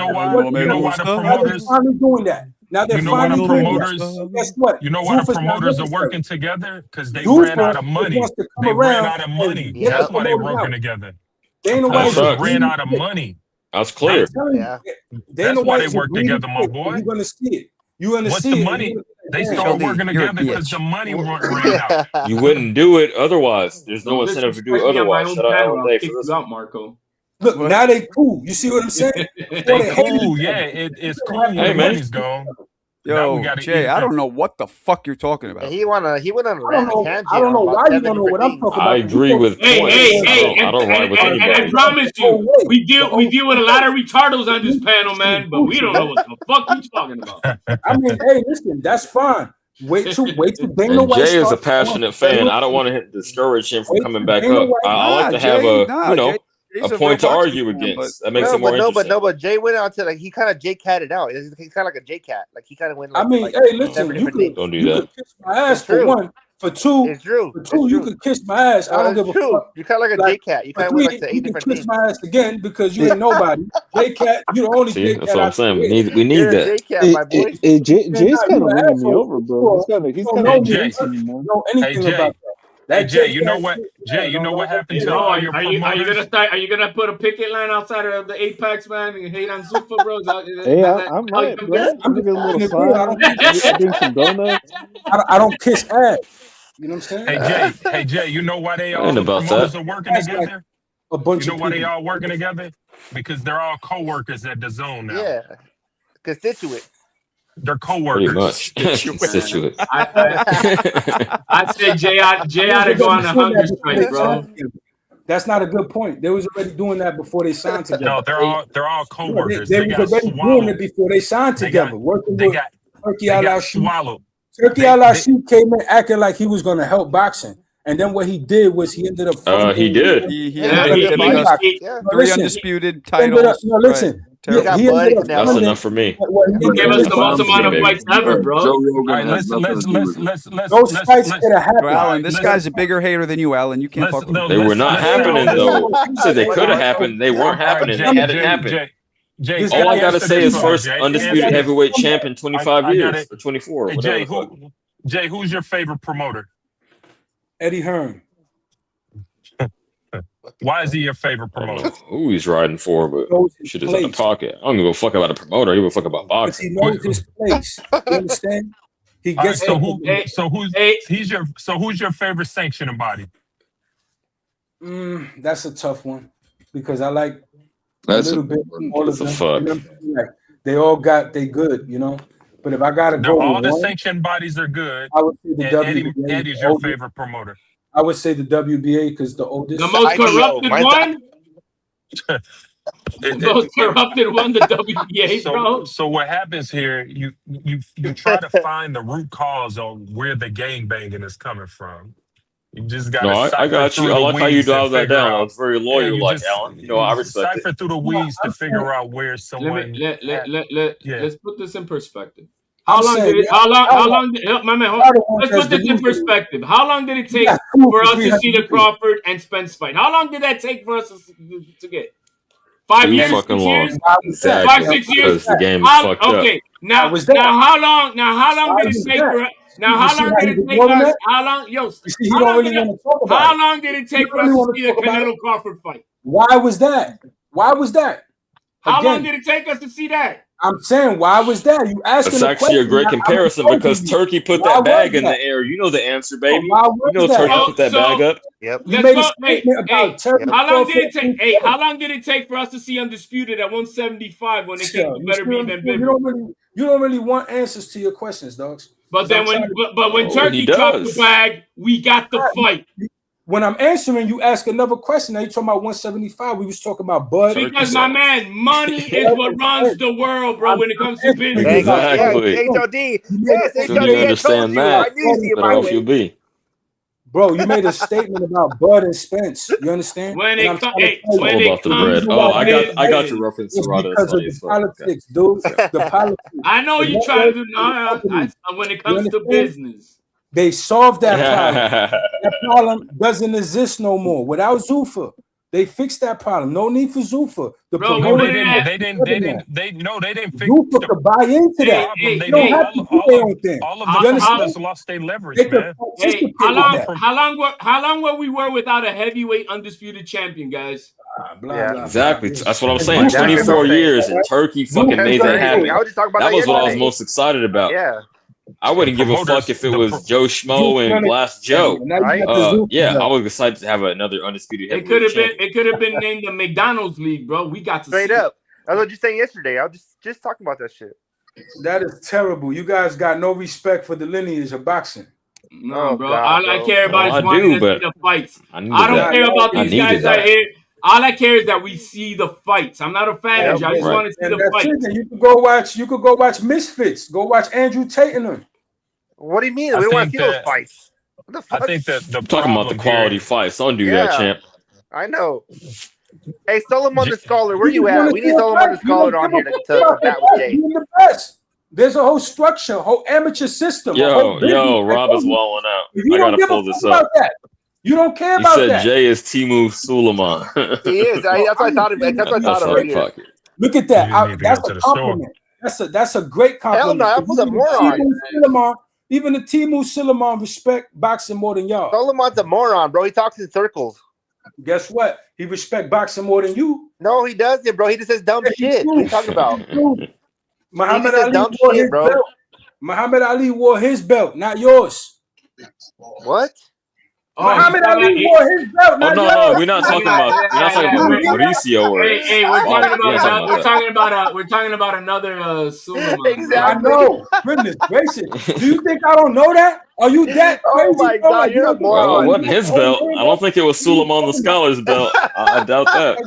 why the promoters finally doing that. Now they're finally doing that. Guess what? You know why the promoters are working together? Because they ran out of money. They ran out of money. That's why they're working together. Dana White ran out of money. That's clear. That's why they work together, my boy. You're gonna see it. You're gonna What's see the it. money? They started working together because the money ran out. You wouldn't do it otherwise. There's no incentive to do it otherwise. Shut up all day for this. Marco. Look, now they cool. You see what I'm saying? They cool, yeah. It's cool when the money's gone. Yo, Jay, I don't know what the fuck you're talking about. He went on a rant tangent. I don't know why you don't know what I'm talking about. I agree with points. I don't ride with And I anybody. promise you, we deal with a lot of retardos on this panel, man, but we don't know what the fuck you talking about. I mean, hey, listen, that's fine. Wait till Dana And White Jay is a starts passionate fan. I don't want to discourage him from coming back Dana up. White- I like to have a point to argue against. That makes it more interesting. But Jay went out to he kind of Jay catted out. He's kind of like a Jay cat. Like he kind of went. I mean, hey, listen, don't do that. Kiss my ass for one. For two, you could kiss my ass. I don't give a fuck. You're kind of like a Jay cat. You kind of went like to 8 different kiss my ass again because you ain't nobody. Jay cat, you the only Jay cat. That's what I'm saying. We need that. Jay's kind of winning me over, bro. He's kind of know anything about that. Hey Jay, you know what? Jay, you know what happened to all your promoters? Are you gonna put a picket line outside of the Apex, man, and hate on Zuffa, bro? Hey, I'm right, bro. I'm gonna get a little slide. Bring some donuts. I don't kiss ass. You know what I'm saying? Hey Jay, you know why they all ain't the about promoters that. are working together? A bunch You know of why they people. all working together? Because they're all co-workers at the zone now. Yeah, constituents. They're co-workers. Pretty much. Constituent. I say Jay ought to go on a hunger strike, bro. That's not a good point. They was already doing that before they signed together. No, they're all co-workers. They They was got already doing it swallowed. before they signed together. Working with Turkey They got Al-Rashid. swallowed. Turkey Al-Rashid came in acting like he was going to help boxing. And then what he did was he ended up. He did. He ended up giving us 3 undisputed titles. No, listen. Right. That's enough for me. He gave us the most amount of fights ever, bro. Joe Rogan All right, has nothing to do with it. Those fights could have happened. Alan, this guy's a bigger hater than you, Alan. You can't fuck with him. They were not happening, though. You said they could have happened. They weren't happening. They hadn't happened. Jay, All I gotta say is first Jay, undisputed answer- heavyweight champ in 25 I got years it. or 24. Hey, Whatever. Jay, who's your favorite promoter? Eddie Hearn. Why is he your favorite promoter? Who he's riding for, but shit is in the pocket. I don't give a fuck about a promoter. I give a fuck about Because boxing. he knows his place. You understand? He All right, gets who's your favorite sanctioning body? That's a tough one because I like That's a little bit all of the them. fuck. You know what I'm saying? Like, they all got they good, you know. But if I gotta go, All with the one, sanctioned bodies are good. I would say the And WBA. Eddie's your favorite promoter. I would say the WBA because the oldest, The most corrupted one. The most corrupted one, the WBA, bro. So what happens here? You try to find the root cause on where the gang banging is coming from. You just got. No, I got you. I like how you dialed that down. I was very loyal, like Alan. You know, I respect cipher it. through the weeds to figure out where someone. Let's put this in perspective. How long did let's put this in perspective. How long did it take for us to see the Crawford and Spence fight? How long did that take for us to get? 5 years? Fucking 6 long. years? Exactly. 5, 6 years? Because the game is fucked up. Okay. Now how long did it take for us? Now, how long did it take us? How long, yo? You see, he don't really want to talk about it. How long did it take for us to see the Canelo Crawford fight? Why was that? Why was that? How long did it take us to see that? I'm saying, why was that? You asking That's actually a great comparison because Turkey put that bag in the air. You know the answer, baby. You know Turkey put that bag up. Yep. How long did it take? Hey, how long did it take for us to see Undisputed at 175 when it came to better be than Bivol? You don't really want answers to your questions, dogs. But then when Turkey dropped the bag, we got the fight. When I'm answering, you ask another question. Now you're talking about 175. We was talking about Bud. Because my man, money is what runs the world, bro. When it comes to business, exactly. HOD. Yes, HOD. So you understand that? I knew you see it my way. be. Bro, you made a statement about Bud and Spence. You understand? When it comes about the bread. Oh, I got your reference, Serrata. Because of the politics, dude. The politics. I know you trying to do. No, when it comes to business. They solved that problem. That problem doesn't exist no more. Without Zuffa, they fixed that problem. No need for Zuffa. They didn't fix Zuffa could buy into that. They don't have to do their own thing. All of the fighters lost their leverage, man. Hey, how long were we without a heavyweight undisputed champion, guys? Exactly. That's what I'm saying. 24 years and Turkey fucking made that happen. That was what I was most excited about. Yeah. I wouldn't give a fuck if it was Joe Schmo and Glass Joe. Yeah, I was excited to have another undisputed heavyweight champion. It could have been named the McDonald's League, bro. We got to straight up. That's what you saying yesterday. I was just talking about that shit. That is terrible. You guys got no respect for the lineage of boxing. No, bro. All I care about is wanting to see the fights. I don't care about these guys right here. All I care is that we see the fights. I'm not a fan of you. I just want to see the fights. You could go watch Misfits. Go watch Andrew Tate and them. What do you mean? We don't want to see those fights. What the fuck? I think that I'm talking about the quality fights. Don't do that, champ. I know. Hey, Solomon the Scholar, where you at? We need Solomon the Scholar on here to bat with Jay. There's a whole structure, whole amateur system. Yo, Rob is walling out. I gotta pull this up. You don't care about that. He said Jay is Timu Suleiman. He is. That's what I thought. That's what I thought earlier. Look at that. That's a compliment. That's a great compliment. Hell no, that was a moron. Even the Timu Suleiman respect boxing more than y'all. Solomon's a moron, bro. He talks in circles. Guess what? He respect boxing more than you. No, he doesn't, bro. He just says dumb shit. What are you talking about? Muhammad Ali wore his belt. Muhammad Ali wore his belt, not yours. What? Muhammad Ali wore his belt. No, we're not talking about Mauricio. We're talking about another Suleiman. Exactly. I know. Goodness gracious. Do you think I don't know that? Are you that crazy? Oh my God, you're a moron. It wasn't his belt. I don't think it was Suleiman the Scholar's belt. I doubt that.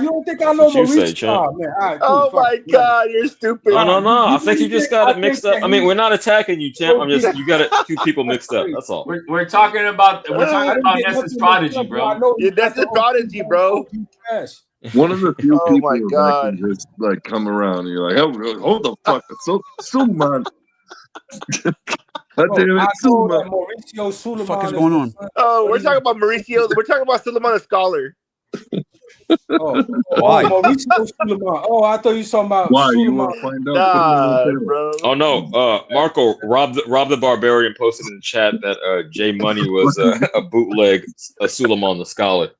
You don't think I know Mauricio? Oh my God, you're stupid. No. I think you just got it mixed up. I mean, we're not attacking you, champ. You got it two people mixed up. That's all. We're talking about Ness's Prodigy, bro. You're Ness's Prodigy, bro. One of the few people that can just like come around and you're like, hold the fuck, Suleiman. Mauricio Suleiman. What the fuck is going on? Oh, we're talking about Mauricio. We're talking about Suleiman the Scholar. Why? Mauricio Suleiman. Oh, I thought you were talking about why Suleiman. you want to find out? Bro. Oh no, Marco Rob the Barbarian posted in the chat that Jay Money was a bootleg Suleiman the Scholar.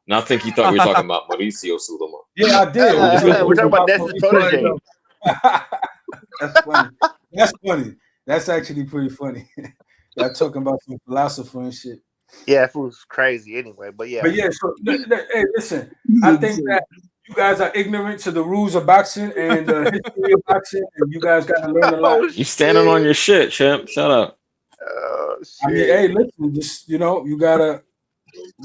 And I think he thought we were talking about Mauricio Suleiman. Yeah, I did. We're talking about Ness's Prodigy. That's funny. That's funny. That's actually pretty funny. Y'all talking about some philosopher and shit. Yeah, it was crazy anyway. But yeah. So hey, listen. I think that you guys are ignorant to the rules of boxing and the history of boxing, and you guys got to learn a lot. You standing on your shit, champ. Shut up. I mean, hey, listen, just you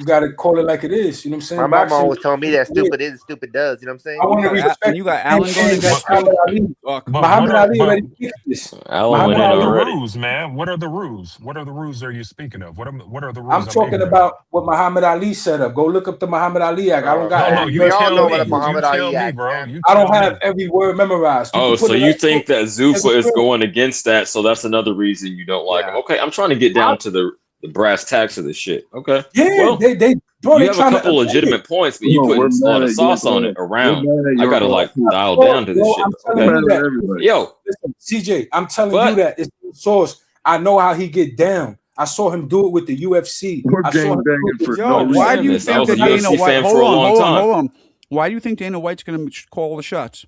gotta call it like it is. You know what I'm saying? My mama always told me that stupid is stupid does. You know what I'm saying? I want to respect. You got Allen going against Muhammad Ali. Muhammad Ali already picked this. Allen went in already. Rules, man. What are the rules? What are the rules are you speaking of? What are the rules? I'm talking about what Muhammad Ali set up. Go look up the Muhammad Ali Act. I don't got. We all know what a Muhammad Ali Act, bro. I don't have every word memorized. Oh, so you think that Zuffa is going against that? So that's another reason you don't like him. Okay, I'm trying to get down to the brass tacks of this shit. Okay. Yeah, you have a couple legitimate points, but you put a sauce on it around. I gotta dial down to this shit. Okay. Yo, listen, CJ, I'm telling you that it's the source. I know how he get down. I saw him do it with the UFC. We're I saw him do gangbanging it for with Yo, why do you I think was a that Dana UFC White? fan for a long time. Hold on. Why do you think Dana White's going to call the shots?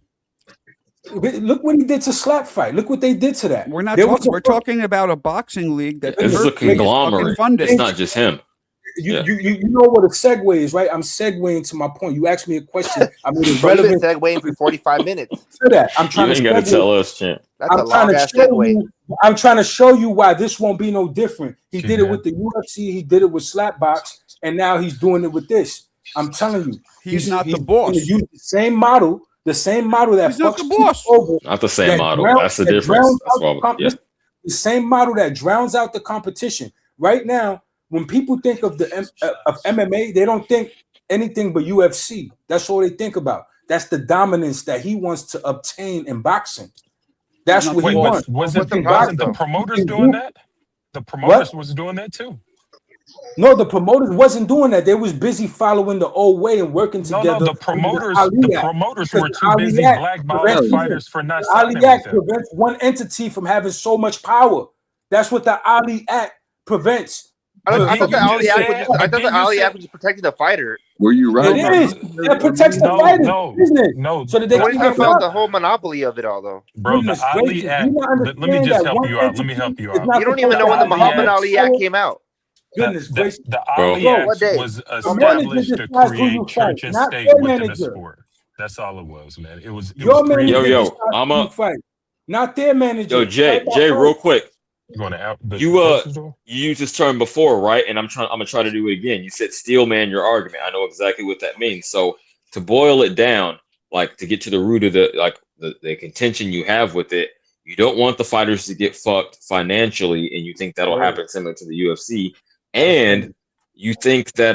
Look what he did to Slap Fight. Look what they did to that. We're not talking. We're talking about a boxing league that This is a conglomerate. funded. It's not just him. You know what a segue is, right? I'm segueing to my point. You asked me a question. I mean, it's Bro, you've been relevant segueing for 45 minutes. to that. I'm trying You to ain't got to segue. tell us, champ. That's a long ass show segue. you. I'm trying to show you why this won't be no different. He did it with the UFC. He did it with Slapbox, and now he's doing it with this. I'm telling you, he's not the boss. Gonna use the same model that he's not fucks the boss. over. Not the same model. That's the difference. That's why. Yeah. The same model that drowns out the competition. Right now, when people think of of MMA, they don't think anything but UFC. That's all they think about. That's the dominance that he wants to obtain in boxing. That's what he wants. Wasn't the promoters doing that? The promoters was doing that too. No, the promoters wasn't doing that. They was busy following the old way and working together. No, the promoters were too busy blackballing fighters for not the Ali signing Act with them. prevents one entity from having so much power. That's what the Ali Act prevents. I thought the Ali Act was just protecting the fighter. Were you right? It is. It protects the fighers. No. So that they What are can you get talking about? fucked. The whole monopoly of it all, though. Bro, the Ali Act. Let me just help you out. Let me help you out. You don't even know when the Muhammad Ali Act came out. Goodness gracious. The Ali Act was established to create church and state within the sport. That's all it was, man. It was Yo, I'm a fight. Not their manager. Yo, Jay, real quick. You going to out? You used this term before, right? And I'm gonna try to do it again. You said steel man your argument. I know exactly what that means. So to boil it down, like to get to the root of the contention you have with it, you don't want the fighters to get fucked financially, and you think that'll happen similar to the UFC. And you think that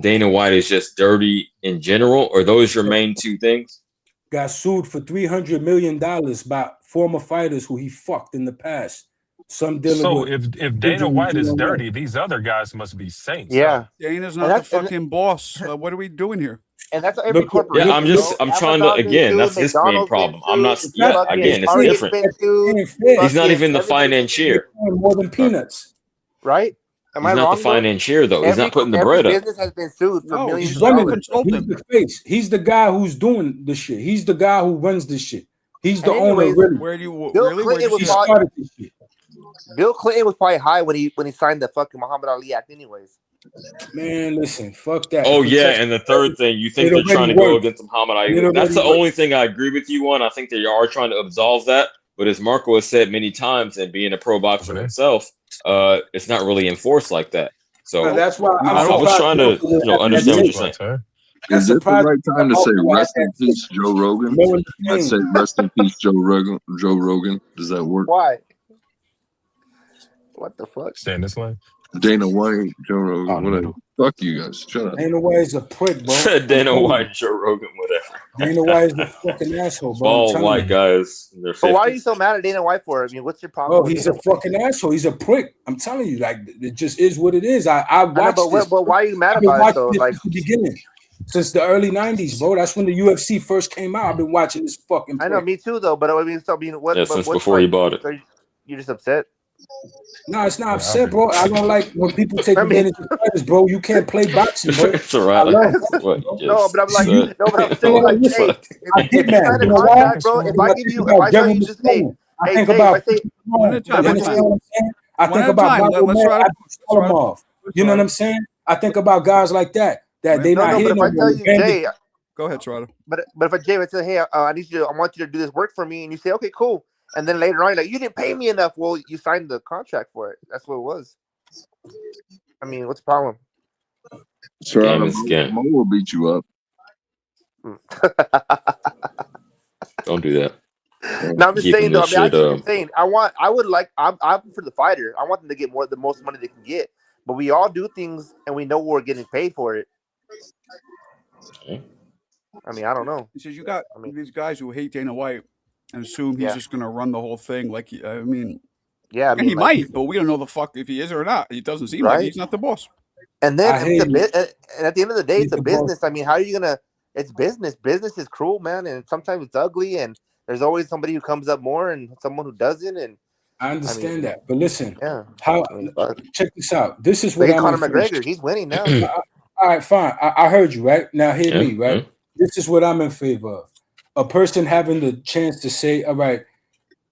Dana White is just dirty in general, or those your main two things? Got sued for $300 million by former fighters who he fucked in the past. Some dealing so with if Dana White is dirty, these other guys must be saints. Yeah, Dana's not the fucking boss. What are we doing here? And that's every corporation. Yeah, I'm trying to again. That's his main problem. I'm not. Yeah, again, it's different. He's not even the financier. More than peanuts, right? He's not the financier though. He's not putting the bread up. Business has been sued for millions he's of dollars. He's the face. He's the guy who's doing the shit. He's the guy who runs this shit. He's the owner. Really. Bill Clinton was probably high when he signed the fucking Muhammad Ali Act, anyways. Man, listen, fuck that. Oh yeah, and the third thing, you think they're trying to go against Muhammad Ali? That's the only thing I agree with you on. I think they are trying to absolve that, but as Marco has said many times, and being a pro boxer himself, it's not really enforced like that. So that's why I was trying to understand what you're saying. Is it the right time to say rest in peace, Joe Rogan? I say rest in peace, Joe Rogan. Joe Rogan. Does that work? Why? What the fuck? Stay in this line. Dana White, Joe Rogan, whatever. Fuck you guys. Shut up. Dana White is a prick, bro. Dana White, Joe Rogan, whatever. Dana White is a fucking asshole, bro. All white guys in their 50s. But why are you so mad at Dana White for it? I mean, what's your problem? Oh, he's a fucking asshole. He's a prick. I'm telling you, like it just is what it is. I watched this. But why are you mad about it though? Like the beginning. Since the early 90s, bro. That's when the UFC first came out. I've been watching this fucking prick. I know, me too, though. But I mean, what? Yeah, since before he bought it. You just upset? No, it's not upset, bro. I don't like when people take advantage of fighters, bro. You can't play boxing, bro. It's all right. No, but I'm like, I'm saying, like, hey, if you sign a contract, bro, if I tell you just, hey, I think about you know what I'm saying? I think about guys like that they not here. But if I tell you, Jay, go ahead, Toronto. But if Jay would say, hey, I want you to do this work for me, and you say, okay, cool. And then later on, you're like, you didn't pay me enough. Well, you signed the contract for it. That's what it was. I mean, what's the problem? Sir, Mo will beat you up. Don't do that. No, I'm just saying though. I mean, I'm saying I'm for the fighter. I want them to get the most money they can get. But we all do things, and we know we're getting paid for it. I mean, I don't know. He says you got these guys who hate Dana White and assume he's just going to run the whole thing. Like, I mean, he might, but we don't know the fuck if he is or not. It doesn't seem like he's not the boss. And then and at the end of the day, it's a business. I mean, how are you gonna? It's business. Business is cruel, man, and sometimes it's ugly. And there's always somebody who comes up more, and someone who doesn't. And I understand that, but listen, yeah. Check this out. This is Look what at I'm Conor in favor. McGregor. He's winning now. All right, fine. I heard you, right? Now hear me, right? This is what I'm in favor of. A person having the chance to say, all right,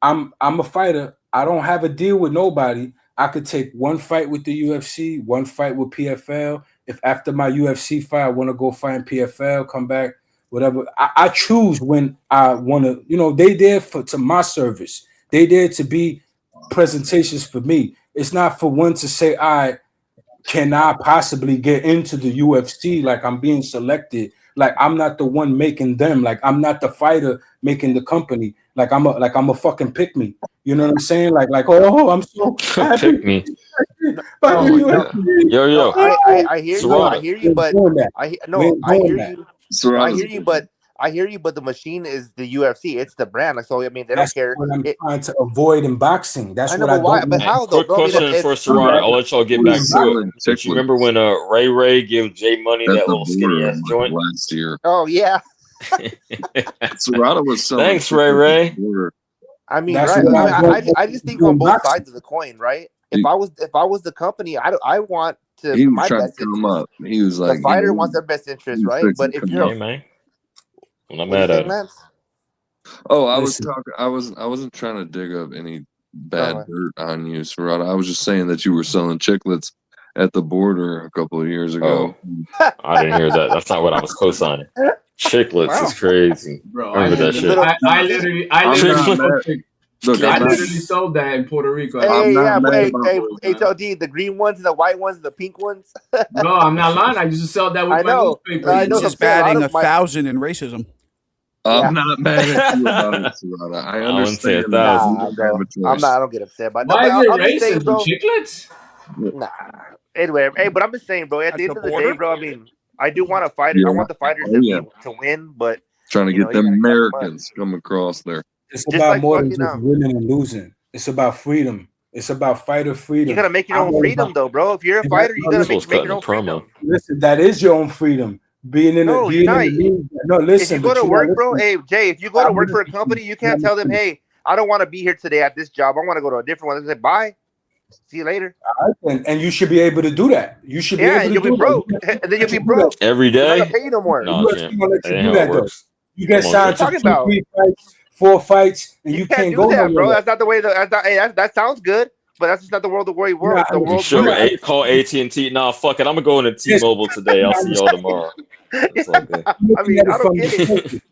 I'm a fighter. I don't have a deal with nobody. I could take one fight with the UFC, one fight with PFL. If after my UFC fight, I want to go fight in PFL, come back, whatever. I choose when I want to, they there to my service. They there to be presentations for me. It's not for one to say, all right, can I possibly get into the UFC? Like I'm being selected. Like I'm not the one making them. Like I'm not the fighter making the company. Like I'm a fucking pick me. You know what I'm saying? Like oh, I'm so happy. Pick me. Oh, Yo. I hear you. I hear you, but I hear you, but the machine is the UFC. It's the brand. Like, so I mean, they don't care. What I'm trying to avoid in boxing. That's what I don't. Why? But how though, Quick question for Serrata. I'll let y'all get back to it. But you remember when Ray gave Jay Money that little skinny ass joint last year? Oh yeah. Serrata was selling. Thanks, Ray. I mean, right? I just think on both sides of the coin, right? If I was the company, I want to. He was my trying best to come up. He was like, the fighter wants their best interest, right? But if you're, man, I'm not mad at him. Oh, I was talking. I wasn't trying to dig up any bad dirt on you, Serrata. I was just saying that you were selling chiclets at the border a couple of years ago. Oh, I didn't hear that. That's not what I was co-signing. Chiclets is crazy. Bro, remember that shit. I literally sold that in Puerto Rico. Hey, HLD, the green ones and the white ones and the pink ones. No, I'm not lying. I used to sell that with my newspaper. He's just batting 1,000 in racism. I'm not mad at you about it, Serrata. I understand. I'm not. I don't get upset. But why is it racist, bro? Chiclets? Nah. Anyway, but I'm just saying, bro. At the end of the day, bro. I mean, I do want a fighter. Yeah. I want the fighters to win, but trying to get them Americans come across there. It's about more than just winning and losing. It's about freedom. It's about fighter freedom. You gotta make your own freedom, though, bro. If you're a fighter, you gotta make your own freedom. Listen, that is your own freedom. Being in the league. No, listen. If you go to work, bro. Hey, Jay, if you go to work for a company, you can't tell them, "Hey, I don't want to be here today at this job. I want to go to a different one." They say, "Bye, see you later." And you should be able to do that. You should be able to you'll be broke, and then you'll be broke every day. They're not gonna pay you no more. No, you get signed to 2, 3 fights, 4 fights, and you can't go that, bro. That's not the way. That sounds good. But that's just not the world the way we work. The world. Call AT&T. Nah, fuck it. I'm gonna go into T-Mobile today. I'll see y'all tomorrow. I mean, I don't get it.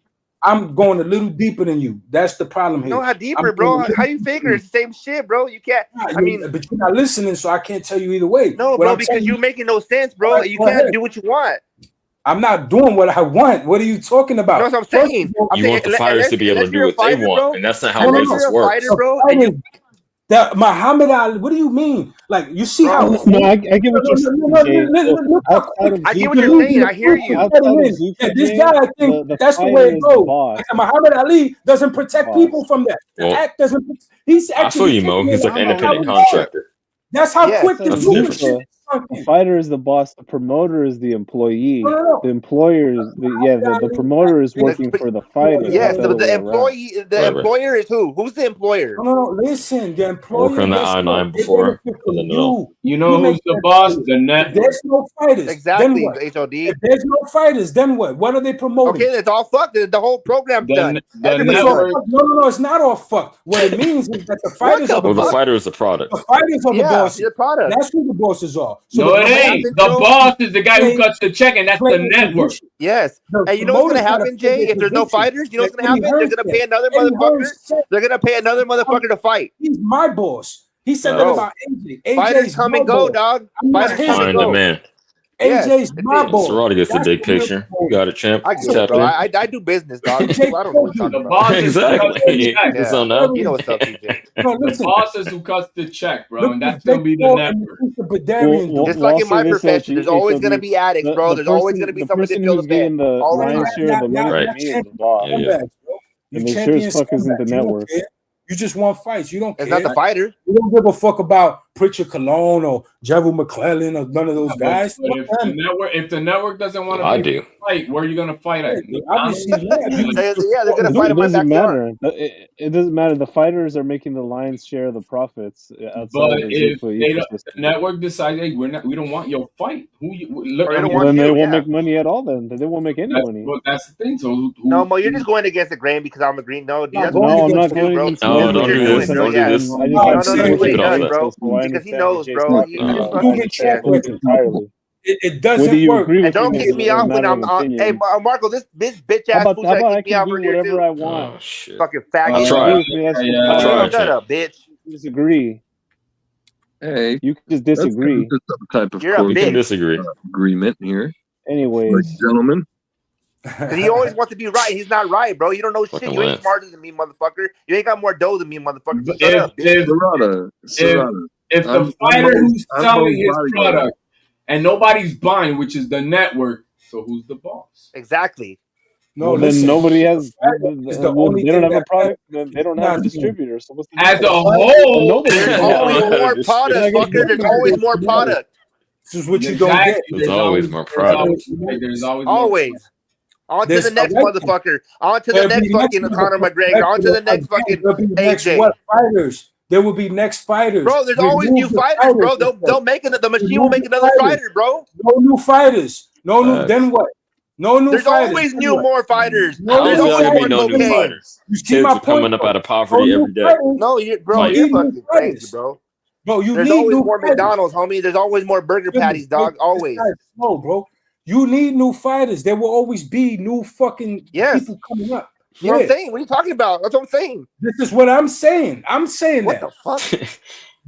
I'm going a little deeper than you. That's the problem here. No, how deeper, bro? How you figure? It's the same shit, bro. You can't. I mean, but you're not listening, so I can't tell you either way. No, bro, because you're making no sense, bro. You can't do what you want. I'm not doing what I want. What are you talking about? You know what I'm saying? You want the fighters to be able to do what they want, and that's not how business works. That Muhammad Ali, what do you mean? Like, you see how? No, I get what you're saying. I get what you're saying. I hear you. This guy, I think that's the way it goes. Like, Muhammad Ali doesn't protect people from that. The act doesn't. He's actually. I feel you, Mo. He's like an independent contractor. That's how quick this shit. The fighter is the boss. The promoter is the employee. The employer is the promoter is working for the fighter. Yes, the employee. The employer is who? Who's the employer? No, listen. The employer. Working on the I-9 before. You know who's the boss? The network. There's no fighters. Exactly. HOD. If there's no fighters, then what? What are they promoting? Okay, it's all fucked. The whole program's done. No, it's not all fucked. What it means is that the fighters are the fighter is the product. The fighters are the boss. The product. That's who the bosses are. So no, it ain't. The boss is the guy who cuts the check, and that's the network. Yes. And you know what's gonna happen, Jay? If there's no fighters, you know what's gonna happen? They're gonna pay another motherfucker. They're gonna pay another motherfucker to fight. He's my boss. He said that about AJ. Fighters come and go, dog. Fighters come and go. Man. AJ's my boss. Serrata gets the big picture. You got it, champ. I get it, bro. I do business, dog. I don't know what you're talking about. Exactly. You know what's up, TJ. The boss is who cuts the check, bro, and that's gonna be the network. Just like in my profession, there's always gonna be addicts, bro. There's always gonna be somebody to fill the bed. And they sure as fuck isn't the network. You just want fights. You don't care. It's not the fighter. You don't give a fuck about Pritchard Cologne or Gerald McClellan or none of those guys. But if the network doesn't want to I pay do. fight, where are you gonna fight at? Obviously, they're gonna fight It him right doesn't back there. matter. It doesn't matter. The fighters are making the lion's share of the profits outside But of the if Zuffa the ecosystem. network decides, hey, we don't want your fight. Who you look? Or they don't Well, want then you, they won't yeah. make money at all. Then they won't make any money. Well, that's the thing. So No, Mo, you're just going against the grain because I'm a green. No, dude, that's No, I'm not what going bro. against No, That's what don't you're do doing, this. bro. Don't do Yeah. this. I just No, have that's what he Keep it off does, that. bro. so I Because he understand knows, AJ's bro. point. He I just Proven fucking track understand record. entirely. It Whether doesn't you work. agree And with don't me kick is me a out when matter I'm of opinion. Marco, this bitch How ass about fool try to I kick me can out do from here whatever too. I want? Oh shit. Fucking I faggot. You tried. agree with me? That's I tried, Shut Jay. up, bitch. disagree. Hey, You can just let's disagree. come to some type of You're a We can bitch. disagree. agreement here, Anyways, gentlemen. Because he always wants to be right. He's not right, bro. You don't know shit. Fucking You ain't Lance. smarter than me, motherfucker. You ain't got more dough than me, motherfucker. So But shut up, bitch. Serrata, if the fighter who's selling his product and nobody's buying, which is the network, so who's the boss? Exactly. No, well, then listen. nobody has. It's the Well, only they don't thing have a that product. Then they don't have a not distributor. So what's the As a difference? whole, Nobody There's can always buy. more product, fucker. There's always more product. This is what you don't get. There's always more product. There's always Always. On to the next motherfucker. On to the There'll next be next fucking Conor McGregor. motherfucker. On to the next Again, fucking there'll be next AJ. what fighters? There will be next fighters. Bro, there's always new Remove the fighters, bro. fighters. They'll make it. The machine will Remove make the another fighters. fighter, bro. No new fighters. No new. Then what? No new There's fighters. always Then new what? more fighters. No There's How's there always gonna be more no new cocaine. fighters? You see Kids my are coming point, up though? out of poverty No every new day. fighters. No, you're You you're need new fucking crazy, fighters. bro. Bro, you There's need always new more fighters. McDonald's, homie. There's always more burger patties, dog. Always. No, bro. You need new fighters. There will always be new fucking people coming up. You know what I'm saying? What are you talking about? That's what I'm saying. This is what I'm saying. I'm saying What that. the fuck?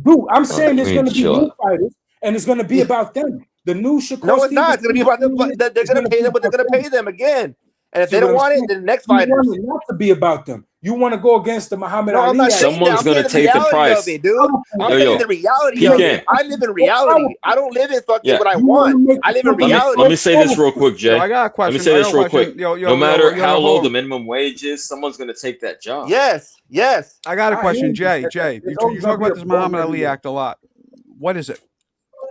Dude, I'm saying we there's need going to to be chill new out. fighters, and it's going to be about them. The new Shakur No, it's not. Stevenson It's gonna be about them. They're gonna pay them, but they're gonna pay them again. And if See they what don't I'm want it, saying? then the next You fighters. want it not to be about them. You want to go against the Muhammad No, I'm Ali. not saying that. Someone's I'm gonna saying the take the reality price. of it, dude. I'm Yo, saying yo, the reality he of can. it. I live in reality. I don't live in fucking Yeah. what I want. I live in reality. Let me say this real quick, Jay. Yo, I got a question. Let me say this real quick. Yo, No matter how low hold the on. minimum wage is, someone's gonna take that job. Yes, yes. I got a question, Jay. There's You always talk gonna be about a this bomb Muhammad Ali everywhere. Act a lot. What is it?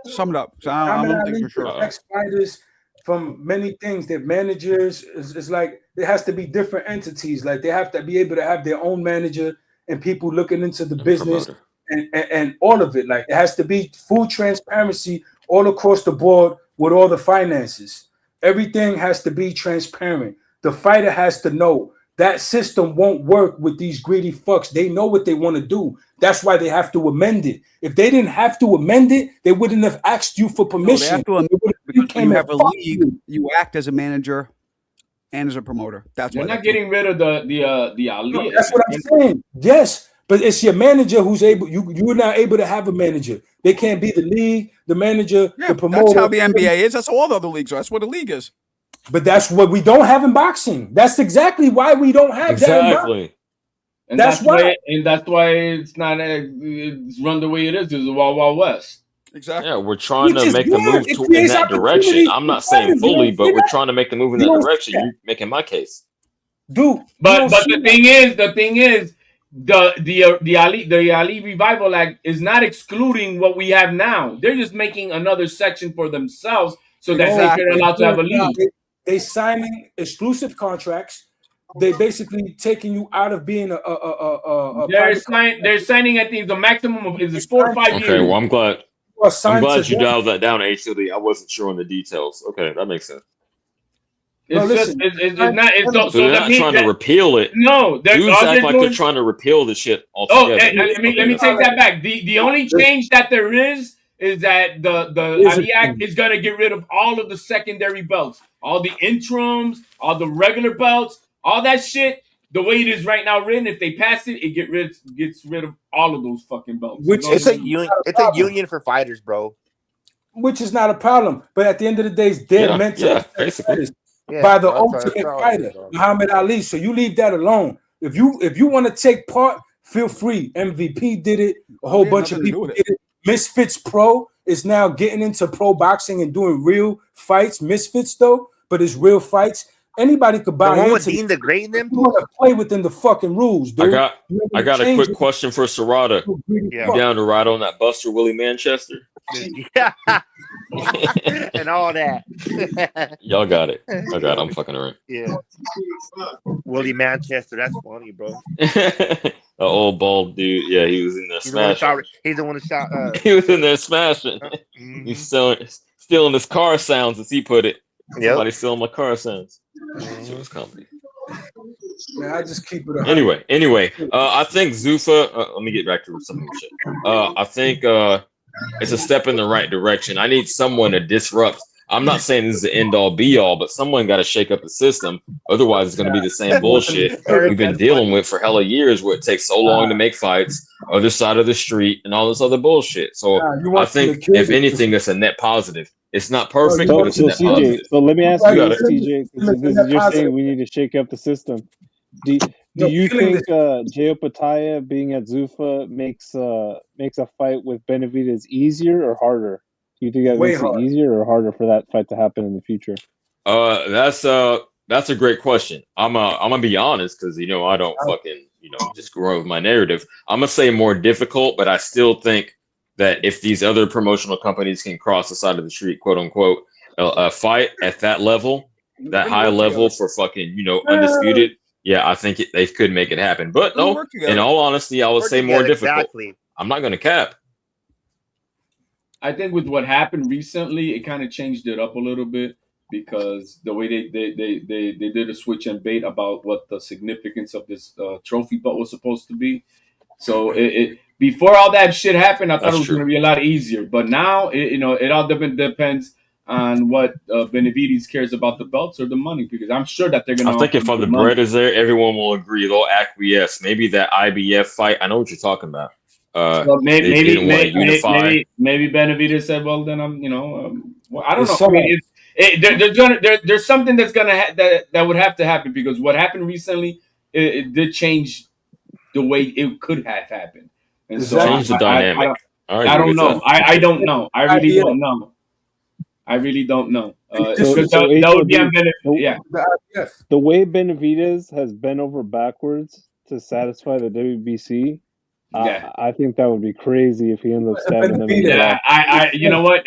Sum it up. 'Cause I Muhammad don't think Ali for sure. protects fighters from many things. Their managers is like it has to be different entities. Like they have to be able to have their own manager and people looking into the business and all of it. Like it has to be full transparency all across the board with all the finances. Everything has to be transparent. The fighter has to know that system won't work with these greedy fucks. They know what they want to do. That's why they have to amend it. If they didn't have to amend it, they wouldn't have asked you for No, they permission. have to amend it because when you have a league, you act as a manager and as a promoter. That's They're why not getting rid of the Ali. No, that's what I'm saying. Yes, but it's your manager who's able. You're not able to have a manager. They can't be the league, the manager, the promoter. That's how the NBA is. That's all the other leagues are. That's what the league is. But that's what we don't have in boxing. That's exactly why we don't have that in boxing. Exactly. And that's why it's not it's run the way it is. It's a Wild Wild West. Exactly. Yeah, we're trying Which to is make the good. move It in creates that direction. opportunities I'm for not saying fighters. You fully, don't but see we're that? trying to make the move in You that don't see direction. that. You're making my case. Dude, But the thing is, the Ali Revival Act is not excluding what we have now. They're just making another section for themselves so that they can allow to have a league. They signing exclusive contracts. They basically taking you out of being a They're signing. I think the maximum of is 4 or 5 years. Okay, well, I'm glad. assigned to you them. dialed that down, HLD. I wasn't sure on the details. Okay, that makes sense. It's just it's not. So they're not trying to repeal it. No, dudes act like they're trying to repeal the shit altogether. let me take that back. The only change that there is that the Ali Act is gonna get rid of all of the secondary belts, all the interims, all the regular belts, all that shit. The way it is right now written, if they pass it, it gets rid of all of those fucking belts. Which It's a union for fighters, bro. Which is not a problem, but at the end of the day, they're meant to basically by the that's ultimate how it fighter, is, bro. Muhammad Ali. So you leave that alone. If you want to take part, feel free. MVP did it. A whole bunch of people did it. Misfits Pro is now getting into pro boxing and doing real fights. Misfits though, but it's real fights. Anybody could buy The one into with Dean the Great in them. You want to play within the fucking rules, dude. I got a quick question for Serrata. Yeah. You down to ride on that Buster Willie Manchester? Yeah. And all that. Y'all got it. I got it. I'm fucking around. Yeah. Willie Manchester, that's funny, bro. The old bald dude. Yeah, he was in there smashing. He's the one that shot. He was in there smashing. He's stealing his car sounds, as he put it. Somebody stealing my car sounds. So it's company. Man, I just keep it. Anyway, I think Zuffa. Let me get back to some shit. I think it's a step in the right direction. I need someone to disrupt. I'm not saying this is the end all be all, but someone got to shake up the system. Otherwise, it's going to be the same bullshit we've been dealing with for hella years, where it takes so long to make fights, other side of the street, and all this other bullshit. So I think, if anything, it's a net positive. It's not perfect, but it's a net positive. So let me ask you this, TJ, because you're saying we need to shake up the system. Do you think Jay Opataya being at Zuffa makes a fight with Benavidez easier or harder? Do you think that makes it easier or harder for that fight to happen in the future? That's a great question. I'm gonna be honest, because I don't fucking just grow with my narrative. I'm gonna say more difficult, but I still think that if these other promotional companies can cross the side of the street, quote unquote, a fight at that level, that high level for fucking undisputed, yeah, I think they could make it happen. But no, in all honesty, I would say more difficult. Exactly. I'm not gonna cap. I think with what happened recently, it kind of changed it up a little bit, because the way they did a switch and bait about what the significance of this trophy belt was supposed to be. So it before all that shit happened, I thought it was going to be a lot easier. But now it all depends on what Benavidez cares about, the belts or the money, because I'm sure that they're going to. I think if the bread is there, everyone will agree. They'll acquiesce. Maybe that IBF fight. I know what you're talking about. So maybe Benavidez said, "Well, then I'm, well, I don't know. I mean, there's something that's that would have to happen, because what happened recently, it did change the way it could have happened, and so change the dynamic. I don't know. I don't know. I really don't know. I really don't know. That would be on Benavidez. Yeah. The way Benavidez has bent over backwards to satisfy the WBC. I think that would be crazy if he ends up stabbing them. Yeah, you know what?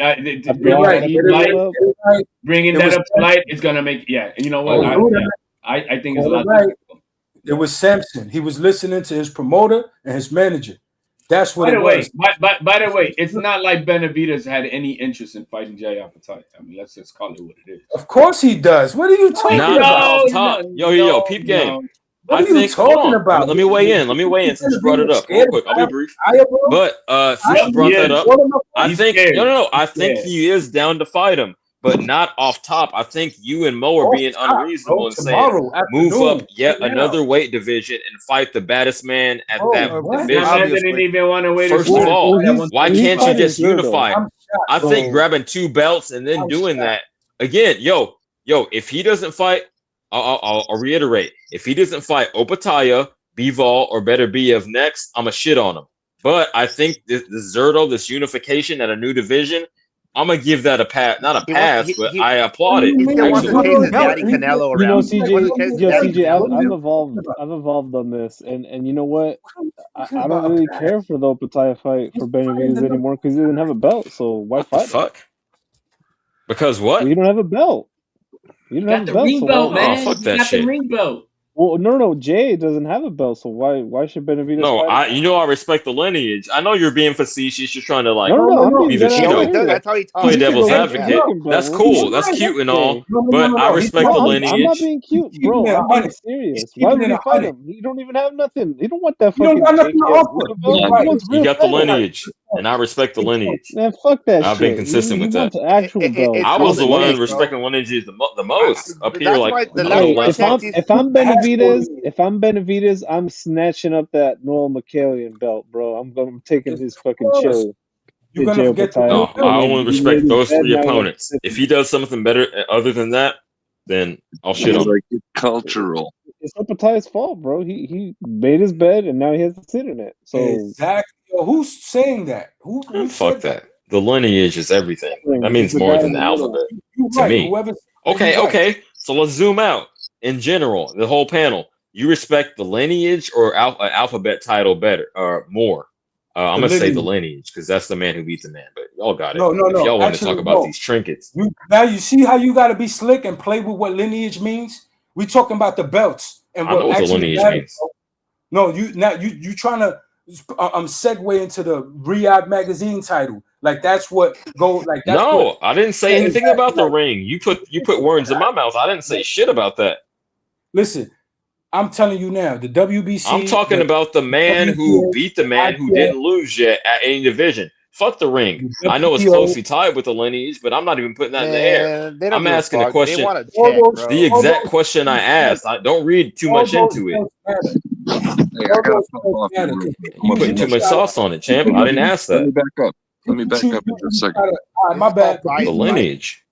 Bringing that up to light is gonna make. Yeah, and you know what? I think it's a lot. It was Samson. He was listening to his promoter and his manager. That's what it was. By the way, it's not like Benavidez had any interest in fighting Jay Opataya. I mean, let's just call it what it is. Of course he does. What are you talking about? Yo, peep game. What are you talking about? Let me weigh in since you brought it up. Real quick, I'll be brief. But since you brought that up, I think I think he is down to fight him, but not off top. I think you and Mo are being unreasonable and saying move up yet another weight division and fight the baddest man at that division. Didn't even want to wait. First of all, why can't you just unify? I think grabbing 2 belts and then doing that again, yo, if he doesn't fight. I'll reiterate. If he doesn't fight Opataya, Bivol, or Better BF next, I'm a shit on him. But I think this Zerto, this unification at a new division, I'm gonna give that a pass. Not a pass, but I applaud it. He still wants to chase his daddy Canelo around. CJ, I've evolved on this, and you know what? I don't really care for the Opataya fight for Benavidez anymore, because he doesn't have a belt. So why fight? Fuck. Because what? Well, you don't have a belt. You don't have the ring belt, man. Fuck that shit. The ring belt. Well, no. Jay doesn't have a belt, so why should Benavidez? No, I respect the lineage. I know you're being facetious. You're trying to be the that's how he talks. Play devil's advocate. That's cool. That's cute and all, but I respect the lineage. I'm not being cute, bro. I'm being serious. Why would you fight him? You don't even have nothing. You don't want that fucking. You got the lineage, and I respect the lineage. Man, fuck that. I've been consistent with that. Actual belt. I was the one respecting lineage the most up here. Like, if I'm Benavidez, I'm snatching up that Noel McCallion belt, bro. I'm taking his fucking chill. You're gonna forget I only respect those 3 opponents. If he does something better other than that, then I'll shit on him. It's cultural. It's Opataya's fault, bro. He made his bed and now he has to sit in it. So exactly. Who's saying that? Who fuck that? The lineage is everything. That means more than the alphabet to me. Okay. So let's zoom out. in general, the whole panel, you respect the Lineage or Alphabet title better or more? I'm gonna say the Lineage because that's the man who beat the man. But y'all got it. No. If y'all want to Actually, talk about these trinkets, now you see how you got to be slick and play with what Lineage means. We talking about the belts and I know what the Lineage means. No, you trying to segue into the Riyadh magazine title. Like that's what go like. That's No, I didn't say anything about the ring. You put words in my mouth. I didn't say shit about that. Listen, I'm telling you now, the WBC. I'm talking about the man who beat the man who didn't lose yet at any division. Fuck the ring. I know it's closely tied with the Lineage, but I'm not even putting that in the air. I'm asking a question. The exact question I asked. I don't read too much into it. You putting too much sauce on it, champ. I didn't ask that. Let me back up in just a second. My bad. The Lineage.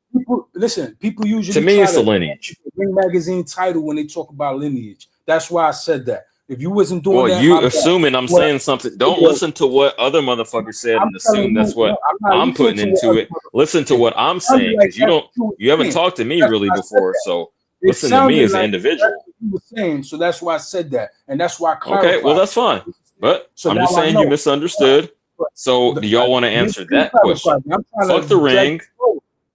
People usually to me it's the Lineage. Ring magazine title when they talk about Lineage. That's why I said that. If you wasn't doing that, you assuming I'm saying something. Don't listen to what other motherfuckers said and assume that's what I'm putting into it. Listen to what I'm saying because you haven't talked to me really before. So listen to me as an individual. So that's why I said that, and that's why I clarified. Okay, well that's fine. But I'm just saying you misunderstood. So do y'all want to answer that question? Fuck the ring.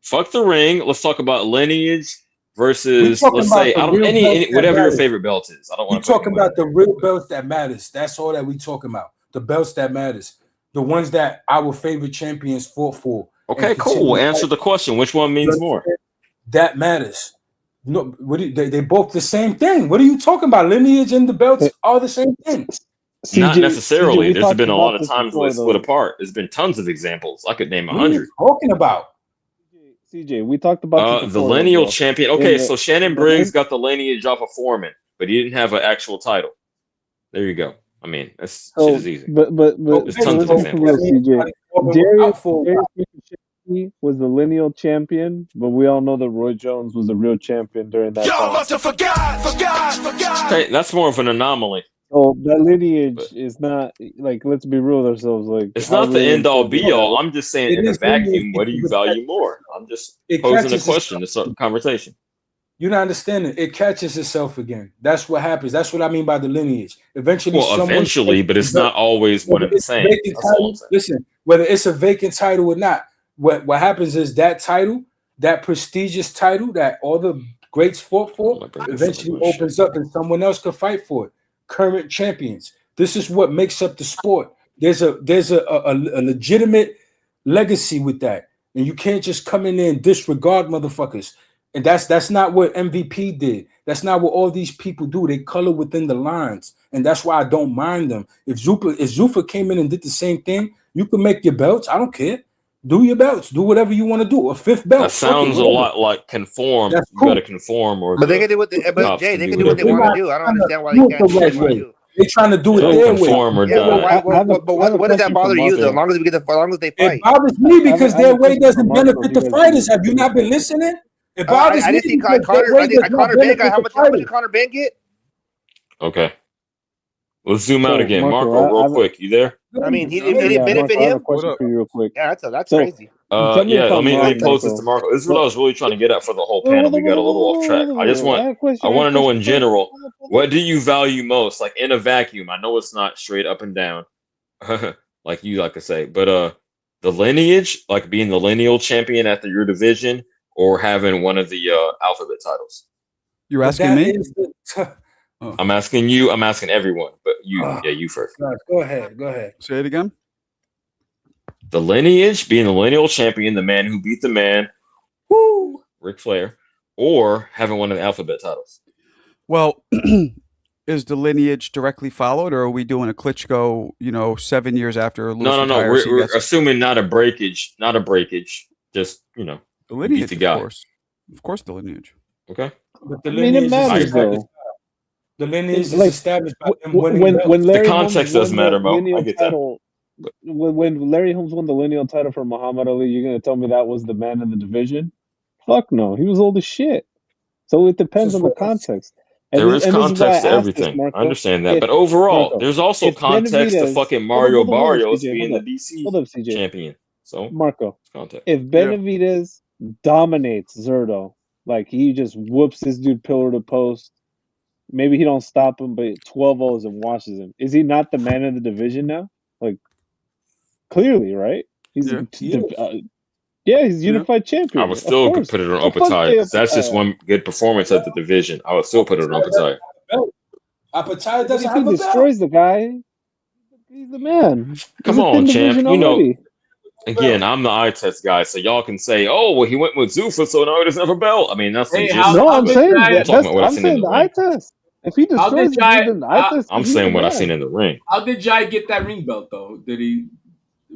Fuck the ring. Let's talk about Lineage versus, let's say, whatever your favorite belt is. I don't want to. We're talking about the real belts that matters. That's all that we talking about. The belts that matters. The ones that our favorite champions fought for. Okay, cool. We'll answer the question. Which one means more? That matters. No, they both the same thing. What are you talking about? Lineage and the belts are the same thing. Not necessarily. There's been a lot of times where they split apart. There's been tons of examples. I could name 100. What are you talking about? CJ, we talked about the lineal champion. Okay, so Shannon Briggs got the lineage off of Foreman, but he didn't have an actual title. There you go. I mean, that's shit is easy. But there's tons of examples. CJ. Darius was the lineal champion, but we all know that Roy Jones was the real champion during that time. Must have forgot. Hey, that's more of an anomaly. So that lineage is not like, let's be real with ourselves. Like, it's not the end all be all. I'm just saying, in a vacuum, what do you value more? I'm just posing a question. It's a conversation. You're not understanding. It catches itself again. That's what happens. That's what I mean by the lineage. Eventually, but it's not always one and the same. Listen, whether it's a vacant title or not, what happens is that title, that prestigious title that all the greats fought for, eventually opens up and someone else could fight for it. Current champions. This is what makes up the sport. There's a legitimate legacy with that, and you can't just come in there and disregard motherfuckers. And that's not what MVP did. That's not what all these people do. They color within the lines, and that's why I don't mind them. If Zuffa came in and did the same thing, you can make your belts. I don't care. Do your belts. Do whatever you want to do. A fifth belt. That sounds a lot like conform. That's cool. You got to conform, or but they can do what Jay. They can do what they want to do. I don't understand why they can't do what they want to do. They're trying to do it their way. But what does that bother you? Though, as long as they fight. It bothers me because their way doesn't benefit the fighters. Have you not been listening? It bothers me. I didn't see Connor Ben. How much did Connor Ben get? Okay. Let's zoom out again. Marco, real quick. You there? I mean, he didn't benefit him. I have a question for you real quick. Yeah, that's crazy. Let me post this to Marco. This is what I was really trying to get at for the whole panel. We got a little off track. I want to know in general, what do you value most? Like in a vacuum. I know it's not straight up and down, like you like to say, but the lineage, like being the lineal champion at your division, or having one of the alphabet titles. You're asking me? I'm asking you. I'm asking everyone, but you first. Go ahead. Say it again. The lineage, being the lineal champion, the man who beat the man, Ric Flair, or having one of the alphabet titles. Well, is the lineage directly followed, or are we doing a Klitschko, 7 years after Lewis No. We're assuming not a breakage. Just, the lineage, the guy. Of course, the lineage. Okay. But the lineage it matters, though. The lineage is established by them winning when Larry the context does matter, Mo. I get that. When Larry Holmes won the lineal title from Muhammad Ali, you're going to tell me that was the man in the division? Fuck no. He was old as shit. So it depends on the context. There is context to everything. I understand that. But overall, there's also context to fucking Mario Barrios being the BC champion. So, Marco, if Benavidez dominates Zerto, Like he just whoops this dude pillar to post. Maybe he don't stop him, but 12-0s and washes him. Is he not the man of the division now? Like clearly, right? He's he's unified champion. I would Of still course. put it on The fuck Opetaya they because that's just one good performance at the division. I would still put it on Opetaya. Opetaya But doesn't if he have a belt. destroys the guy, he's the man. Come He's a on, thin champ. division You know, already. again, I'm the eye test guy, so y'all can say, "Oh, well, he went with Zuffa, so now he doesn't have a belt." I mean, that's Hey, just. No, I'm saying I'm talking about what I've I'm seen in saying the the eye ring. test. If he How destroys did the dude, then the eye test. I'm He's the saying what I've man. seen in the ring. How did Jai get that ring belt though? Did he?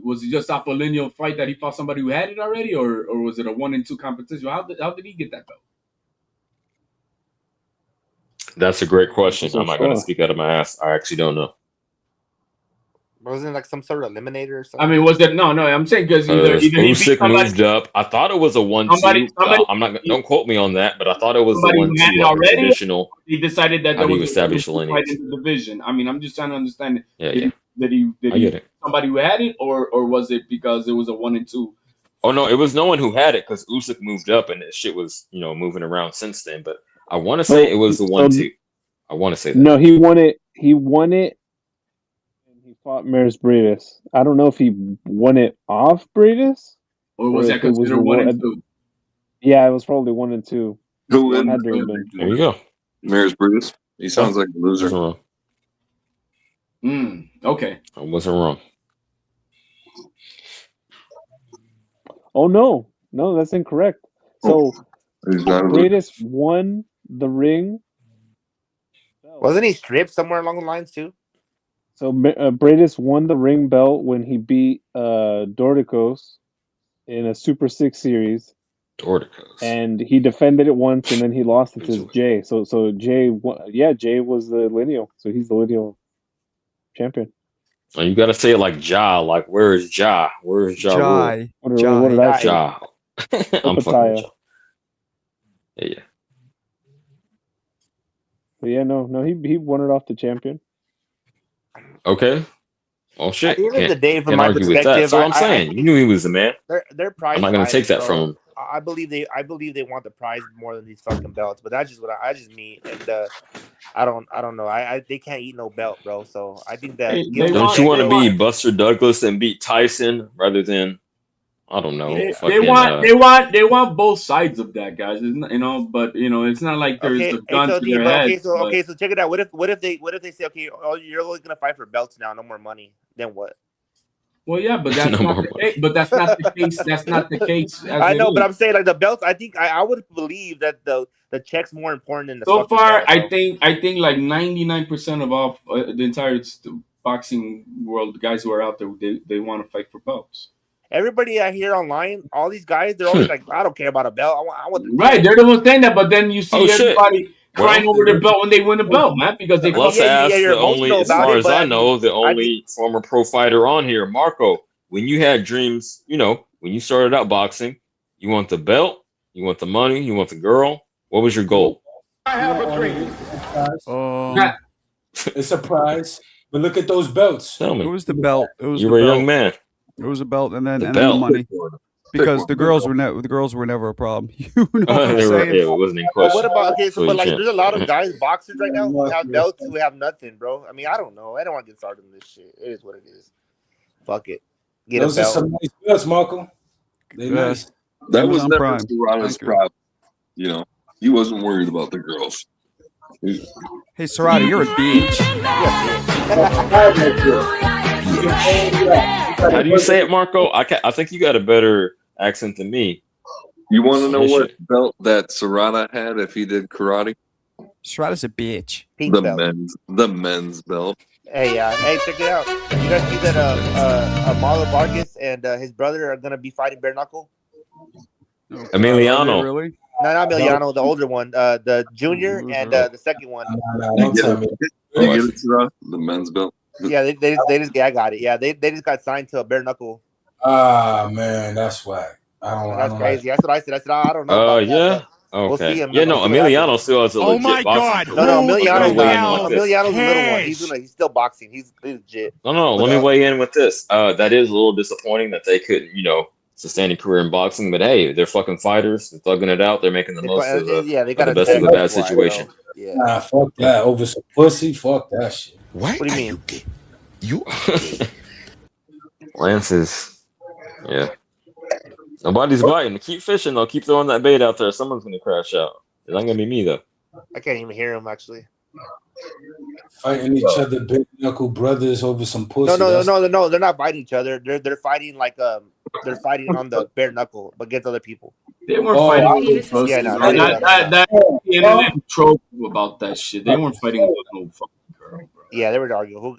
Was it just off a lineal fight that he fought somebody who had it already, or was it a 1 and 2 competition? How did he get that belt? That's a great question. So I'm not going to sure. speak out of my ass. I actually don't know. Wasn't it like some sort of eliminator or something? I mean, was it no? I'm saying because either he beat Usyk somebody, moved up. I thought it was a 1-2. somebody. I'm not. Don't quote me on that, but I thought it was the Somebody who had 1-2, it like a already. traditional. He decided that How there do you was establish a the fight lineage? in the division. I mean, I'm just trying to understand. Yeah. Did he I get it. somebody who had it, or was it because it was a 1 and 2? Oh no, it was no one who had it because Usyk moved up and that shit was moving around since then. But I want to say it was the 1-2. I want to say that. No, he won it. He won it. And he fought Maris Briedis. I don't know if he won it off Briedis or was that considered 1 and 2? Yeah, it was probably 1 and 2. Who wins? Had to have been. There you go. Maris Brutus. He sounds like a loser. Wasn't wrong. Okay. I wasn't wrong. Oh no, that's incorrect. So Briedis won the ring. Wasn't he stripped somewhere along the lines too? So Briedis won the ring belt when he beat Dorticos in a Super 6 series. Dorticos. And he defended it once, and then he lost it to Jay. So Jay, Jay was the lineal. So he's the lineal champion. And you got to say it like Ja. Like, where is Ja? Where is Ja Rule? What did I say? Ja. I'm fucking with Ja. Yeah. But yeah, no, he won it off the champion. Okay. Oh shit! At the end of the day, from Can't my argue with that. perspective, So I'm saying you knew he was the man. Their prize. I'm not going to take that bro. from him. I believe they want the prize more than these fucking belts, but that's just what I just mean. And I don't know. They can't eat no belt, bro. So I think that don't you want to be Buster Douglas and beat Tyson rather than I don't know. They want both sides of that, guys. But it's not like there's a gun to their head. Okay, so check it out. What if they say, okay, oh, you're only gonna fight for belts now, no more money? Then what? Well, yeah, but that's not the case. But that's not the case. That's not the case. I know, but I'm saying like the belts. I think I would believe that the check's more important than the. So far, belt, I think like 99% of all the entire boxing world, the guys who are out there, they want to fight for belts. Everybody I hear online, all these guys, they're always like, I don't care about a belt. I want the right. They're the ones saying that, but then you see everybody crying over their belt when they win a belt, man, because they let's ask the only, as far as I know, the only former pro fighter on here, Marco. When you had dreams, when you started out boxing, you want the belt, you want the money, you want the girl. What was your goal? I have a dream. It's a prize, but look at those belts. Tell me. It was the belt. You were a young man. It was a belt, and then the money. Because the girls were never a problem. You know what I'm saying? It wasn't in question. What about but like there's a lot of guys boxers right now who have belts who have nothing, bro. I mean, I don't know. I don't want to get started on this shit. It is what it is. Fuck it. Get those a belt. Are some nice belts, Marco. They nice. That was never Serrano's problem. He wasn't worried about the girls. Hey, Serrano, you're a bitch. How do you say it, Marco? I think you got a better accent than me. You want to know what belt that Serrano had if he did karate? Serrano's a bitch. The men's belt. Hey, check it out. You guys see that Marlon Vargas and his brother are gonna be fighting bare knuckle? Emiliano. Really? No, not Emiliano, the older one, the junior and the second one. The men's belt. Yeah, they just I got it. Yeah, they just got signed to a bare knuckle. Ah, man, that's whack. That's crazy. That's what I said. I don't know. Yeah. Okay. We'll see him. Yeah, no, Emiliano still has a legit boxing career. No, Emiliano's the little one. He's still boxing. He's legit. No. Let me weigh in with this. That is a little disappointing that they couldn't, sustaining career in boxing. But hey, they're fucking fighters. They're thugging it out. They're making the most of They got the best of a bad situation. Yeah. Nah, fuck that. Over some pussy, fuck that shit. Why what do you mean? You are gay. Lance is, yeah. Nobody's biting. Keep fishing though. Keep throwing that bait out there. Someone's gonna crash out. It's not gonna be me though. I can't even hear him actually. Fighting each other, big knuckle brothers over some pussy. No. They're not fighting each other. They're fighting like they're fighting on the bare knuckle against other people. They weren't fighting. Yeah, no, that the internet trolled about that shit. They weren't fighting with no fucking girl, bro. Yeah, they were arguing.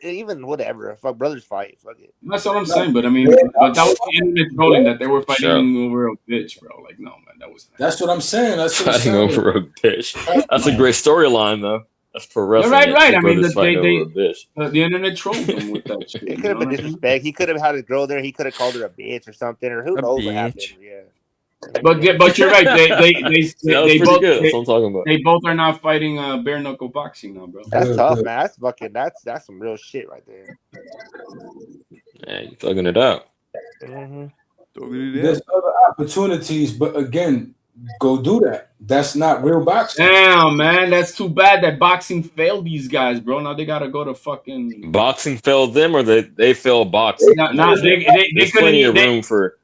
Even whatever. Fuck, brothers fight. Fuck it. That's what I'm saying. But I mean, but that was the internet trolling that they were fighting over a bitch, bro. Like, no, man, that was. That's what I'm saying. That's what fighting over a bitch. That's a great storyline, though. That's pro wrestling. Right. I mean, the internet trolled them with that shit. It could have been disrespect. He could have had a girl there. He could have called her a bitch or something, or who knows what happened. Yeah. But you're right. They both good. That's what I'm talking about. They both are not fighting bare knuckle boxing now, bro. That's tough, man. That's some real shit right there. Yeah, you thugging it out. There's other opportunities, but again, go do that. That's not real boxing. Damn, man, that's too bad that boxing failed these guys, bro. Now they gotta go to fucking boxing failed them, or they failed boxing. There's plenty of room for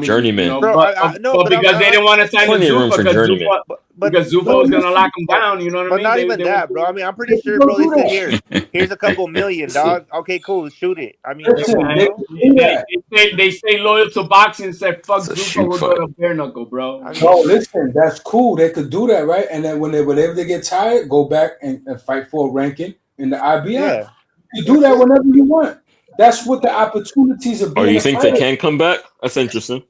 journeyman. But because they didn't want to sign Zuffa because Zuffa was gonna lock them down. You know what I mean? But not even that, bro. I mean, I'm pretty sure, bro. They said here's a couple million, dog. Okay, cool, shoot it. I mean, they stay loyal to boxing and said fuck Zuffa, we'll go to bare knuckle, bro. No, listen, that's cool. They could do that, right? And then whenever they get tired, go back and fight for a ranking in the IBF. Yeah. You do that whenever you want. That's what the opportunities are. Oh, you think they can come back? That's interesting.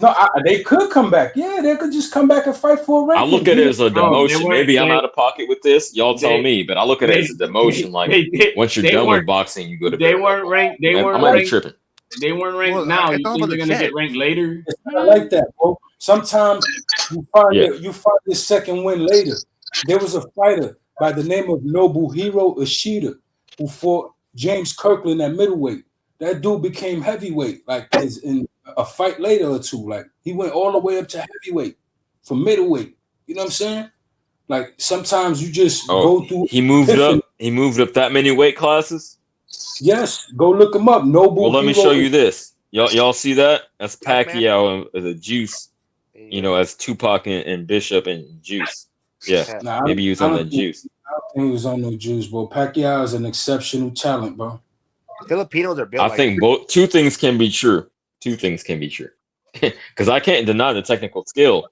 No, they could come back. Yeah, they could just come back and fight for a ranking. I look at it as a demotion. Maybe I'm out of pocket with this. Y'all tell me, but I look at it as a demotion. Like once you're done with boxing, you go to. They weren't ranked. They weren't ranked. Tripping. They weren't ranked now. You think they're gonna get ranked later? It's not like that, bro. Sometimes you find this second win later. There was a fighter by the name of Nobuhiro Ishida who fought James Kirkland at middleweight. That dude became heavyweight, like in a fight later or two. Like he went all the way up to heavyweight from middleweight. You know what I'm saying? Like sometimes you just go through. He moved up. He moved up that many weight classes. Yes, go look him up. Nobuhiro. Well, let me show you this. Y'all see that? That's Pacquiao as a Juice. You know, as Tupac and Bishop and Juice. Yeah, maybe he was on the Juice. I don't think he was on no Juice, bro. Pacquiao is an exceptional talent, bro. Filipinos are built. I think two things can be true. Two things can be true. Because I can't deny the technical skill,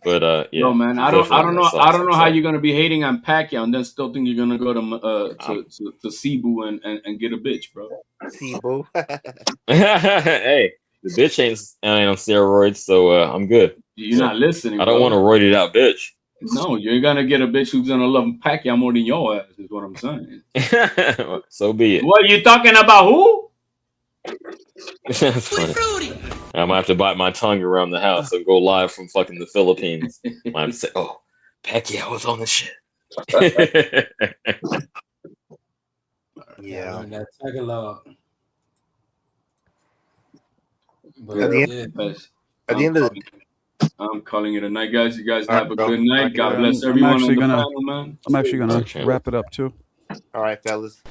but yeah. No, man, I don't know how you're gonna be hating on Pacquiao and then still think you're gonna go to Cebu and get a bitch, bro. Cebu. Hey, the bitch ain't on steroids, so I'm good. You're not listening. I don't want a roided out bitch. No, you're gonna get a bitch who's gonna love Pacquiao more than your ass. Is what I'm saying. So be it. What you talking about? Who? That's funny. I'm gonna have to bite my tongue around the house and go live from fucking the Philippines. I have to say, "Oh, Pacquiao was on the shit." Yeah. That Tagalog. At the end of the I'm calling it a night, guys. You guys have a good night. God bless everyone on the panel, man. I'm actually gonna wrap it up too. All right, fellas.